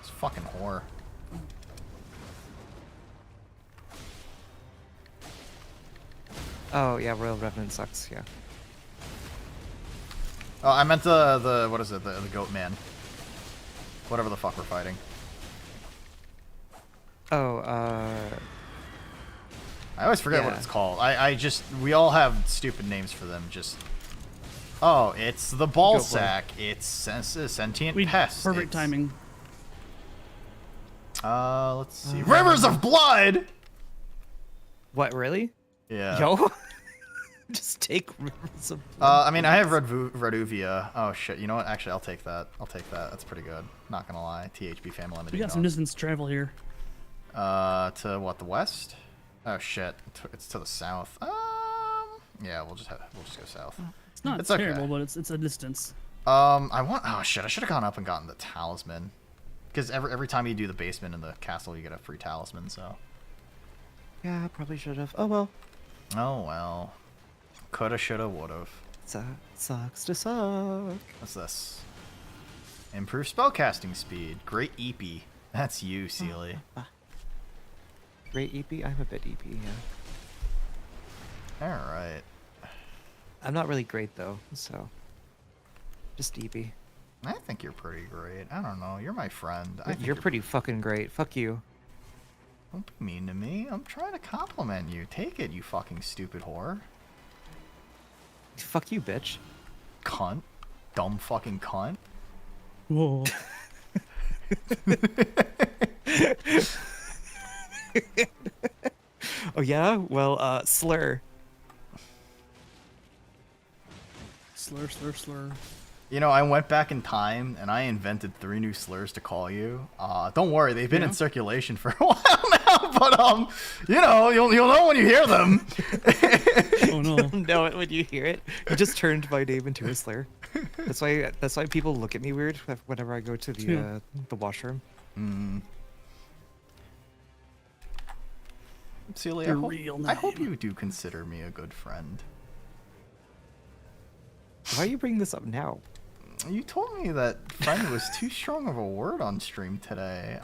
This fucking whore. Oh yeah, Royal Revenant sucks. Yeah. Oh, I meant the what is it? The goat man. Whatever the fuck we're fighting. Oh, I always forget what Yeah. it's called. We all have stupid names for them. Oh, it's the ball Goat boy. sack. It's sentient We pest. perfect It's- timing. Let's see. Rivers of blood. what really? Yeah. Yo, just take rivers of. I mean, I have Reduvia. Oh shit. You know what? Actually, I'll take that. That's pretty good. Not gonna lie. THB family limited. We got some distance to travel here. To what? The west? Oh shit. It's to the south. Yeah. We'll just go south. It's not It's okay. terrible, but it's a distance. Oh shit. I should have gone up and gotten the talisman. Because every time you do the basement in the castle, you get a free talisman. So. Yeah, probably should have. Oh well. Oh well. Coulda, shoulda, would've. Sucks to suck. What's this? Improved spellcasting speed. Great EP. That's you, Sealy. Great EP. I'm a bit EP. Yeah. All right. I'm not really great though, so just EP. I think you're pretty great. I don't know. You're my friend. I think You're pretty fucking great. Fuck you. Don't be mean to me. I'm trying to compliment you. Take it, you fucking stupid whore. Fuck you, bitch. Cunt. Dumb fucking cunt. Whoa. Oh yeah. Well, slur. Slur. You know, I went back in time and I invented 3 new slurs to call you. Don't worry, they've been in circulation for a while now, but you know, you'll know when you hear them. Oh no. Know it when you hear it. You just turned my name into a slur. That's why people look at me weird whenever I go to the washroom. Celia, Your real I hope name. you do consider me a good friend. Why are you bringing this up now? You told me that friend was too strong of a word on stream today.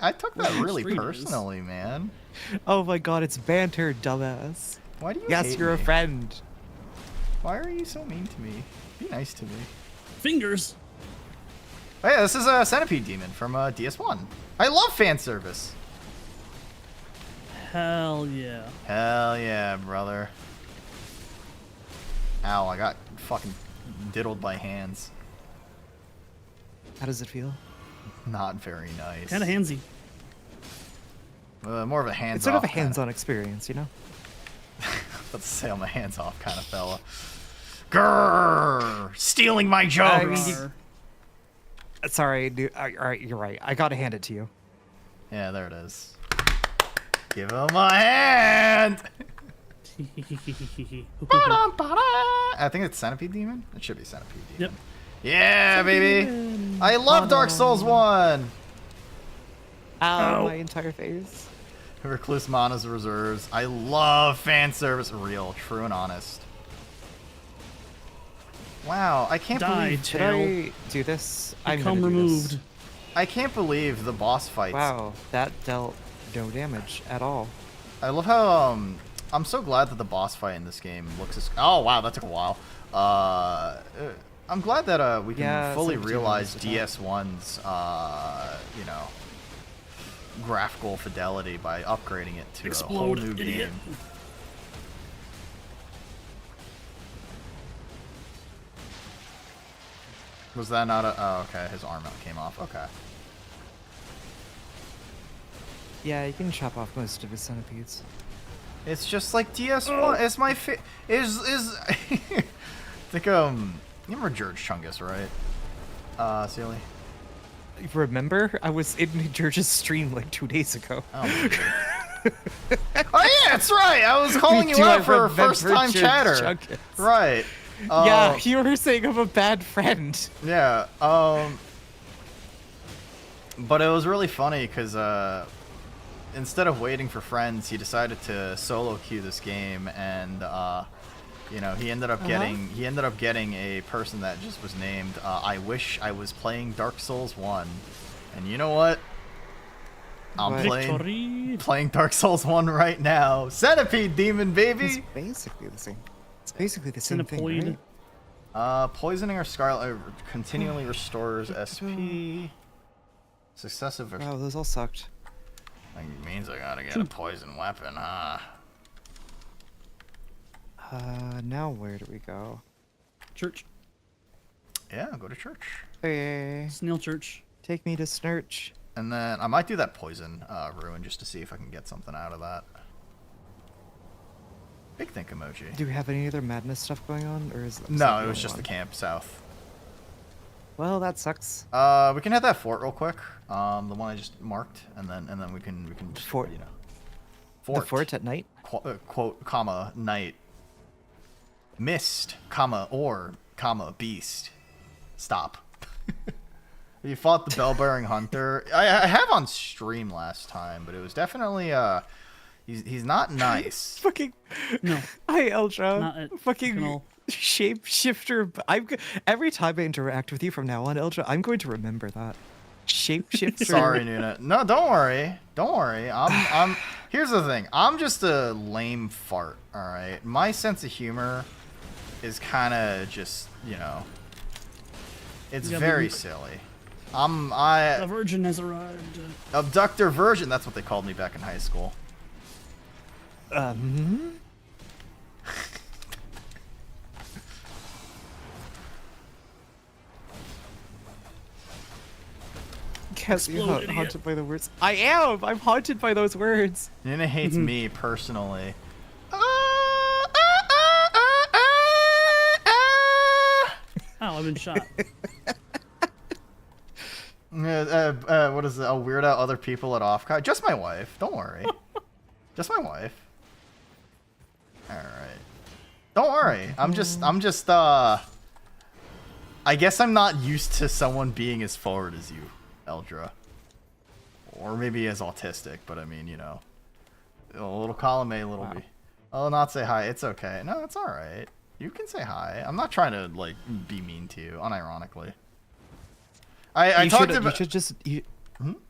I took that really Stream is. personally, man. Oh my god, it's banter, dumbass. Why do you Yes, hate you're a me? friend. Why are you so mean to me? Be nice to me. Fingers. Oh yeah, this is a Centipede Demon from DS1. I love fan service. Hell yeah. Hell yeah, brother. Ow, I got fucking diddled by hands. How does it feel? Not very nice. Kind of handsy. More of a hands-off. It's sort of a kinda- hands-on experience, you know? Let's say I'm a hands-off kind of fella. Grrr! Stealing my jokes! I mean, Rawr. Sorry, dude. All right, you're right. I gotta hand it to you. Yeah, there it is. Give him a hand! I think it's Centipede Demon? It should be Centipede Demon. Yep. Yeah, baby! I love Dark Souls 1! Ow, Ow. my entire face. Recluse Mana's Reserves. I love fan service. Real, true, and honest. Wow, I can't Die, believe... Should tail. I do this? I'm Become gonna do removed. this. I can't believe the boss fights. Wow, that dealt no damage at all. I love how, I'm so glad that the boss fight in this game looks as... Oh, wow, that took a while. I'm glad that, we can Yeah, fully 17 realize hours to DS1's, you know, graphical fidelity by upgrading it to a whole Explode, new idiot. game. Was that not a... Oh, okay, his arm came off. Okay. Yeah, you can chop off most of his centipedes. It's just like DS1. It's my think you remember George Chungus, right? Sealy? Remember? I was in George's stream like 2 days ago. Oh, my God. Oh yeah, that's right. I was calling you Do I out for remember first time George chatter. Chungus? Right. Yeah, you were saying I'm a bad friend. Yeah. But it was really funny because instead of waiting for friends, he decided to solo queue this game, and you know, he ended up getting a person that just was named I wish I was playing Dark Souls 1. And you know what? I'm What? Victory. playing Dark Souls 1 right now. Centipede Demon, It's baby. basically the same. It's basically the same thing, Centipoid. right? Poisoning or Scarlet continually restores SP. Successive. Wow, those all sucked. Like, means I gotta get a poison weapon, huh? Now where do we go? Church. Yeah, go to church. Hey, Snail church. take me to Snurch. And then I might do that poison ruin just to see if I can get something out of that. Big think emoji. Do we have any other madness stuff going on, or is No, it was just the camp south. Well, that sucks. We can hit that fort real quick. The one I just marked, and then we can Fort. you know. The fort at night. Quote comma night. Mist comma or comma beast. Stop. You fought the bell-bearing hunter. I have on stream last time, but it was definitely he's not nice. Fucking. No. Hi, Eldra. Not at Fucking all. shapeshifter. Every time I interact with you from now on, Eldra, I'm going to remember that. Shapeshifter. Sorry, Nuna. No, don't worry. Don't worry. I'm here's the thing. I'm just a lame fart, all right? My sense of humor is kind of just, you know, it's Yeah, very Luke. silly. The virgin has arrived. Abductor virgin, that's what they called me back in high school. Guess you're Explode, not idiot. haunted by the words. I am. I'm haunted by those words. Nuna hates me personally. Oh, I've been shot. What is it? I'll weird out other people at Offkai. Just my wife. Don't worry. Just my wife. All right. Don't worry. I'm just. I guess I'm not used to someone being as forward as you, Eldra. Or maybe as autistic, but I mean, you know, a little column A, little B. I'll not say hi. It's okay. No, it's all right. You can say hi. I'm not trying to like be mean to you, unironically. I talked about. You should just.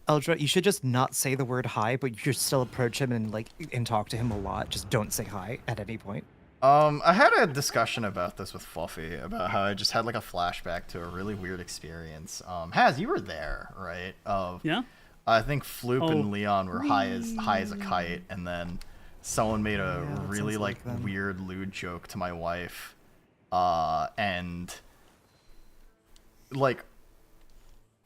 Eldra, you should just not say the word hi, but you should still approach him and talk to him a lot. Just don't say hi at any point. I had a discussion about this with Fluffy about how I just had like a flashback to a really weird experience. Haz, you were there, right? Yeah. I think Floop and Oh. Leon were high as a kite, and then someone made a Yeah, that really sounds like like them. weird lewd joke to my wife, and like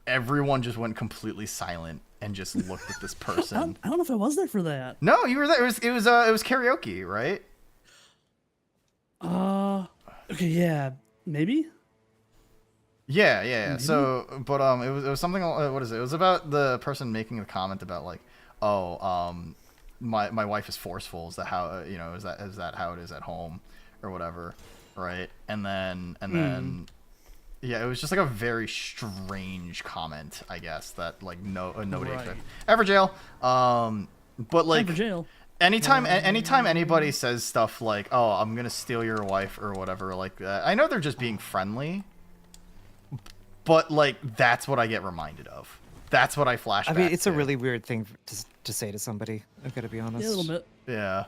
everyone just went completely silent and just looked at this person. I don't know if I was there for that. No, you were there. It was karaoke, right? Okay, yeah, maybe. Yeah. So, but it was something. What is it? It was about the person making the comment about like, oh, my wife is forceful. Is that how is that how it is at home, or whatever, right? And then, yeah, it was just like a very strange comment, I guess, that like nobody Right. expected. Ever jail. But like. Time for jail. Anytime anybody says stuff like, "Oh, I'm gonna steal your wife" or whatever like that, I know they're just being friendly, but like that's what I get reminded of. That's what I flash. I mean, back it's to. a really weird thing to say to somebody. I've got to be honest. Yeah, a little bit. Yeah.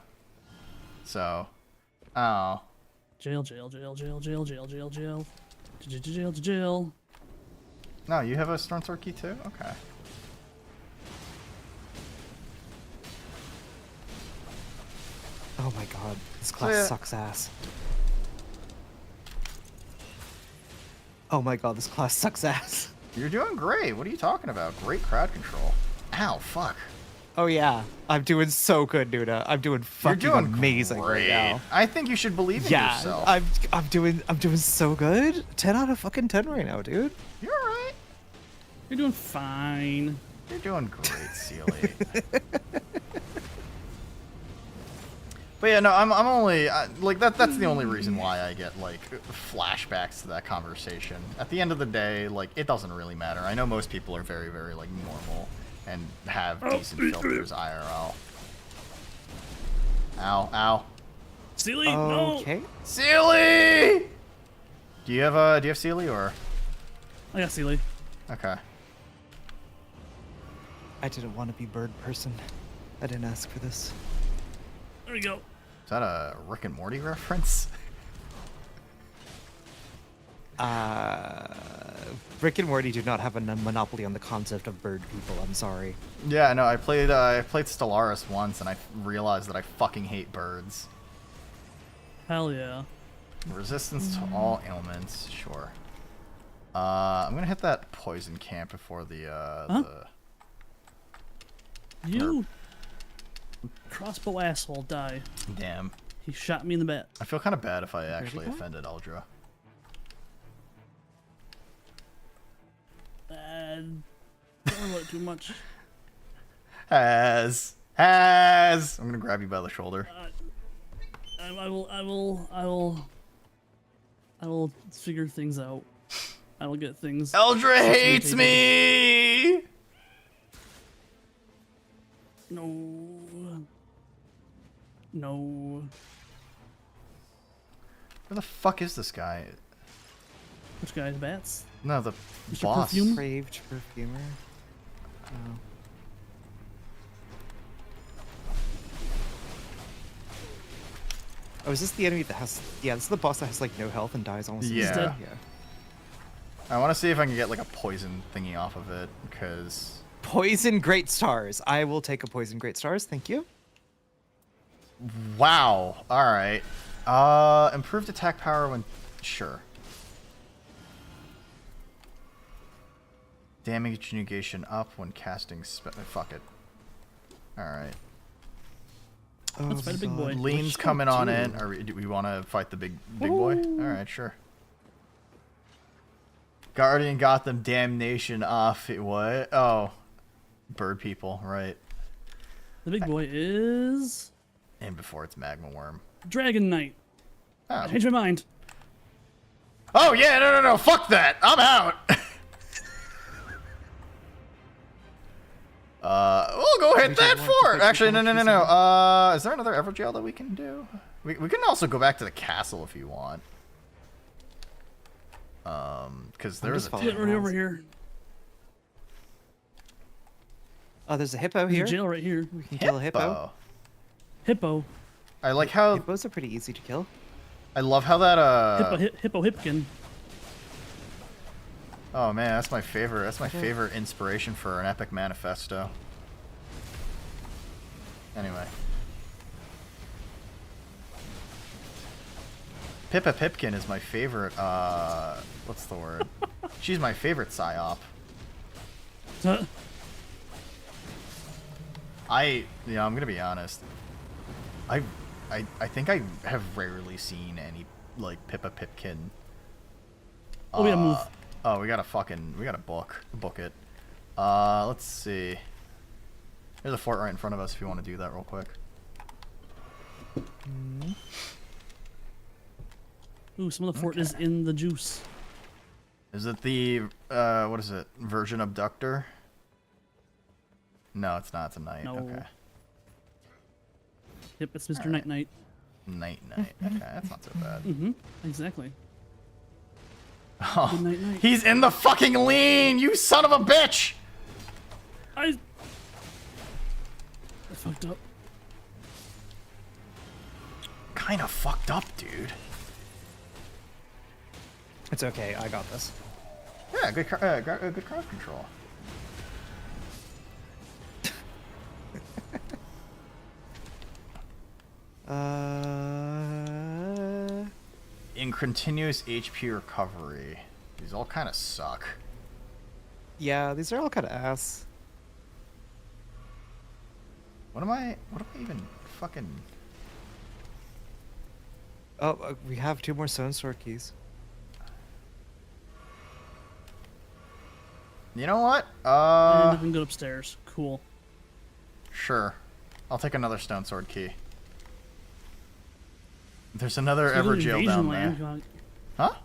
So, oh, Jail, jail, jail, jail, jail, jail, jail, jail. Jail, jail. no, you have a Storm Sword key too. Okay. Oh my god, this class yeah. sucks ass. Oh my god, this class sucks ass. You're doing great. What are you talking about? Great crowd control. Ow, fuck. Oh yeah, I'm doing so good, Nuda. I'm doing fucking You're doing amazing great. right now. I think you should believe in Yeah, yourself. I'm doing so good. 10 out of fucking 10 right now, dude. You're alright. You're doing fine. You're doing great, Sealy. But yeah, no, I'm only like that's the only reason why I get like flashbacks to that conversation. At the end of the day, like it doesn't really matter. I know most people are very, very like normal and have decent filters IRL. Ow. Steely, no! Okay. Sealy! Do you have Sealy or? I got Steely. Okay. I didn't want to be bird person. I didn't ask for this. There we go. Is that a Rick and Morty reference? Rick and Morty do not have a monopoly on the concept of bird people. I'm sorry. Yeah, no, I played Stellaris once and I realized that I fucking hate birds. Hell yeah. Resistance to all ailments, sure. I'm gonna hit that poison camp before the You crossbow asshole die. damn. He shot me in the back. I feel kind of bad if I actually go. offended Eldra. Don't worry too much. Has. I'm gonna grab you by the shoulder. I will figure things out. I will get things. Eldra hates me. No. Where the fuck is this guy? Which guy's bats? No, the Mr. boss. Perfume? Craved perfumer. Oh. Oh, is this the enemy that has? Yeah, this is the boss that has like no health and dies almost. Yeah. instantly? dead. I want to see if I can get like a poison thingy off of it, because Poison Great Stars. I will take a Poison Great Stars. Thank you. wow. All right. Improved attack power when sure. Damage negation up when casting fuck it. All right. Oh, Let's fight a big God. boy. Lean's Which coming one, on too? in. Do we want to fight the big boy? Ooh. All right, sure. Guardian Gotham Damnation off. What? Oh, bird people, right? The big boy is And before it's Magma Worm. Dragon Knight. I Oh. changed my mind. Oh yeah, no, fuck that. I'm out. We'll go hit that for. Actually, no. Is there another Everjail that we can do? We can also go back to the castle if you want. Because there's just a following Get right over here. Oh, there's a hippo There's here. a jail right here. We can kill a hippo. Hippo. I like how Hippos are pretty easy to kill. I love how that Hippo Hipkin. Oh man, that's my favorite. That's my favorite inspiration for an epic manifesto. Anyway. Pippa Pipkin is my favorite, what's the word? She's my favorite psyop. I'm gonna be honest. I think I have rarely seen any, like, Pippa Pipkin. Oh, we gotta move. Oh, we gotta book it. Let's see. There's a fort right in front of us if you want to do that real quick. Ooh, some of the fort is in the juice. Is it the, what is it? Virgin Abductor? No, it's not. It's a knight. No. Okay. Yep, it's Mr. Night Night. Knight. Okay, that's not so bad. Mm-hmm. Exactly. Oh, Good night, night. he's in the fucking lean, you son of a bitch! I fucked up. Kinda fucked up, dude. It's okay, I got this. Yeah, good crowd control. In continuous HP recovery. These all kind of suck. Yeah, these are all kind of ass. What am I even fucking... Oh, we have 2 more stone sword keys. You know what? And nothing good upstairs. Cool. Sure. I'll take another stone sword key. There's another So we go to Everjail Invasion down Land. there. Huh?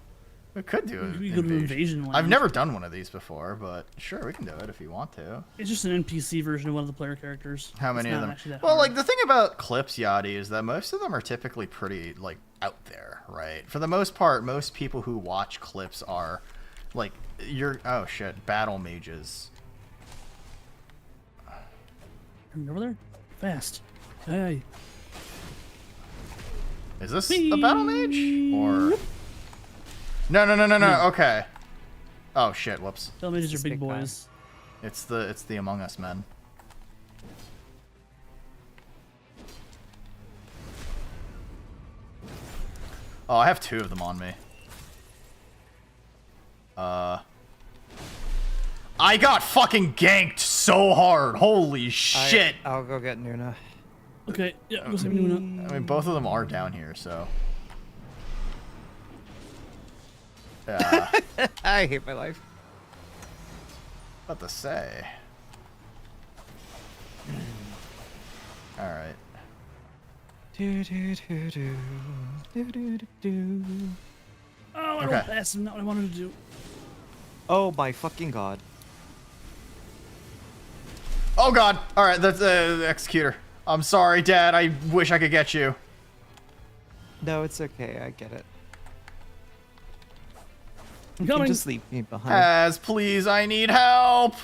We could do it. We go to Invasion Land. I've never done one of these before, but sure, we can do it if you want to. It's just an NPC version of one of the player characters. How many It's of not them? actually that Well, hard. like, the thing about clips, Yachty, is that most of them are typically pretty, like, out there, right? For the most part, most people who watch clips are, like, oh shit, battle mages. Come over there? Fast. Hey. Is this a battle mage? Or... No, okay. Oh shit, whoops. Battle mages are This big big guy. boys. It's the Among Us men. Oh, I have 2 of them on me. I got fucking ganked so hard. Holy shit. I'll go get Nuna. Okay, yeah, go save Nuna. I mean, both of them are down here, so. Yeah. I hate my life. What to say? Alright. Do, do, do, do. Do, do, do, do. Oh, I Okay. rolled past him. Not what I wanted to do. Oh my fucking god. Oh god! Alright, that's the executor. I'm sorry, Dad. I wish I could get you. No, it's okay, I get it. I'm You can coming. just leave me behind. As please, I need help!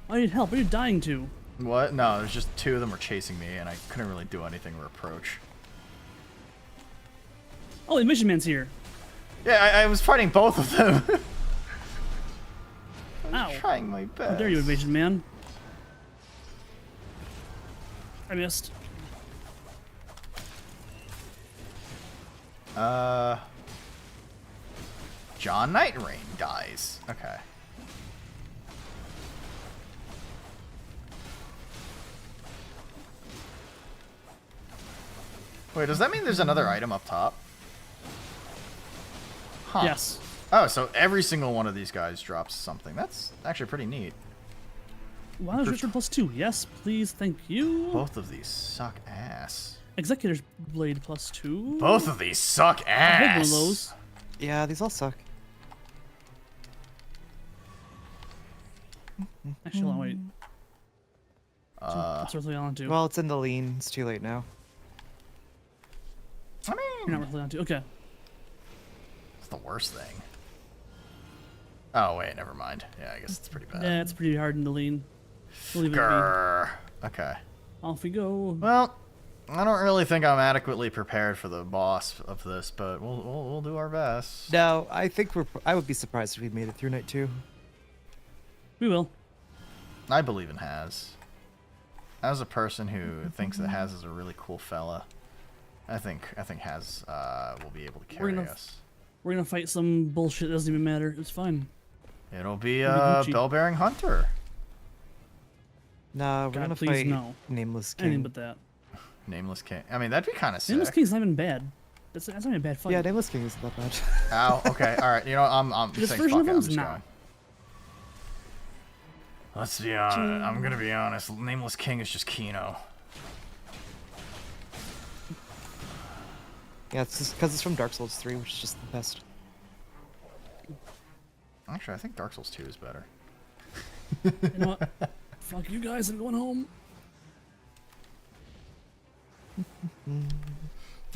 I need help. What are you dying to? What? No, there's just 2 of them were chasing me, and I couldn't really do anything or approach. Oh, the mission man's here. Yeah, I was fighting both of them. Ow. Trying my best. How dare you, invasion man? I missed. John Nightrain dies. Okay. Wait, does that mean there's another item up top? Huh. Yes. Oh, so every single one of these guys drops something. That's actually pretty neat. Wow, Richard +2. Yes, please, thank you. Both of these suck ass. Executor's Blade +2. Both of these suck I had one of ass. those. Yeah, these all suck. Actually, hold on, wait. What's Earthly Island 2? Well, it's in the lean. It's too late now. I You're not mean, Earthly Island 2. Okay. it's the worst thing. Oh, wait, never mind. Yeah, I guess it's pretty bad. Yeah, it's pretty hard in the lean. We'll leave it be. Grr. Okay. Off we go. Well, I don't really think I'm adequately prepared for the boss of this, but we'll do our best. No, I think I would be surprised if we made it through night 2. We will. I believe in Haz. As a person who thinks that Haz is a really cool fella, I think Haz will be able to carry us. We're gonna fight some bullshit. Doesn't even matter. It's fine. It'll be It'll be Gucci. Bell-bearing Hunter. Nah, we're God, gonna please fight no. Nameless Anything King. but that. Nameless King. I mean, that'd be kind of sick. Nameless King's not even bad. That's not even a bad fight. Yeah, Nameless King isn't that bad. Ow. Okay. All right. You know, I'm This saying version fuck of it. I'm him's just not. going. Let's be honest. I'm gonna be honest. Nameless King is just Kino. Yeah, it's just because it's from Dark Souls 3, which is just the best. Actually, I think Dark Souls 2 is better. You know what? Fuck you guys. I'm going home.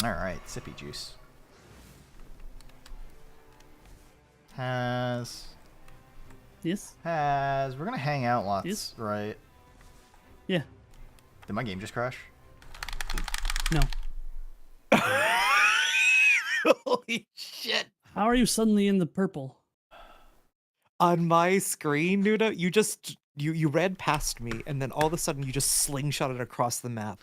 All right, sippy juice. We're Yes. gonna hang out lots, Yes. right? Yeah. Did my game just crash? No. Holy shit! How are you suddenly in the purple? On my screen, Nuda, you read past me, and then all of a sudden you just slingshotted across the map,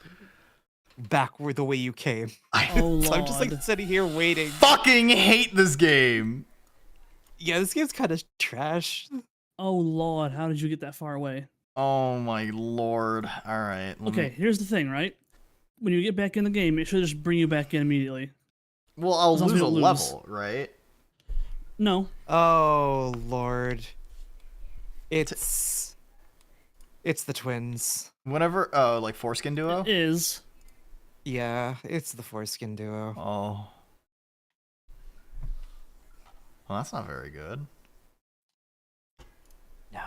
backward the way you came. Oh So I'm just like Lord. sitting here waiting. Fucking hate this game. Yeah, this game's kind of trash. Oh Lord. How did you get that far away? Oh my lord. All right. Okay. Here's the thing, right? When you get back in the game, it should just bring you back in immediately. Well, I'll As long as lose we a don't lose. level, right? No. Oh Lord, it's the twins. Whenever, like foreskin duo. It is. Yeah, it's the foreskin duo. Oh. Well, that's not very good. No.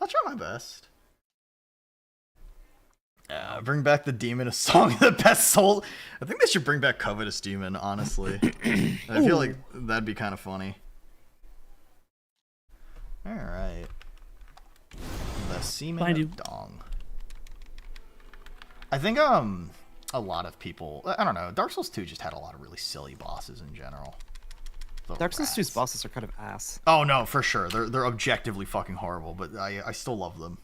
I'll try my best. Bring back the demon, a song of the best soul. I think they should bring back Covetous Demon, honestly. I feel like that'd be kind of funny. Alright. The Seaman Behind you. of Dong. I think, a lot of people, I don't know, Dark Souls 2 just had a lot of really silly bosses in general. The Dark Souls 2's rats. bosses are kind of ass. Oh no, for sure. They're objectively fucking horrible, but I still love them.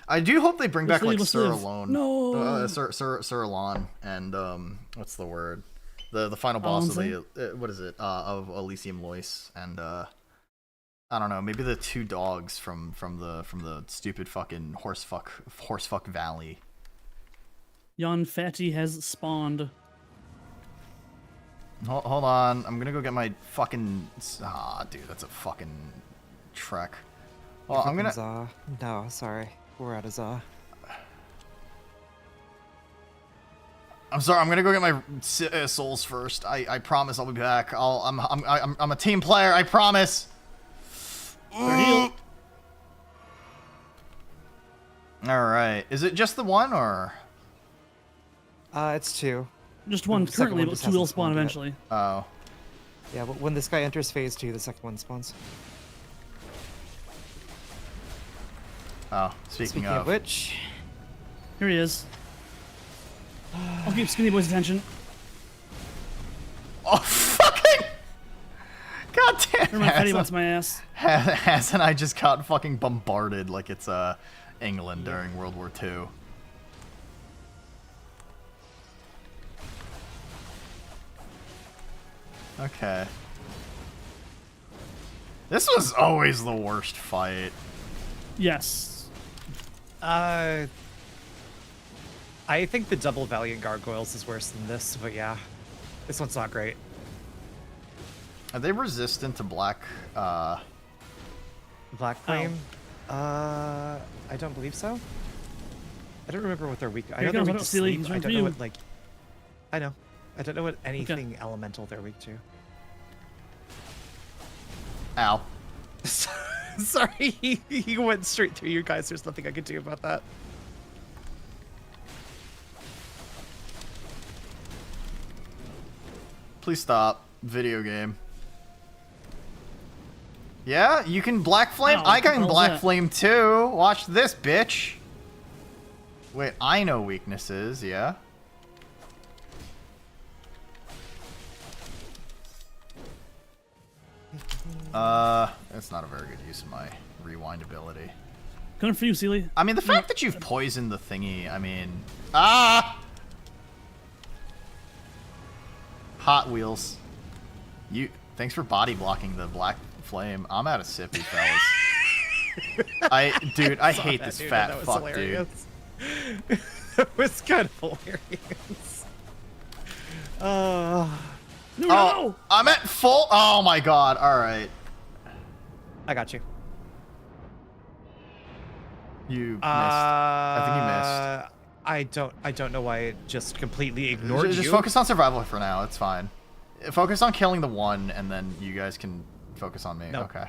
I do hope they bring back like Sir Alone. No. Sir Alon and what's the word? The final boss of Alonso? the what is it? Of Elysium Lois and I don't know, maybe the two dogs from the stupid fucking horsefuck valley. Yon Fatty has spawned. Hold on, I'm gonna go get my fucking dude, that's a fucking trek. Well, I'm gonna. Za. No, sorry, we're out of Za. I'm sorry. I'm gonna go get my souls first. I promise I'll be back. I'm a team player. I promise. They're healed. All right. Is it just the one or? It's 2. Just one The second currently, one but just 2 will hasn't spawn spawned yet. eventually. Oh. Yeah, but when this guy enters phase 2, the second one spawns. Oh. Speaking of of. which, Here he is. I'll keep Skinny Boy's attention. Oh fucking! God damn. Never mind, Fatty wants my ass. Haz and I just got fucking bombarded like it's England during World War II. Okay. This was always the worst fight. Yes. I think the double Valiant Gargoyles is worse than this, but yeah, this one's not great. Are they resistant to black? Black Flame? I don't believe so. I don't remember what they're weak. I know they're comes weak Auto to Steely, sleep. he's I right for don't know you. what like. I know. I don't know what anything elemental they're weak to. Ow. Sorry, he went straight through you guys. There's nothing I could do about that. Please stop. Video game. Yeah, you can black flame. Ow, I what the can hell's black that? flame too. Watch this, bitch. Wait, I know weaknesses. Yeah. That's not a very good use of my rewind ability. Coming for you, Sealy. I mean, the fact that you've poisoned the thingy. I mean, ah. Hot Wheels. You. Thanks for body blocking the black flame. I'm out of sippy, fellas. Dude, I hate this fat fuck, dude. That was kind of hilarious. No, Oh, no! I'm at full. Oh my god. All right. I got you. You missed. I think you missed. I don't know why it just completely ignored Just you. focus on survival for now. It's fine. Focus on killing the one, and then you guys can focus on me. No. Okay.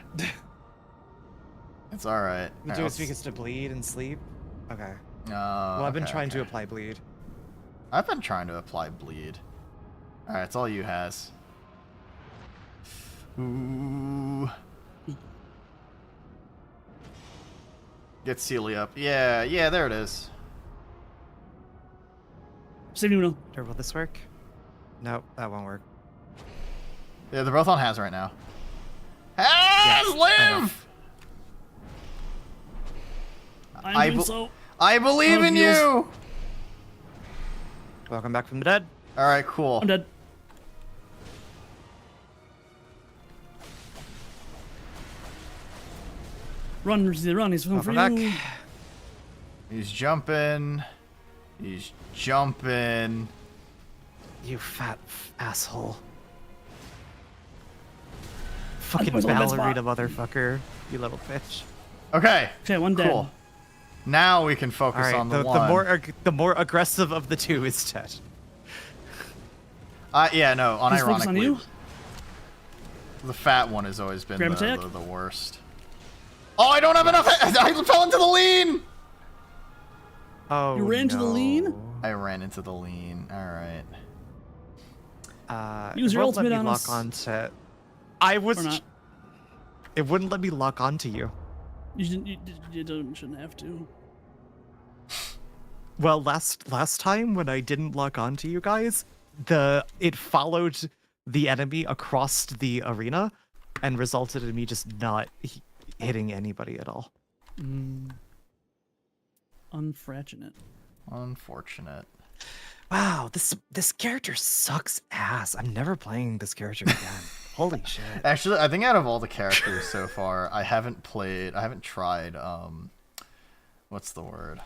It's all right. The do is because to bleed and sleep. Okay. Well, I've been trying to apply bleed. I've been trying to apply bleed. All right, it's all you has. Ooh. Get Celia up. Yeah, there it is. Save Nuno. Will this work? No, that won't work. Yeah, they're both on Haz right now. Haz, live! I'm doing so. I believe in heals. you! Welcome back from the dead. All right, cool. I'm dead. Run, Sealy, run. He's coming for Welcome you. back. He's jumping. He's jumping. You fat asshole. Fucking was on that ballerina spot. motherfucker. You little bitch. Okay. Okay, one dead. Cool. Now we can focus All right, on the one. the more aggressive of the two is dead. Yeah, no. He's focused on Unironically, you. the fat one has always been Grab attack. the worst. Oh, I don't have enough. I fell into the lean. Oh, You ran into the lean? I ran into the lean. All right. Use it your won't let ultimate me on lock us. onto. I was. Or not. It wouldn't let me lock onto you. Shouldn't have to. Well, last time when I didn't lock onto you guys, it followed the enemy across the arena, and resulted in me just not hitting anybody at all. Unfortunate. Unfortunate. Wow, this character sucks ass. I'm never playing this character again. Holy shit. Actually, I think out of all the characters so far, I haven't tried, what's the word?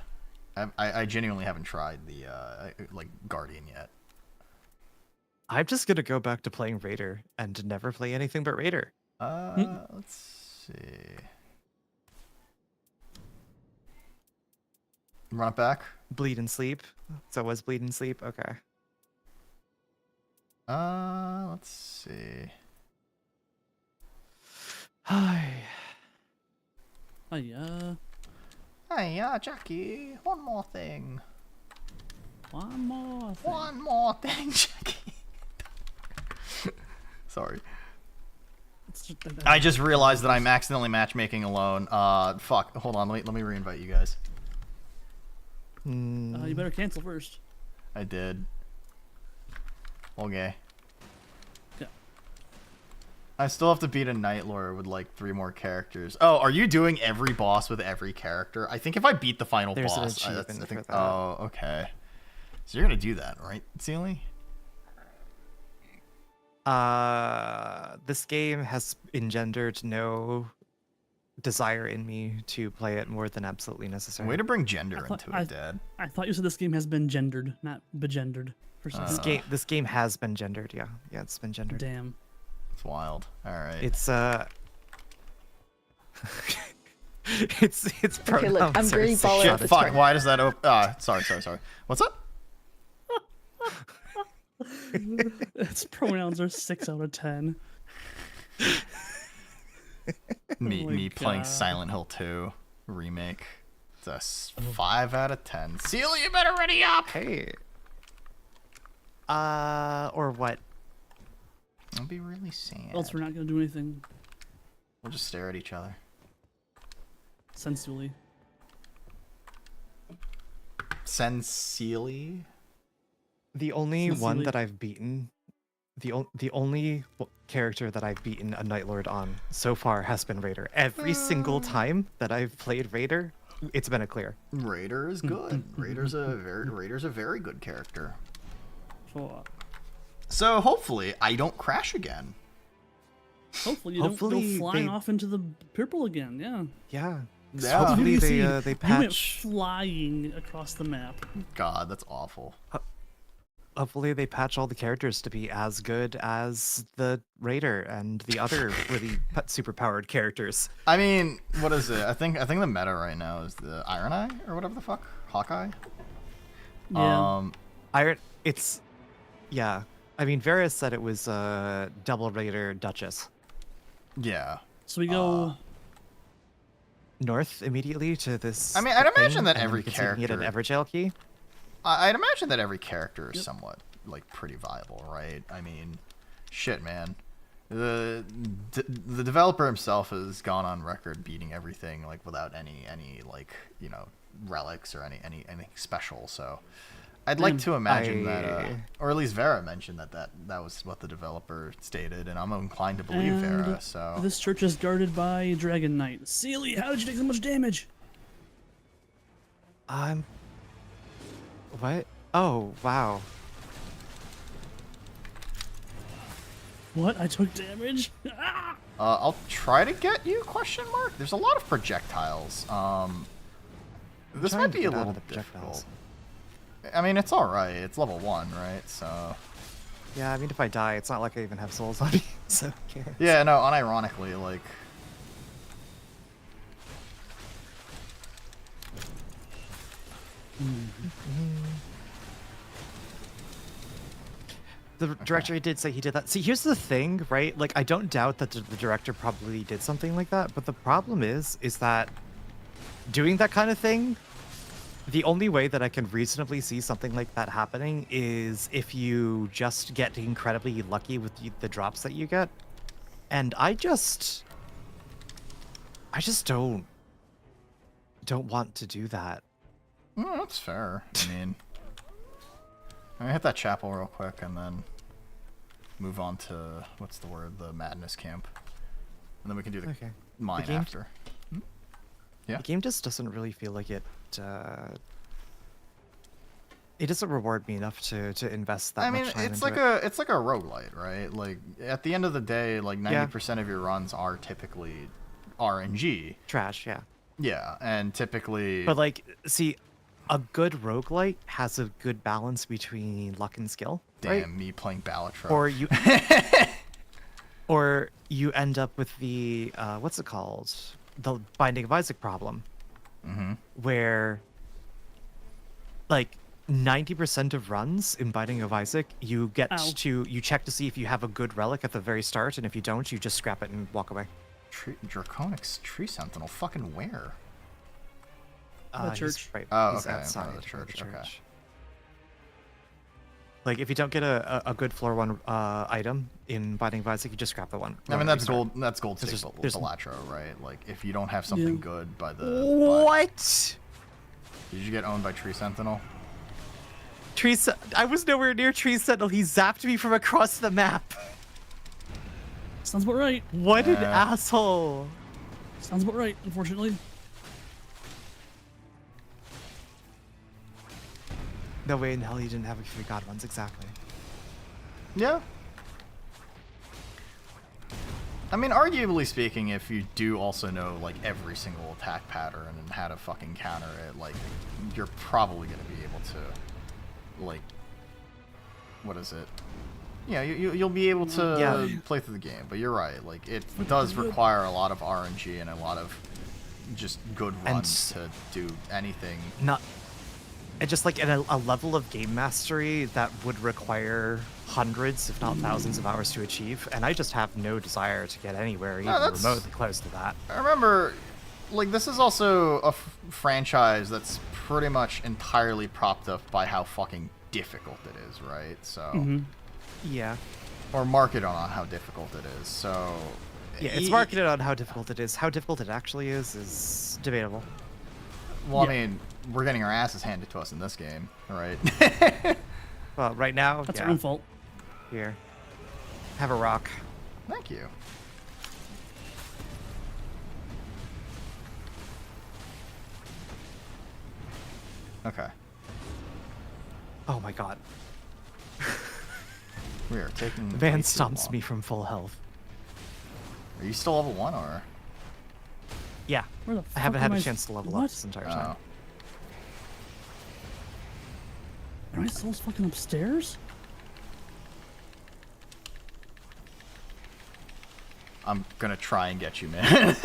I genuinely haven't tried the, like, Guardian yet. I'm just gonna go back to playing Raider and never play anything but Raider. Let's see. Run it back. Bleed and sleep. So it was bleed and sleep? Okay. Let's see. Hi. Hey, Jackie, one more thing. One more thing. One more thing, Jackie. Sorry. I just realized that I'm accidentally matchmaking alone. Fuck. Hold on. Let me reinvite you guys. You better cancel first. I did. Okay. Yeah. I still have to beat a Night Lord with like 3 more characters. Oh, are you doing every boss with every character? I think if I beat the final There's an boss, achievement I think. for that. Oh, okay. So you're gonna do that, right, Sealy? This game has engendered no desire in me to play it more than absolutely necessary. Way to bring gender into I it, Dad. I thought you said this game has been gendered, not begendered. For some reason. This game has been gendered, yeah. Yeah, it's been gendered. Damn. It's wild. All right. It's it's Okay, look, I'm pronouns are very so baller Shit, at this fuck. point. Why does that open? Sorry. What's up? Its pronouns are 6 out of 10. Me my playing God. Silent Hill 2 remake. It's a 5 out of 10. Sealy, you better ready up. Hey. Or what? I'll be really sad. Else we're not gonna do anything. We'll just stare at each other. Sensually. Sincerely? The only one Sincerely. that I've beaten, the only character that I've beaten a Night Lord on so far has been Raider. Every single time that I've played Raider, it's been a clear. Raider is good. Raider's a very good character. For So hopefully I don't crash again. hopefully you don't Hopefully go flying they- off into the purple again. Yeah. Yeah. Yeah. Hopefully You they see, they You went patch. flying across the map. God, that's awful. Hopefully they patch all the characters to be as good as the Raider and the other really super powered characters. I mean, what is it? I think the meta right now is the Iron Eye or whatever the fuck, Hawkeye. Yeah. It's yeah. I mean, Varys said it was double Raider Duchess. Yeah. So we go. North immediately to this. I mean, I'd imagine thing, that and every you can get an character- Everjail key. I'd imagine that every character is somewhat like pretty viable, right? I mean, shit, man. The developer himself has gone on record beating everything like without any like, you know, relics or anything special. So I'd like to imagine that, or at least Vera mentioned that was what the developer stated, and I'm inclined to believe And Vera. So This church is guarded by Dragon Knight. Sealy, how did you take so much damage? What? Oh wow. What? I took damage? Ah! I'll try to get you? Question mark. There's a lot of projectiles. This trying might to be a get out little of the projectiles. difficult. I mean, it's all right. It's level 1, right? So Yeah, I mean, if I die, it's not like I even have souls on me, so who cares? yeah, no. Unironically, like The director did say he did that. See, here's the thing, right? Like, I don't doubt that the director probably did something like that, but the problem is that doing that kind of thing, the only way that I can reasonably see something like that happening is if you just get incredibly lucky with the drops that you get. And I just don't want to do that. that's fair. I mean, I'm gonna hit that chapel real quick and then move on to what's the word? The madness camp, and then we can do the Okay. mine game- after. Yeah. The game just doesn't really feel like it. It doesn't reward me enough to invest that I mean, much time it's into like it. it's like a roguelite, right? Like at the end of the day, like 90% of your runs are typically RNG. Trash, yeah. Yeah, and typically But like, see, a good roguelite has a good balance between luck and skill. damn right? me playing Balatro. Or you, or you end up with the what's it called? The Binding of Isaac problem, where like 90% of runs in Binding of Isaac, you get Ow. you check to see if you have a good relic at the very start, and if you don't, you just scrap it and walk away. Draconic Tree Sentinel, fucking where? The He's church. Right, Oh, he's okay, in outside front of the church, okay. Like, if you don't get a good floor 1 item in Binding of Isaac, you just scrap the one. I mean, that's gold. That's gold There's state just- there's- Balatro, right? Like, if you don't have something Yeah. good by the. What? Did you get owned by Tree Sentinel? I was nowhere near Tree Sentinel. He zapped me from across the map. Sounds about right. What an Yeah. asshole. Sounds about right, unfortunately. No way in hell he didn't have a few god ones, exactly. Yeah. I mean, arguably speaking, if you do also know like every single attack pattern and how to fucking counter it, like you're probably gonna be able to, like, what is it? Yeah, you'll be able to Yeah. play through the game. But you're right, like it does require a lot of RNG and a lot of just good runs to do anything. Not. And just like at a level of game mastery that would require hundreds, if not thousands of hours to achieve, and I just have no desire to get anywhere even that's- remotely close to that. I remember, like, this is also a franchise that's pretty much entirely propped up by how fucking difficult it is, right? So, Yeah. or market on how difficult it is. So, Yeah, it's marketed on how difficult it is. How difficult it actually is debatable. Well, Yeah. I mean, we're getting our asses handed to us in this game, right? Well, right now, That's yeah. our own fault. Here, have a rock. Thank you. Okay. Oh my god. We are taking. The way man too stomps long. me from full health. Are you still level 1 or? Yeah, Where the I fuck haven't had am a I- chance to level what? up this entire Oh. time. Are my souls fucking upstairs? I'm gonna try and get you, man.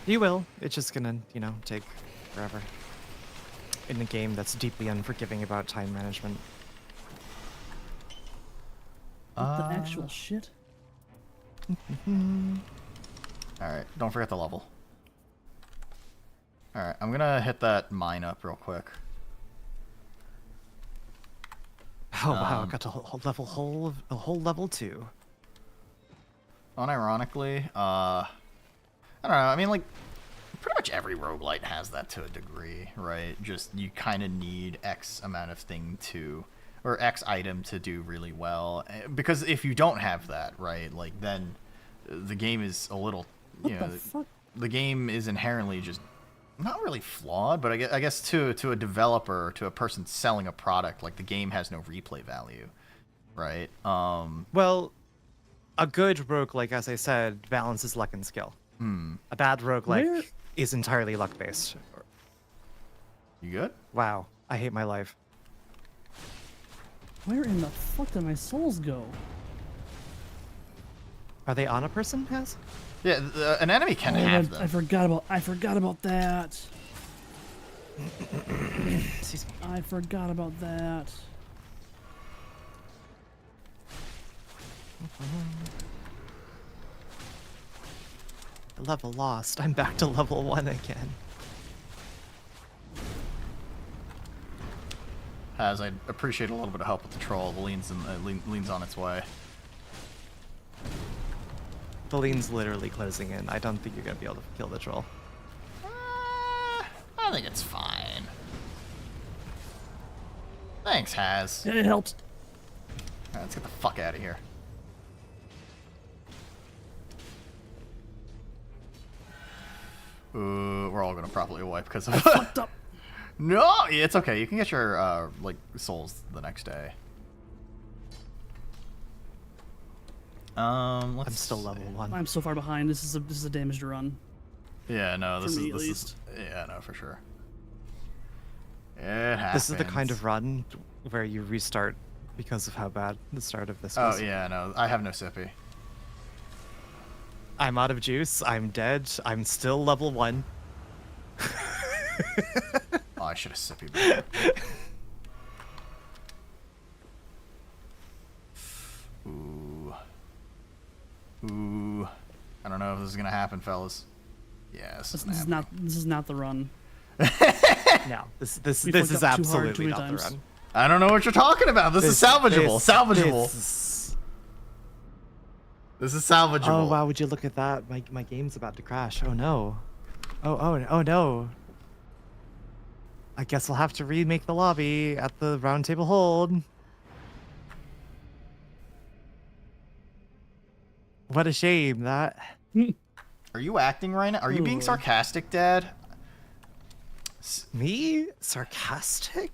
You will. It's just gonna, take forever. In a game that's deeply unforgiving about time management. What the actual shit? Alright, don't forget the level. Alright, I'm gonna hit that mine up real quick. Oh wow, got to a whole level 2. Unironically, I don't know, I mean, like, pretty much every roguelite has that to a degree, right? Just, you kind of need X amount of thing to, or X item to do really well. Because if you don't have that, right, like, then the game is a little, What the fuck? the game is inherently just not really flawed, but I guess to a developer, to a person selling a product, like, the game has no replay value, right? Well, a good roguelike, as I said, balances luck and skill. A bad roguelike Where- is entirely luck-based. You good? Wow, I hate my life. Where in the fuck did my souls go? Are they on a person, Has? Yeah, an enemy can have them. I forgot about that. Excuse me. I forgot about that. Level lost. I'm back to level 1 again. As I'd appreciate a little bit of help with the troll. The leans on its way. The lean's literally closing in. I don't think you're gonna be able to kill the troll. I think it's fine. Thanks, Haz. Yeah, it helped. Alright, let's get the fuck out of here. We're all gonna probably wipe because of Fucked up. No, it's okay. You can get your like souls the next day. Let's I'm still level 1. I'm so far behind. This is a damaged run. Yeah, no, For this me, is at this least. is yeah, no, for sure. It happens. This is the kind of run where you restart because of how bad the start of this Oh was. yeah, no, I have no sippy. I'm out of juice. I'm dead. I'm still level 1. Oh, I should have sippy. Before. Ooh. Ooh. I don't know if this is gonna happen, fellas. Yeah, this This isn't is not. This is not the run. No, this We is fucked up too hard absolutely too many not times. the run. I don't know what you're talking about. This is salvageable. Salvageable. This is salvageable. Oh wow, would you look at that? My game's about to crash. Oh no. Oh no. I guess I'll have to remake the lobby at the round table hold. What a shame that. Are you acting right now? Are you being Ooh. sarcastic, Dad? Me? Sarcastic?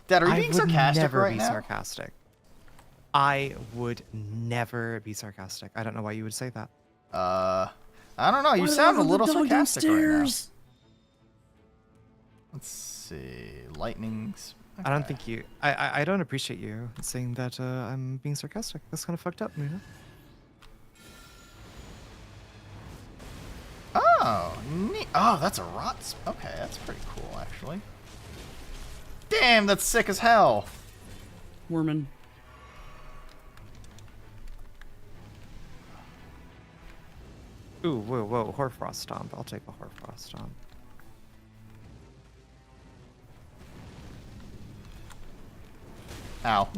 Dad, are you I being would sarcastic never right be now? sarcastic. I would never be sarcastic. I don't know why you would say that. I don't know. You Why sound a the little dog sarcastic right now. downstairs? Let's see. Lightnings. I don't Okay. think you. I don't appreciate you saying that I'm being sarcastic. That's kind of fucked up, you know? Oh, neat. Oh, that's a rot. Okay, that's pretty cool, actually. Damn, that's sick as hell. Worman. Ooh, whoa, Hoarfrost Stomp. I'll take a Hoarfrost Stomp. Ow.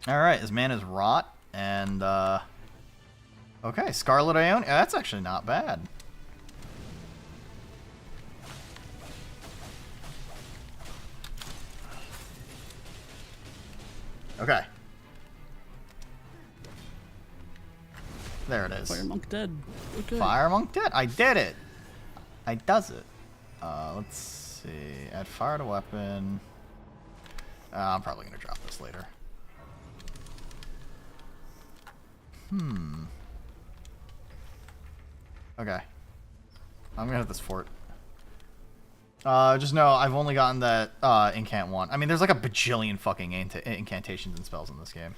All right, his man is Rot, and okay, Scarlet Ione. That's actually not bad. Okay. There it is. Fire monk dead. Okay. Fire Monk dead. I did it. I does it. Let's see. Add fire to weapon. I'm probably gonna drop this later. Okay. I'm gonna hit this fort. Just know I've only gotten that incant one. I mean, there's like a bajillion fucking incantations and spells in this game.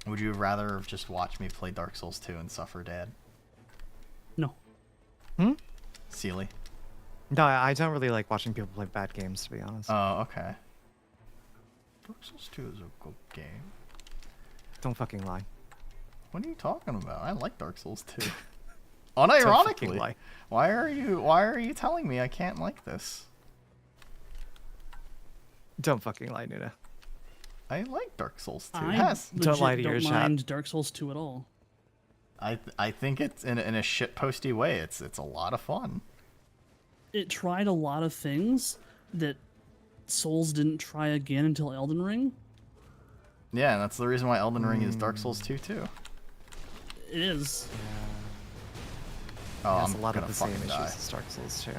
Would you rather just watch me play Dark Souls 2 and suffer, Dad? No. Sealy? No, I don't really like watching people play bad games, to be honest. Oh, okay. Dark Souls 2 is a good game. Don't fucking lie. What are you talking about? I like Dark Souls 2. Don't fucking Unironically. lie. Why are you telling me I can't like this? Don't fucking lie, Nuna. I like Dark Souls 2. I Yes. Don't legit lie to your don't chat. mind Dark Souls 2 at all. I think it's in a shit posty way. It's a lot of fun. It tried a lot of things that Souls didn't try again until Elden Ring. Yeah, and that's the reason why Elden Ring is Dark Souls 2 too. It is. Oh, It has I'm a lot gonna of the same fucking issues die. as Dark Souls 2.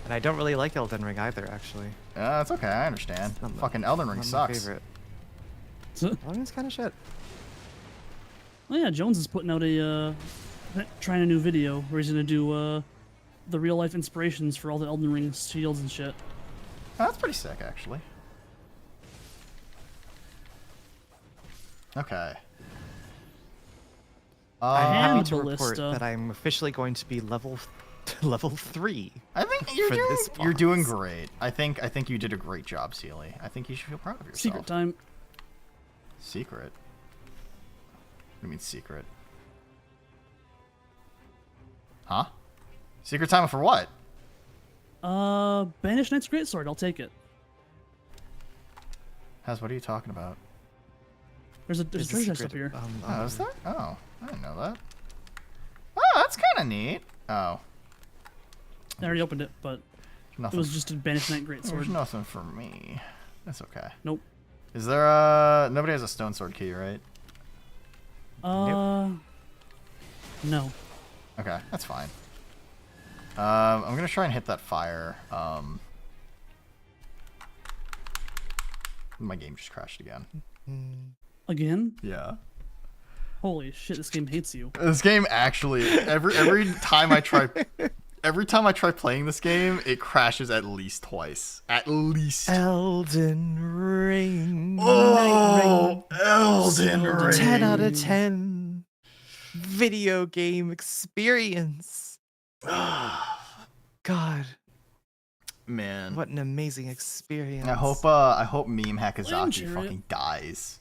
And I don't really like Elden Ring either, actually. That's okay. I understand. It's not my- Fucking Elden Ring Not my sucks. favorite. So, Elden Ring's kind of shit. oh yeah, Jones is putting out trying a new video where he's gonna do the real life inspirations for all the Elden Ring shields and shit. Oh, that's pretty sick, actually. Okay. I'm And happy the to report ballista. that I'm officially going to be level 3. I think you're for doing this you're doing boss. great. I think you did a great job, Sealy. I think you should feel proud of yourself. Secret time. Secret. What do you mean secret? Huh? Secret time for what? Banish Knight's Greatsword. I'll take it. Haz, what are you talking about? There's a It's a treasure chest secret, up here. Oh, is there? Oh, I didn't know that. Oh, that's kind of neat. Oh, I already opened it, but it nothing. was just a Banish Knight There's Greatsword. nothing for me. That's okay. Nope. Is there a... Nobody has a stone sword key, right? No. Okay, that's fine. I'm gonna try and hit that fire. My game just crashed again. Again? Yeah. Holy shit! This game hates you. This game actually every time I try playing this game, it crashes at least twice. At least. Elden Ring. Oh, Elden Ring. 10 out of 10. Video game experience. God, Man. what an amazing experience. I hope Meme Flame Hakazaki chariot. fucking dies.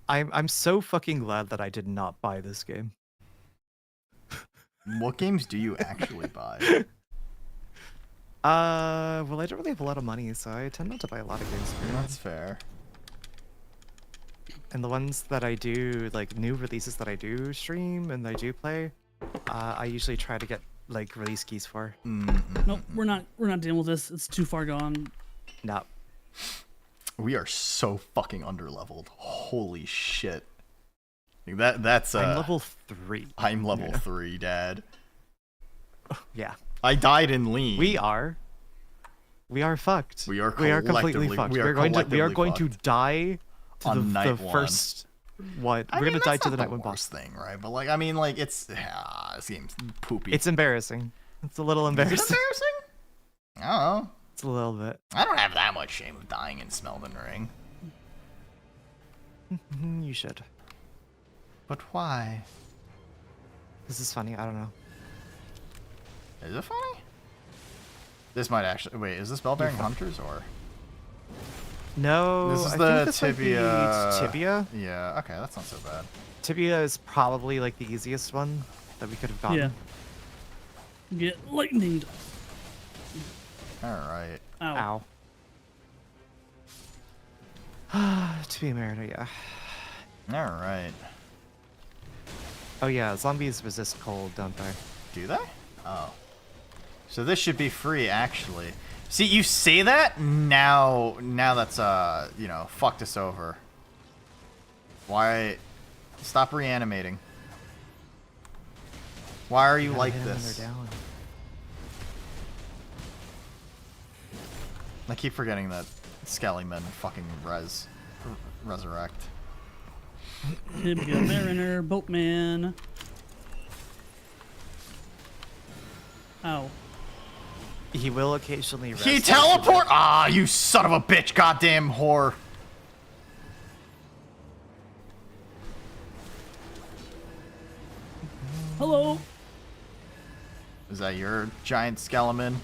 I'm so fucking glad that I did not buy this game. What games do you actually buy? Well, I don't really have a lot of money, so I tend not to buy a lot of games. That's fair. And the ones that I do, like new releases that I do stream and I do play, I usually try to get like release keys for. Nope. We're not dealing with this. It's too far gone. No. We are so fucking underleveled. Holy shit. That's I'm level 3. I'm level 3, Dad. Yeah. I died in lean. We are fucked. We are completely collectively- fucked. we are We're going collectively to fucked. die to On the night one. first. What? I We're mean, gonna die that's to not the night one boss. worst thing, right? But like, I mean, like, it's this game's poopy. It's embarrassing. It's a little Is it embarrassing. embarrassing? I don't know. It's a little bit. I don't have that much shame of dying in Elden Ring. You should. But why? This is funny. I don't know. Is it funny? This might actually... Wait, is this Bellbearing Hunters or... No, This is I the think this might be tibia. tibia. Yeah. Okay, that's not so bad. Tibia is probably like the easiest one that we could have gotten. Yeah. Get lightninged. All right. Ow. Ow. Tibia Merida, yeah. All right. Oh yeah, zombies resist cold, don't they? Do they? Oh. So this should be free, actually. See, you say that now. Now that's you know, fucked us over. Why? Stop reanimating. Why are you Gotta like hit 'em when this? they're down. I keep forgetting that Skellymen fucking resurrect. Tibia Mariner, Boatman. Ow. He will occasionally rest. He teleport! Ah, you son of a bitch, goddamn whore. Hello. Is that your giant skeleton?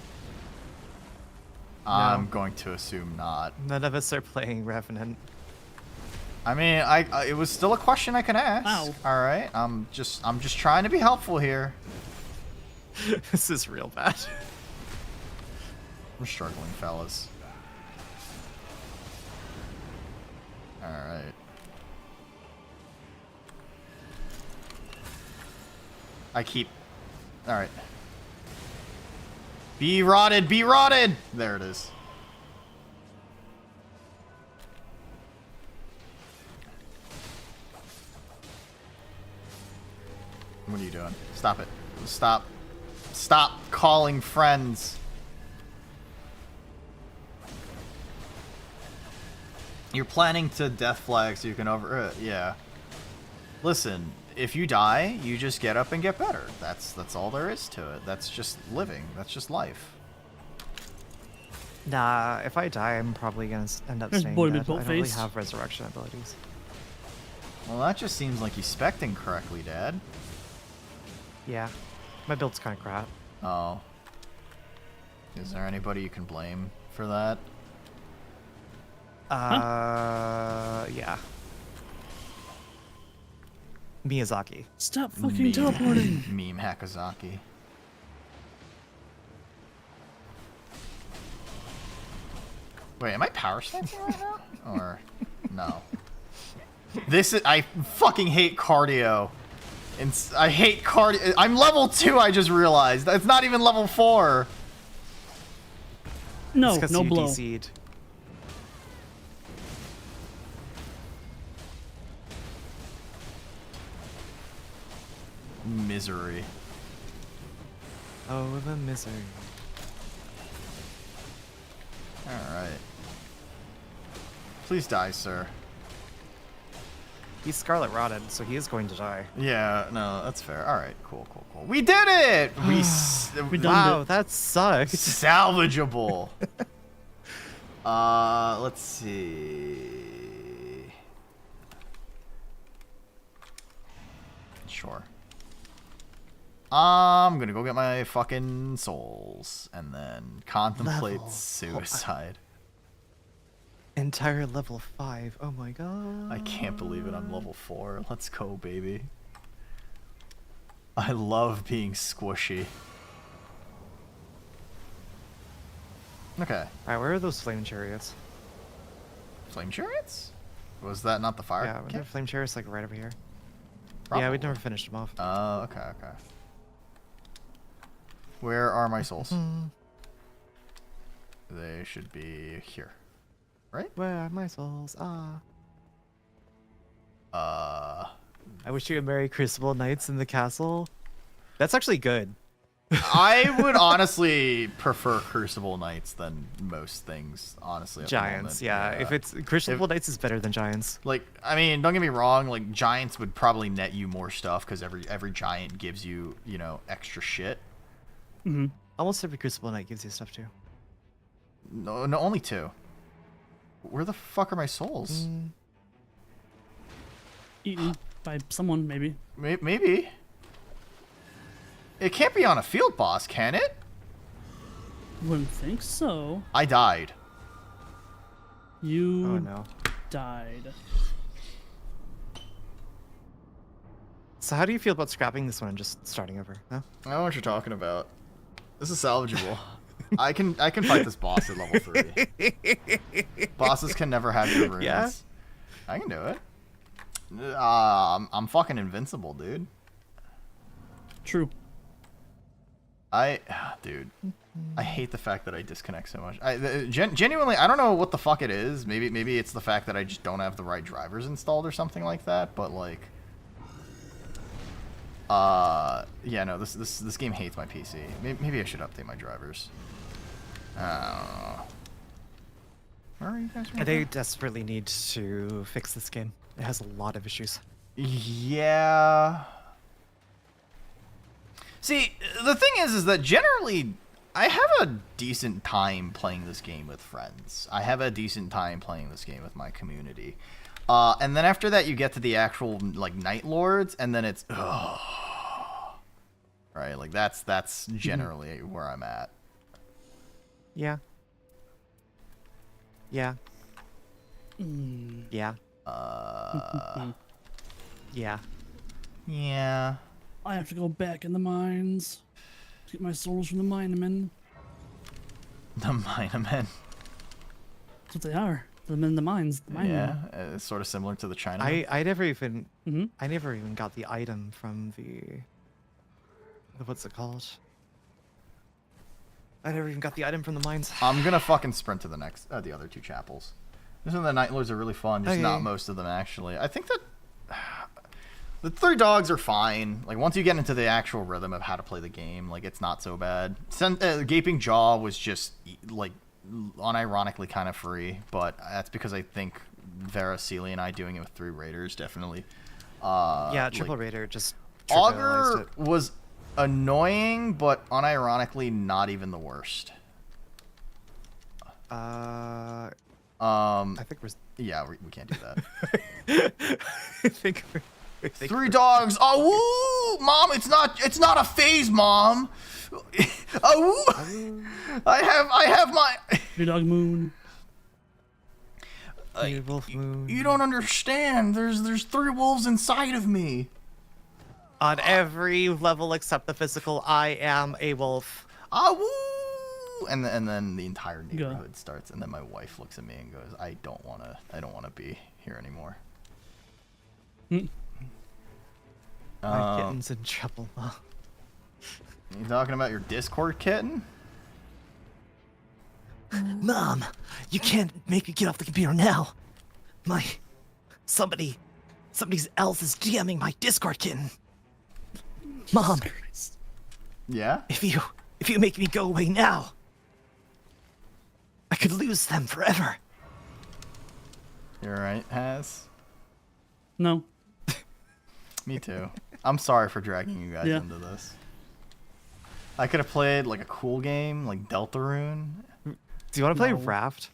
I'm going to assume not. None of us are playing Revenant. I mean, it was still a question I could ask. Ow. All right, I'm just trying to be helpful here. This is real bad. We're struggling, fellas. All right. I keep. All right. Be rotted, be rotted. There it is. What are you doing? Stop it. Stop. Stop calling friends. You're planning to death flag so you can yeah. Listen, if you die, you just get up and get better. That's all there is to it. That's just living. That's just life. Nah, if I die, I'm probably gonna end up There's staying boy dead. I with boat don't really face. have resurrection abilities. Well, that just seems like you spec'd incorrectly, Dad. Yeah, my build's kind of crap. Oh. Is there anybody you can blame for that? Yeah. Miyazaki. Stop fucking teleporting. Meme Hakazaki. Wait, am I power stancing right now? Or no? This is I fucking hate cardio. And I hate cardio. I'm level 2. I just realized it's not even level 4. No, It's 'cause no you blow. DC'd. Misery. Oh, the misery. All right. Please die, sir. He's Scarlet Rotted, so he is going to die. Yeah, no, that's fair. All right, cool. We did it. We done Wow, it. that sucked. Salvageable. Let's see. Sure. I'm gonna go get my fucking souls and then contemplate Level. suicide. Entire level 5. Oh my god. I can't believe it. I'm level 4. Let's go, baby. I love being squishy. Okay. Alright, where are those flame chariots? Flame chariots? Was that not the fire? Yeah, were there flame chariots like right over here? Probably. Yeah, we'd never finished them off. Oh, okay. Where are my souls? They should be here. Right? Where are my souls? Ah. Uh, I wish you a Merry Crucible Nights in the castle. That's actually good. I would honestly prefer Crucible Knights than most things, honestly. At the Giants, moment. yeah. If it's Crucible Nights is better than Giants. Like, I mean, don't get me wrong. Like, Giants would probably net you more stuff because every giant gives you, you know, extra shit. Mm-hmm. Almost every Crucible Knight gives you stuff too. No, only 2. Where the fuck are my souls? Eaten by someone, maybe. Maybe. It can't be on a field boss, can it? Wouldn't think so. I died. You Oh no. died. So how do you feel about scrapping this one and just starting over? No? I don't know what you're talking about. This is salvageable. I can fight this boss at level 3. Bosses can never have your runes. Yeah? I can do it. I'm fucking invincible, dude. True. Dude, I hate the fact that I disconnect so much. Genuinely, I don't know what the fuck it is. Maybe it's the fact that I just don't have the right drivers installed or something like that. But like, yeah, no, this game hates my PC. Maybe I should update my drivers. Where are you guys? They desperately need to fix this game. It has a lot of issues. Yeah. See, the thing is that generally, I have a decent time playing this game with friends. I have a decent time playing this game with my community. And then after that, you get to the actual, like, Night Lords, and then it's, right, like, that's generally where I'm at. Yeah. Yeah. Mm. Yeah. Yeah. Yeah. I have to go back in the mines to get my souls from the minemen. The Minimen. That's what they are. The men in the mines. The minemen. Yeah, it's sort of similar to the China. I never even Mm-hmm. I never even got the item from the what's it called? I never even got the item from the mines. I'm gonna fucking sprint to the next, the other 2 chapels. Those are the Night Lords are really fun, just not Okay. most of them actually. I think that the 3 dogs are fine. Like once you get into the actual rhythm of how to play the game, like it's not so bad. Gaping Jaw was just like unironically kind of free, but that's because I think Vera, Sealy, and I doing it with 3 raiders definitely. Yeah, like, Triple Raider just Augur trivialized it. was annoying, but unironically not even the worst. I think we're Yeah, we can't do that. I think 3 dogs. Oh, woo! Mom, it's not a phase, Mom. Oh, woo! I have my. Three Dog Moon. Wolf Moon. You don't understand. There's 3 wolves inside of me. On every level except the physical, I am a wolf. Ah, woo! And then the entire neighborhood starts, and then my wife looks at me and goes, I don't wanna be here anymore. My kitten's in trouble. You talking about your Discord kitten? Mom, you can't make me get off the computer now. Somebody else is DMing my Discord kitten. Mom, Yeah. if you make me go away now, I could lose them forever. You're right, Has. No. Me too. I'm sorry for dragging you guys Yeah. into this. I could have played like a cool game, like Deltarune. Do you want to play No. Raft?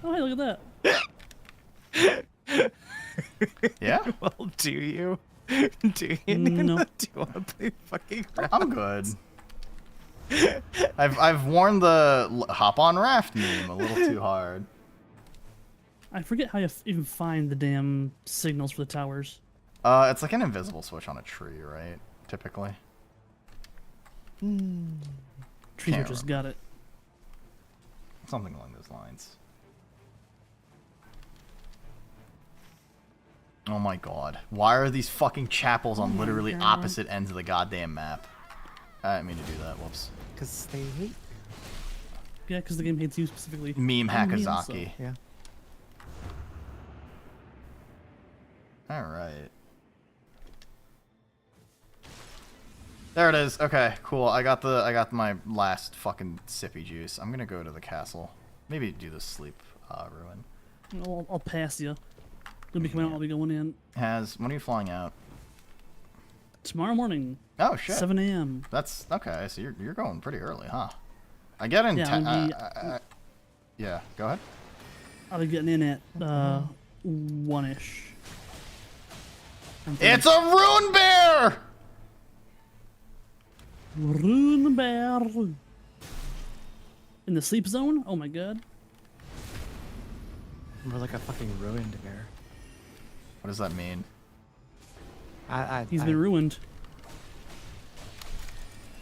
Oh, hey, look at that. Yeah, Well, do you? Do you? No. Do you want to play fucking Raft? I'm good. I've worn the hop on raft meme a little too hard. I forget how you even find the damn signals for the towers. It's like an invisible switch on a tree, right? Typically. Trees Can't just got it. Something along those lines. Oh my god. Why are these fucking chapels on literally God. opposite ends of the goddamn map? I didn't mean to do that. Whoops. Because they hate. Yeah, because the game hates you specifically. Meme And me Hakazaki. also. Yeah. Alright. There it is. Okay, cool. I got my last fucking sippy juice. I'm gonna go to the castle. Maybe do the sleep ruin. I'll pass you. You'll be coming out, I'll be going in. When are you flying out? Tomorrow morning, Oh shit. 7 a.m. That's okay. So you're going pretty early, huh? I get in. Yeah, I'll be- Yeah. Go ahead. I'll be getting in at 1-ish. It's a rune bear. Rune bear. In the sleep zone? Oh my god. We're like a fucking ruined bear. What does that mean? He's been ruined.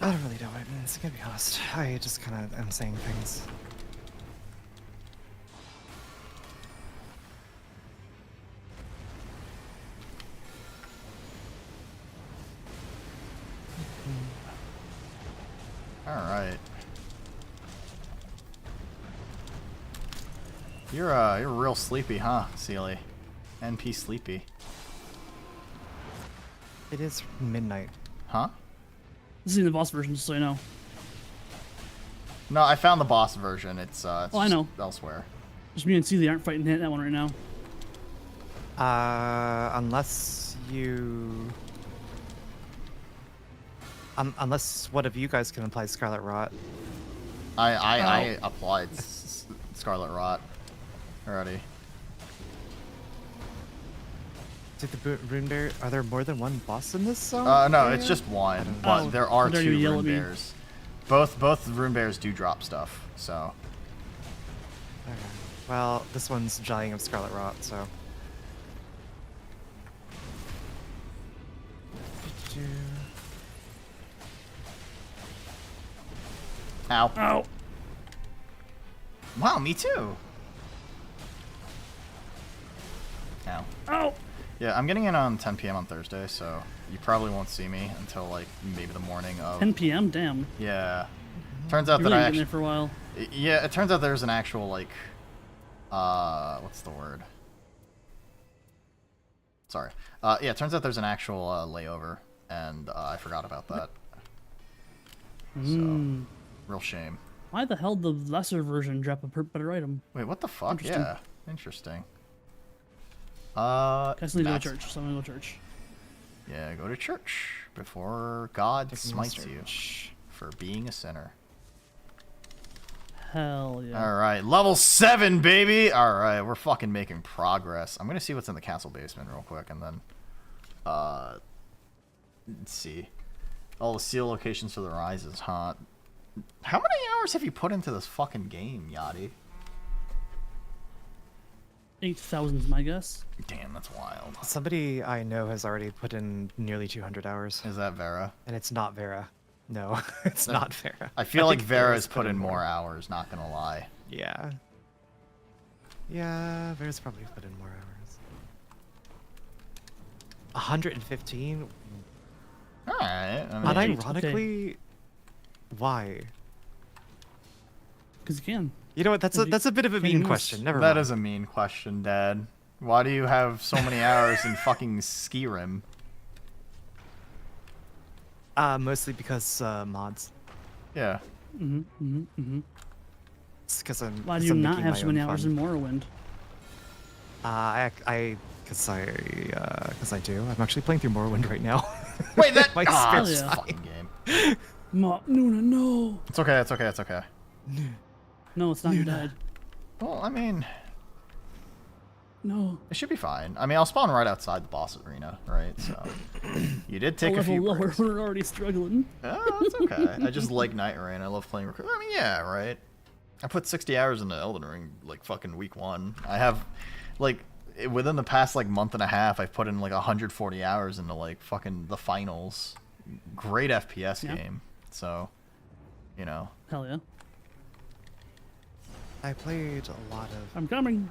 I don't really know what it means, to be honest. I just kind of am saying things. Alright. You're real sleepy, huh, Sealy? NP sleepy. It is midnight. Huh? This is the boss version, just so you know. No, I found the boss version. It's Oh, I know. elsewhere. Just me and Celie aren't fighting that one right now. Unless you... unless one of you guys can apply Scarlet Rot. I applied Scarlet Rot already. Did the Rune Bear... Are there more than one boss in this zone? No, area? it's just one, but Oh, there are how dare you two yell Rune at me. Bears. Both Rune Bears do drop stuff, so... Okay. Well, this one's dying of Scarlet Rot, so... Ow. Ow! Wow, me too! Ow. Ow! Yeah, I'm getting in on 10 p.m. on Thursday, so you probably won't see me until, like, maybe the morning of... 10 p.m. Damn. Yeah. Turns out You're that really I getting actually... there for a while. Yeah, it turns out there's an actual, like... what's the word? Sorry. Yeah, it turns out there's an actual layover, and I forgot about that. So, real shame. Why the hell did the lesser version drop a better item? Wait, what the fuck? Interesting. Yeah, interesting. I still need to go to that's- church, so I'm gonna go to church. Yeah, go to church before God smites you Church. for being a sinner. Hell yeah. All right, level 7, baby. All right, we're fucking making progress. I'm gonna see what's in the castle basement real quick, and then, let's see. All the seal locations for the rises, huh? How many hours have you put into this fucking game, Yachty? 8,000 is my guess. Damn, that's wild. Somebody I know has already put in nearly 200 hours, Is that Vera? and it's not Vera. No, it's not Vera. I feel like think Vera's put in more hours, not gonna lie. Yeah. Yeah, Vera's probably put in more hours. 115? Alright. I mean, Unironically, why? Because you can. You know what? That's a bit of a Can you mean use- question. Never that mind. is a mean question, Dad. Why do you have so many hours in fucking Skyrim? Mostly because mods. Yeah. It's because I'm. Why do 'cause you I'm not making have my so many own hours fun. in Morrowind? Because I do. I'm actually playing through Morrowind right now. Wait, that. My Ah, spare this yeah. fucking game. Nuna, no! It's okay. It's okay. It's okay. No, it's not. You died. Well, I mean, No. it should be fine. I mean, I'll spawn right outside the boss arena, right? So you did take a level few lower. breaks. We're already struggling. Oh, that's okay. I just like Night Rain. I love playing. I mean, yeah, right. I put 60 hours into Elden Ring like fucking week 1. I have, like, within the past like month and a half, I've put in like 140 hours into like fucking the finals. Great FPS Yeah. game. So, you know. Hell yeah. I played a lot of. I'm coming.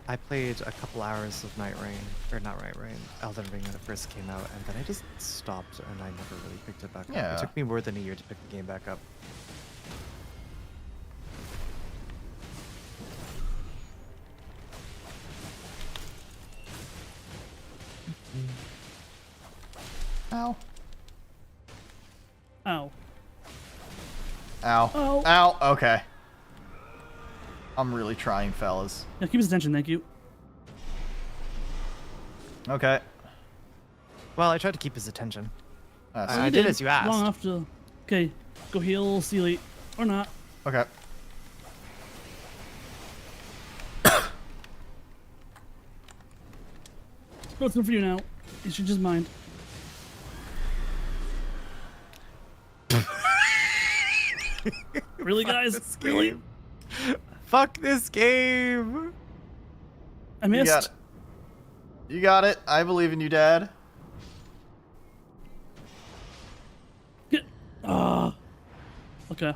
I played a couple hours of Night Rain, or not Night Rain, Elden Ring when it first came out, and then I just stopped and I never really picked it back up. Yeah. It took me more than a year to pick the game back up. Ow. Ow. Ow. Ow. Ow. Okay. I'm really trying, fellas. Yeah, keep his attention, thank you. Okay. Well, I tried to keep his attention. That's I did as you asked. Long enough to. Okay, go heal Sealy. Or not. okay. What's good for you now? You should just mind. Really, Fuck guys? this Really? game. Fuck this game. I You got missed. it. You got it. I believe in you, Dad. Get. Okay.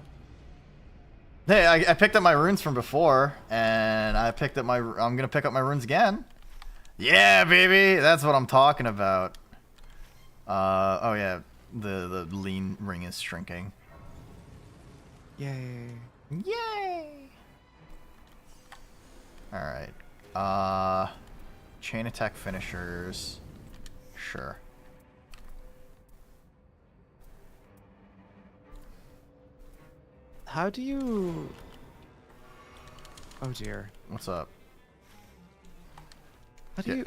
Hey, I picked up my runes from before, and I'm gonna pick up my runes again. Yeah, baby, that's what I'm talking about. Oh yeah, the lean ring is shrinking. Yay. Yay! All right. Chain attack finishers. Sure. How do you... Oh dear. What's up?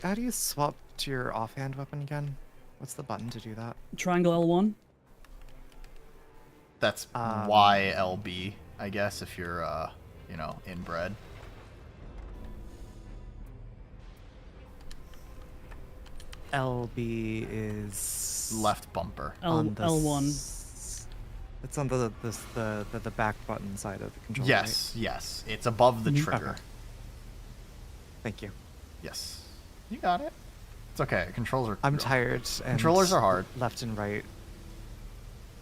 How do you swap to your offhand weapon again? What's the button to do that? Triangle L1. That's YLB, I guess, if you're you know, inbred. LB is Left bumper. on the L1. It's on the back button side of the controller. Yes, yes. It's above the Mhm. trigger. Okay. Thank you. Yes. You got it. It's okay. Controls are. I'm tired. And Controllers are hard. Left and right.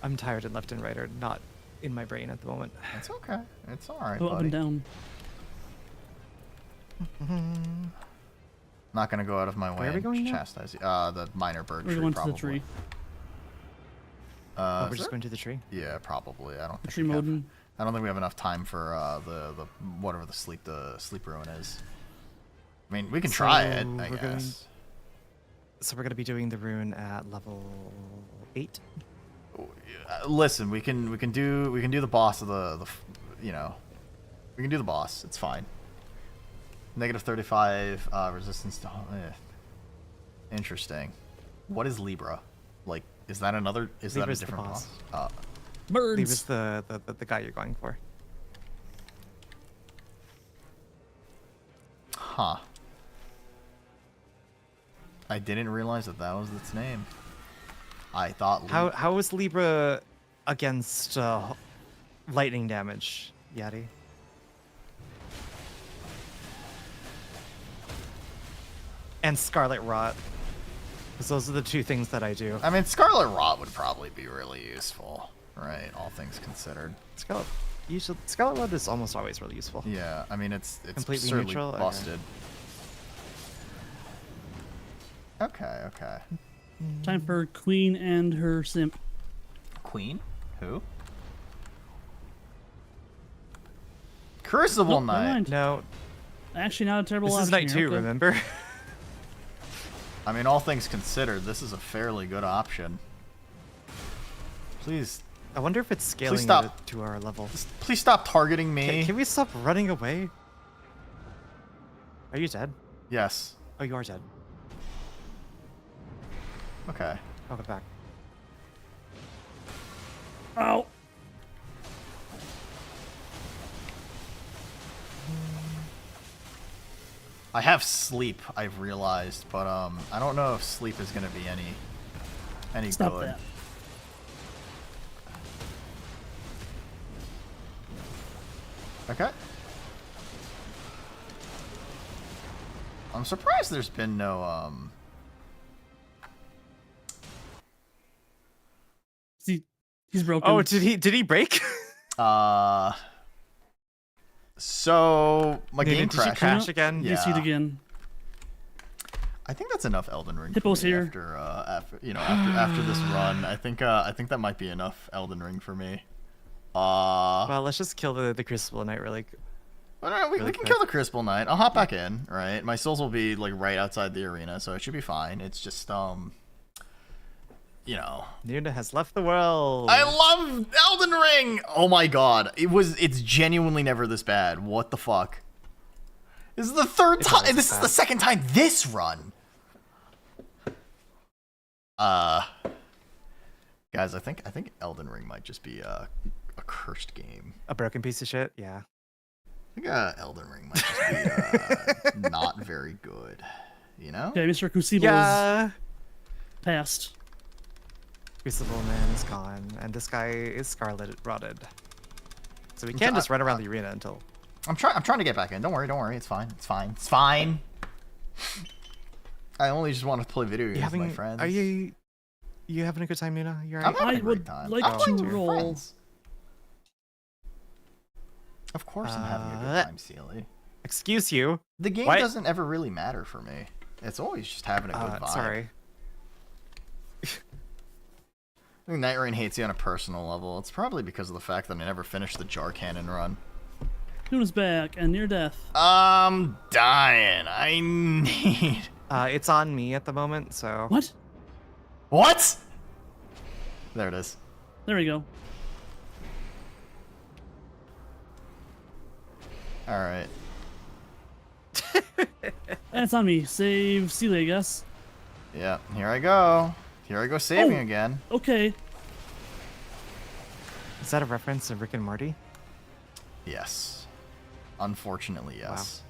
I'm tired, and left and right are not in my brain at the moment. It's okay. It's all right, Go up buddy. and down. Not gonna go out of my way Where are we and going now? chastise you. The minor bird We're tree, going to probably. the tree. Oh, Is we're just there- going to the tree. Yeah, probably. I don't The think tree we have, modem. I don't think we have enough time for the whatever the sleep ruin is. I mean, we can try it, So I we're going- guess. So we're gonna be doing the rune at level 8. Listen, we can do the boss of the you know, we can do the boss. It's fine. Negative 35 resistance to. Interesting. What is Libra? Like, is that another? Is Libra's that the a different boss. boss? Birds. Leave the guy you're going for. Huh. I didn't realize that was its name. I thought. How is Libra against lightning damage, Yadi? And Scarlet Rot. Because those are the two things that I do. I mean, Scarlet Rot would probably be really useful, right? All things considered. Scarlet Rot is almost always really useful. Yeah, I mean, it's Completely absurdly neutral? Okay. busted. Okay, okay. Time for Queen and her simp. Queen? Who? Crucible Nope, never Knight. mind. No, Actually, not a terrible this is option night here, 2, okay. remember? I mean, all things considered, this is a fairly good option. Please, I wonder if it's scaling stop. it to our level. please stop targeting me. Can we stop running away? Are you dead? Yes. Oh, you are dead. Okay. I'll go back. Ow. I have sleep, I've realized, but I don't know if sleep is gonna be any Stop good. that. Okay. I'm surprised there's been no See, he's broken. Oh, did he break? So my Nina, game did you crashed. crash again? You see it Yeah. again. I think that's enough Elden Ring. Hippo's for me here. After this run, I think that might be enough Elden Ring for me. Well, let's just kill the Crucible Knight really. Well, no, we really can quick. kill the Crucible Knight. I'll hop back in. Right, my souls will be like right outside the arena, so it should be fine. It's just you know. Nuna has left the world. I love Elden Ring. Oh my god, it's genuinely never this bad. What the fuck? This is the third It's time. always This is bad. the second time this run. Guys, I think Elden Ring might just be a cursed game. A broken piece of shit. Yeah. I think Elden Ring might just be not very good. You know? Okay, Mr. Crucible Yeah. is passed. Crucible Man is gone, and this guy is Scarlet Rotted. So we can just run around the arena until. I'm trying to get back in. Don't worry. It's fine. It's fine. I only just want to play video games with my friends. Are you having a good time, Nuna? You're I'm right. having a I great would time. like I'm playing to with your roll. friends. Of course I'm having a good time, Sealy. Excuse you. The game What? doesn't ever really matter for me. It's always just having a good vibe. Sorry. I think Night Rain hates you on a personal level. It's probably because of the fact that I never finished the Jar Cannon run. Nuna's back and near death. I'm dying. I need... It's on me at the moment, so. What? What? There it is. There we go. Alright. And it's on me. Save Sealy, I guess. Yeah, here I go. Here I go saving Oh. again. Okay. Is that a reference to Rick and Morty? Yes. Unfortunately, yes.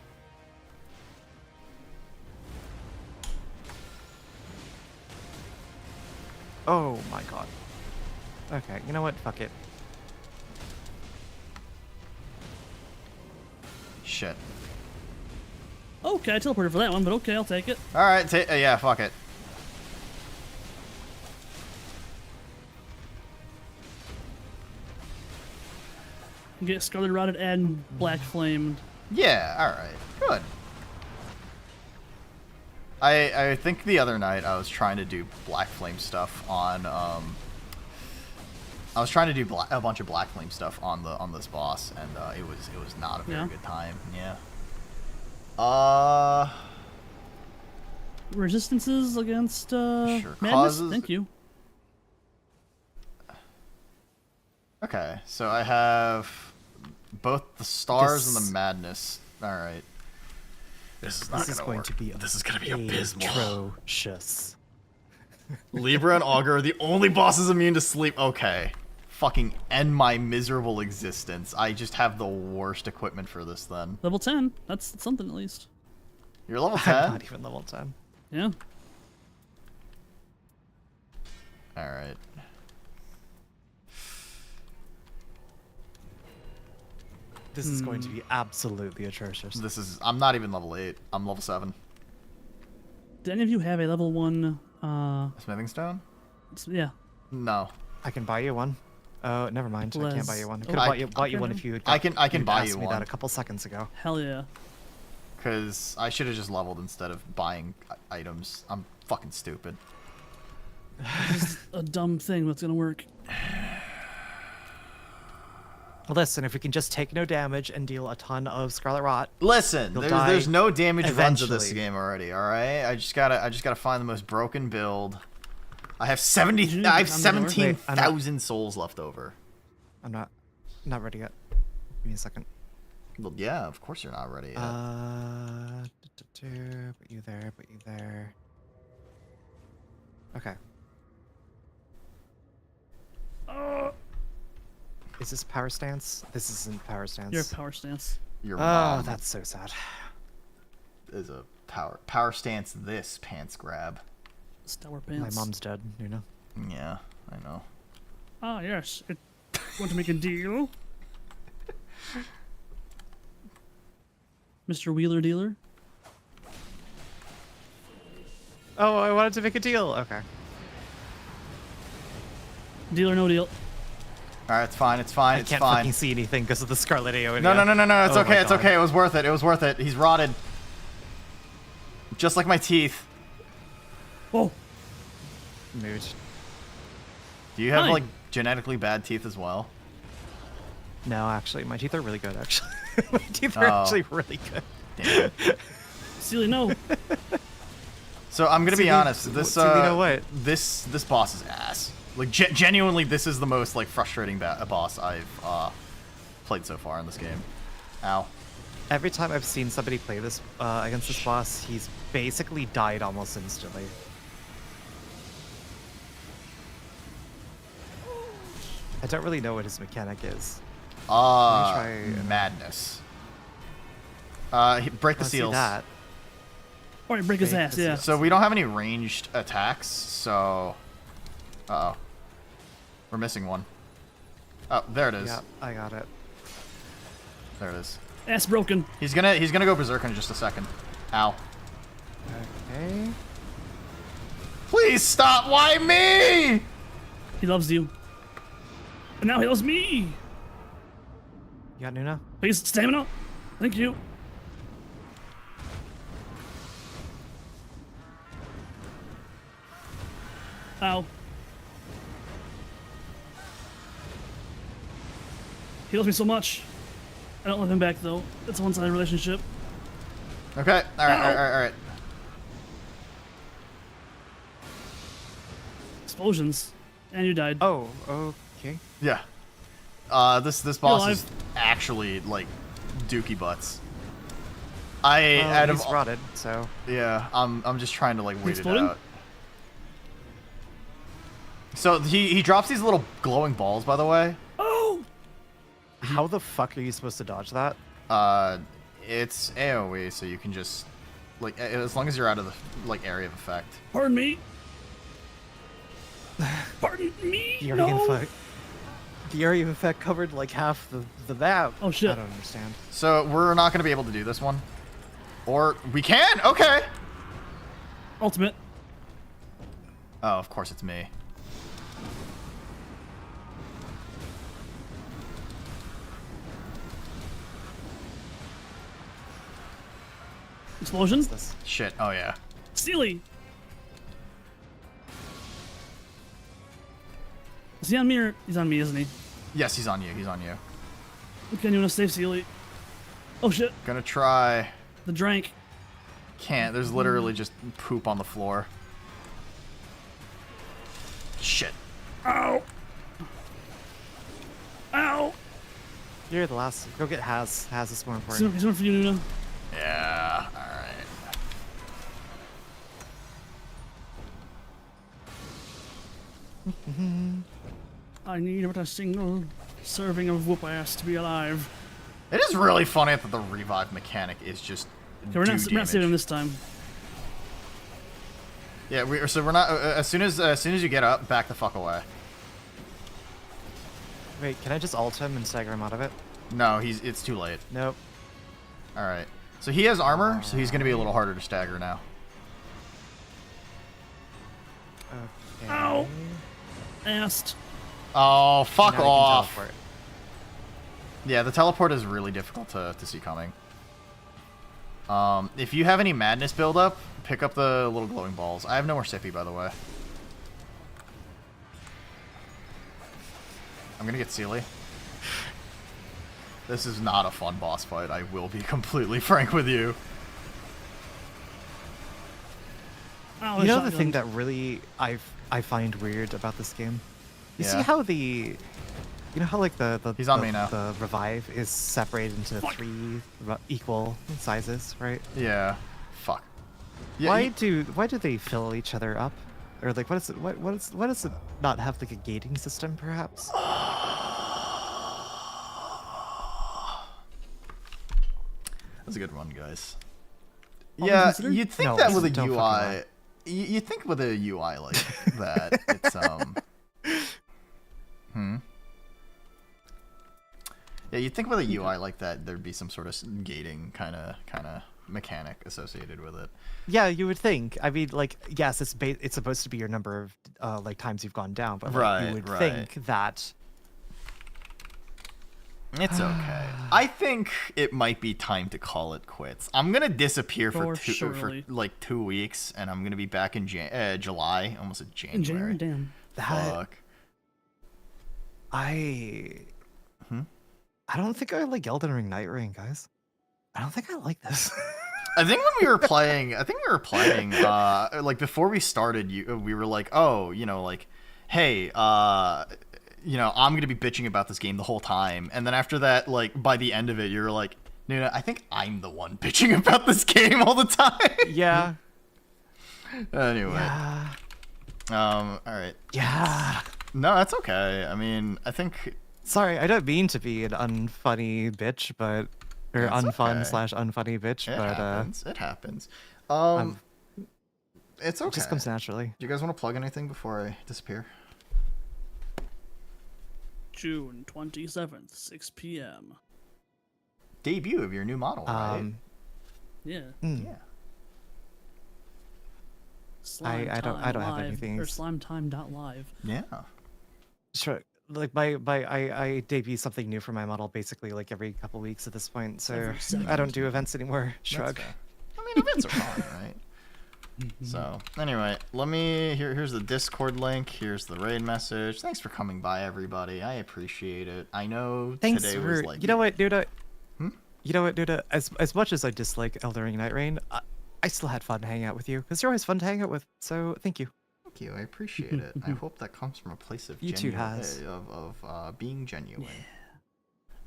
Oh my god. Okay, you know what? Fuck it. Shit. Okay, I teleported for that one, but okay, I'll take it. Alright, yeah, fuck it. Get Scarlet Rotted and Black Flamed. Yeah, alright. Good. I think the other night I was trying to do Black Flame stuff on I was trying to do a bunch of Black Flame stuff on this boss, and it was not a very good time. Yeah. Resistances against Sure. madness. Causes- Thank you. Okay, so I have both the stars and This- the madness. All right. This is not This is gonna going work. to be This is gonna be abysmal. atrocious. Libra and Augur are the only bosses immune to sleep. Okay. Fucking end my miserable existence. I just have the worst equipment for this then. Level 10. That's something at least. You're level I'm 10? not even level 10. Yeah. Alright. This is going to be absolutely atrocious. I'm not even level 8. I'm level 7. Do any of you have a level 1? Smithing stone? Yeah. No. I can buy you one. Oh, never mind. I can't buy you one. I could I- have bought you one if you had I can you'd buy asked you me one. that a couple seconds ago. Hell yeah. Because I should have just leveled instead of buying items. I'm fucking stupid. This is a dumb thing that's gonna work. Listen, if we can just take no damage and deal a ton of Scarlet Rot, Listen, You'll there's die no damage runs of this eventually. game already. All right, I just gotta find the most broken build. I have 70. Did you I have need to come to the door? 17,000 souls left over. I'm not ready yet. Give me a second. Well, yeah, of course you're not ready yet. Put you there. Put you there. Okay. Is this power stance? This isn't power stance. Your power stance. Your Oh, mom that's so sad. is a power stance. This pants grab. Stellar My pants. mom's dead, you know. Yeah, I know. Ah, yes. Want to make a deal? Mr. Wheeler Dealer? Oh, I wanted to make a deal. Okay. Deal or no deal? All right, it's fine. It's fine. I It's can't fine. fucking see anything because of the Scarlet AO. No, no, no, no, no. It's Oh okay. my It's God. okay. It was worth it. It was worth it. He's rotted. Just like my teeth. Oh, Mood. Do you have Hi. like genetically bad teeth as well? No, actually, my teeth are really good, actually. My teeth are Oh. actually really good. Damn. Sealy, no. So I'm gonna be See, honest. This you know what? This boss is ass. Like genuinely, this is the most like frustrating boss I've played so far in this game. Ow. Every time I've seen somebody play this against this boss, he's basically died almost instantly. I don't really know what his mechanic is. try, Madness. Break the Wanna see seals. that. All right, break his Break ass, the yeah. So we don't have any ranged attacks, so... Uh-oh. We're missing one. Oh, there it is. Yeah, I got it. There it is. Ass broken. He's gonna go berserk in just a second. Ow. Okay. Please stop. Why me? He loves you. And now he loves me. You got Nuna? Please, stamina. Thank you. Ow. He loves me so much. I don't love him back though. It's a one-sided relationship. Okay. All right. Explosions. And you died. Oh, okay. Yeah. This boss alive. is actually like dookie butts. Well, he's rotted, so. Yeah, I'm just trying to like wait it Exploding? out. So he drops these little glowing balls, by the way. Oh! How the fuck are you supposed to dodge that? It's AoE, so you can just like as long as you're out of the like area of effect. Pardon me. Pardon me. The area No. of effect. The area of effect covered like half the map. Oh shit. I don't understand. So we're not gonna be able to do this one, or we can. Okay. Ultimate. Oh, of course it's me. Explosion. This. Shit. Oh yeah. Steely. Is he on me or he's on me, isn't he? Yes, he's on you. He's on you. Okay, you wanna save Steely? Oh shit. Gonna try. The drank. Can't. There's literally just poop on the floor. Shit. Ow. Ow. You're the last. Go get Haz. Haz is more He's important. one for you, Nuna. Yeah. All right. I need but a single serving of whoop ass to be alive. It is really funny that the revive mechanic is just. Okay, we're not damage. saving him this time. Yeah, we're not. As soon as you get up, back the fuck away. Wait, can I just ult him and stagger him out of it? No, it's too late. Nope. All right. So he has armor, so he's gonna be a little harder to stagger now. Okay. Ow. Asked. Oh, fuck Now he can off. teleport. Yeah, the teleport is really difficult to see coming. If you have any madness buildup, pick up the little glowing balls. I have no more sippy, by the way. I'm gonna get Sealy. This is not a fun boss fight. I will be completely frank with you. Ow, You know shotgun. the thing that really I find weird about this game? You see Yeah. how you know how like the He's on me now. the revive is separated into Fuck. 3 equal sizes, right? Yeah. Fuck. Yeah, why do they fill each other up? Or like what is it what does it not have like a gating system perhaps? That's a good one, guys. All Yeah, considered? you'd think No, that with a don't fucking UI, lie. you think with a UI like that, it's Yeah, you'd think with a UI like that, there'd be some sort of gating kind of mechanic associated with it. Yeah, you would think. I mean, like, yes, it's supposed to be your number of like times you've gone down, but like, Right, you would right. think that. It's okay. I think it might be time to call it quits. I'm gonna disappear for surely. like 2 weeks, and I'm gonna be back in July, almost at In January, January. damn. Fuck. I don't think I like Elden Ring Night Ring, guys. I don't think I like this. I think when we were playing, like before we started, we were like, oh, like, hey, I'm gonna be bitching about this game the whole time, and then after that, like by the end of it, you're like, Nuna, I think I'm the one bitching about this game all the time. Yeah. Anyway, Yeah. all right. Yeah. No, that's okay. I mean, I think Sorry, I don't mean to be an unfunny bitch, but or It's unfun okay. slash unfunny bitch, it but happens. It happens. It's okay. it just comes naturally. Do you guys want to plug anything before I disappear? June 27th, 6 p.m. debut of your new model, right? Yeah. Yeah. Slime I don't have Live, anything. Or slimetime.live. Yeah. Sure. Like I debut something new for my model basically like every couple weeks at this point. So Every second. I don't do events anymore. That's Shrug. fair. I mean, events are fun, right? So, anyway, here's the Discord link. Here's the raid message. Thanks for coming by, everybody. I appreciate it. I know Thanks today for was like... you know what, dude. Hmm? You know what, dude. As much as I dislike Elden Ring Night Rain, I still had fun hanging out with you because you're always fun to hang out with. So thank you. Thank you. I appreciate it. I hope that comes from a place of You too has. being genuine.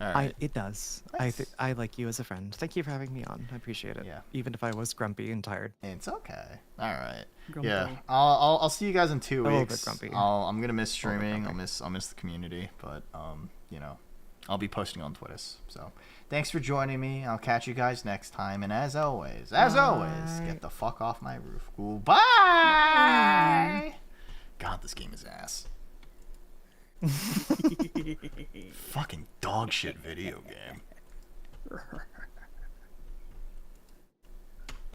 All right. It does. Nice. I like you as a friend. Thank you for having me on. I appreciate it. Yeah. Even if I was grumpy and tired. It's okay. All right. Grumpy. Yeah. I'll see you guys in 2 A little weeks. bit grumpy. I'm gonna miss A little bit streaming. I'll grumpy. miss the community, but you know, I'll be posting on Twitter. So thanks for joining me. I'll catch you guys next time. And as always, get the fuck off my roof. Goodbye. God, this game is ass. Fucking dog shit video game.